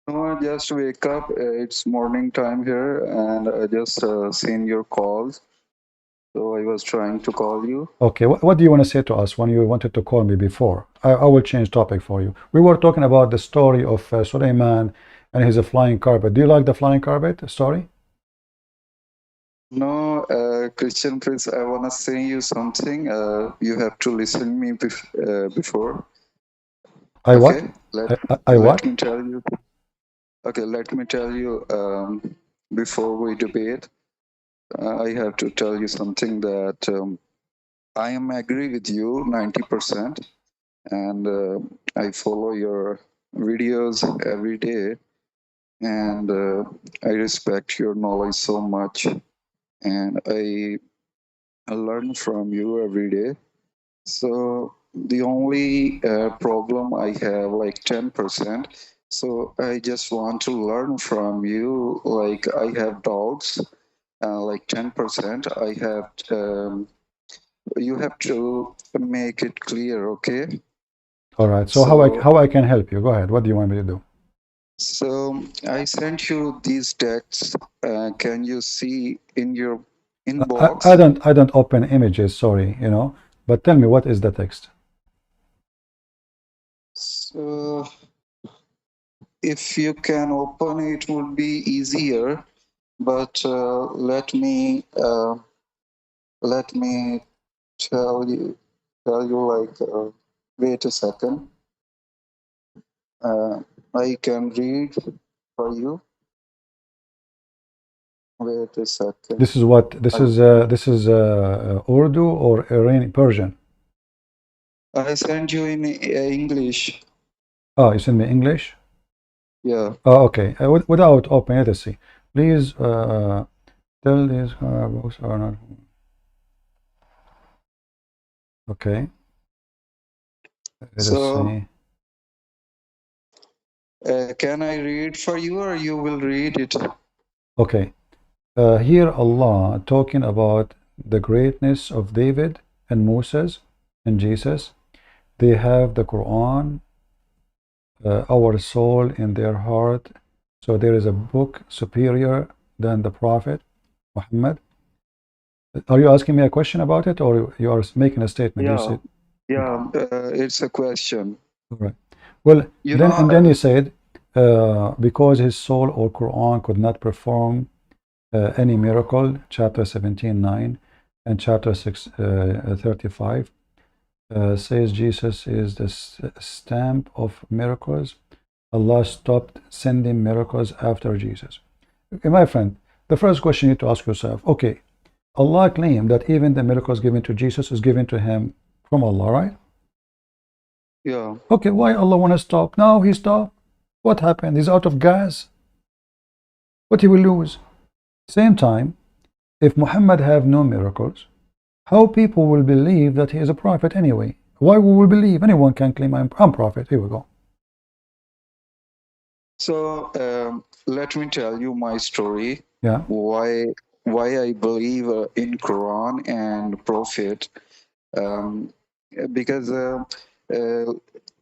No, I just wake up. It's morning time here, and I just seen your calls. So I was trying to call you. Okay, what do you want to say to us when you wanted to call me before? I will change topic for you. We were talking about the story of Suleiman and his flying carpet. Do you like the flying carpet story? No, Christian Prince, I want to say you something. You have to listen me before. I what? Okay? I what? Let me tell you. Okay, let me tell you before we debate. I have to tell you something that I am agree with you 90%, and I follow your videos every day, and I respect your knowledge so much, and I learn from you every day. So the only problem I have like 10%. So I just want to learn from you. Like I have doubts, like 10%. I have. You have to make it clear, okay? All right. So how I can help you? Go ahead. What do you want me to do? So I sent you these texts. Can you see in your inbox? I don't open images. Sorry, you know. But tell me, what is the text? So if you can open it, would be easier. But let me tell you like wait a second. I can read for you. Wait a second. This is what? This is Urdu or Iranian Persian? I sent you in English. Oh, you send me English? Yeah. Oh, okay. Without opening it, let's see. Please tell these books are not. Okay. Let us see. Can I read for you, or you will read it? Okay. Here Allah talking about the greatness of David and Moses and Jesus. They have the Quran, our soul in their heart. So there is a book superior than the Prophet Muhammad. Are you asking me a question about it, or you are making a statement? Yeah, it's a question. All right. Well, then you said because his soul or Quran could not perform any miracle, chapter 17:9 and chapter 6:35 says Jesus is the stamp of miracles. Allah stopped sending miracles after Jesus. Okay, my friend, the first question you need to ask yourself, okay, Allah claimed that even the miracles given to Jesus is given to him from Allah, right? Yeah. Okay, why Allah want to stop? Now he stopped. What happened? He's out of gas. What he will lose? Same time, if Muhammad have no miracles, how people will believe that he is a prophet anyway? Why we will believe? Anyone can claim I'm prophet. Here we go. So let me tell you my story. Yeah. Why I believe in Quran and Prophet? Because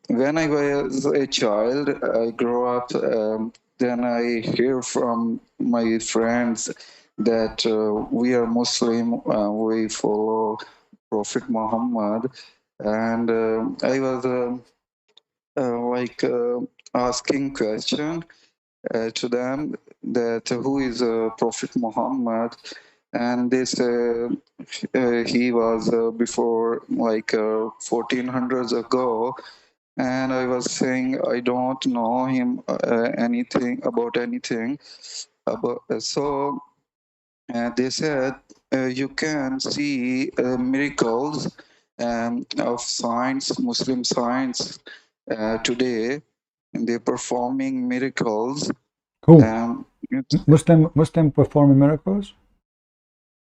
when I was a child, I grew up. Then I hear from my friends that we are Muslim. We follow Prophet Muhammad, and I was asking question to them that who is Prophet Muhammad, and they say he was before like 1400s ago, and I was saying I don't know him anything about anything, So they said you can see miracles of science, Muslim science today, and they're performing miracles. Who? It's- Muslim performing miracles?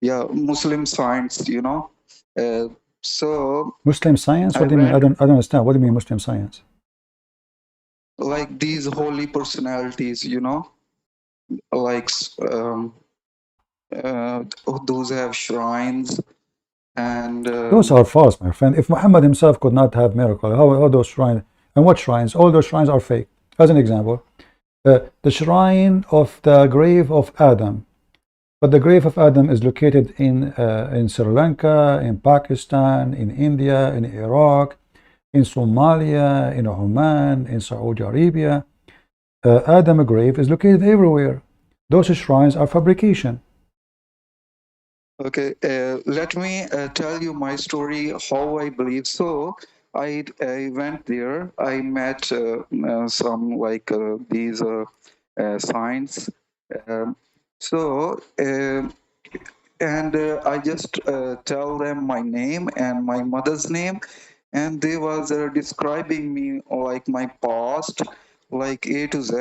yeah, Muslim science, you know. So Muslim science? I What do you mean? I went don't understand. What do you mean Muslim science? like these holy personalities, you know, like those have shrines and Those are false, my friend. If Muhammad himself could not have miracle, how those shrines, and what shrines? All those shrines are fake. As an example, the shrine of the grave of Adam. But the grave of Adam is located in Sri Lanka, in Pakistan, in India, in Iraq, in Somalia, in Oman, in Saudi Arabia. Adam grave is located everywhere. Those shrines are fabrication. okay, let me tell you my story, how I believe. So I went there. I met some like these signs. Um, so and I just tell them my name and my mother's name, and they was describing me like my past, like A to Z,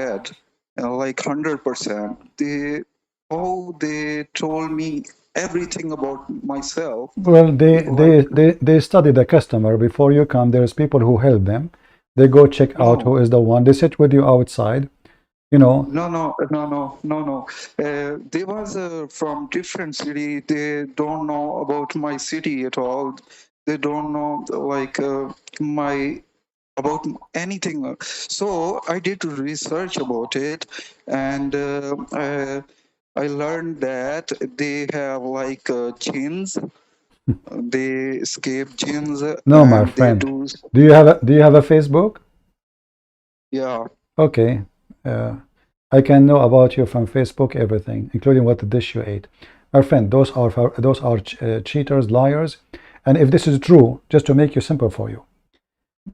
like 100%. How they told me everything about myself. Well, Like they study the customer before you come. There's people who help them. They go check out no, who is the one. They sit with you outside. You know, no. They was from different city. They don't know about my city at all. They don't know like my about anything. So I did research about it, and I learned that they have like jinns. They escape jinns, no, my and they friend. do. Do you have a Facebook? Yeah. Okay. Uh, I can know about you from Facebook everything, including what the dish you ate. My friend, those are cheaters, liars. And if this is true, just to make you simple for you,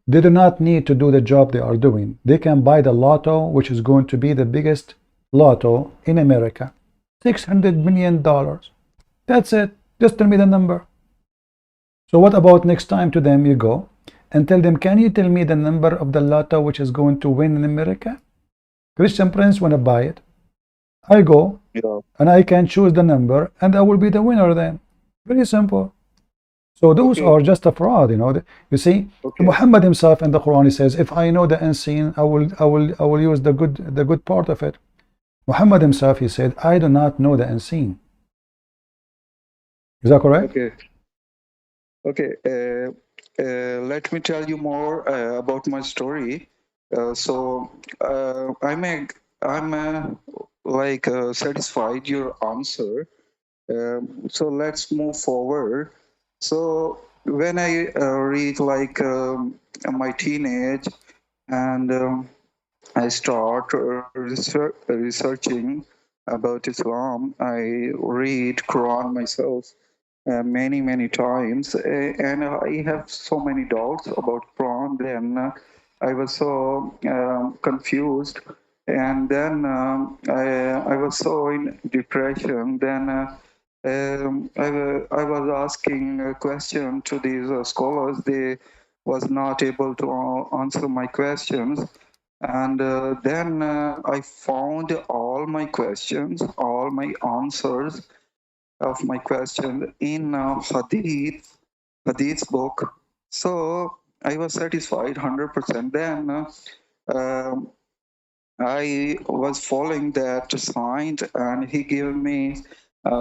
they do not need to do the job they are doing. They can buy the lotto, which is going to be the biggest lotto in America. $600 million. That's it. Just tell me the number. So what about next time to them you go and tell them, can you tell me the number of the lotto which is going to win in America? Christian Prince want to buy it. I go Yeah. and I can choose the number and I will be the winner then. Very simple. So those Okay. are just a fraud, you know. You see, Okay. Muhammad himself in the Quran he says, if I know the unseen, I will use the good part of it. Muhammad himself he said, I do not know the unseen. Is that correct? Okay. Okay. Let me tell you more about my story. I'm like satisfied your answer. So let's move forward. So when I reach like my teenage, and I start researching about Islam, I read Quran myself many times, and I have so many doubts about Quran. Then I was so confused, and then I was so in depression. Then I was asking a question to these scholars. They was not able to answer my questions, and then I found all my questions, all my answers of my question in Hadith's book. So I was satisfied 100%. Then um, I was following that sign, and he gave me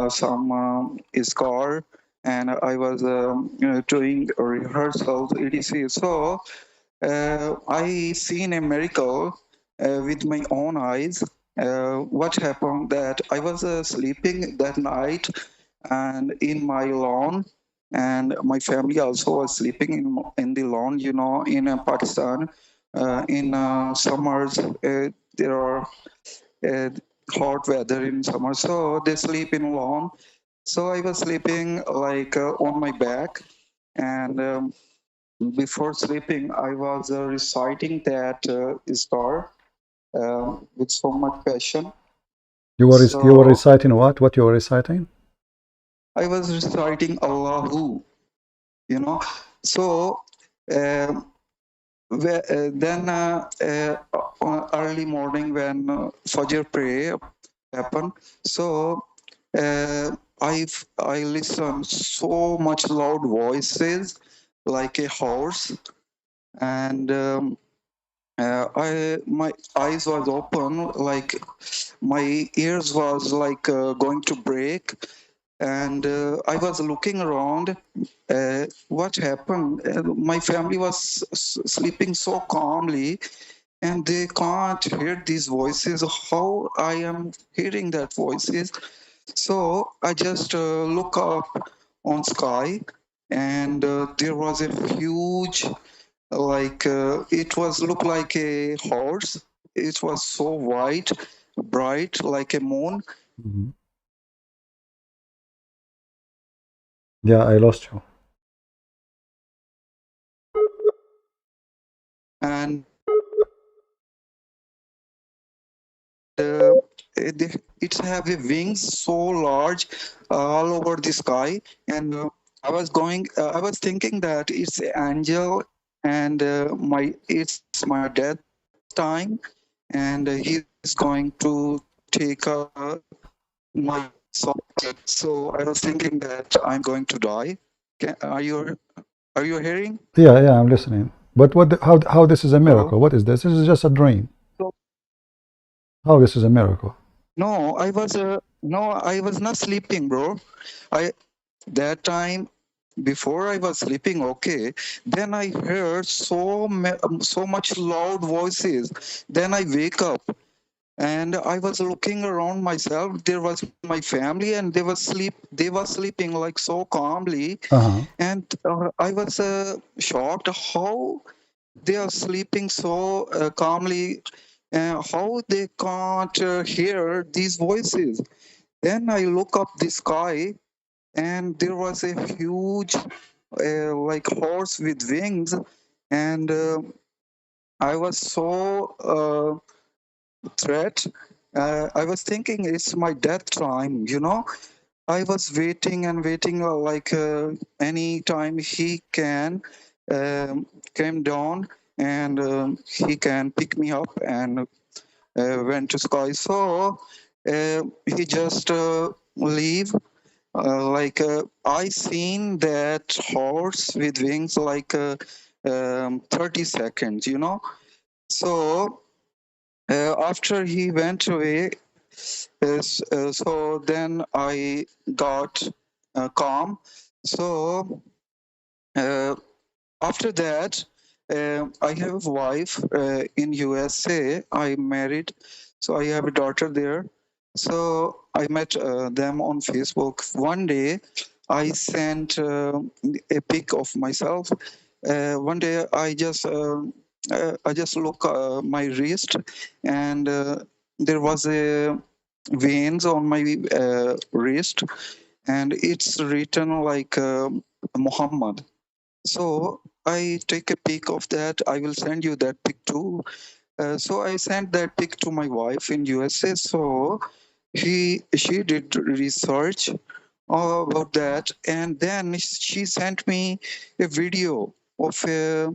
some scar, and I was doing rehearsals, etc. So I seen a miracle with my own eyes. What happened that I was sleeping that night and in my lawn, and my family also was sleeping in the lawn. You know, in Pakistan, in summers there are uh, hot weather in summer, so they sleep in lawn. So I was sleeping like on my back, and before sleeping, I was reciting that star with so much passion. You were So reciting what? What you were reciting? I was reciting Allahu, you know. So then early morning when Fajr prayer happened, so I listened so much loud voices like a horse, and my eyes was open, like my ears was like going to break, and I was looking around. What happened? My family was sleeping so calmly, and they can't hear these voices. How I am hearing that voices? So I just look up on sky, and there was a huge, like it was look like a horse. It was so white, bright like a moon. Mhm. Yeah, I lost you. And it have a wings so large all over the sky, and I was thinking that it's an angel, and it's my death time, and he's going to take my soul. So I was thinking that I'm going to die. Are you hearing? Yeah, yeah, I'm listening. But how this is a So, miracle? What is this? This is just a dream. so How this is a miracle? no, I was not sleeping, bro. I that time before I was sleeping, okay. Then I heard so much loud voices. Then I wake up, and I was looking around myself. There was my family, and they were sleeping like so calmly, Uh-huh. and I was shocked how they are sleeping so calmly, how they can't hear these voices. Then I look up the sky, and there was a huge like horse with wings, and I was so threat. I was thinking it's my death time, you know. I was waiting and waiting, like any time he can came down, and he can pick me up, and went to sky. So he just leave. Like I seen that horse with wings like 30 seconds, you know. So after he went away, so then I got calm. So after that, I have a wife in USA. I married, so I have a daughter there. So I met them on Facebook. One day, I sent a pic of myself. One day, I just look my wrist, and there was a veins on my wrist, and it's written like Mohammed. So I take a pic of that. I will send you that pic too. So I sent that pic to my wife in USA. So she did research about that, and then she sent me a video of a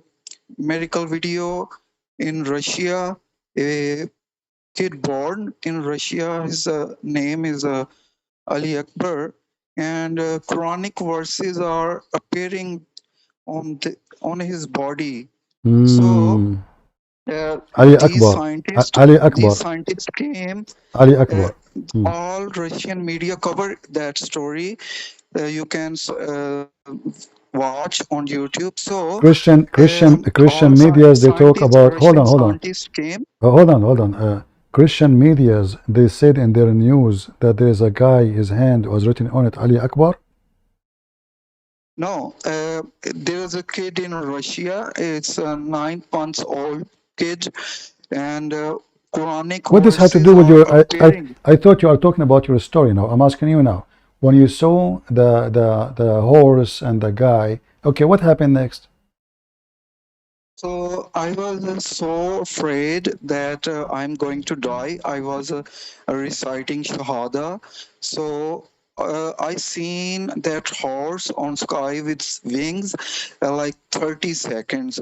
medical video in Russia. A kid born in Russia. His name is Ali Akbar, and Quranic verses are appearing on his body. So Mm. Ali Akbar. Ali these Akbar. scientists came. Ali Uh, Akbar. Mm. all Russian media covered that story. You can watch on YouTube. So Christian all medias, they talk scientists, about, Russian scientists came. hold on. Christian medias, they said in their news that there is a guy, his hand was written on it, Ali Akbar. No, there is a kid in Russia. It's a 9 months old kid, and Quranic What this had to verses do with are your? appearing. I thought you are talking about your story now. I'm asking you now. When you saw the horse and the guy, okay, what happened next? So I was so afraid that I'm going to die. I was reciting Shahada. So I seen that horse on sky with wings like 30 seconds.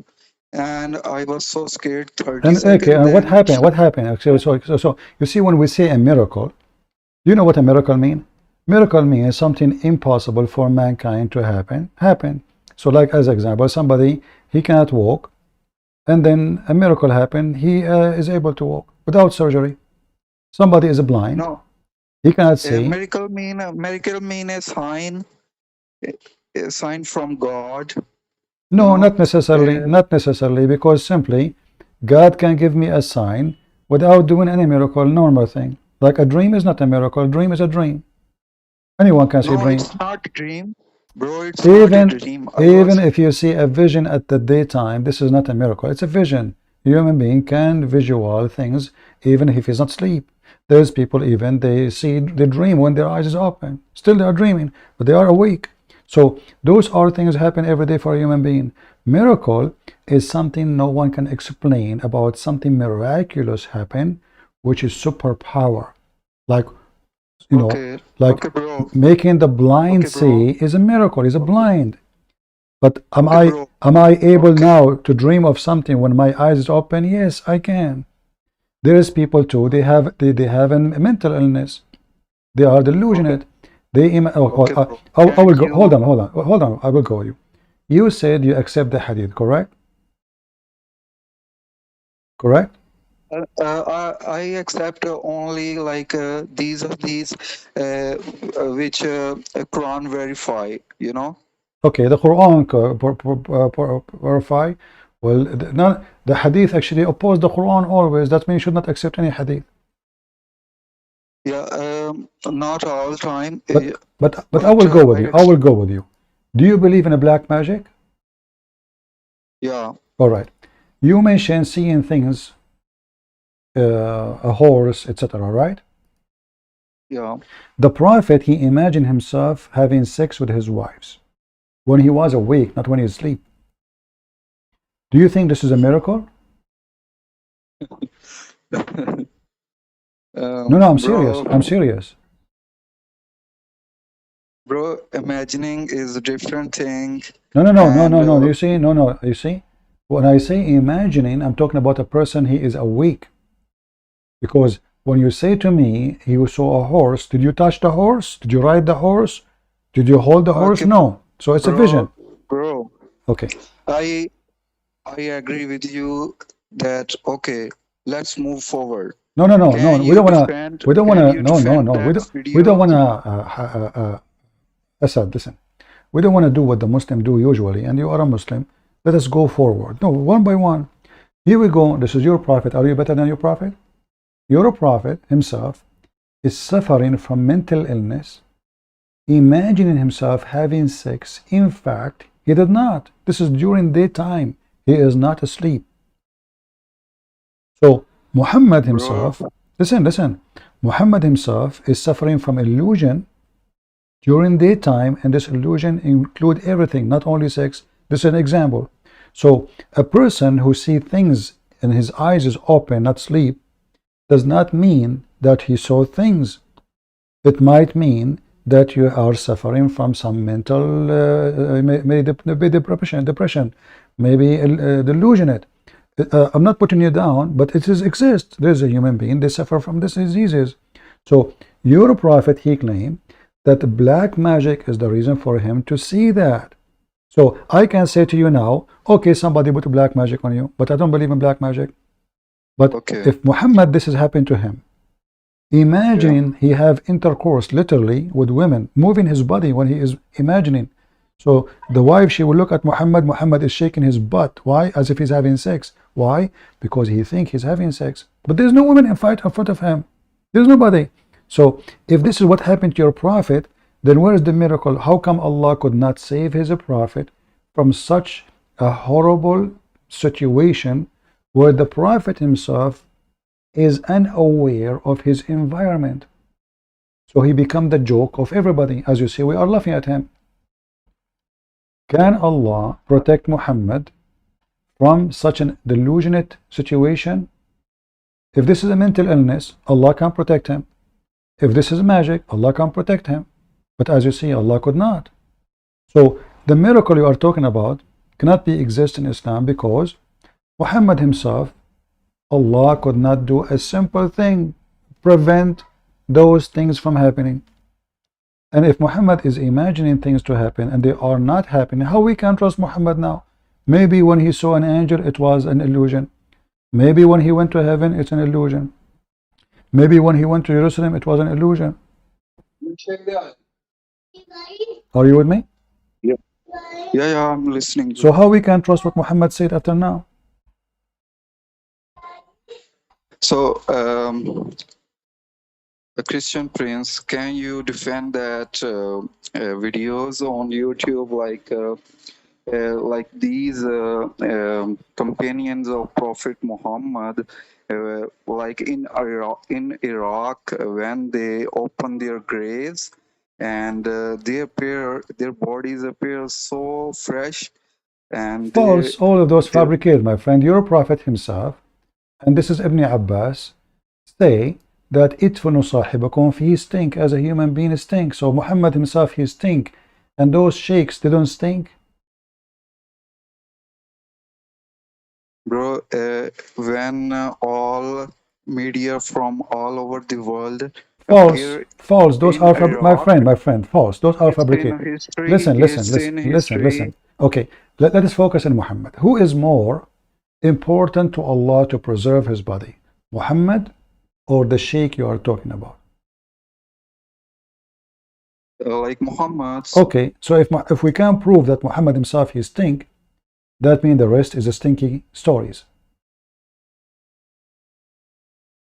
And I was so scared 30 And okay, seconds. what Then happened? What happened? Actually, so you see, when we say a miracle, do you know what a miracle means? Miracle means something impossible for mankind to happen. So, like as example, somebody he cannot walk, and then a miracle happened. He is able to walk without surgery. Somebody is blind. no, He cannot a see. miracle mean a sign from God. You No, know, not necessarily. Not necessarily, because simply God can give me a sign without doing any miracle, normal thing. Like a dream is not a miracle. Dream is a dream. Anyone can see no, dream. it's not a dream, bro. It's not a dream. I Even was if you see a vision at the daytime, this is not a miracle. It's a vision. Human being can visual things even if he's not asleep. There's people even they dream when their eyes is open. Still they are dreaming, but they are awake. So those are things happen every day for a human being. Miracle is something no one can explain about something miraculous happen, which is superpower. Like okay, like okay, bro. making the blind Okay, bro. see is a miracle. He's a blind. But Okay, bro. am I able Okay. now to dream of something when my eyes is open? Yes, I can. There is people too. They have a mental illness. They are delusional. They Okay, bro. I will And go. you, Hold on. I will go with you. You said you accept the hadith, correct? Correct. I accept only like these which Quran verify. You know. Okay, the Quran verify. Well, the hadith actually oppose the Quran always. That means you should not accept any hadith. Yeah. Not all time. But I will go with you. I will go with you. Do you believe in a black magic? Yeah. All right. You mentioned seeing things, a horse, etc. Right? Yeah. The prophet, he imagined himself having sex with his wives when he was awake, not when he was asleep. Do you think this is a miracle? No, I'm serious. Bro, I'm serious. bro, imagining is a different thing. No. You see, no. You see, when I say imagining, I'm talking about a person he is awake. Because when you say to me, you saw a horse, did you touch the horse? Did you ride the horse? Did you hold the horse? Okay, No. So it's a vision. Bro, Okay. I agree with you that okay, let's move forward. No. We don't want to. We don't want to. No. We don't want to. Asad, listen. We don't want to do what the Muslim do usually, and you are a Muslim. Let us go forward. No, one by one. Here we go. This is your prophet. Are you better than your prophet? Your prophet himself is suffering from mental illness, imagining himself having sex. In fact, he did not. This is during daytime. He is not asleep. So Muhammad himself, listen. Muhammad himself is suffering from illusion during daytime, and this illusion include everything, not only sex. This is an example. So a person who sees things and his eyes is open, not sleep, does not mean that he saw things. It might mean that you are suffering from some mental maybe depression, maybe delusion. I'm not putting you down, but it exists. There's a human being, they suffer from these diseases. So your prophet, he claimed that black magic is the reason for him to see that. So I can say to you now, okay, somebody put black magic on you, but I don't believe in black magic. But if Muhammad, this has happened to him, imagine he have intercourse literally with women, moving his body when he is imagining. So the wife, she will look at Muhammad. Muhammad is shaking his butt. Why? As if he's having sex. Why? Because he thinks he's having sex. But there's no woman in front of him. There's nobody. So if this is what happened to your prophet, then where is the miracle? How come Allah could not save his prophet from such a horrible situation where the prophet himself is unaware of his environment? So he become the joke of everybody. As you see, we are laughing at him. Can Allah protect Muhammad from such an delusionate situation. If this is a mental illness, Allah can protect him. If this is magic, Allah can protect him. But as you see, Allah could not. So the miracle you are talking about cannot be exist in Islam, because Muhammad himself, Allah could not do a simple thing, prevent those things from happening. And if Muhammad is imagining things to happen and they are not happening, how we can trust Muhammad now? Maybe when he saw an angel, it was an illusion. Maybe when he went to heaven, it's an illusion. Maybe when he went to Jerusalem, it was an illusion. Are you with me? Yeah, I'm listening. So how we can trust what Muhammad said after now? So, a Christian Prince, can you defend that videos on YouTube like these companions of Prophet Muhammad, like in Iraq, when they open their graves and their bodies appear so fresh and False. All of those fabricated, my friend. Your Prophet himself, and this is Ibn Abbas, say that idfanu sahibakum, he stink as a human being stink. So Muhammad himself, he stink, and those sheikhs, they don't stink. Bro, when all media from all over the world False. Those are my friend. False. Those are fabricated. Listen. Okay, let us focus on Muhammad. Who is more important to Allah to preserve his body, Muhammad or the sheikh you are talking about? Like Muhammad. Okay, so if we can prove that Muhammad himself he stink, that means the rest is a stinky stories.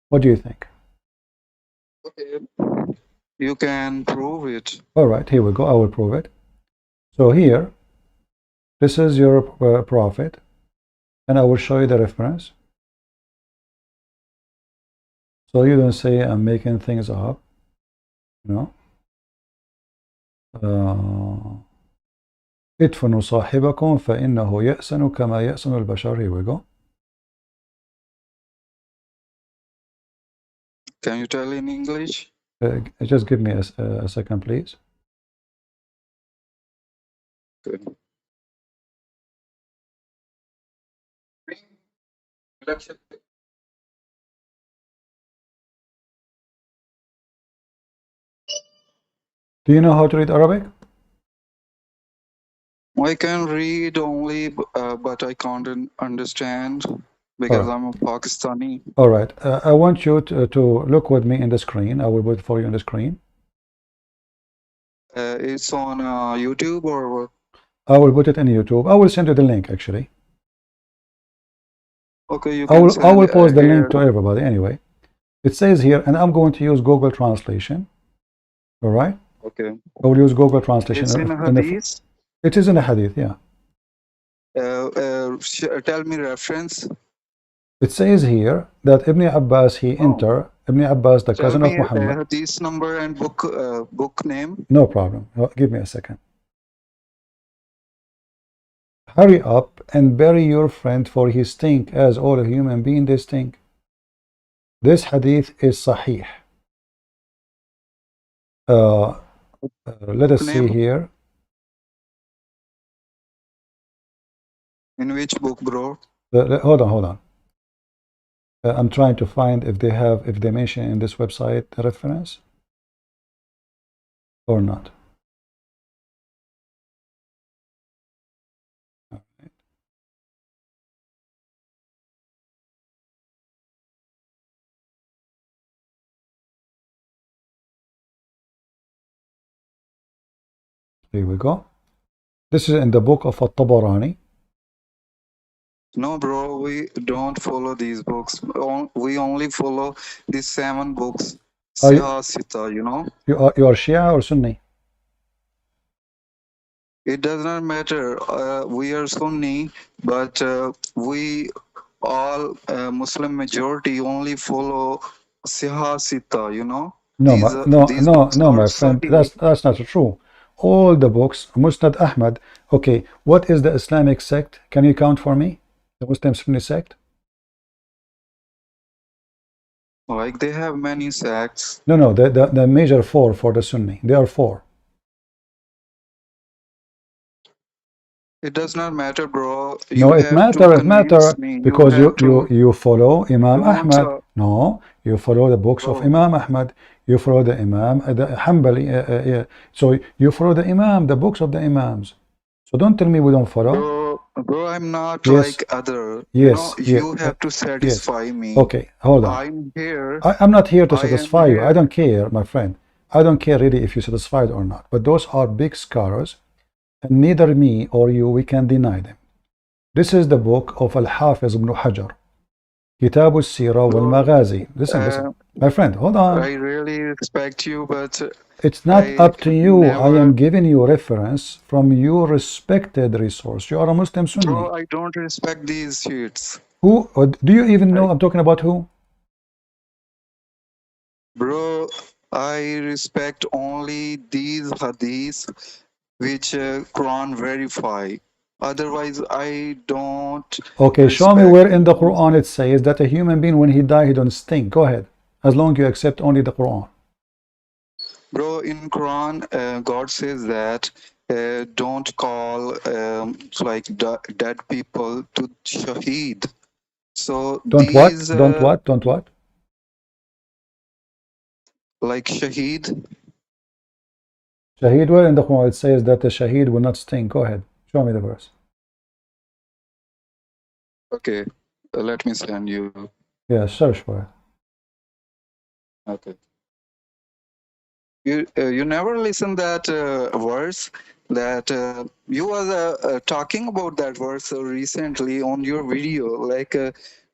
What do you think? Okay. You can prove it. All right, here we go. I will prove it. So here, this is your prophet, and I will show you the reference. So you don't say I'm making things up, you know. ادفنوا صاحبكم فإنه يأسن كما يأسن البشر. Here we go. Can you tell in English? Just give me a second, please. Good. Do you know how to read Arabic? I can read only, but I can't understand because I'm a Pakistani. All right. I want you to look with me in the screen. I will put it for you on the screen. It's on YouTube or what? I will put it in YouTube. I will send you the link actually. Okay, you I can will post the link to everybody anyway. It says here, and I'm going to use Google Translation. All right. Okay. I will use Google Translation. It's in a hadith. It is in a hadith, yeah. Tell me reference. It says here that Ibn Abbas Ibn Abbas, the cousin of Muhammad. Hadith number and book name. No problem. Give me a second. Hurry up and bury your friend, for he stink as all a human being they stink. This hadith is sahih. Let us see here. In which book, bro? Hold on. I'm trying to find if they mention in this website a reference or not. All right. Here we go. This is in the book of At-Tabarani. No, bro, we don't follow these books. We only follow these 7 books. Sita, you know. You are Shia or Sunni? It does not matter. We are Sunni, but we all Muslim majority only follow Sita, you know. No, my friend. That's not true. All the books, Musnad Ahmed. Okay, what is the Islamic sect? Can you count for me? The Muslim Sunni sect? Like they have many sects. No, the major four for the Sunni. There are four. It does not matter, bro. No, You it have to matter. It matter convince me. because have to you follow Imam don't. Ahmed. No, you follow the books of Bro, Imam Ahmed. You follow the Imam, the Hanbali. So you follow the Imam, the books of the Imams. So don't tell me we don't follow. bro, I'm not Yes. like other. Yes. You have to Yes. satisfy me. Okay, hold on. I'm here. I'm not here to I am satisfy you. I here. don't care, my friend. I don't care really if you're satisfied or not. But those are big scholars, and neither me or you, we can deny them. This is the book of Al-Hafiz ibn Hajar, Kitab al-Sira wal-Maghazi. Listen. My friend, hold on. I really respect you, but It's not I up to you. I never. am giving you reference from your respected resource. You are a Muslim Sunni. Bro, I don't respect these shits. Who, do you even know I'm talking about who? Bro, I respect only these hadiths which Quran verify. Otherwise, I don't Okay, show me respect. where in the Quran it says that a human being, when he die, he don't stink. Go ahead. As long as you accept only the Quran. Bro, in Quran, God says that don't call like dead people to shaheed. So Don't what? these Don't what? Don't what? like shaheed. Shaheed, where in the Quran it says that the shaheed will not stink? Go ahead. Show me the verse. Okay, let me send you. Yeah, search for it. Okay. You never listen that verse that you was talking about that verse recently on your video, like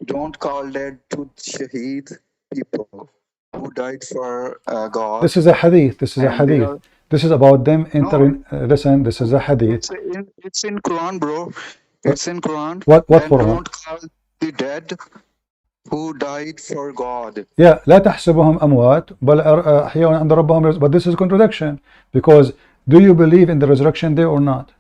don't call dead to shaheed people who died for God. This is a hadith. This is a And they hadith. are This is about them no, entering. Listen, this is a hadith. it's in Quran, bro. It's in Quran. What And Quran? don't call the dead who died for God. Yeah, لا تحسبهم أموات بل أحياء عند ربهم يرزقون. But this is a contradiction, because do you believe in the resurrection day or not?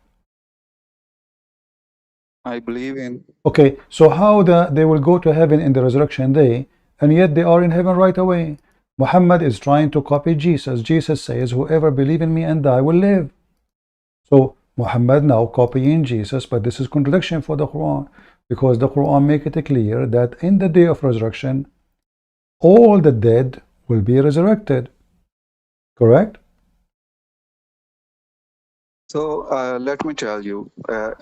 I believe in. Okay, so how they will go to heaven in the resurrection day, and yet they are in heaven right away? Muhammad is trying to copy Jesus. Jesus says, whoever believe in me and die will live. So Muhammad now copying Jesus, but this is contradiction for the Quran, because the Quran make it clear that in the day of resurrection, all the dead will be resurrected. Correct? So let me tell you,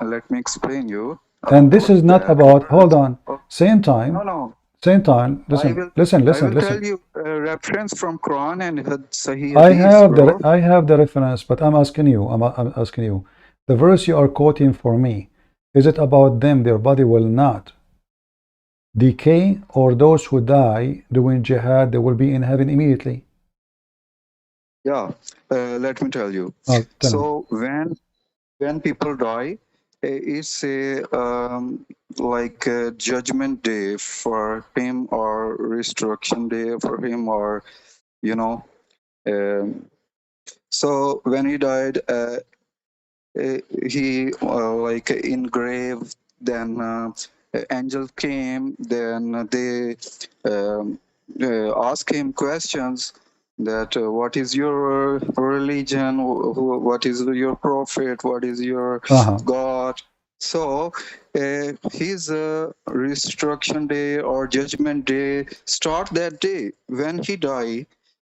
let me explain you. And this is not that about, verse. hold on, same time, No. same time, I listen. will tell you a reference from Quran and Sahih I Hadith, have the reference, but I'm asking you, I'm asking you, the verse you are quoting for me, is it about them, their body will not decay, or those who die doing jihad, they will be in heaven immediately? Yeah, let me tell you. Oh, tell me. So when people die, it's a like a judgment day for him, or resurrection day for him, or you know. So when he died, he like in grave. Then angel came. Then they ask him questions. That what is your religion? What is your prophet? What is your God? So his resurrection day or judgment day start that day when he died.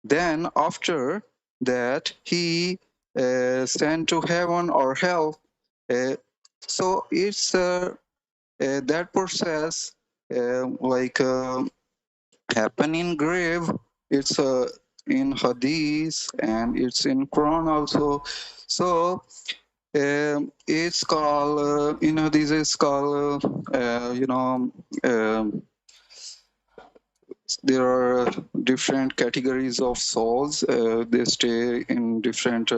Then after that he sent to heaven or hell. So it's that process like happen in grave. It's in hadith and it's in Quran also. So it's called in hadith is called there are different categories of souls. They stay in different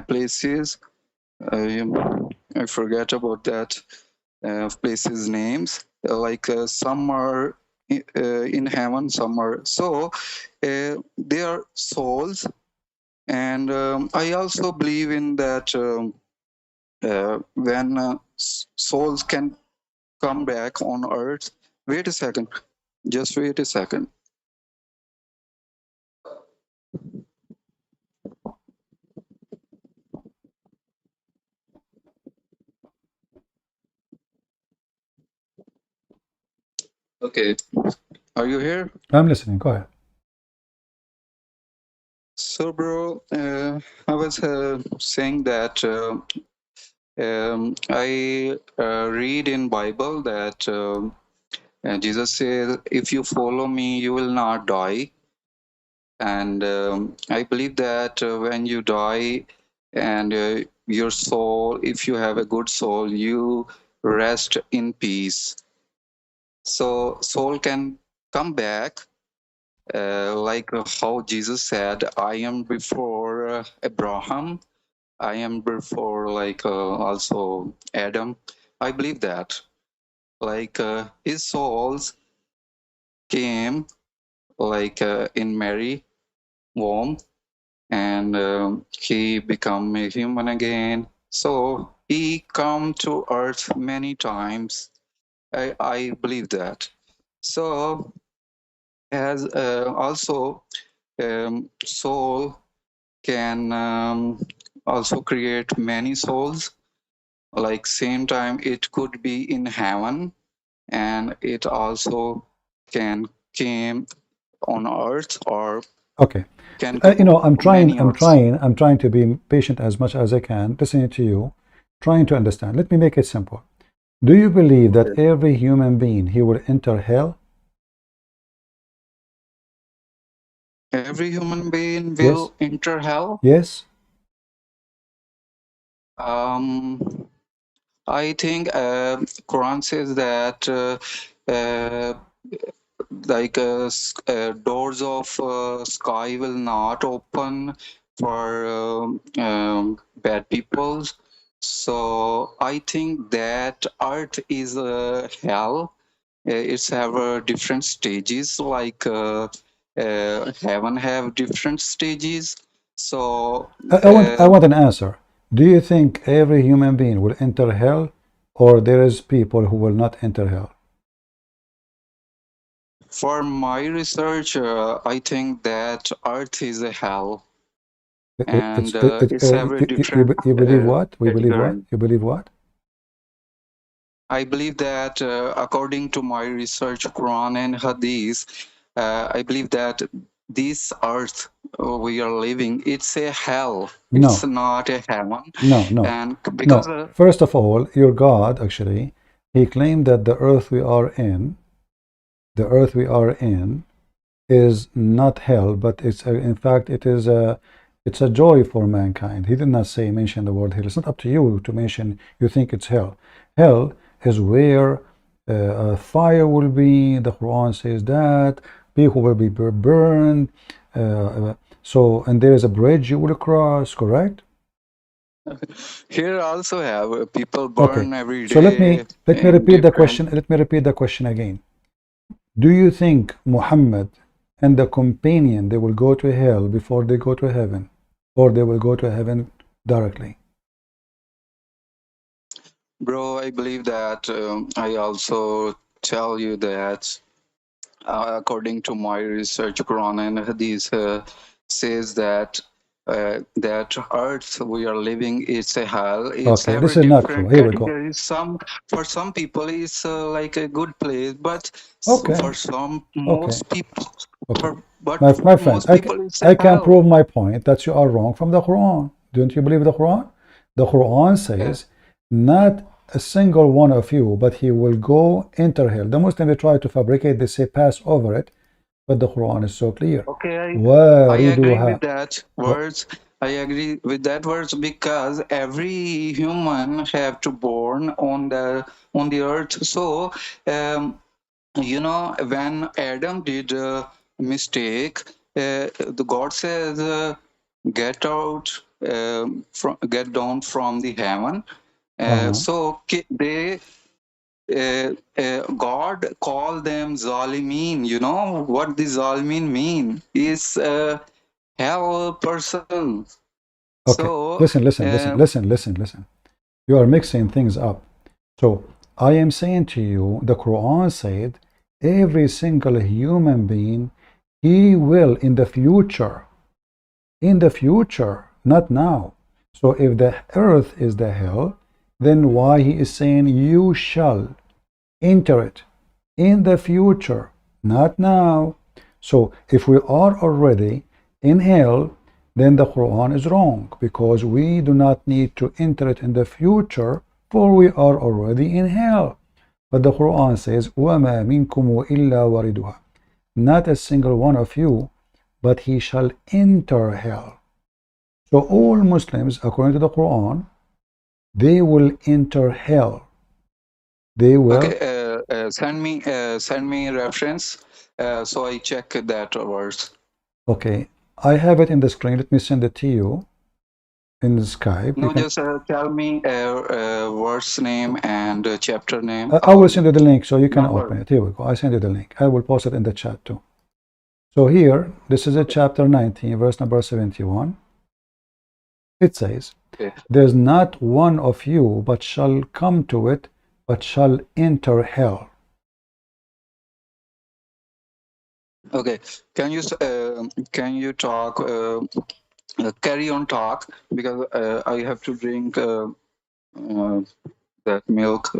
places. I forget about that places names. Some are in heaven, some are. So they are souls, and I also believe in that when souls can come back on earth. Wait a second. Just wait a second. Okay. Are you here? I'm listening. Go ahead. So, bro, I was saying that I read in Bible that Jesus says, "If you follow me, you will not die." And I believe that when you die, and your soul, if you have a good soul, you rest in peace. So, soul can come back. Like how Jesus said, "I am before Abraham, I am before like also Adam." I believe that like his souls came like in Mary womb, and he become a human again. So he come to earth many times. I believe that. So as also soul can also create many souls. Like same time, it could be in heaven, and it also can came on earth, or Okay. can You know, go many earths. I'm trying to be patient as much as I can, listening to you, trying to understand. Let me make it simple. Do you believe that Okay. every human being he will enter hell? Every human being Yes. will enter hell. Yes. I think Quran says that like doors of sky will not open for bad people. So I think that earth is hell. It's have different stages, like heaven have different stages. So I want an answer. Do you think every human being will enter hell, or there is people who will not enter hell? for my research, I think that earth is a hell, and it's have a different You believe what? We believe what? category. You believe what? I believe that according to my research, Quran and Hadith, I believe that this earth we are living, it's a hell. It's No, not a heaven. no. And because No. First of all, your God actually, he claimed that the earth we are in, is not hell, but it's in fact it's a joy for mankind. He did not say mention the word hell. It's not up to you to mention you think it's hell. Hell is where fire will be. The Quran says that people will be burned. So and there is a bridge you will cross. Correct? here also have people Okay. burn every So let me day repeat the different. question. Let me repeat the question again. Do you think Muhammad and the companion they will go to hell before they go to heaven, or they will go to heaven directly? Bro, I believe that I also tell you that according to my research, Quran and Hadith says that that earth we are living is a hell. It's Okay, every this is not true. different Here we go. categories. Some for some people it's like a good place, but Okay, for some okay, most people, okay. but My for friend, most people it's a I can hell. prove my point that you are wrong from the Quran. Don't you believe the Quran? The Quran says, not a single one of you, but he will go enter hell. The Muslims they try to fabricate, they say pass over it, but the Quran is so clear. Okay, I agree with وَارِدُهَا. that words. I agree with that words because every human have to born on the earth. So you know when Adam did a mistake, the God says get out get down from the heaven. So they God called them Zalimin. You know what the Zalimin mean? Is hell person. Okay, So listen. You are mixing things up. So I am saying to you, the Quran said, every single human being, he will in the future, not now. So if the earth is the hell, then why he is saying you shall enter it in the future, not now. So if we are already in hell, then the Quran is wrong, because we do not need to enter it in the future, for we are already in hell. But the Quran says, وَمَا مِنْكُمْ إِلَّا وَارِدُهَا. Not a single one of you, but he shall enter hell. So all Muslims, according to the Quran, they will enter hell. They will. Okay, send me reference, so I check that verse. Okay, I have it in the screen. Let me send it to you in Skype. No, just tell me verse name and chapter name. I will send you the link so you can Number. open it. Here we go. I send you the link. I will post it in the chat too. So here, this is a chapter 19, verse number 71. It says, Okay. there's not one of you but shall come to it, but shall enter hell. Okay, can you talk? Carry on talk, because I have to drink that milk.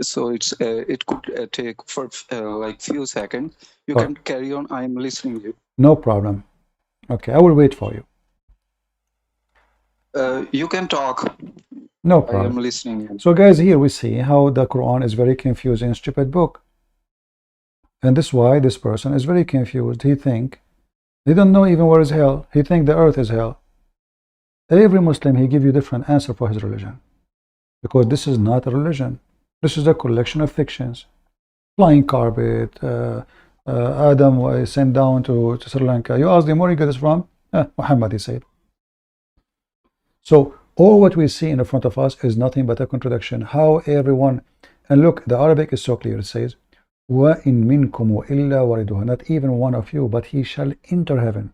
So it could take for like few seconds. You can carry on. I'm listening to you. No problem. Okay, I will wait for you. You can talk. No I problem. am listening. So guys, here we see how the Quran is very confusing, stupid book. And this is why this person is very confused. He don't know even where is hell. He think the earth is hell. Every Muslim, he give you different answer for his religion. Because this is not a religion. This is a collection of fictions. Flying carpet, Adam was sent down to Sri Lanka. You ask him where he got this from? Muhammad, he said. So all what we see in the front of us is nothing but a contradiction. How everyone, and look, the Arabic is so clear. It says, وَإِن مِنْكُمْ إِلَّا وَارِدُهَا. Not even one of you, but he shall enter heaven.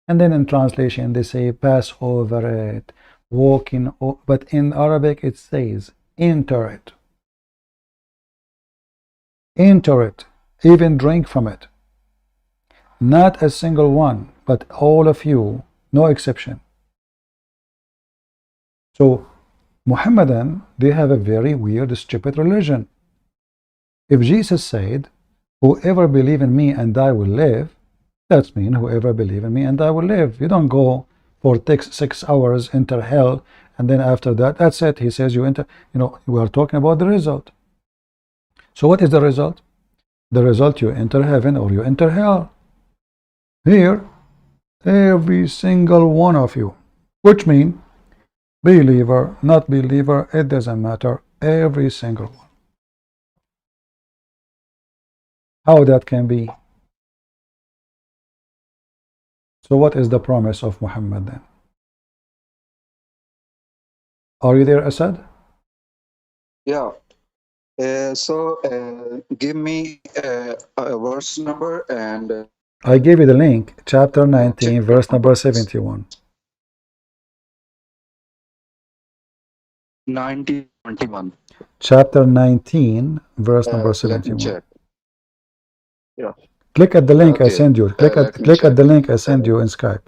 And then in translation, they say, pass over it, walk in. But in Arabic, it says, enter it. Enter it. Even drink from it. Not a single one, but all of you, no exception. So, Muhammadan, they have a very weird, stupid religion. If Jesus said, whoever believe in me and I will live, that means whoever believe in me and I will live. You don't go for 6 hours, enter hell, and then after that, that's it. He says you enter, we are talking about the result. So what is the result? The result, you enter heaven or you enter hell. Here, every single one of you, which means believer, not believer, it doesn't matter, every single one. How that can be? So what is the promise of Muhammad then? Are you there, Asad? Yeah. So give me a verse number and. I gave you the link, chapter 19, verse number 71. 1921. Chapter 19, verse number 71. Let me check. Yeah. Click at the link I Okay. send you. Click at the link I send you in Skype.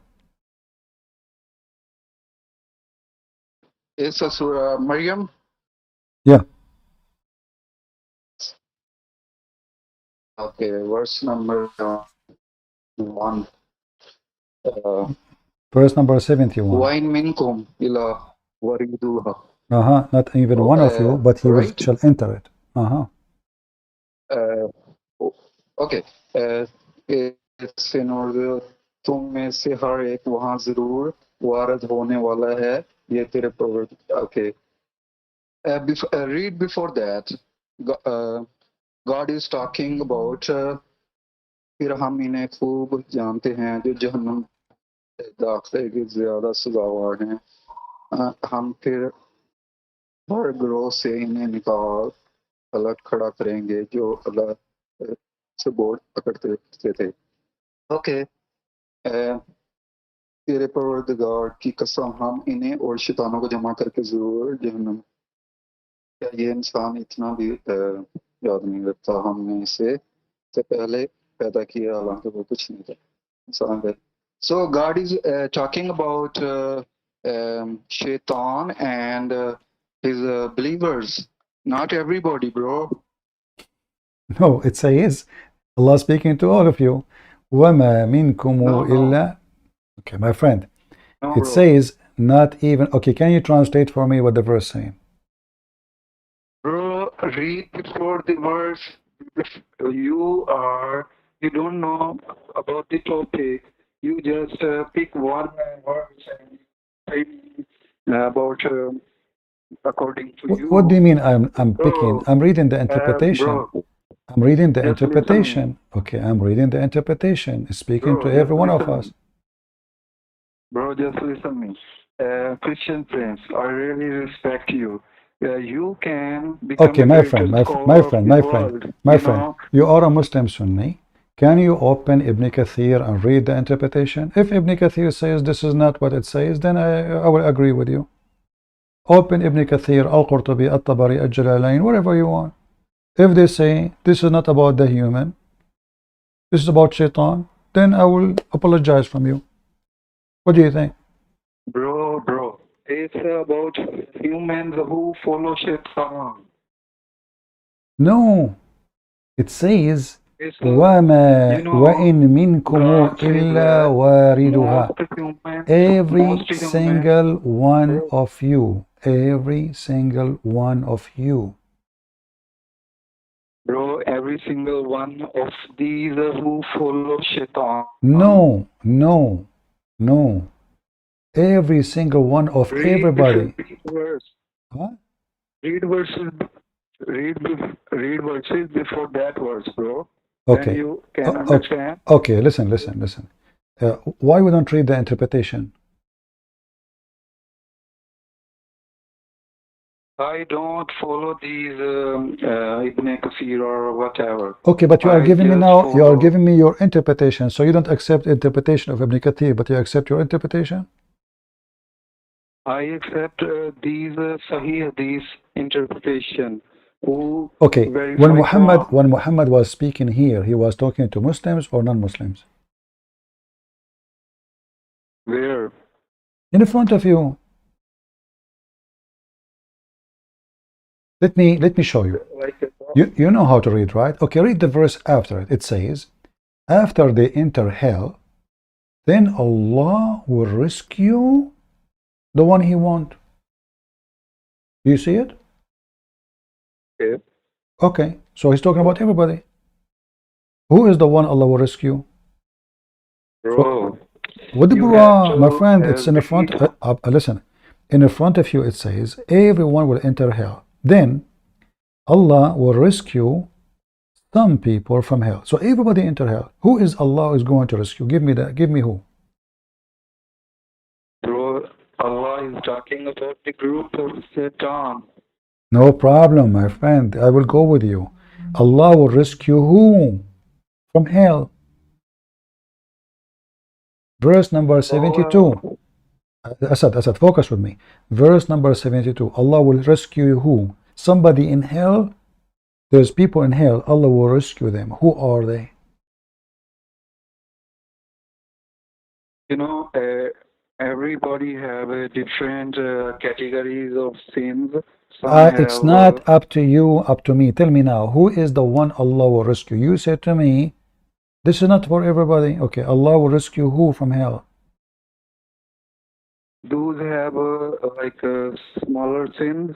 It's a Surah Maryam. Yeah. Okay, verse number 1. Verse number 71. Wain minkum ila wariduha. Not even one of you, but he right? shall enter it. Okay. It's in order, तुम में से हर एक वहाँ जरूर Word होने वाला है, ये तेरे प्रवृत्ति. Okay. Read before that. God is talking about फिर हम इन्हें खूब जानते हैं जो जहन्नम दाखिले की ज्यादा सजावार हैं. हम फिर हर ग्रोह से इन्हें निकाल अलग खड़ा करेंगे जो अल्लाह से बोर्ड पकड़ते थे. Okay. तेरे परवरदिगार की कसम हम इन्हें और शैतानों को जमा करके जरूर जहन्नम क्या ये इंसान इतना भी याद नहीं रखता हमने इसे से पहले पैदा किया हालांकि वो कुछ नहीं था इंसान है. So God is talking about Shaitan and his believers, not everybody, bro. No, it says Allah speaking to all of you. وَمَا مِنْكُمْ No, no, إِلَّا. Okay, my friend. no, It bro. says not even. Okay, can you translate for me what the verse saying? Bro, read before the verse. If you don't know about the topic, you just pick one verse and say about according to What do you you. mean I'm picking? Bro, I'm reading the interpretation. bro, I'm reading the just listen me. interpretation. Okay, I'm reading the interpretation. It's speaking Bro, to just every one of listen us. me. Bro, just listen me. Christian friends, I really respect you. You can become Okay, the my friend, greatest my scholar of friend, the my friend, world. my You friend. know, You are a Muslim Sunni. Can you open Ibn Kathir and read the interpretation? If Ibn Kathir says this is not what it says, then I will agree with you. Open Ibn Kathir, Al-Qurtubi, At-Tabari, Al-Jalalain, whatever you want. If they say this is not about the human, this is about shaitan, then I will apologize from you. What do you think? bro, it's about humans who follow Shaitan. No, it says It's, وَمَا وَإِن مِنْكُمْ God says إِلَّا that وَارِدُهَا. most Every humans, single one of you, every single one of you. bro, every single one of these who follow Shaitan. No, no, no. Every single one of everybody. Read verse. Huh? Read verses. Read verses before that verse, bro. Okay. Then you can Okay. understand. Okay, listen. Why we don't read the interpretation? I don't follow these Ibn Kathir or whatever. Okay, but you are I giving me just now, you are follow. giving me your interpretation. So you don't accept interpretation of Ibn Kathir, but you accept your interpretation? I accept these Sahih Hadith interpretation. Who Okay, verify when Muhammad was speaking here, he was talking to Muslims or non-Muslims? where? In front of you. Let me show you. Like You know how to read, right? Okay, read the verse after it. It says, after they enter hell, then Allah will rescue the one He wants. Do you see it? okay. Okay, so He's talking about everybody. Who is the one Allah will rescue? Bro, What the you bra, have my to friend? It's in the front. read. Listen, in the front of you it says, everyone will enter hell. Then Allah will rescue some people from hell. So everybody enter hell. Who is Allah is going to rescue? Give me that. Give me who? Bro, Allah is talking about the group of Satan. No problem, my friend. I will go with you. Allah will rescue who from hell? Verse number 72. Asad, focus with me. Verse number 72. Allah will rescue who? Somebody in hell. There's people in hell. Allah will rescue them. Who are they? You know, everybody have different categories of sins. Some It's have not up to you, up to me. Tell me now, who is the one Allah will rescue? You said to me, this is not for everybody. Okay, Allah will rescue who from hell? those have like smaller sins.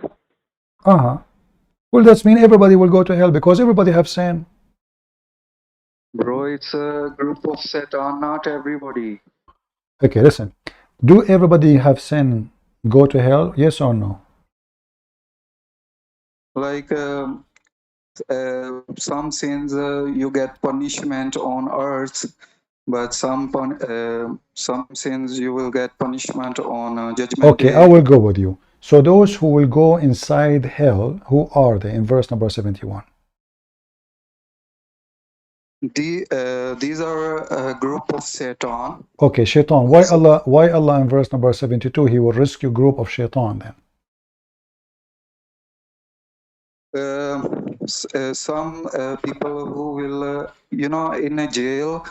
Well, that's mean everybody will go to hell because everybody have sin. Bro, it's a group of Satan, not everybody. Okay, listen. Do everybody have sin go to hell? Yes or no? Like some sins you get punishment on earth, but some sins you will get punishment on judgment Okay, day. I will go with you. So those who will go inside hell, who are they in verse number 71? These are a group of Satan. Okay, shaitan. Why Allah in verse number 72 He will rescue group of shaitan then? some people who will, in a jail,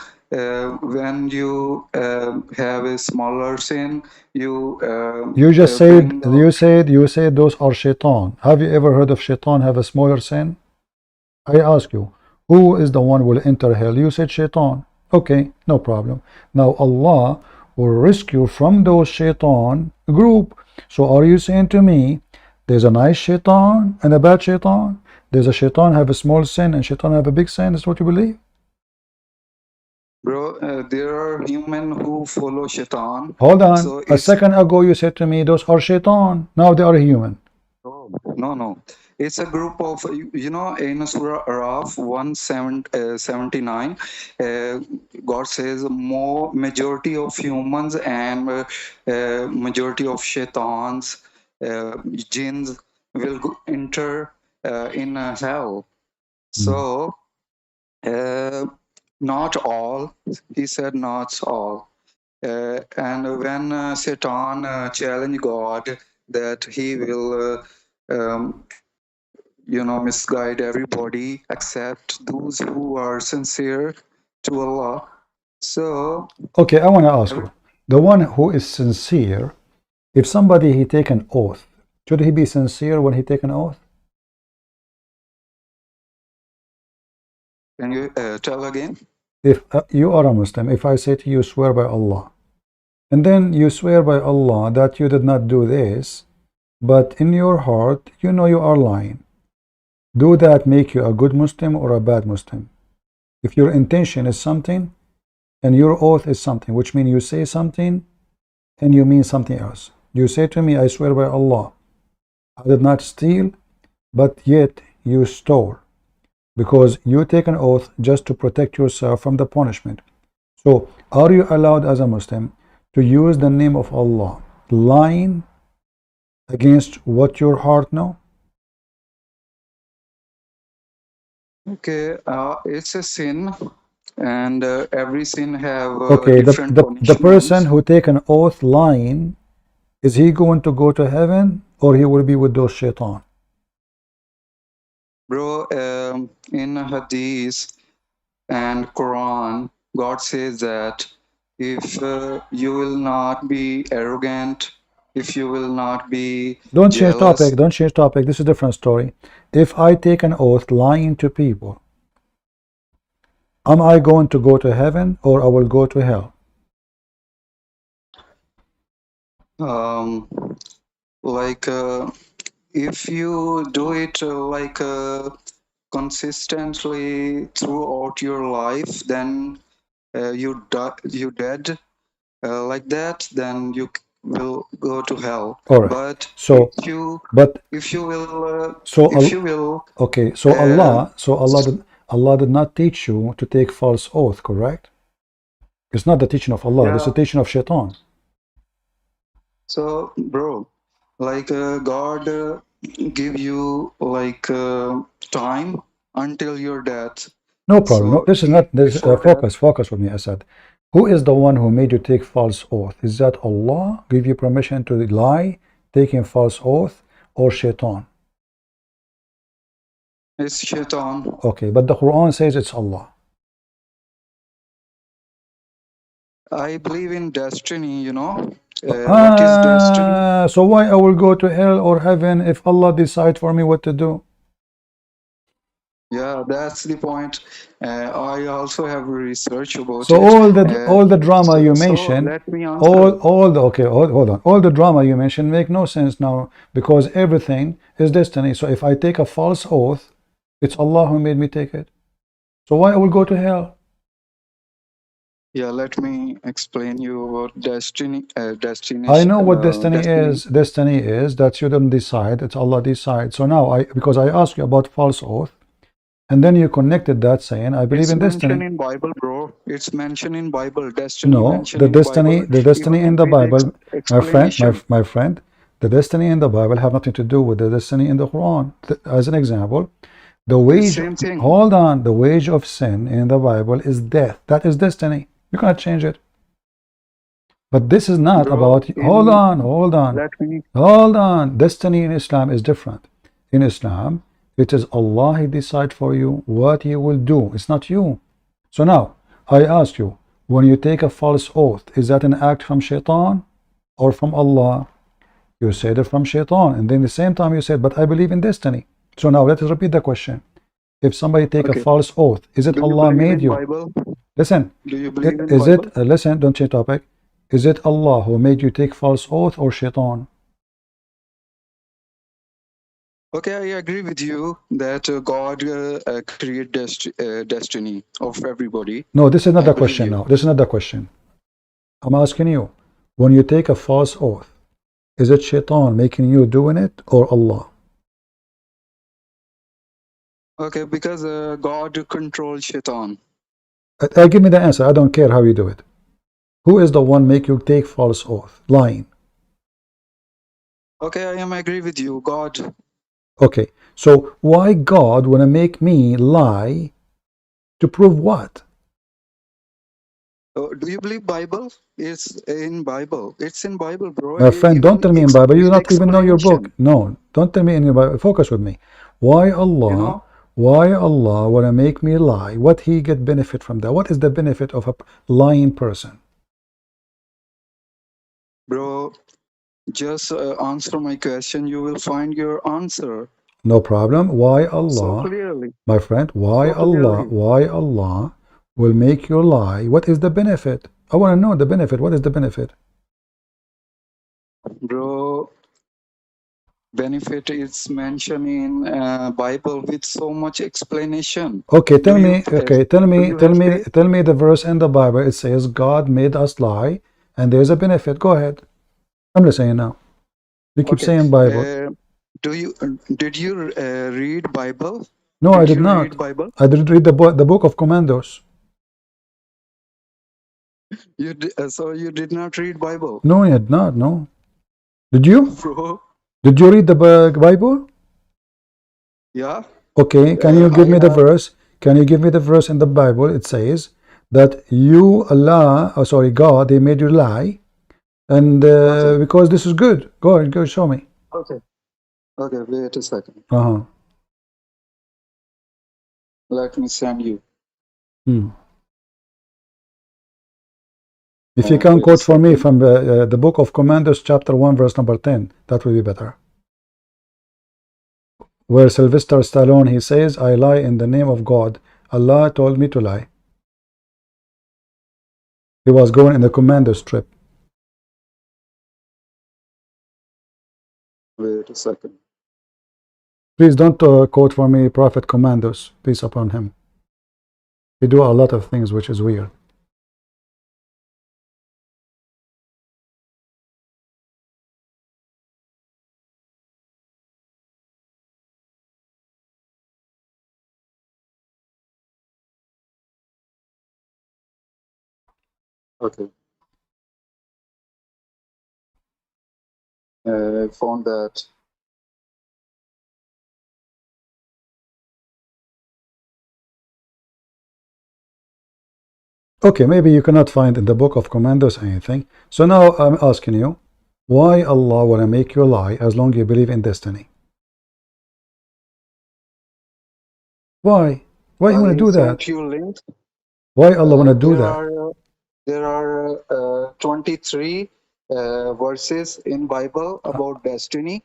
when you have a smaller sin, you You just bring said, out. you said those are shaitan. Have you ever heard of shaitan have a smaller sin? I ask you, who is the one who will enter hell? You said shaitan. Okay, no problem. Now Allah will rescue from those shaitan group. So are you saying to me, there's a nice shaitan and a bad shaitan? There's a shaitan have a small sin and shaitan have a big sin? Is what you believe? Bro, there are human who follow shaitan. Hold on. So A it's second ago you said to me, those are shaitan. Now they are human. no. It's a group of, in Surah Araf 179, God says more majority of humans and majority of shaitans, jinns will enter in hell. So, not all. He said not all. And when Satan challenged God that he will, misguide everybody except those who are sincere to Allah. So, Okay, I want to ask you, the one who is sincere, if somebody he take an oath, should he be sincere when he take an oath? can you tell again? If you are a Muslim, if I say to you, swear by Allah, and then you swear by Allah that you did not do this, but in your heart, you know you are lying, do that make you a good Muslim or a bad Muslim? If your intention is something, and your oath is something, which means you say something, and you mean something else. You say to me, I swear by Allah, I did not steal, but yet you stole. Because you take an oath just to protect yourself from the punishment. So, are you allowed as a Muslim to use the name of Allah, lying against what your heart know? Okay, it's a sin, and every sin have Okay, different the punishments. person who take an oath lying, is he going to go to heaven or he will be with those shaitan? Bro, in Hadith and Quran, God says that if you will not be arrogant, if you will not be Don't change jealous, topic, don't change topic. This is a different story. If I take an oath lying to people, am I going to go to heaven or I will go to hell? like if you do it consistently throughout your life, then you dead like that, then you will go to hell. All right. But So, if you but will so if you will okay. So Allah did not teach you to take false oath, correct? It's not the teaching of Allah. This is the teaching of Shaitan. so bro, like God give you like time until your death. No problem. No, So this is not. This before that, focus with me, Asad. Who is the one who made you take false oath? Is that Allah give you permission to lie, taking false oath, or Shaitan? it's shaitan. Okay, but the Quran says it's Allah. I believe in destiny, what is destiny? So why I will go to hell or heaven if Allah decide for me what to do? Yeah, that's the point. I also have research about So it. all the drama you So mentioned, let me answer. all the okay, hold on. All the drama you mentioned make no sense now because everything is destiny. So if I take a false oath, it's Allah who made me take it. So why I will go to hell? Yeah, let me explain you about destiny. I know what destiny is. Destiny is that you don't decide, it's Allah decides. So now because I asked you about false oath, and then you connected that saying, I believe in destiny. It's mentioned in Bible, bro. It's mentioned in Bible. Destiny No, mentioned the in destiny, Bible. the destiny Even in the with Bible, explanation. my friend, the destiny in the Bible have nothing to do with the destiny in the Quran. As an example, the wage, Same thing. hold on, the wage of sin in the Bible is death. That is destiny. You cannot change it. But this is not about, hold on. Let me. Hold on. Destiny in Islam is different. In Islam, It is Allah He decide for you what you will do. It's not you. So now, I ask you, when you take a false oath, is that an act from shaitan or from Allah? You said it from shaitan, and then the same time you said, but I believe in destiny. So now let us repeat the question. If somebody take a false oath, is it Allah made you? Bible? Listen, Do you believe in is Bible? it, listen, don't change topic. Is it Allah who made you take false oath or shaitan? Okay, I agree with you that God create destiny of everybody. No, this is not I the believe question you. now. This is not the question. I'm asking you, when you take a false oath, is it shaitan making you doing it or Allah? Okay, because God controls shaitan. Give me the answer. I don't care how you do it. Who is the one make you take false oath? Lying. Okay, I am agree with you. God. Okay, so why God wanna make me lie to prove what? Do you believe Bible? It's in Bible. It's in Bible, bro. My friend, don't tell me in Bible. You With don't even know your book. explanation. No, don't tell me in your Bible. Focus with me. Why Allah? You know? Why Allah wanna make me lie? What He get benefit from that? What is the benefit of a lying person? Bro, just answer my question. You will find your answer No problem. Why so Allah, clearly. my friend? Why So Allah? clearly. Why Allah will make you lie? What is the benefit? I want to know the benefit. What is the benefit? Bro, benefit is mentioned in Bible with so much explanation. Okay, tell Do you me. Okay, tell do me. you Tell have me. faith? Tell me the verse in the Bible. It says God made us lie, and there's a benefit. Go ahead. I'm listening now. You keep Okay. saying Bible. Did you read Bible? No, I Did did you not. read Bible? I didn't read the book of Commandos. So you did not read Bible, No, I did not. No. Did you? bro? Did you read the Bible? Yeah. Okay, can you give I me the have. verse? Can you give me the verse in the Bible? It says that you, Allah, oh sorry, God, He made you lie, and Okay. because this is good. Go ahead, go show me. Okay. Okay. Wait a second. Uh-huh. Let me send you. Hmm. If you can Wait a quote for me second. from the book of Commandos, chapter 1, verse number 10, that will be better. Where Sylvester Stallone, he says, I lie in the name of God. Allah told me to lie. He was going in the Commandos trip. Wait a second. Please don't quote for me Prophet Commandos, peace upon him. He do a lot of things which is weird. Okay. I found that. Okay, maybe you cannot find in the book of Commandos anything. So now I'm asking you, why Allah wanna make you lie as long as you believe in destiny? Why? Why you wanna I do that? sent you link. Why Allah wanna do that? There are 23 verses in Bible about destiny.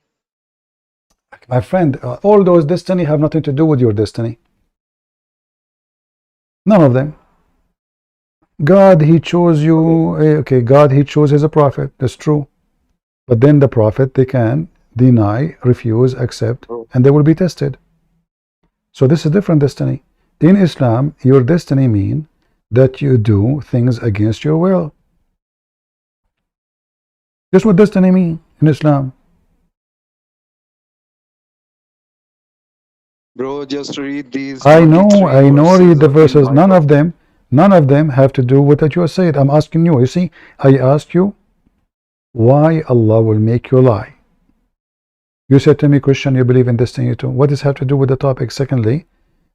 My friend, all those destiny have nothing to do with your destiny. None of them. God, He chose you. Okay, God, He chose His prophet. That's true. But then the prophet, they can deny, refuse, accept, and they will be tested. So this is different destiny. In Islam, your destiny means that you do things against your will. That's what destiny means in Islam. Bro, just read these I 23 know, read the verses. in None of them have to do with what you said. I'm asking you. You see, I asked you why Allah will make you lie. You said to me, Christian, you believe in destiny too. What does it have to do with the topic? Secondly,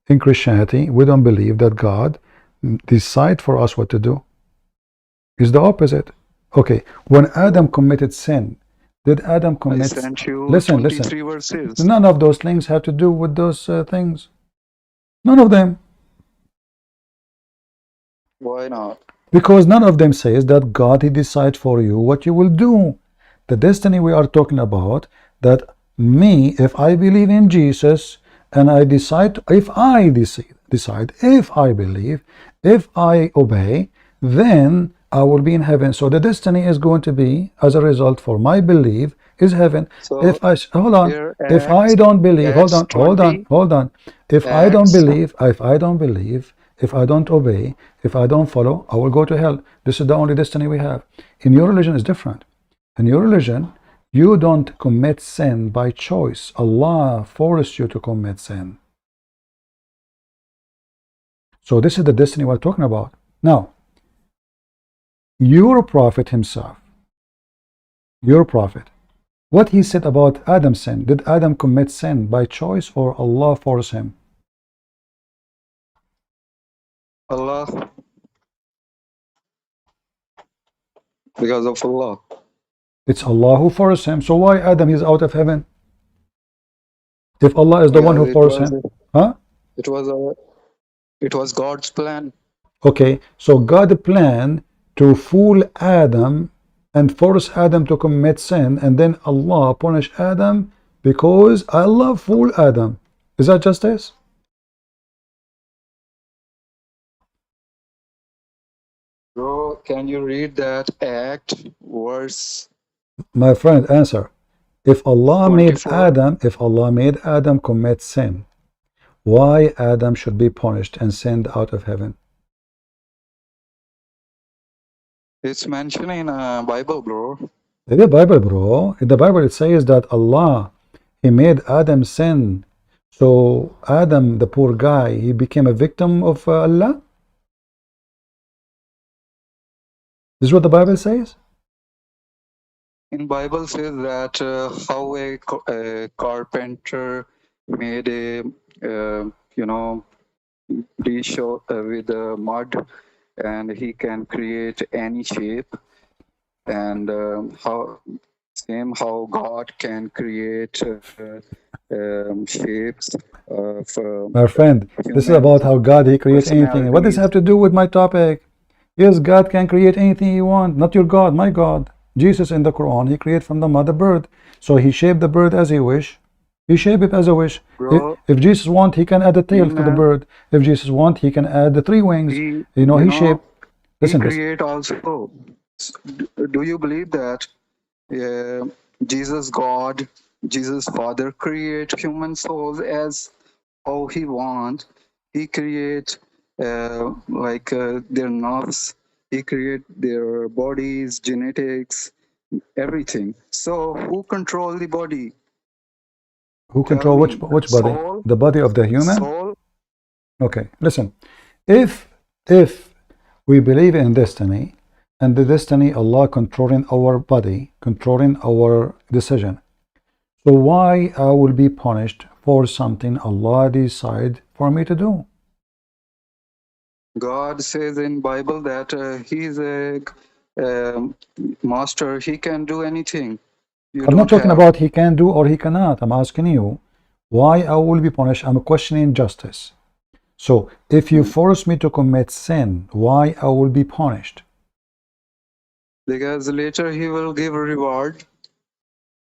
in Christianity, we don't believe that God decide for us what to do. It's the opposite. Okay, when Adam committed sin, Did Adam I commit? sent you Listen, 23 listen. verses. None of those things have to do with those things. None of them. Why not? Because none of them says that God, he decides for you what you will do. The destiny we are talking about, that me, if I believe in Jesus, and I decide, if I decide, if I believe, if I obey, then I will be in heaven. So the destiny is going to be, as a result for my belief, is heaven. So If I, hold on, here if I don't believe, hold Acts on, hold on, 20, hold on. If I don't Acts, believe, if I don't obey, if I don't follow, I will go to hell. This is the only destiny we have. In your religion is different. In your religion, you don't commit sin by choice. Allah forced you to commit sin. So this is the destiny we're talking about. Now, your prophet himself, your prophet, what he said about Adam's sin, did Adam commit sin by choice or Allah forced him? Allah, because of Allah. It's Allah who forced him. So why Adam is out of heaven? If Allah is the one who forced him. Huh? It was God's plan. Okay, so God planned to fool Adam and force Adam to commit sin, and then Allah punish Adam because Allah fooled Adam. Is that justice? Bro, can you read that Act verse My friend, answer. If Allah made 24? Adam commit sin, why Adam should be punished and sent out of heaven? It's mentioned in Bible, bro. In the Bible, bro, in the Bible it says that Allah, he made Adam sin. So Adam, the poor guy, he became a victim of Allah? This is what the Bible says? In Bible says that how a carpenter made a dish with mud, and he can create any shape, and how God can create shapes of My friend, this is human about how God, he creates anything. What does it personalities. have to do with my topic? Yes, God can create anything he wants. Not your God, my God. Jesus in the Quran, he created from the mother bird. So he shaped the bird as he wish. He shaped it as a wish. Bro, If Jesus want, he can add a tail to the in, bird. If Jesus want, he can add the 3 wings. he, You know, you he know, shaped. he Listen, create also. Do you believe that Jesus God, Jesus Father create human souls as how he want? He create their nerves. He create their bodies, genetics, everything. So who control the body? who Tell control me. which body? Soul, The body of the human? soul. Okay, listen. If we believe in destiny, and the destiny Allah controlling our body, controlling our decision, so why I will be punished for something Allah decide for me to do? God says in Bible that he is a master. He can do anything. You I'm not don't talking have. about he can do or he cannot. I'm asking you why I will be punished. I'm questioning justice. So if you force me to commit sin, why I will be punished? Because later he will give a reward,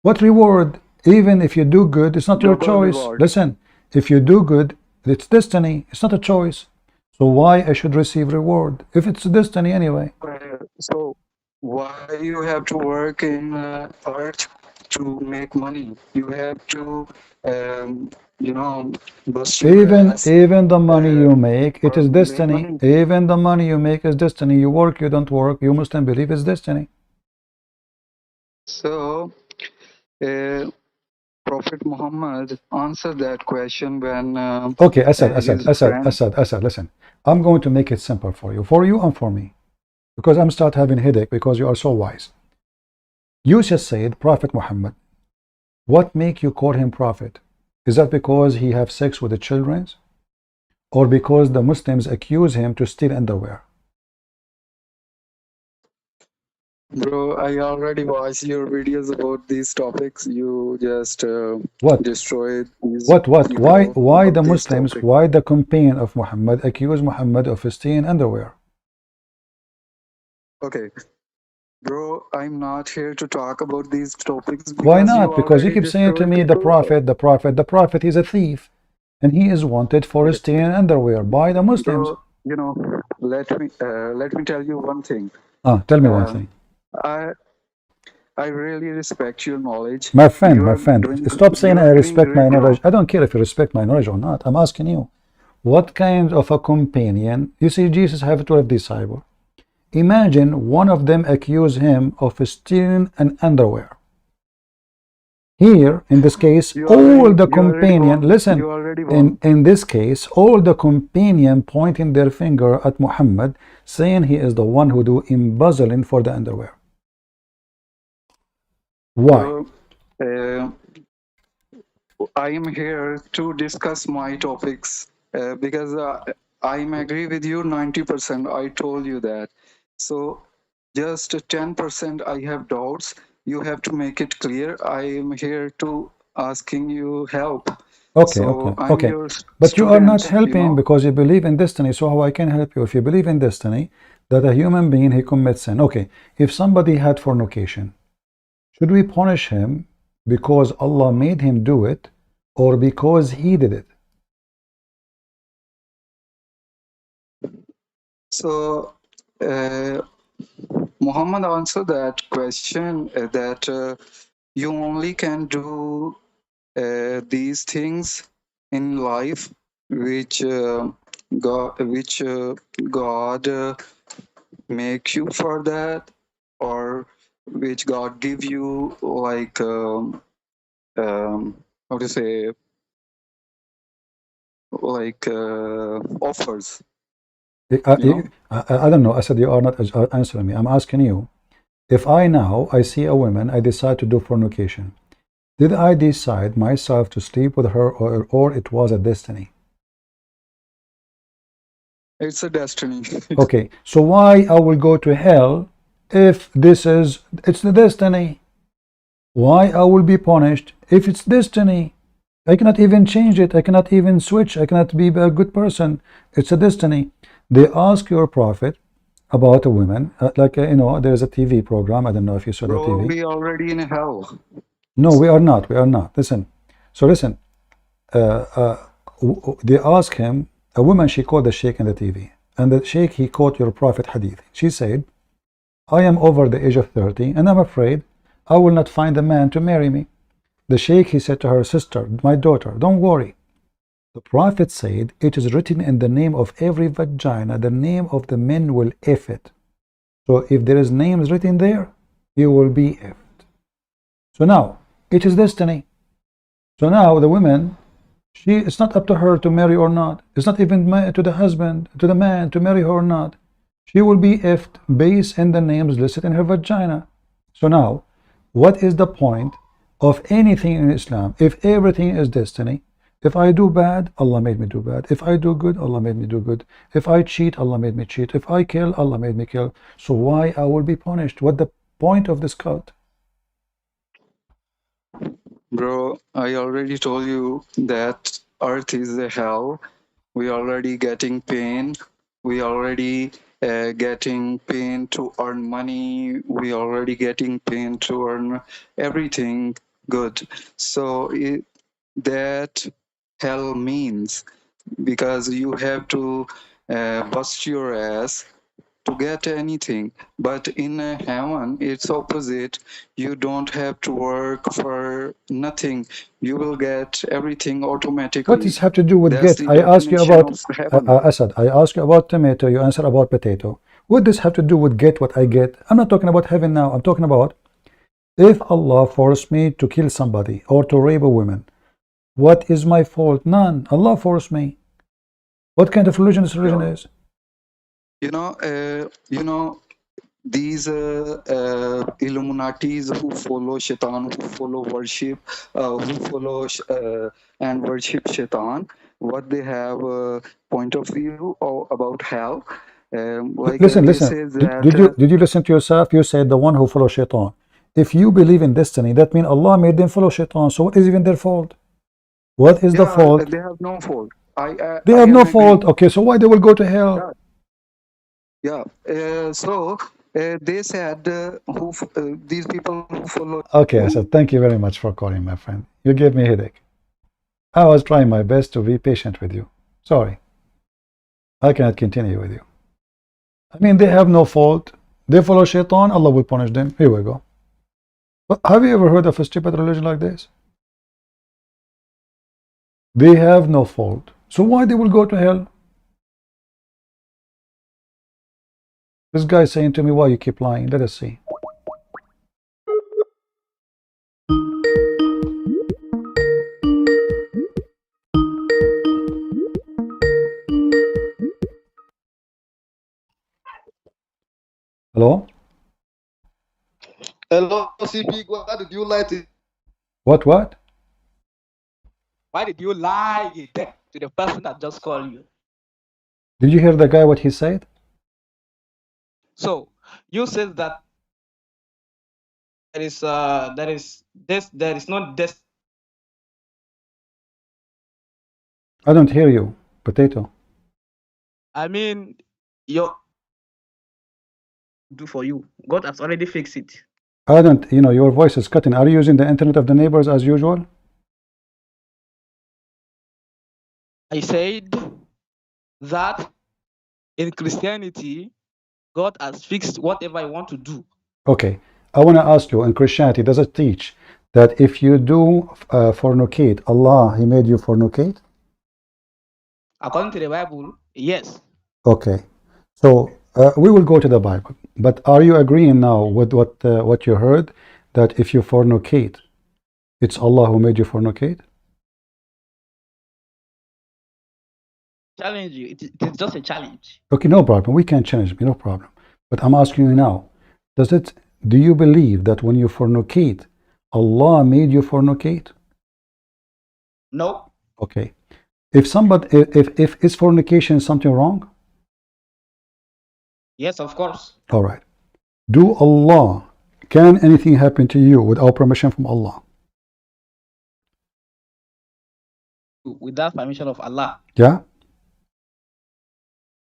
What reward? Even if you do good, it's not your double choice. reward. Listen, if you do good, it's destiny. It's not a choice. So why I should receive reward if it's destiny anyway? So why you have to work in art to make money? You have to, bust your ass, Even the money you make, it is work to make destiny. money. Even the money you make is destiny. You work, you don't work. You Muslim believe it's destiny. So Prophet Muhammad answered that question when Okay, Asad, his friend. listen. I'm going to make it simple for you and for me. Because I'm start having headache because you are so wise. You just said Prophet Muhammad. What make you call him prophet? Is that because he have sex with the children? Or because the Muslims accuse him to steal underwear? Bro, I already watched your videos about these topics. You just What? destroyed these What? people Why the about this Muslims, topic. why the companion of Muhammad accuse Muhammad of staying underwear? Okay, bro, I'm not here to talk about these topics Why because you not? Because you already keep saying to destroyed me people. the prophet is a thief, and he is wanted for Okay, staying underwear by the Muslims. bro, let me tell you one thing. Ah, tell me one Um, thing. I I really respect your knowledge. My friend, stop saying You I are doing respect my great knowledge. job. I don't care if you respect my knowledge or not. I'm asking you, what kind of a companion? You see, Jesus have 12 disciples. Imagine one of them accuse him of stealing an underwear. Here, in this case, all the You already companion, won. listen, You already won. in this case, all the companion pointing their finger at Muhammad, saying he is the one who do embezzling for the underwear. Why? Bro, uh, I am here to discuss my topics because I am agree with you 90%. I told you that. So just 10% I have doubts. You have to make it clear. I am here to asking you help. So I'm Okay. your But you are not student, you helping know. because you believe in destiny. So how I can help you? If you believe in destiny, that a human being, he commits sin. Okay, if somebody had fornication, should we punish him because Allah made him do it or because he did it? So Muhammad answered that question that you only can do these things in life which God make you for that, or which God give you like how to say, like offers, I, you know. I don't know. I said you are not answering me. I'm asking you. If I see a woman, I decide to do fornication. Did I decide myself to sleep with her or it was a destiny? It's a destiny. Okay, so why I will go to hell if it's the destiny? Why I will be punished if it's destiny? I cannot even change it. I cannot even switch. I cannot be a good person. It's a destiny. They ask your prophet about a woman, there's a TV program. I don't know if you saw the Bro, TV. we already in hell. No, we are not. We are not. Listen. So listen. Uh, uh, they ask him, a woman, she called the sheikh in the TV. And the sheikh, he quote your prophet hadith. She said, I am over the age of 30 and I'm afraid I will not find a man to marry me. The sheikh, he said to her sister, my daughter, don't worry. The prophet said, it is written in the name of every vagina, the name of the men will F it. So if there is names written there, you will be F'd. So now, it is destiny. So now the women, it's not up to her to marry or not. It's not even to the husband, to the man, to marry her or not. She will be F'd based on the names listed in her vagina. So now, what is the point of anything in Islam if everything is destiny? If I do bad, Allah made me do bad. If I do good, Allah made me do good. If I cheat, Allah made me cheat. If I kill, Allah made me kill. So why I will be punished? What the point of this cult? Bro, I already told you that earth is a hell. We already getting pain. We already getting pain to earn money. We already getting pain to earn everything good. So that hell means, because you have to bust your ass to get anything. But in heaven, it's opposite. You don't have to work for nothing. You will get everything What automatically. does have to do with That's get? the I ask you definition about of heaven. Asad. I ask you about tomato. You answer about potato. What does have to do with get what I get? I'm not talking about heaven now. I'm talking about if Allah forced me to kill somebody or to rape a woman. What is my fault? None. Allah forced me. What kind of religion this religion So, is? you know, these Illuminatis who follow Shaitan, who follow worship, who follow and worship Shaitan, what they have point of view about hell. Like Listen, they listen. says Did, that did you listen to yourself? You said the one who follows shaitan. If you believe in destiny, that means Allah made them follow shaitan. So what is even their fault? What is the yeah, fault? they have no fault. They I have am no agree. fault. Okay, so why they will go to hell? Yeah. So they said these people who follow. Okay, I said thank you very much for calling, my friend. You gave me a headache. I was trying my best to be patient with you. Sorry. I cannot continue with you. I mean, they have no fault. They follow shaitan, Allah will punish them. Here we go. But have you ever heard of a stupid religion like this? They have no fault. So why they will go to hell? This guy is saying to me, why you keep lying? Let us see. Hello? Hello, CP. Why did you lie to? What? Why did you lie to the person that just called you? Did you hear the guy what he said? So you said that there is not this. I don't hear you, potato. I mean, do for you. God has already fixed it. I don't, your voice is cutting. Are you using the internet of the neighbors as usual? I said that in Christianity, God has fixed whatever I want to do. Okay, I want to ask you, in Christianity, does it teach that if you do fornicate, Allah, He made you fornicate? According to the Bible, yes. Okay, so we will go to the Bible. But are you agreeing now with what you heard, that if you fornicate, it's Allah who made you fornicate? Challenge you. It is just a challenge. Okay, no problem. We can challenge me, no problem. But I'm asking you now, do you believe that when you fornicate, Allah made you fornicate? No. Okay. If is fornication something wrong? Yes, of course. All right. Can anything happen to you without permission from Allah? Without permission of Allah. Yeah?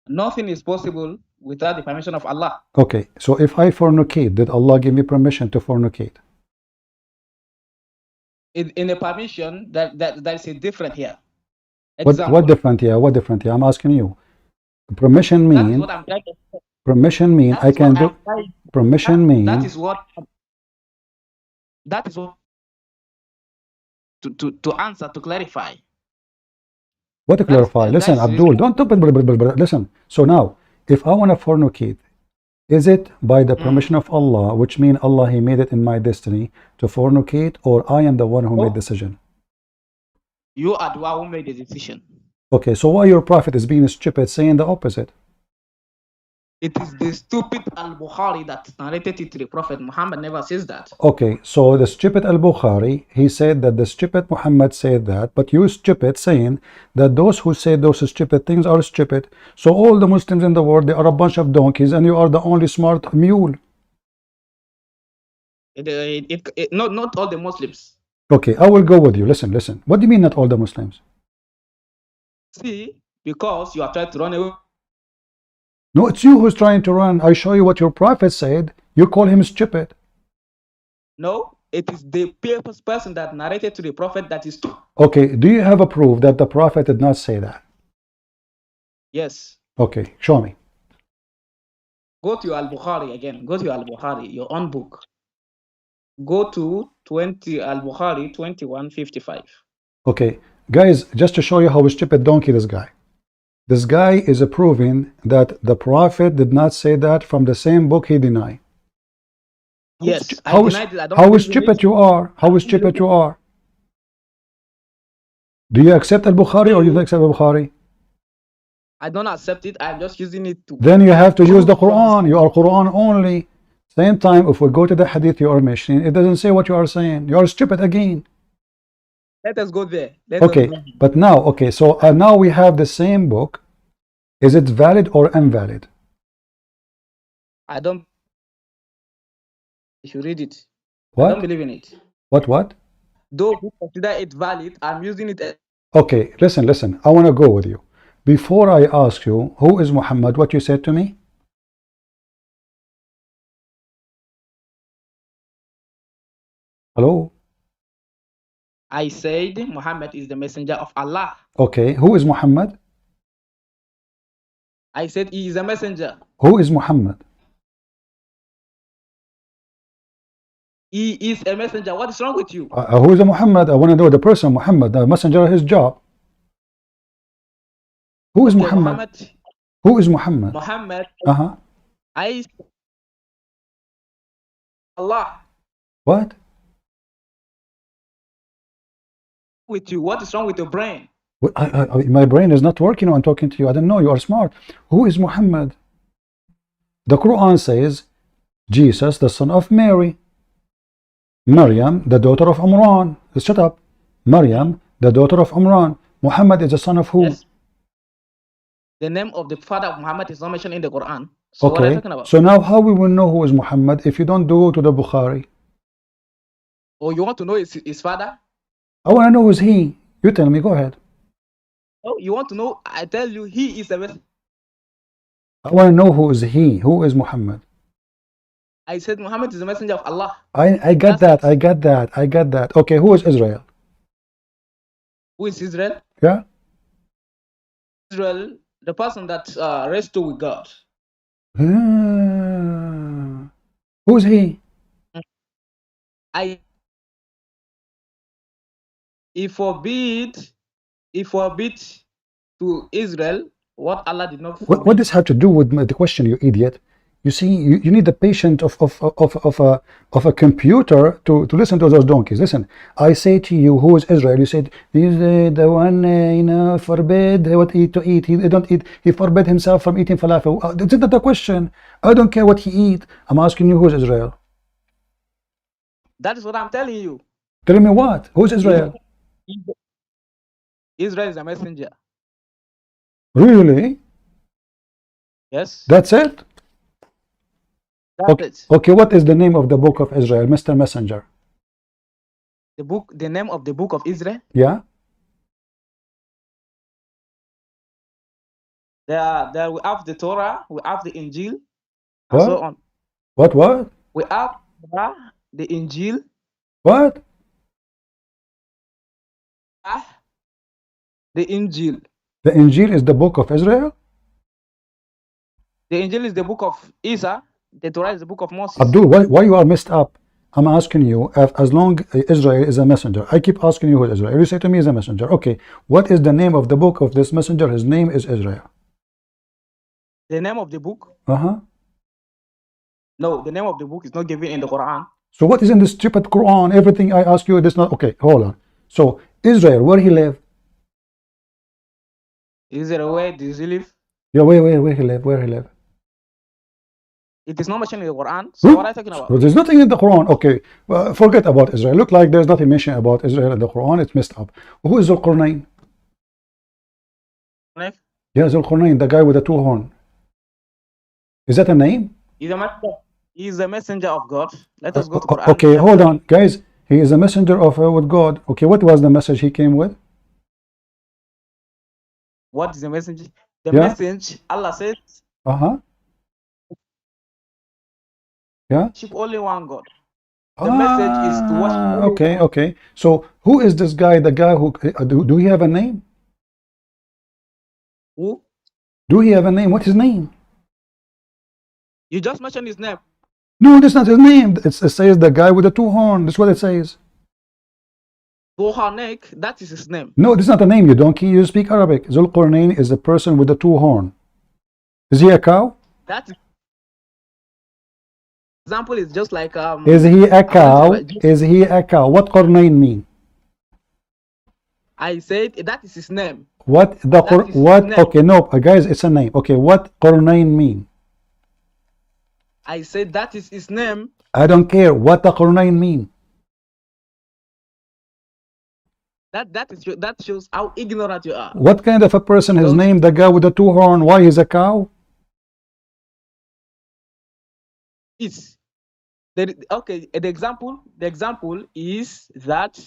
Nothing is possible without the permission of Allah. Okay. So if I fornicate, did Allah give me permission to fornicate? In a permission, that is a different here. What different here? What different here? I'm asking you. Permission mean. That's what I'm trying to say. Permission mean I can do. Permission mean. That is what. To answer, to clarify. What to clarify? Listen, Abdul, don't listen. So now, if I want to fornicate, is it by the permission of Allah, which means Allah, He made it in my destiny to fornicate, or I am the one who made the decision? You are the one who made the decision. Okay, so why your prophet is being stupid, saying the opposite? It is the stupid Al-Bukhari that narrated it to the Prophet. Muhammad never says that. Okay, so the stupid Al-Bukhari, he said that the stupid Muhammad said that, but you stupid saying that those who say those stupid things are stupid. So all the Muslims in the world, they are a bunch of donkeys, and you are the only smart mule. Not all the Muslims. Okay, I will go with you. Listen. What do you mean not all the Muslims? See, because you are trying to run away. No, it's you who's trying to run. I show you what your prophet said. You call him stupid. No, it is the person that narrated to the prophet that is stupid. Okay, do you have a proof that the prophet did not say that? Yes. Okay, show me. Go to Al-Bukhari again. Go to Al-Bukhari, your own book. Go to Al-Bukhari 2155. Okay, guys, just to show you how stupid donkey this guy. This guy is proving that the prophet did not say that from the same book he denied. Yes, how stupid you are. How stupid you are. Do you accept Al-Bukhari or you don't accept Al-Bukhari? I don't accept it. I'm just using it to. Then you have to use the Quran. You are Quran only. Same time, if we go to the hadith you are mentioning, it doesn't say what you are saying. You are stupid again. Let us go there. Okay, but now, so now we have the same book. Is it valid or invalid? I don't. You should read it. I What? don't believe in it. What? Though we consider it valid, I'm using it. Okay, listen. I want to go with you. Before I ask you, who is Muhammad, what you said to me? Hello? I said Muhammad is the messenger of Allah. Okay, who is Muhammad? I said he is a messenger. Who is Muhammad? He is a messenger. What is wrong with you? Who is a Muhammad? I want to know the person, Muhammad, the messenger, his job. Who is Okay, Muhammad? Who is Muhammad? Muhammad. Uh-huh. I Allah. What? With you. What is wrong with your brain? My brain is not working when I'm talking to you. I don't know. You are smart. Who is Muhammad? The Quran says Jesus, the son of Mary. Maryam, the daughter of Imran. Shut up. Maryam, the daughter of Imran. Muhammad is the son of who? Yes. The name of the father of Muhammad is not mentioned in the Quran. So what are you Okay. talking about? So now how we will know who is Muhammad if you don't go to the Bukhari? Oh, you want to know his father? I want to know who is he. You tell me. Go ahead. Oh, you want to know? I tell you, he is a messenger. I want to know who is he. Who is Muhammad? I said Muhammad is a messenger of Allah. I got that. I got that. Okay, who is Israel? Who is Israel? Yeah. Israel, the person that wrestled with God. Who's he? He forbid to Israel what Allah did not forbid. What does have to do with the question, you idiot? You see, you need the patience of a computer to listen to those donkeys. Listen, I say to you, who is Israel? You said he's the one forbid what to eat. He don't eat. He forbid himself from eating falafel. This is not the question. I don't care what he eat. I'm asking you, who is Israel? That is what I'm telling you. Tell me what? Who is Israel? Israel is a messenger. Really? Yes. That's it? That's it. Okay, what is the name of the book of Israel, Mr. Messenger? The name of the book of Israel? Yeah? There we have the Torah, we have the Injil, and What? so on. What? We have the Injil. What? The Injil. The Injil is the book of Israel? The Injil is the book of Isa. The Torah is the book of Moses. Abdul, why you are messed up? I'm asking you, as long Israel is a messenger. I keep asking you who is Israel. You say to me is a messenger. Okay, what is the name of the book of this messenger? His name is Israel. The name of the book? Uh-huh. No, the name of the book is not given in the Quran. So what is in the stupid Quran? Everything I ask you, this not okay. Hold on. So Israel, where he live? Israel, where does he live? Yeah, where he live? Where he live? It is not mentioned in the Quran. So what are you talking about? So there's nothing in the Quran. Okay, forget about Israel. Look like there's nothing mentioned about Israel in the Quran. It's messed up. Who is Zulqarnain? Yeah, Zulqarnain, the guy with the two horn. Is that a name? He's a messenger of God. Let us go to Quran. Okay, hold on, guys. He is a messenger of with God. Okay, what was the message he came with? What is the message? The message, Allah says. Yeah. Worship only one God. The message is to worship. Okay. So who is this guy? The guy who do he have a name? Who? Do he have a name? What's his name? You just mentioned his name. No, that's not his name. It says the guy with the two horn. That's what it says. Naik, that is his name. No, this is not a name, you donkey. You speak Arabic. Zulqarnain is the person with the two horn. Is he a cow? That example is just like Is he a cow? Is he a cow? What Qarnain mean? I said that is his name. What the what? Okay, no, guys, it's a name. Okay, what Qarnain mean? I said that is his name. I don't care what the Qarnain mean. That shows how ignorant you are. What kind of a person his name? The guy with the two horn. Why he's a cow? is. Okay, the example is that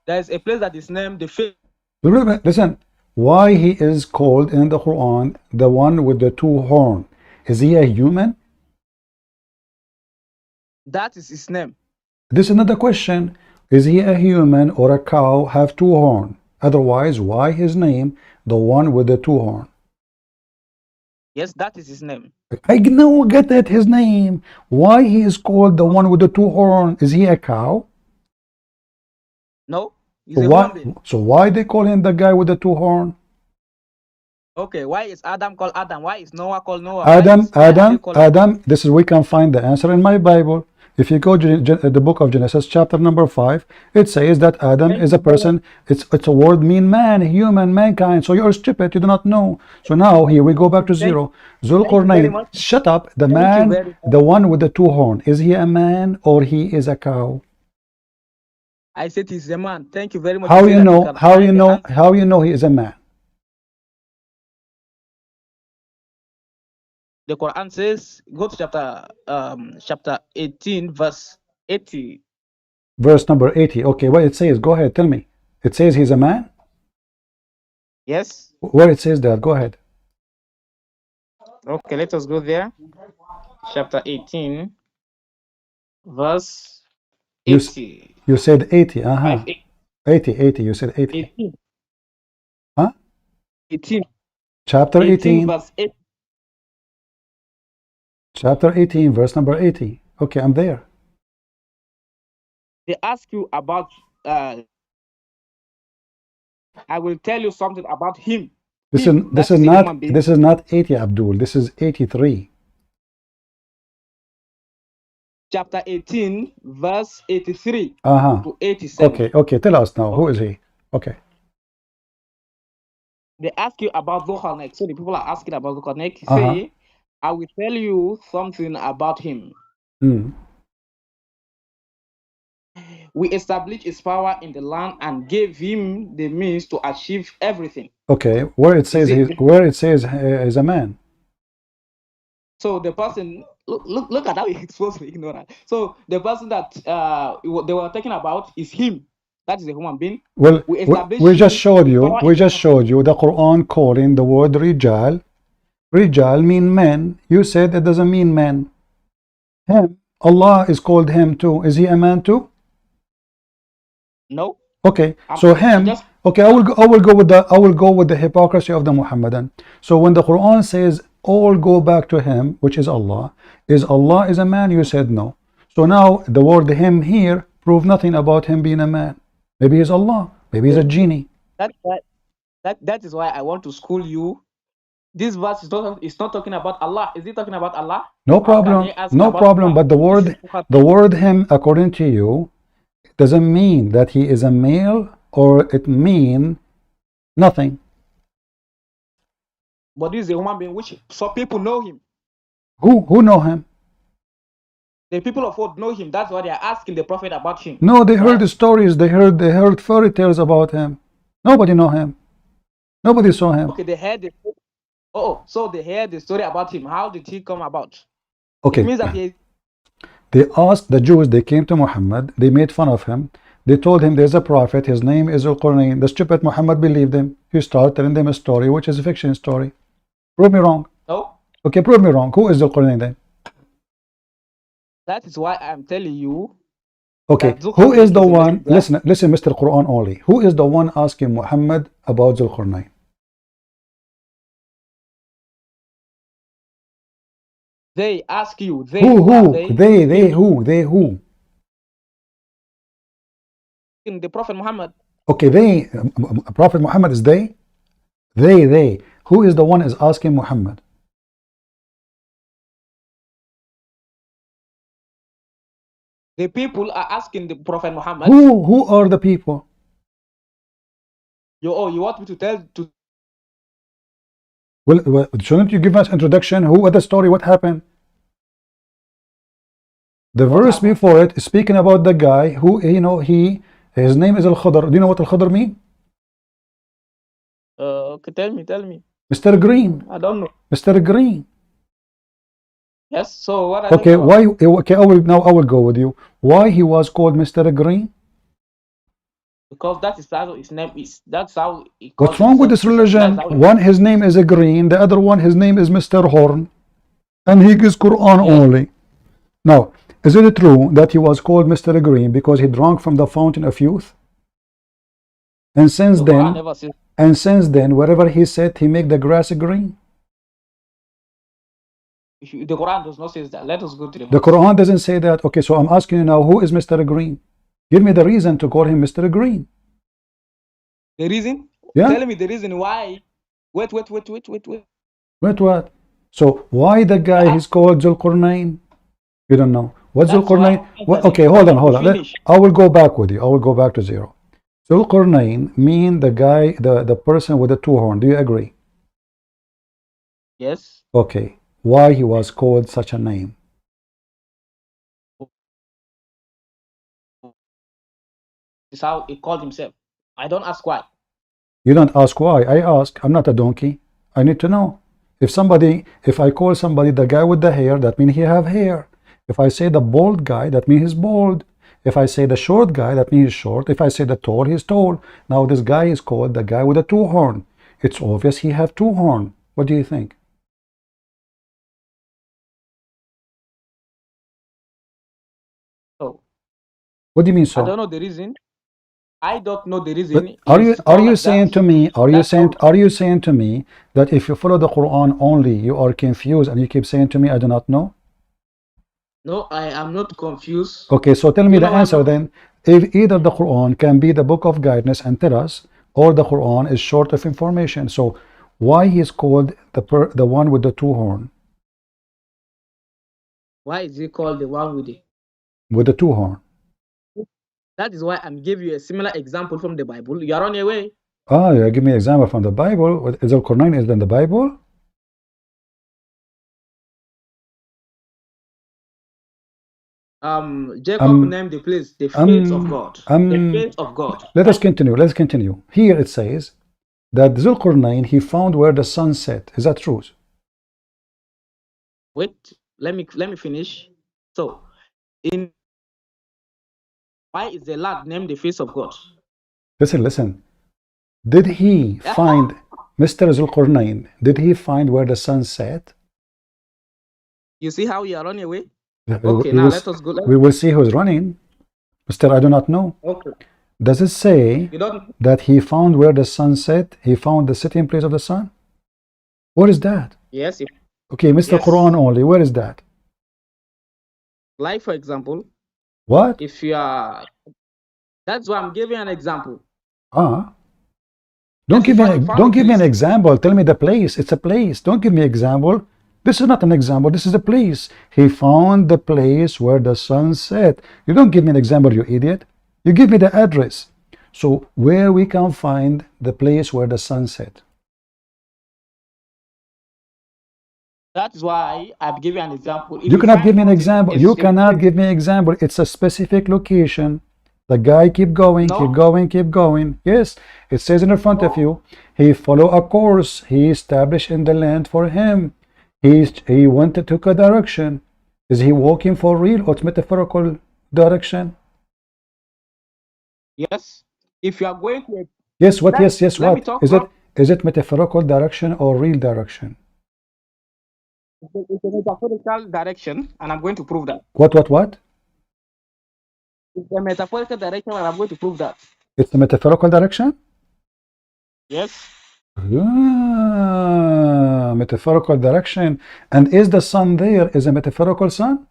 there's a place that is named the faith. Listen, why he is called in the Quran the one with the two horns? Is he a human? That is his name. This is another question. Is he a human or a cow have two horns? Otherwise, why his name the one with the two horns? Yes, that is his name. I know, get that his name. Why he is called the one with the two horns? Is he a cow? No, he's So a why, human being. so why they call him the guy with the two horns? Okay, why is Adam called Adam? Why is Noah called Noah? Adam. This is, we can find the answer in my Bible. If you go to the book of Genesis, chapter number 5, it says that Adam is a person. It's a word mean man, human, mankind. So you're stupid. You do not know. So now here we go back to zero. Zulqarnain, shut up. The man, the one with the two horns. Is he a man or he is a cow? I said he's a man. Thank you very much. How you know? How you know? How you know he is a man? The Quran says, go to chapter 18, verse 80. Verse number 80. Okay, what it says? Go ahead, tell me. It says he's a man? Yes. Where it says that? Go ahead. Okay, let us go there. Chapter 18, verse 80. You said 80. 80. You said 80. 18. Huh? 18. Chapter 18. Verse 8. Chapter 18, verse number 80. Okay, I'm there. They ask you about, I will tell you something about him. This is not 80, Abdul. This is 83. Chapter 18, verse 83 to 87. Okay, tell us now. Who is he? Okay. They ask you about Naik. So the people are asking about Naik. Say, I will tell you something about him. We established his power in the land and gave him the means to achieve everything. Okay, where it says he's a man. So the person, look at how he exposed me ignorant. So the person that they were talking about is him. That is a human being. Well, we just showed you the Quran calling the word Rijal. Rijal mean men. You said it doesn't mean men. Him, Allah is called him too. Is he a man too? No. Okay, so him. Okay, I will go with the hypocrisy of the Muhammadan. So when the Quran says all go back to him, which is Allah is a man, you said no. So now the word him here prove nothing about him being a man. Maybe he's Allah. Maybe he's a genie. That is why I want to school you. This verse is not talking about Allah. Is it talking about Allah? No problem. No problem. But the word him, according to you, doesn't mean that he is a male, or it mean nothing. But this is a human being which some people know him. Who know him? The people of old know him. That's why they are asking the Prophet about him. No, they heard the stories. They heard fairy tales about him. Nobody know him. Nobody saw him. Okay, they heard the so they heard the story about him. How did he come about? Okay. It means that they asked the Jews, they came to Muhammad, they made fun of him. They told him there's a prophet, his name is Al-Qur'an. The stupid Muhammad believed him. He started telling them a story, which is a fiction story. Prove me wrong. No. Okay, prove me wrong. Who is Al-Qur'an then? That is why I'm telling you. Okay, who is the one, listen, Mr. Quran only. Who is the one asking Muhammad about Zulqarnain? They ask you. Who? They who? In the Prophet Muhammad. Okay, Prophet Muhammad is they? They. Who is the one is asking Muhammad? The people are asking the Prophet Muhammad. Who are the people? You want me to tell to? Well, shouldn't you give us introduction? Who was the story? What happened? The verse before it is speaking about the guy who, his name is Al-Khadr. Do you know what Al-Khadr mean? Okay, tell me. Mr. Green. I don't know. Mr. Green. Yes. So what are Okay, you talking why? Okay, I will go with you. Why he was called Mr. Green? because that is how his name is. That's how he What's called wrong with himself. this That's religion? how. One, his name is a Green. The other one, his name is Mr. Horn, and he gives Quran Yes. only. Now, is it true that he was called Mr. Green because he drank from the fountain of youth? And since The Quran then, never says. wherever he said, he make the grass green. The Quran does not say that. Let us go to the The verse. Quran doesn't say that. Okay, so I'm asking you now, who is Mr. Green? Give me the reason to call him Mr. Green. The reason? Yeah? Tell me the reason why. Wait. Wait, what? So why the guy he's called Zulqarnain? You don't know. What's That's why Zulqarnain? What? Okay, hold on. I will go back with you. I will go back to zero. Zulqarnain mean the guy, the person with the two horn. Do you agree? Yes. Okay. Why he was called such a name? This is how he called himself. I don't ask why. You don't ask why. I ask. I'm not a donkey. I need to know. If I call somebody the guy with the hair, that means he have hair. If I say the bald guy, that means he's bald. If I say the short guy, that means he's short. If I say the tall, he's tall. Now this guy is called the guy with the two horn. It's obvious he have two horn. What do you think? So What do you mean so? I don't know the reason. I don't know the But reason. are you saying to me, are you saying to me that if you follow the Quran only, you are confused and you keep saying to me, I do not know? No, I am not confused. Okay, so tell me the answer then. If either the Quran can be the book of guidance and tell us, or the Quran is short of information. So why he is called the one with the two horn? Why is he called the one with it? With the two horn. That is why I'm giving you a similar example from the Bible. You are on your way. Ah, you give me an example from the Bible. Is Al-Qur'an is in the Bible? Jacob named the place the face of God. The face of God. Let us continue. Let's continue. Here it says that Zulqarnain, he found where the sun set. Is that true? Wait, let me finish. So, why is the lad named the face of God? Listen. Did he find Mr. Zulqarnain? Did he find where the sun set? You see how you are on your way? Okay, now let us go. We will see who's running. Mr. I do not know. Okay. Does it say that he found where the sun set? He found the setting place of the sun? What is that? Yes. Okay, Mr. Yes. Quran only. Where is that? Like, for example. What? If you are... That's why I'm giving an example. Don't give me an example. Tell me the place. It's a place. Don't give me example. This is not an example. This is a place. He found the place where the sun set. You don't give me an example, you idiot. You give me the address. So where we can find the place where the sun set? That's why I'm giving an example. You cannot give me an example. You cannot give me an example. It's a specific location. The guy keep going. Yes, it says in front of you. He follow a course he established in the land for him. He went to took a direction. Is he walking for real or metaphorical direction? Yes. If you are going to yes, what? Yes, what? Is it metaphorical direction or real direction? It's a metaphorical direction, and I'm going to prove that. What? It's a metaphorical direction, and I'm going to prove that. It's a metaphorical direction? Yes. Metaphorical direction. And is the sun there? Is a metaphorical sun?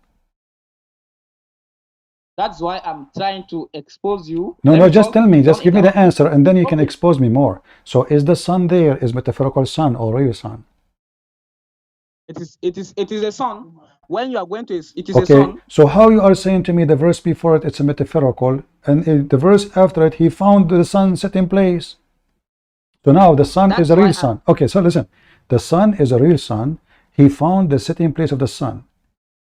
That's why I'm trying to expose you. No, just tell me. Just give me the answer, and then you can expose me more. So, is the sun there? Is metaphorical sun or real sun? It is a sun. When you are going to, it is a sun. So how you are saying to me the verse before it, it's a metaphorical, and the verse after it, he found the sun set in place. So now the sun is a real sun. Okay, so listen, the sun is a real sun. He found the setting place of the sun.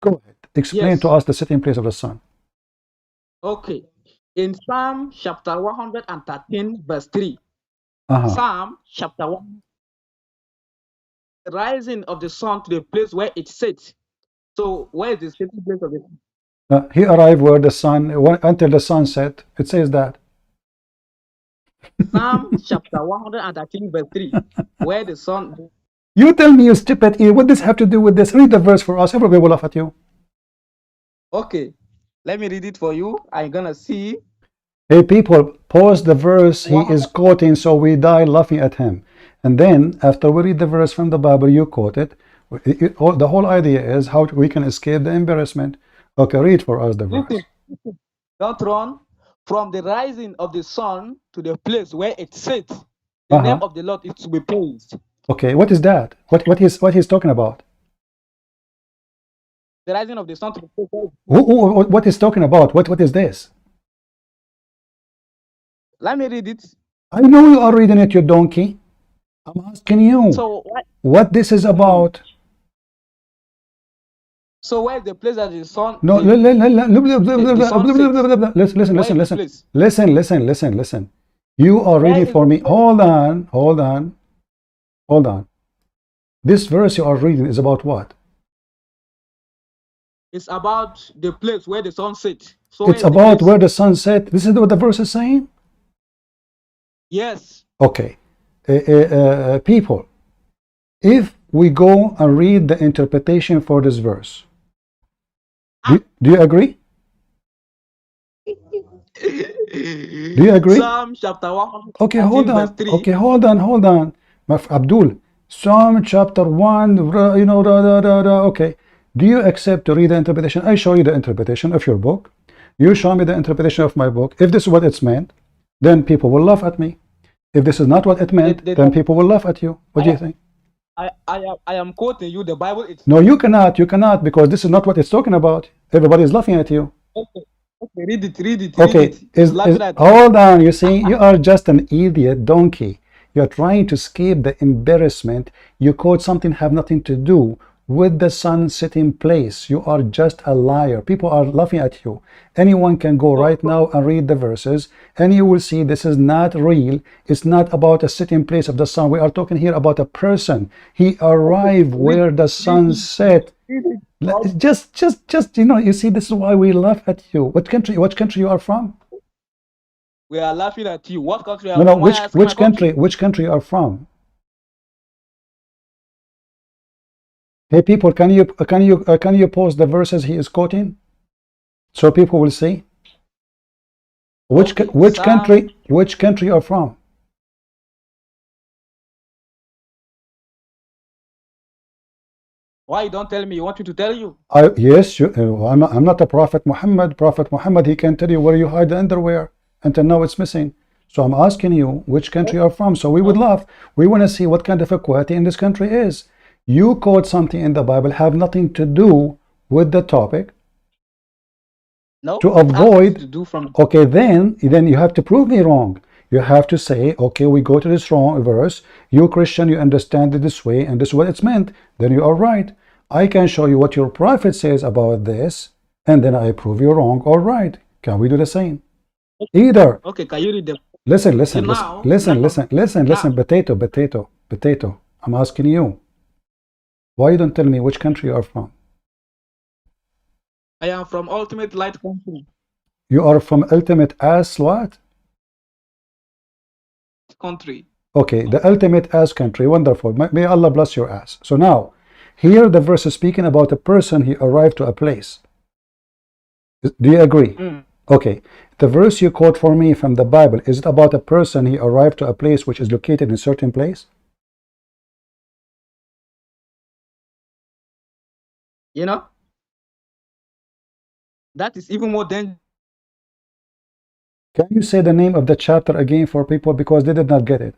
Go ahead, explain to us the setting place of the sun. Okay, in Psalm chapter 113 verse 3. Psalm chapter 1. Rising of the sun to the place where it sits. So where is the sitting place of the sun? He arrived where the sun, until the sun set. It says that. Psalm chapter 113 verse 3, where the sun. You tell me, you stupid ear, what does have to do with this? Read the verse for us. Everybody will laugh at you. Okay, let me read it for you. I'm gonna see. Hey people, pause the verse he is quoting so we die laughing at him. And then after we read the verse from the Bible, you quote it. The whole idea is how we can escape the embarrassment. Okay, read for us the verse. Don't run from the rising of the sun to the place where it sits. The name of the Lord is to be praised. Okay, what is that? What he's talking about? The rising of the sun to the place where What is talking about? What is this? Let me read it. I know you are reading it, you donkey. I'm asking you So what this is about. So where is the place that the sun? No, listen. You are reading for me. Hold on. This verse you are reading is about what? It's about the place where the sun sets. So it's about where the sun set. This is what the verse is saying? Yes. Okay. People, if we go and read the interpretation for this verse, do you agree? Do you agree? Psalm chapter 1. Okay, hold on. Okay, hold on. Abdul, Psalm chapter 1, okay. Do you accept to read the interpretation? I show you the interpretation of your book. You show me the interpretation of my book. If this is what it's meant, then people will laugh at me. If this is not what it meant, then people will laugh at you. What do you think? I am quoting you the Bible. No, you cannot, because this is not what it's talking about. Everybody is laughing at you. Okay, read it. Okay, hold on. You see, you are just an idiot donkey. You are trying to escape the embarrassment. You quote something have nothing to do with the sun sitting place. You are just a liar. People are laughing at you. Anyone can go right now and read the verses, and you will see this is not real. It's not about a sitting place of the sun. We are talking here about a person. He arrived where the sun set. Just you see, this is why we laugh at you. What country you are from? We are laughing at you. What country? No, which country you are from? Hey people, can you post the verses he is quoting, so people will see which country you are from? Why you don't tell me? You want me to tell you? Yes, I'm not a Prophet Muhammad. Prophet Muhammad, he can tell you where you hide the underwear. Until now it's missing. So I'm asking you which country you are from, so we would laugh. We want to see what kind of equality in this country is. You quote something in the Bible have nothing to do with the topic. No. To avoid. Okay, then you have to prove me wrong. You have to say, okay, we go to this wrong verse. You Christian, you understand it this way, and this is what it's meant. Then you are right. I can show you what your prophet says about this, and then I prove you wrong or right. Can we do the same? Either. Okay, can you read them? Listen, potato. I'm asking you. Why you don't tell me which country you are from? I am from Ultimate Light Country. You are from Ultimate Ass what? Country. Okay, the Ultimate Ass country. Wonderful. May Allah bless your ass. So now, here the verse is speaking about a person he arrived to a place. Do you agree? Okay. The verse you quote for me from the Bible, is it about a person he arrived to a place which is located in a certain place? You know, that is even more dangerous. Can you say the name of the chapter again for people because they did not get it?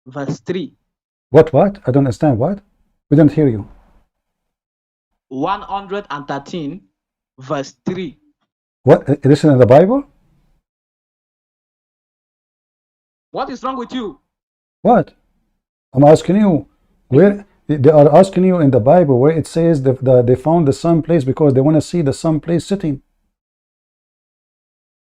Verse 3. What? I don't understand. What? We don't hear you. 113 verse 3. What? This is in the Bible? What is wrong with you? What? I'm asking you, where they are asking you in the Bible where it says they found the sun place because they want to see the sun place sitting.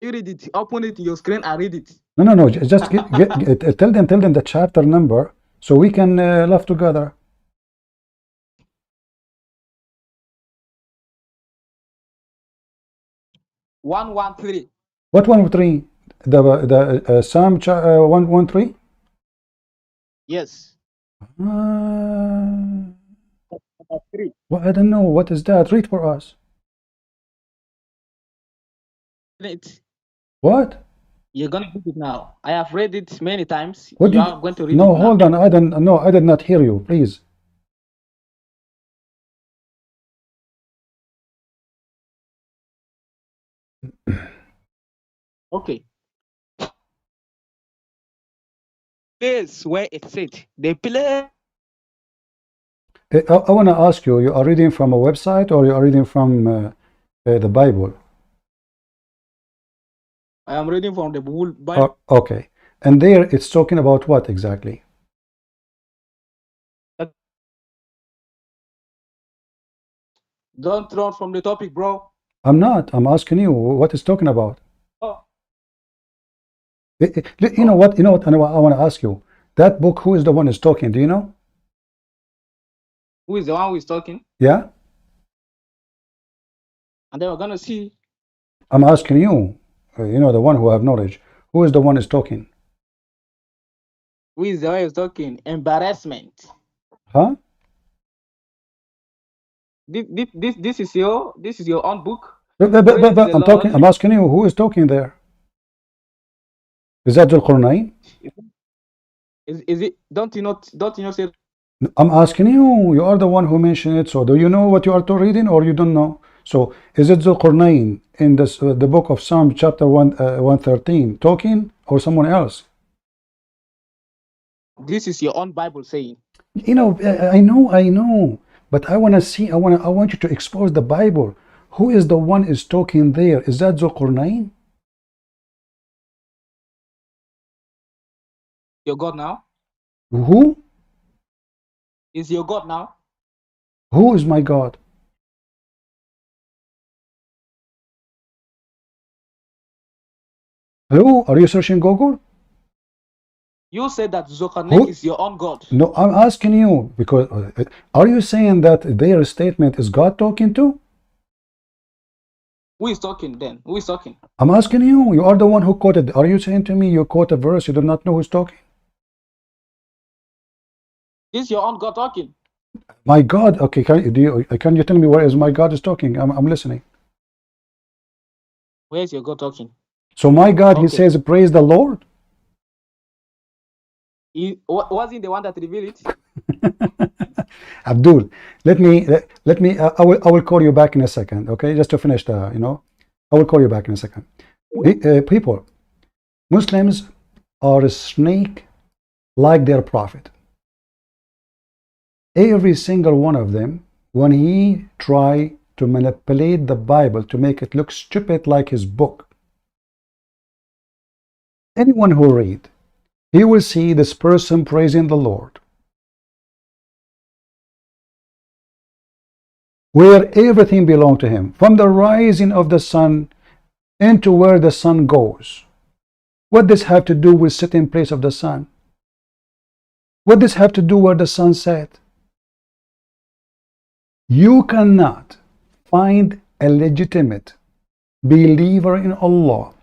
You read it, open it in your screen and read it. No. Just tell them the chapter number so we can laugh together. One, 1, 3. What 113? The Psalm 113? Yes. Well, 3. I don't know. What is that? Read for us. It. What? You're gonna read it now. I have read it many times. What You did? are going to read No, it now. hold on. I don't. No, I did not hear you. Please. Okay. Place where it said the place. I want to ask you. You are reading from a website or you are reading from the Bible? I am reading from the Bible. Oh, okay. And there it's talking about what exactly? Don't run from the topic, bro. I'm not. I'm asking you what it's talking about. Oh. You know what? You know what? I want to ask you. That book, who is the one who's talking? Do you know? Who is the one who is talking? Yeah? And then we're gonna see. I'm asking you. You know, the one who have knowledge. Who is the one who's talking? Who is the one who is talking? Embarrassment. Huh? This is your own book. But I'm talking. I'm asking you. Who is talking there? Is that Zulqarnain? Is it? Don't you know? Say. I'm asking you. You are the one who mentioned it. So do you know what you are reading, or you don't know? So is it Zulqarnain in this the book of Psalm chapter 113 talking, or someone else? This is your own Bible saying. You know, I know, but I want to see. I want you to expose the Bible. Who is the one is talking there? Is that Zulqarnain? Your God now? Who? Is your God now? Who is my God? Hello? Are you searching Google? You said that Zulqarnain is your own God. No, I'm asking you because are you saying that their statement is God talking to? Who is talking then? Who is talking? I'm asking you. You are the one who quoted. Are you saying to me you quote a verse you do not know who's talking? Is your own God talking? My God. Okay, can you tell me where is my God is talking? I'm listening. Where is your God talking? So my God, he says, praise the Lord. He wasn't the one that revealed it. Abdul, let me. I will call you back in a second. Okay, just to finish the. I will call you back in a second. People, Muslims are a snake like their prophet. Every single one of them, when he try to manipulate the Bible to make it look stupid like his book, anyone who read, he will see this person praising the Lord, where everything belongs to him, from the rising of the sun into where the sun goes. What does have to do with sitting in place of the sun? What does have to do where the sun set? You cannot find a legitimate believer in Allah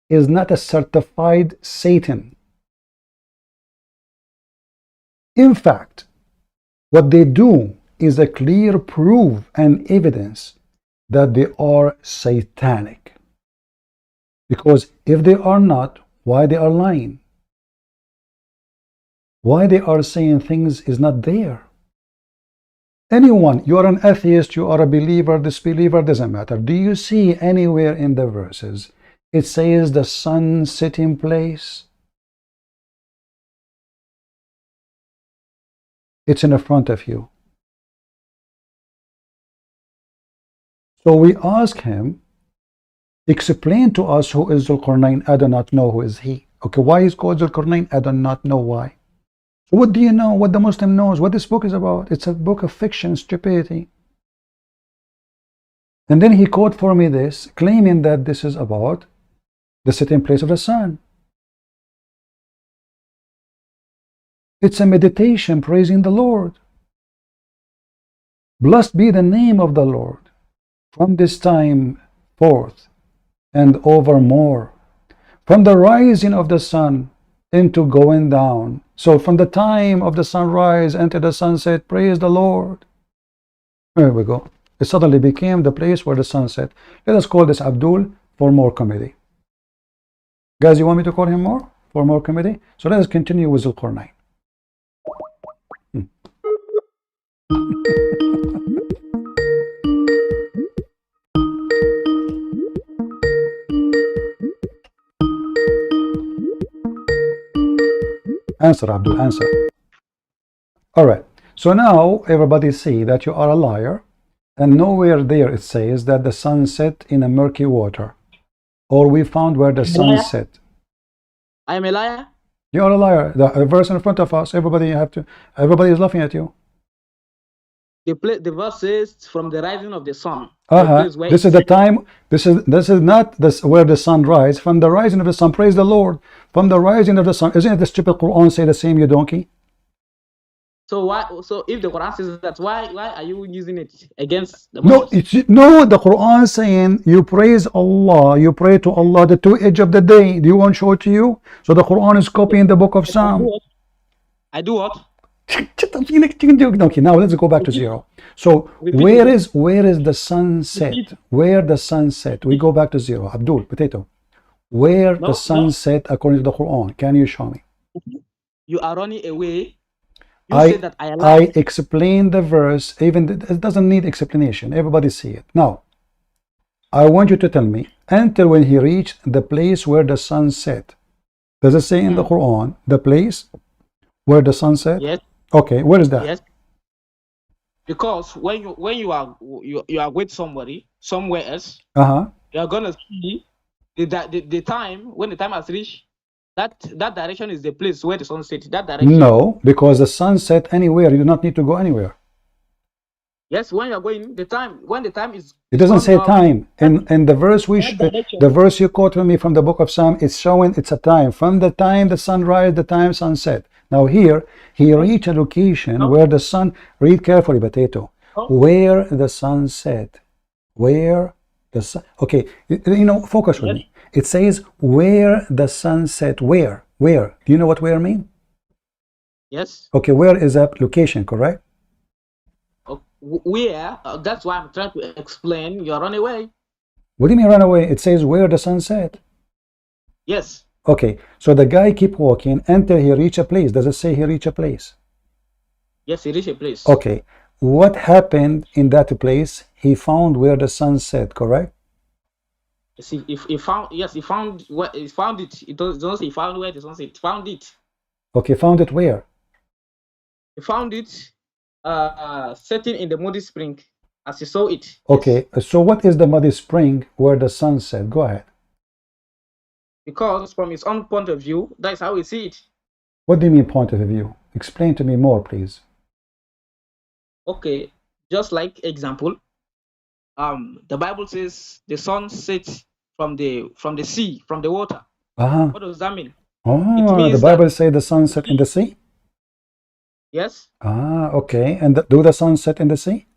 is not a certified Satan. In fact, what they do is a clear proof and evidence that they are satanic. Because if they are not, why they are lying? Why they are saying things is not there? Anyone, you are an atheist, you are a believer, disbeliever, doesn't matter. Do you see anywhere in the verses it says the sun sit in place? It's in the front of you. So we ask him, explain to us who is Zulqarnain. I do not know who is he. Okay, why is called Zulqarnain? I do not know why. So what do you know? What the Muslim knows? What this book is about? It's a book of fiction, stupidity. And then he quote for me this, claiming that this is about the sitting place of the sun. It's a meditation praising the Lord. Blessed be the name of the Lord from this time forth and overmore, from the rising of the sun into going down. So from the time of the sunrise into the sunset, praise the Lord. There we go. It suddenly became the place where the sun set. Let us call this Abdul for more comedy. Guys, you want me to call him more? For more comedy? So let us continue with Zulqarnain. Answer, Abdul, answer. All right. So now everybody see that you are a liar, and nowhere there it says that the sun set in a murky water, or we found where the sun set. I am a liar. You are a liar. The verse in front of us. Everybody is laughing at you. The verse says from the rising of the sun. This is the time. This is not this where the sun rises. From the rising of the sun, praise the Lord. From the rising of the sun. Isn't it the stupid Quran say the same, you donkey? So why? So if the Quran says that, why are you using it against the Muslims? No, the Quran saying you praise Allah, you pray to Allah the 2 edge of the day. Do you want to show it to you? So the Quran is copying the book of Psalm. I do what? Okay, now let's go back to zero. So where is the sunset? Where the sunset? We go back to zero. Abdul, potato. Where the sunset according to the Quran? Can you show me? You are running away. I explain the verse. Even it doesn't need explanation. Everybody see it. Now, I want you to tell me until when he reached the place where the sun set. Does it say in the Quran the place where the sun set? Yes. Okay, where is that? Yes. Because when you are with somebody somewhere else, you are gonna see the time when the time has reached. That direction is the place where the sun sets. That direction. No, because the sun set anywhere. You do not need to go anywhere. Yes, when you are going, when the time is. It doesn't say time. And the verse the verse you quoted me from the book of Psalm, it's showing it's a time. From the time the sun rise, the time sunset. Now here, he reached a location where the sun, read carefully, potato, where the sun set. Where the sun, okay, focus with me. It says where the sun set. Where? Do you know what where mean? Yes. Okay, where is a location, correct? Where? That's why I'm trying to explain. You're run away. What do you mean run away? It says where the sun set. Yes. Okay, so the guy keep walking until he reach a place. Does it say he reach a place? Yes, he reached a place. Okay, what happened in that place? He found where the sun set, correct? See, if he found, yes, he found it. It doesn't say he found where the sun set. He found it. Okay, found it where? He found it setting in the muddy spring as he saw it. Okay, yes. So what is the muddy spring where the sun set? Go ahead. Because from his own point of view, that's how we see it. What do you mean point of view? Explain to me more, please. Okay, just like example, the Bible says the sun sets from the sea, from the water. What does that mean? Oh, the Bible says the sun set in the sea? Yes. Okay. And do the sun set in the sea?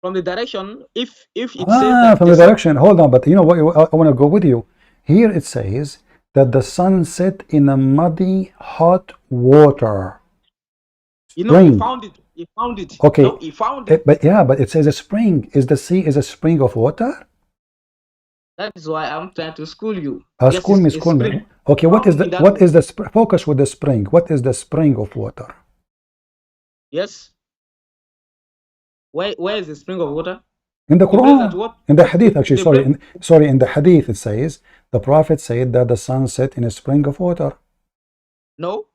From the direction, if it says that from the direction. Hold on, but you know what? I want to go with you. Here it says that the sun set in a muddy, hot water. He found it. He found it. Okay. No, he found it. But it says a spring. Is the sea a spring of water? That is why I'm trying to school you. School me. Okay, what is the focus with the spring? What is the spring of water? Yes. Where is the spring of water? In the Quran. In the Hadith, actually. Sorry. In the Hadith, it says the Prophet said that the sun set in a spring of water. No.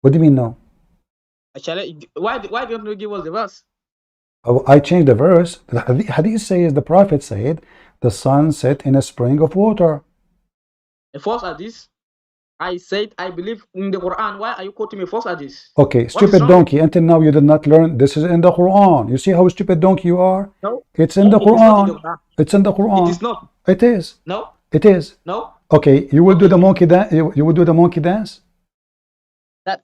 What do you mean no? Actually, why don't you give us the verse? I changed the verse. The Hadith says the Prophet said the sun set in a spring of water. A false hadith. I said I believe in the Quran. Why are you quoting me false hadith? Okay, stupid donkey. Until now you did not learn. This is in the Quran. You see how stupid donkey you are? No. It's in the Quran. It's in the Quran. It is not. It is. No. It is. No. Okay, you will do the monkey dance. You will do the monkey dance.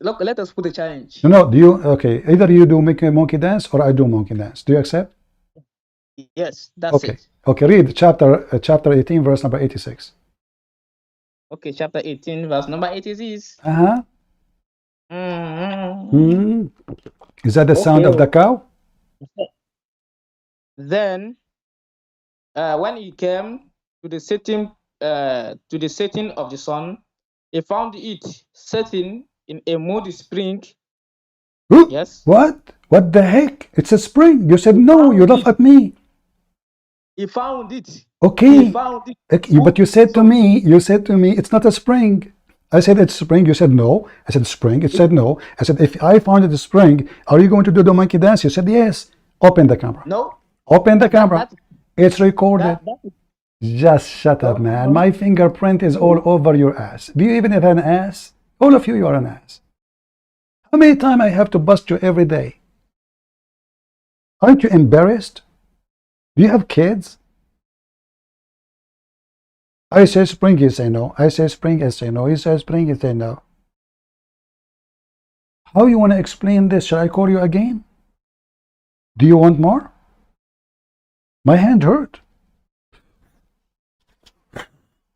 Look, let us put a challenge. No, do you, okay, either you do make a monkey dance or I do monkey dance. Do you accept? Yes, that's Okay. it. Okay, read chapter 18, verse number 86. Okay, chapter 18, verse number 86. Uh-huh. Mm. Is that the sound of the cow? Then, when he came to the setting of the sun, he found it setting in a muddy spring. Huh? Yes. What? What the heck? It's a spring. You said no. You laugh at me. He found it. Okay. He found it. Okay, but you said to me, it's not a spring. I said it's spring. You said no. I said spring. It said no. I said if I found it a spring, are you going to do the monkey dance? You said yes. Open the camera. No. Open the camera. It's recorded. That Just shut up, man. My fingerprint is all over your ass. Do you even have an ass? All of you are an ass. How many times I have to bust you every day? Aren't you embarrassed? Do you have kids? I say spring, you say no. I say spring, I say no. You say spring, you say no. How you want to explain this? Shall I call you again? Do you want more? My hand hurt.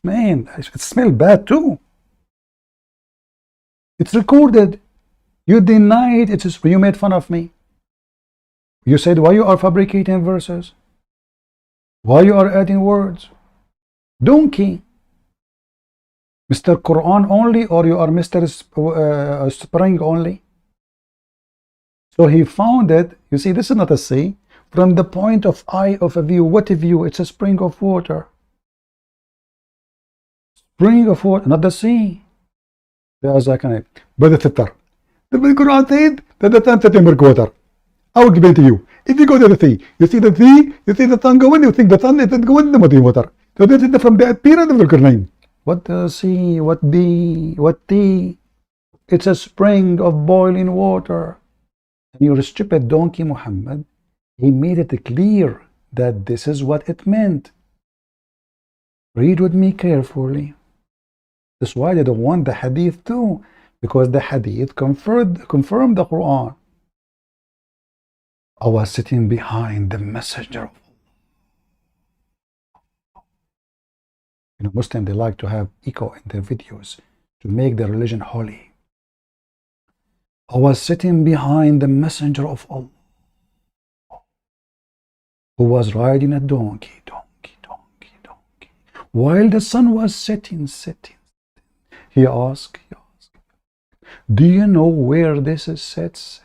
Man, it smells bad too. It's recorded. You denied it. You made fun of me. You said why you are fabricating verses? Why you are adding words? Donkey. Mr. Quran only, or you are Mr. Spring only? So he found it. You see, this is not a sea. From the point of eye of a view, what a view? It's a spring of water. Spring of water, not the sea. Brother Sitter, the Quran said that the sun sets in milk water. I will give it to you. If you go to the sea, you see the sea, you see the sun going, you think the sun isn't going in the muddy water. So this is from the appearance of the Quran. What the sea, what the, what the? It's a spring of boiling water. And your stupid donkey Muhammad, he made it clear that this is what it meant. Read with me carefully. That's why they don't want the hadith too, because the hadith confirmed the Quran. I was sitting behind the messenger of Allah. You know, Muslims, they like to have echo in their videos to make their religion holy. I was sitting behind the messenger of Allah, who was riding a donkey, while the sun was setting. He asked, do you know where this is set?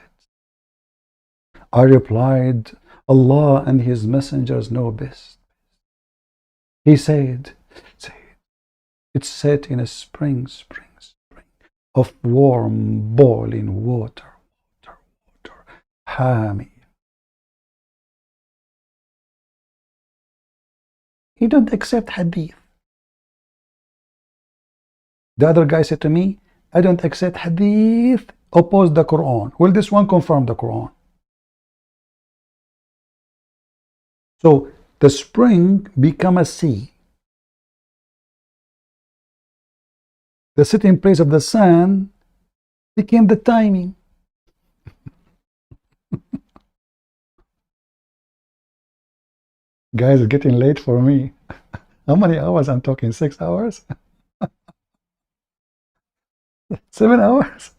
I replied, Allah and His messengers know best. He said, it's set in a spring of warm, boiling water. Hami. He don't accept hadith. The other guy said to me, I don't accept hadith, oppose the Quran. Well, this one confirmed the Quran. So the spring become a sea. The sitting place of the sun became the timing. Guys, it's getting late for me. How many hours I'm talking? 6 hours? 7 hours?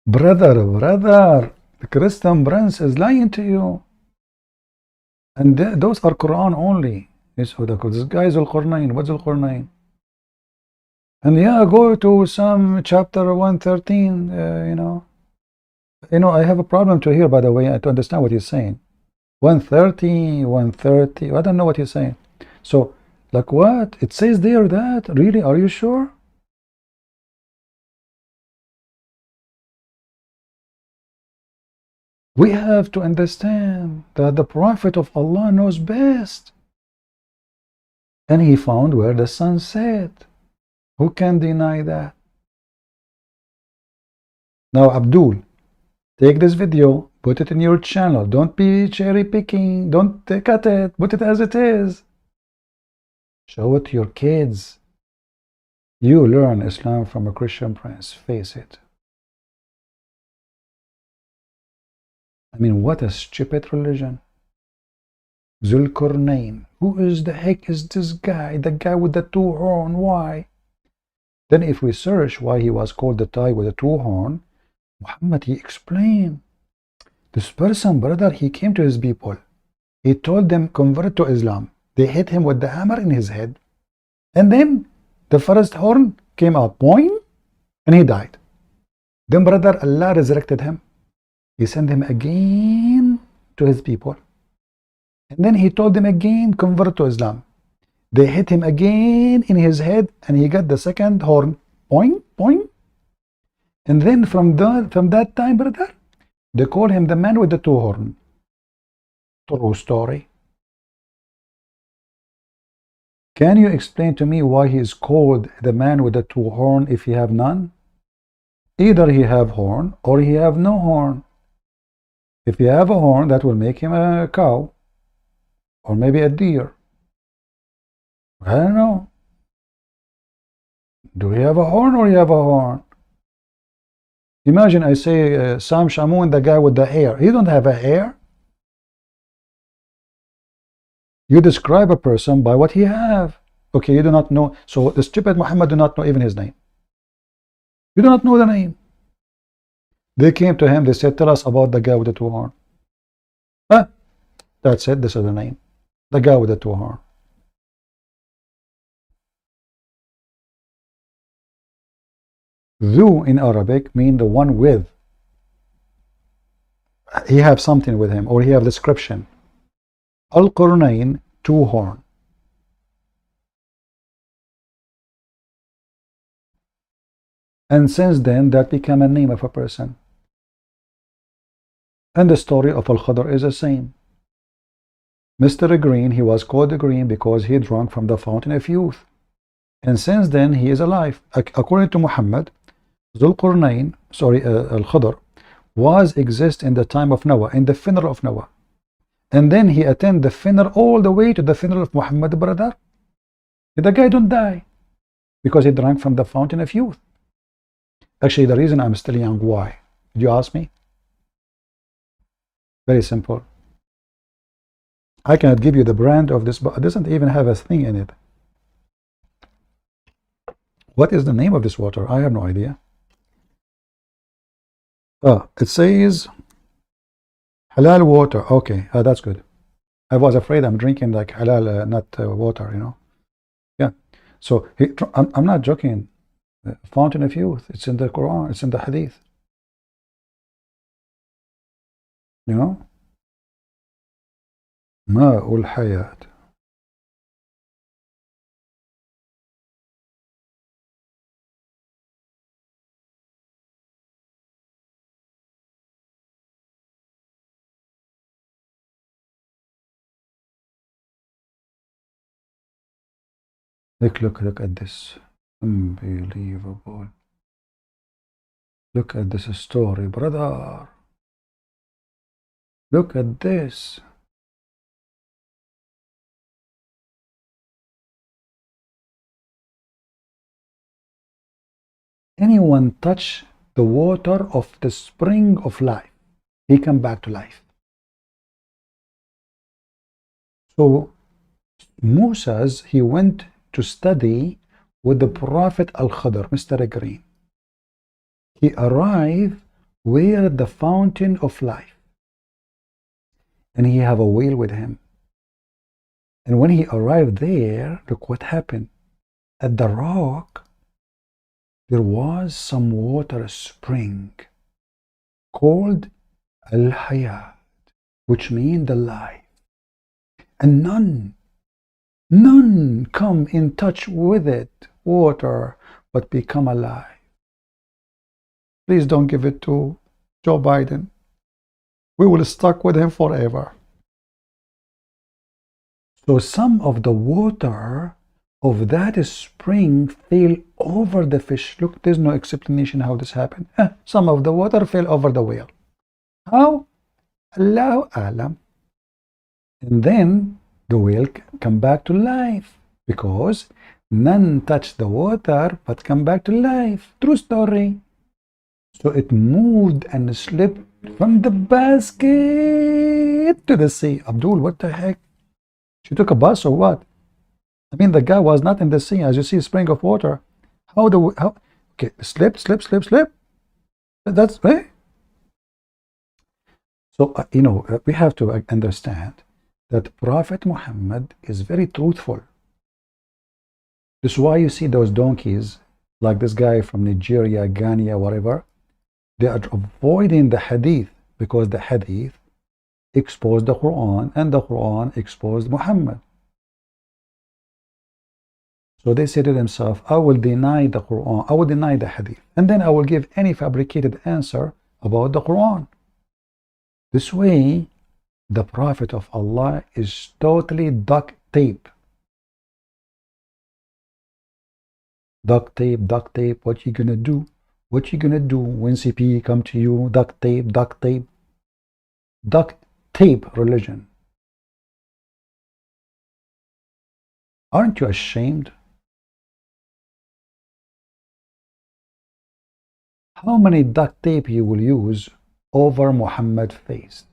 Brother, the Christian prince is lying to you. And those are Quran only. This guy is Al-Qurnain. What's Al-Qurnain? And yeah, go to some chapter 113, You know, I have a problem to hear, by the way, to understand what he's saying. 130, I don't know what he's saying. So, like what? It says there that? Really? Are you sure? We have to understand that the Prophet of Allah knows best. And he found where the sun set. Who can deny that? Now, Abdul, take this video, put it in your channel. Don't be cherry picking. Don't cut it. Put it as it is. Show it to your kids. You learn Islam from a Christian prince, face it. I mean, what a stupid religion. Zulkarnain. Who is the heck is this guy? The guy with the two horn. Why? Then if we search why he was called the guy with the two horn, Muhammad, he explained. This person, brother, he came to his people. He told them, convert to Islam. They hit him with the hammer in his head. And then the first horn came out, boing, and he died. Then, brother, Allah resurrected him. He sent him again to his people. And then he told them again, convert to Islam. They hit him again in his head, and he got the second horn, boing, boing. And then from that time, brother, they call him the man with the two horns. True story. Can you explain to me why he is called the man with the two horns if he have none? Either he have horn or he have no horn. If he have a horn, that will make him a cow or maybe a deer. I don't know. Do he have a horn or he have a horn? Imagine I say Sam Shamoun, the guy with the hair. He don't have a hair. You describe a person by what he have. Okay, you do not know. So the stupid Muhammad do not know even his name. You do not know the name. They came to him, they said, tell us about the guy with the two horns. Huh? That's it, this is the name. The guy with the two horns. Dhu in Arabic mean the one with. He have something with him, or he have description. Al-Qurnain, two horn. And since then, that became a name of a person. And the story of Al-Khadr is the same. Mr. Green, he was called Green because he drank from the fountain of youth. And since then, he is alive. According to Muhammad, Zulqarnain, Al-Khadr, was exist in the time of Noah, in the funeral of Noah. And then he attend the funeral all the way to the funeral of Muhammad, brother. The guy don't die because he drank from the fountain of youth. Actually, the reason I'm still young, why? Did you ask me? Very simple. I cannot give you the brand of this, but it doesn't even have a thing in it. What is the name of this water? I have no idea. It says halal water. Okay, that's good. I was afraid I'm drinking like halal, not water, you know. Yeah. So I'm not joking. Fountain of youth. It's in the Quran. It's in the Hadith. You know. Ma'ul Hayat. Look at this. Unbelievable. Look at this story, brother. Look at this. Anyone touch the water of the spring of life, he come back to life. So Moses, he went to study with the Prophet Al-Khadr, Mr. Green. He arrived where the fountain of life, and he have a whale with him. And when he arrived there, look what happened. At the rock, there was some water spring called Al-Hayat, which means the life. And none come in touch with it, water, but become alive. Please don't give it to Joe Biden. We will stuck with him forever. So some of the water of that spring fell over the fish. Look, there's no explanation how this happened. Some of the water fell over the whale. How? Allahu Alam. And then the whale come back to life because None touched the water but come back to life. True story. So it moved and slipped from the basket to the sea. Abdul, what the heck? She took a bus or what? I mean, the guy was not in the sea. As you see, a spring of water. How? Okay, slip. That's right. So, we have to understand that Prophet Muhammad is very truthful. This is why you see those donkeys, like this guy from Nigeria, Ghana, whatever, they are avoiding the hadith because the hadith exposed the Quran and the Quran exposed Muhammad. So they say to themselves, I will deny the Quran, I will deny the hadith, and then I will give any fabricated answer about the Quran. This way, the Prophet of Allah is totally duct tape. Duct tape, what you gonna do? What you gonna do when CP come to you? Duct tape religion. Aren't you ashamed? How many duct tape you will use over Muhammad's face?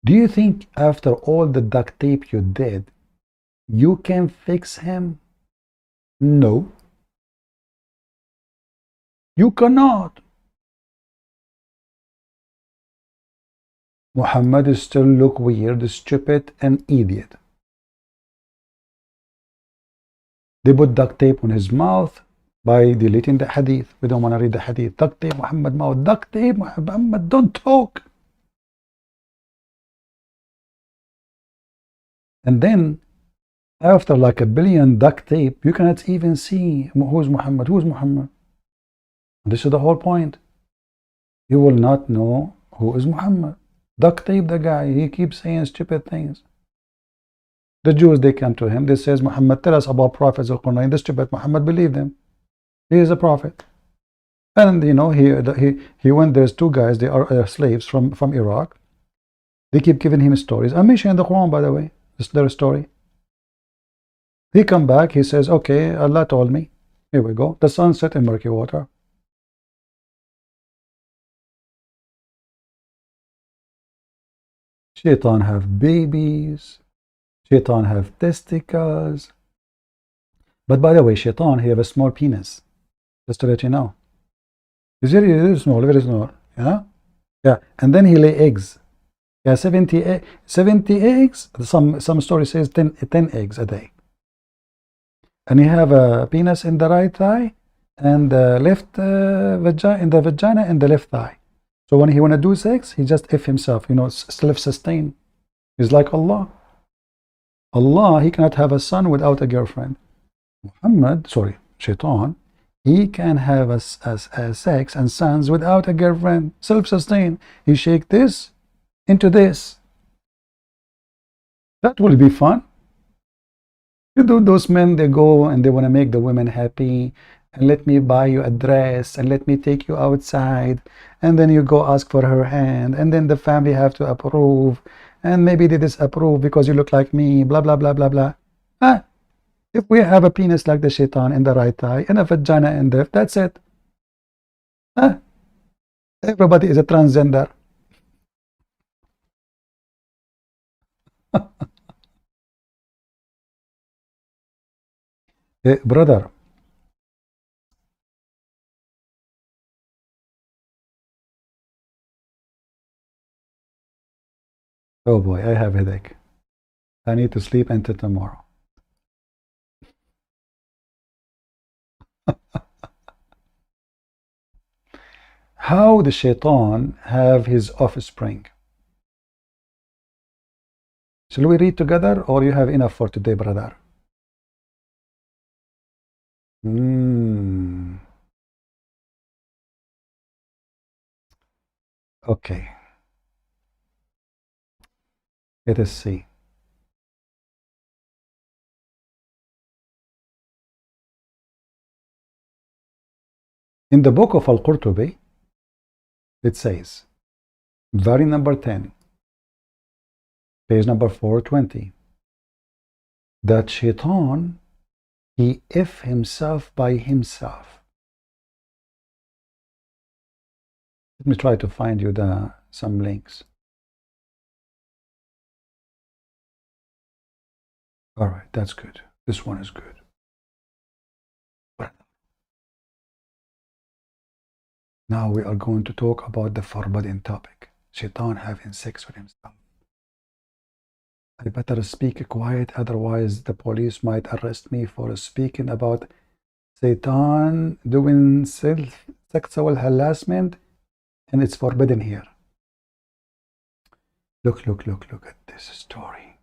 Do you think after all the duct tape you did, you can fix him? No. You cannot. Muhammad still look weird, stupid, and idiot. They put duct tape on his mouth by deleting the hadith. We don't want to read the hadith. Duct tape Muhammad mouth. Duct tape Muhammad, don't talk. And then after like a billion duct tape, you cannot even see who's Muhammad. Who's Muhammad? This is the whole point. You will not know who is Muhammad. Duct tape the guy. He keeps saying stupid things. The Jews, they come to him. They says, Muhammad, tell us about prophets of Quran. The stupid Muhammad believed them. He is a prophet. And he went. There's two guys. They are slaves from Iraq. They keep giving him stories. I mentioned in the Quran, by the way. This is their story. He come back. He says, okay, Allah told me. Here we go. The sun set in murky water. Shaitan have babies. Shaitan have testicles. But by the way, Shaitan, he have a small penis. Just to let you know. It's very small, very small. Yeah? Yeah. And then he lay eggs. Yeah, 70 eggs. Some story says 10 eggs a day. And he have a penis in the right thigh and the left vagina in the left thigh. So when he want to do sex, he just F himself, self-sustain. He's like Allah. Allah, he cannot have a son without a girlfriend. Shaitan, he can have a sex and sons without a girlfriend. Self-sustain. He shake this into this. That will be fun. Those men, they go and they want to make the women happy. And let me buy you a dress and let me take you outside. And then you go ask for her hand. And then the family have to approve. And maybe they disapprove because you look like me. Blah, blah, blah, blah, blah. If we have a penis like the Shaitan in the right thigh and a vagina in the left, that's it. Everybody is a transgender. Hey, brother. Oh boy, I have a headache. I need to sleep until tomorrow. How the Shaitan have his offspring? Shall we read together or you have enough for today, brother? Okay. Let us see. In the book of Al-Qurtubi, it says, volume number 10, page number 420, that shaitan, he if himself by himself. Let me try to find you some links. All right, that's good. This one is good. Now we are going to talk about the forbidden topic. Shaitan having sex with himself. I better speak quiet, otherwise the police might arrest me for speaking about Satan doing sexual harassment, and it's forbidden here. Look at this story.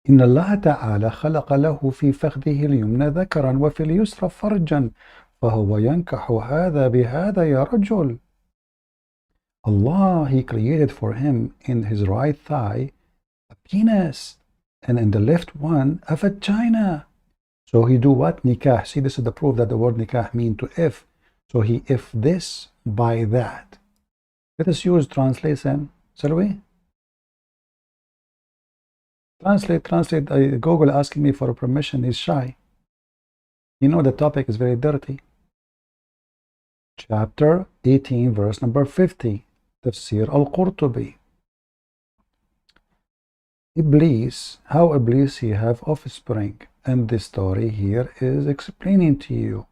إن الله تعالى خلق له في فخذه اليمنى ذكرا وفي اليسرى فرجا فهو ينكح هذا بهذا يا رجل. Allah, he created for him in his right thigh a penis, and in the left one a vagina. So he do what? Nikah. See, this is the proof that the word nikah mean to if. So he if this by that. Let us use translation, shall we? Translate. Google asking me for permission is shy. You know the topic is very dirty. Chapter 18, verse number 50. Tafsir al-Qurtubi. Iblis, how Iblis he have offspring. And this story here is explaining to you.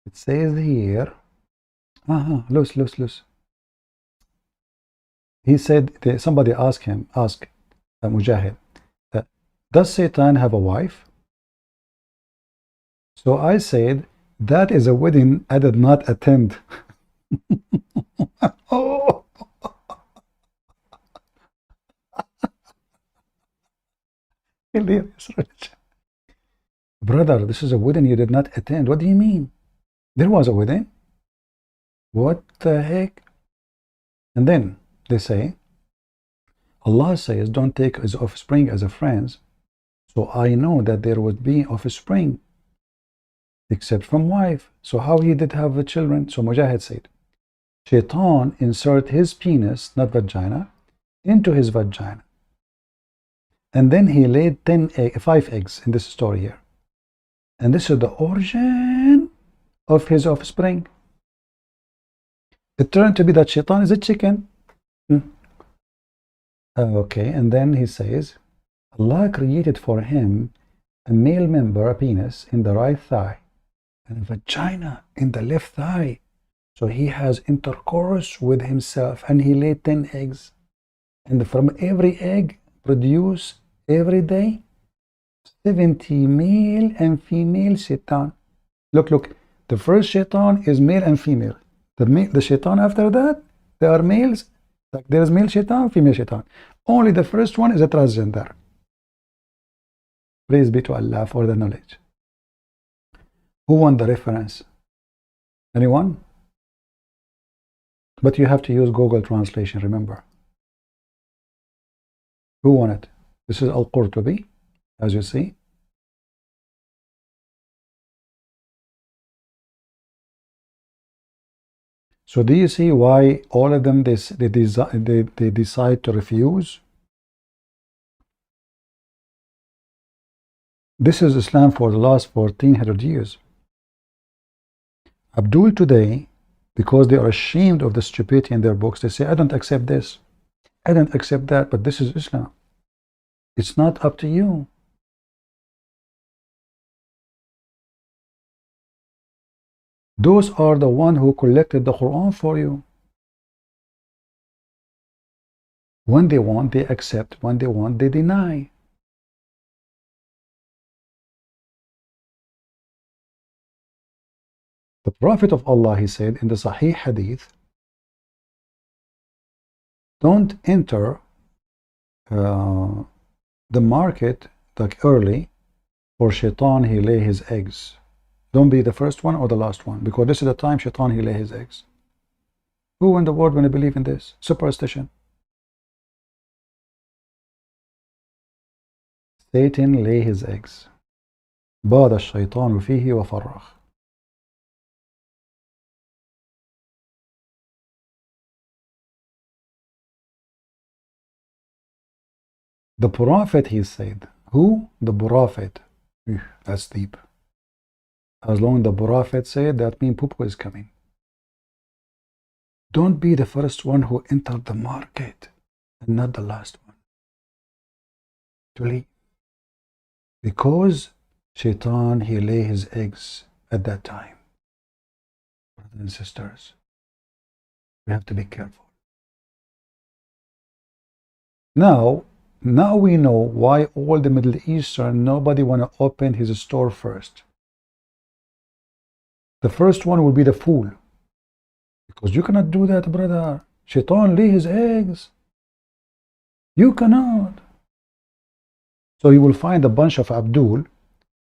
It says here, loose. He said, somebody asked Mujahid, does Satan have a wife? So I said, that is a wedding I did not attend. Oh. Brother, this is a wedding you did not attend. What do you mean? There was a wedding. What the heck? And then they say, Allah says, don't take his offspring as a friends. So I know that there would be offspring, except from wife. So how he did have children? So Mujahid said, Shaitan insert his penis, not vagina, into his vagina. And then he laid 5 eggs in this story here. And this is the origin of his offspring. It turned to be that Shaitan is a chicken. Okay, and then he says, Allah created for him a male member, a penis, in the right thigh, and a vagina in the left thigh. So he has intercourse with himself, and he laid 10 eggs. And from every egg produce every day 70 male and female shaitan. Look, the first shaitan is male and female. The shaitan after that, they are males. Like there is male shaitan, female shaitan. Only the first one is a transgender. Praise be to Allah for the knowledge. Who won the reference? Anyone? But you have to use Google translation, remember. Who won it? This is Al-Qurtubi, as you see. So do you see why all of them they decide to refuse? This is Islam for the last 1400 years. Abdul today, because they are ashamed of the stupidity in their books, they say, I don't accept this, I don't accept that, but this is Islam. It's not up to you. Those are the one who collected the Quran for you. When they want, they accept. When they want, they deny. The Prophet of Allah, he said in the Sahih Hadith, don't enter the market like early, for Shaitan he lay his eggs. Don't be the first one or the last one, because this is the time Shaitan he lay his eggs. Who in the world will believe in this? Superstition. Satan lay his eggs. باد الشيطان فيه وفرخ. The Prophet, he said. Who? The Prophet. That's deep. As long as the Prophet said, that means Poo is coming. Don't be the first one who entered the market and not the last one to leave. Because Shaitan, he lay his eggs at that time. Brothers and sisters, we have to be careful. Now we know why all the Middle Eastern, nobody want to open his store first. The first one will be the fool. Because you cannot do that, brother. Shaitan lay his eggs. You cannot. So you will find a bunch of Abdul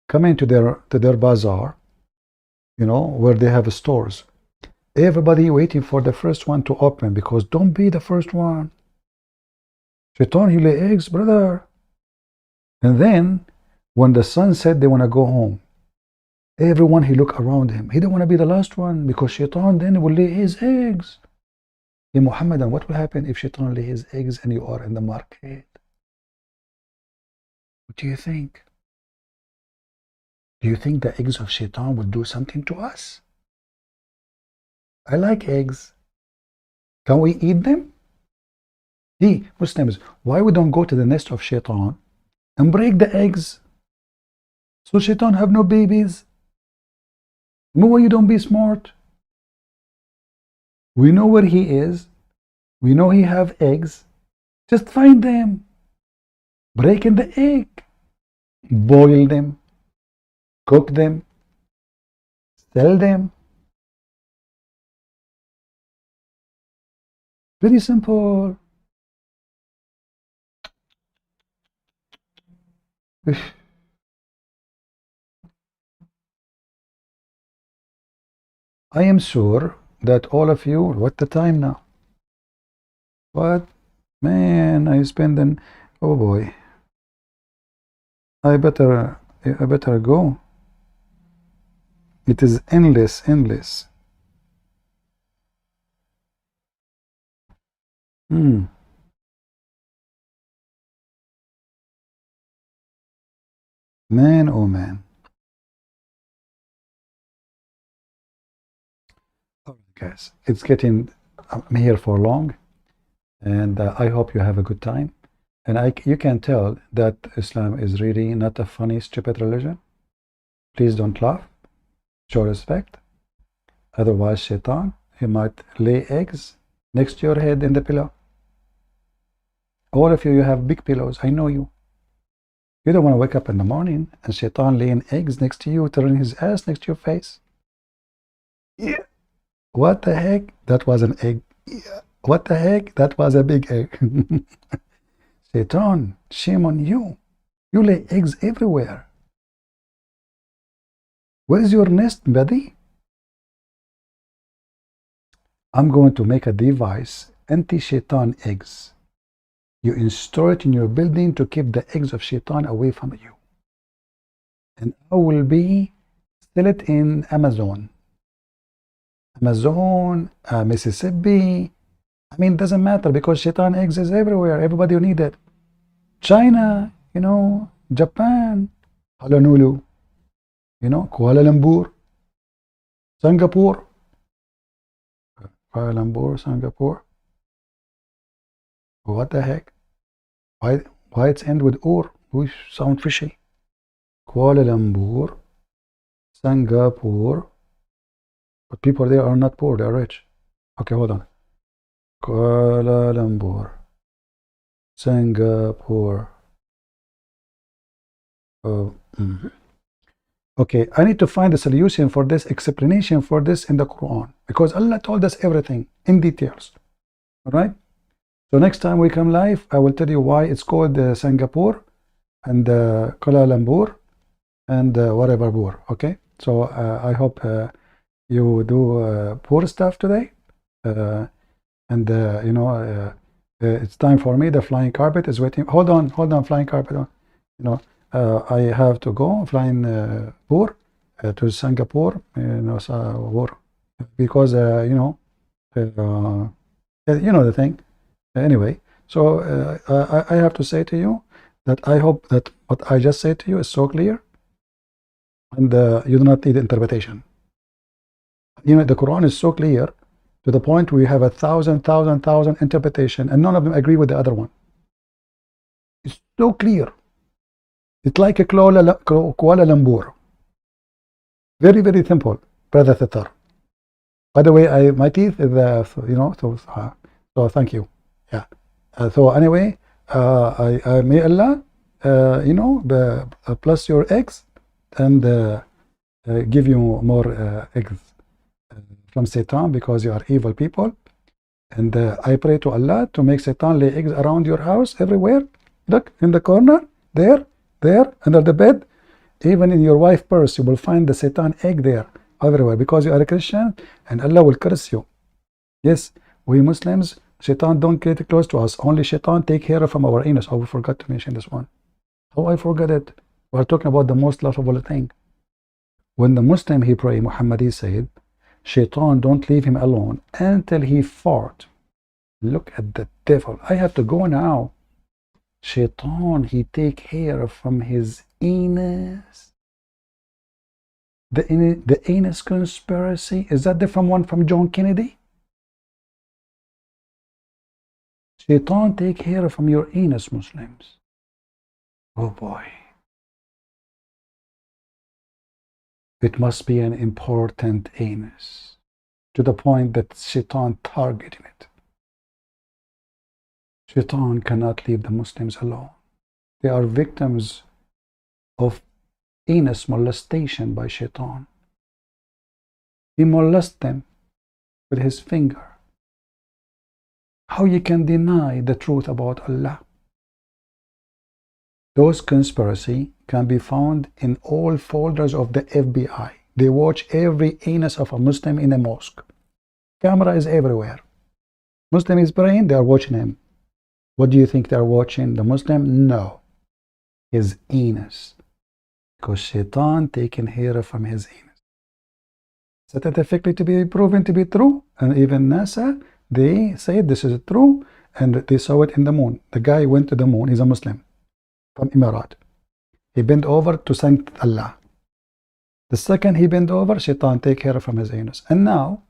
coming to their bazaar, you know, where they have stores. Everybody waiting for the first one to open, because don't be the first one. Shaitan, he lay eggs, brother. And then, when the sun said they want to go home, everyone, he look around him. He don't want to be the last one, because Shaitan then will lay his eggs. Hey, Mohammed, and what will happen if Shaitan lay his eggs and you are in the market? What do you think? Do you think the eggs of Shaitan will do something to us? I like eggs. Can we eat them? Hey, Muslims, why we don't go to the nest of Shaitan and break the eggs? So Shaitan have no babies. No, why you don't be smart? We know where he is. We know he have eggs. Just find them. Break in the egg. Boil them. Cook them. Sell them. Very simple. I am sure that all of you, what the time now? What? Man, I spend an, oh boy. I better go. It is endless. Man, oh man. Guys, it's getting, I'm here for long, and I hope you have a good time. And you can tell that Islam is really not a funny, stupid religion. Please don't laugh. Show respect. Otherwise, Shaitan, he might lay eggs next to your head in the pillow. All of you, you have big pillows. I know you. You don't want to wake up in the morning and Shaitan laying eggs next to you, turning his ass next to your face. Yeah. What the heck? That was an egg. Yeah. What the heck? That was a big egg. Shaitan, shame on you. You lay eggs everywhere. Where is your nest, buddy? I'm going to make a device, anti-Shaitan eggs. You install it in your building to keep the eggs of Shaitan away from you. And I will sell it in Amazon, Mississippi. I mean, it doesn't matter, because Shaitan eggs is everywhere. Everybody will need it. China, you know, Japan, Honolulu, you know, Kuala Lumpur, Singapore, Kuala Lumpur, Singapore. What the heck? Why it's end with or? We sound fishy. Kuala Lumpur, Singapore. But people there are not poor, they are rich. Okay, hold on. Kuala Lumpur, Singapore. Okay, I need to find a solution for this, explanation for this in the Quran, because Allah told us everything in details. All right. So next time we come live, I will tell you why it's called Singapore and Kuala Lumpur and whatever Boer. Okay. So I hope you do poor stuff today. And you know, it's time for me. The flying carpet is waiting. Hold on, flying carpet. You know, I have to go flying poor to Singapore. You know, because you know the thing. Anyway, so I have to say to you, that I hope that what I just said to you is so clear, and you do not need interpretation. You know, the Quran is so clear to the point where you have 1,000 interpretation, and none of them agree with the other one. It's so clear. It's like a Kuala Lumpur. Very, very simple, brother Thatar. By the way, my teeth is, you know, so thank you. Yeah. So anyway, may Allah, you know, plus your eggs and give you more eggs from Satan, because you are evil people. And I pray to Allah to make Satan lay eggs around your house everywhere. Look, in the corner, there, under the bed. Even in your wife's purse, you will find the Satan egg there, everywhere, because you are a Christian, and Allah will curse you. Yes, we Muslims, Shaitan don't get close to us. Only Shaitan take care from our anus. Oh, we forgot to mention this one. Oh, I forgot it. We are talking about the most laughable thing. When the Muslim he pray, Muhammad he said, Shaitan don't leave him alone until he fart. Look at the devil. I have to go now. Shaitan he take hair from his anus. The anus conspiracy, is that different one from John Kennedy? Shaitan take hair from your anus, Muslims. Oh boy. It must be an important anus, to the point that Shaitan targeting it. Shaitan cannot leave the Muslims alone. They are victims of anus molestation by Shaitan. He molests them with his finger. How you can deny the truth about Allah? Those conspiracy can be found in all folders of the FBI. They watch every anus of a Muslim in a mosque. Camera is everywhere. Muslim is praying, they are watching him. What do you think they are watching? The Muslim? No. His anus. Because Shaitan taken hair from his anus. Scientifically to be proven to be true. And even NASA, they say this is true. And they saw it in the moon. The guy went to the moon. He's a Muslim from Emirat. He bent over to thank Allah. The second he bent over, Shaitan take hair from his anus. And now,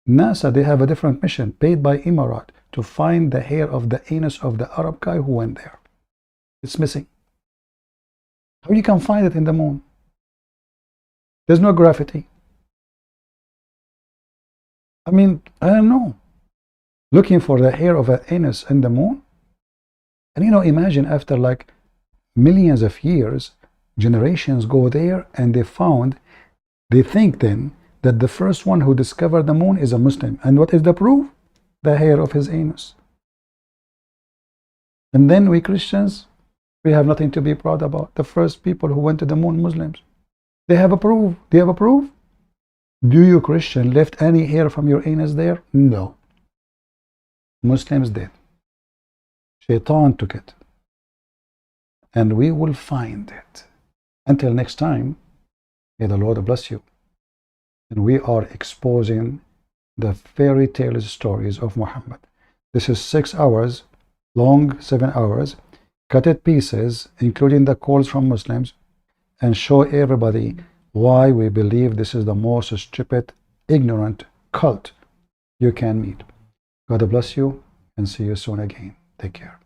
NASA, they have a different mission paid by Emirat to find the hair of the anus of the Arab guy who went there. It's missing. How you can find it in the moon? There's no gravity. I mean, I don't know. Looking for the hair of an anus in the moon? And you know, imagine after like millions of years, generations go there and they think then that the first one who discovered the moon is a Muslim. And what is the proof? The hair of his anus. And then we Christians, we have nothing to be proud about. The first people who went to the moon, Muslims. They have a proof. Do you have a proof? Do you Christian left any hair from your anus there? No. Muslims did. Shaitan took it. And we will find it. Until next time, may the Lord bless you. And we are exposing the fairy tale stories of Muhammad. This is 6 hours long, 7 hours. Cut it pieces, including the calls from Muslims, and show everybody why we believe this is the most stupid, ignorant cult you can meet. God bless you, and see you soon again. Take care.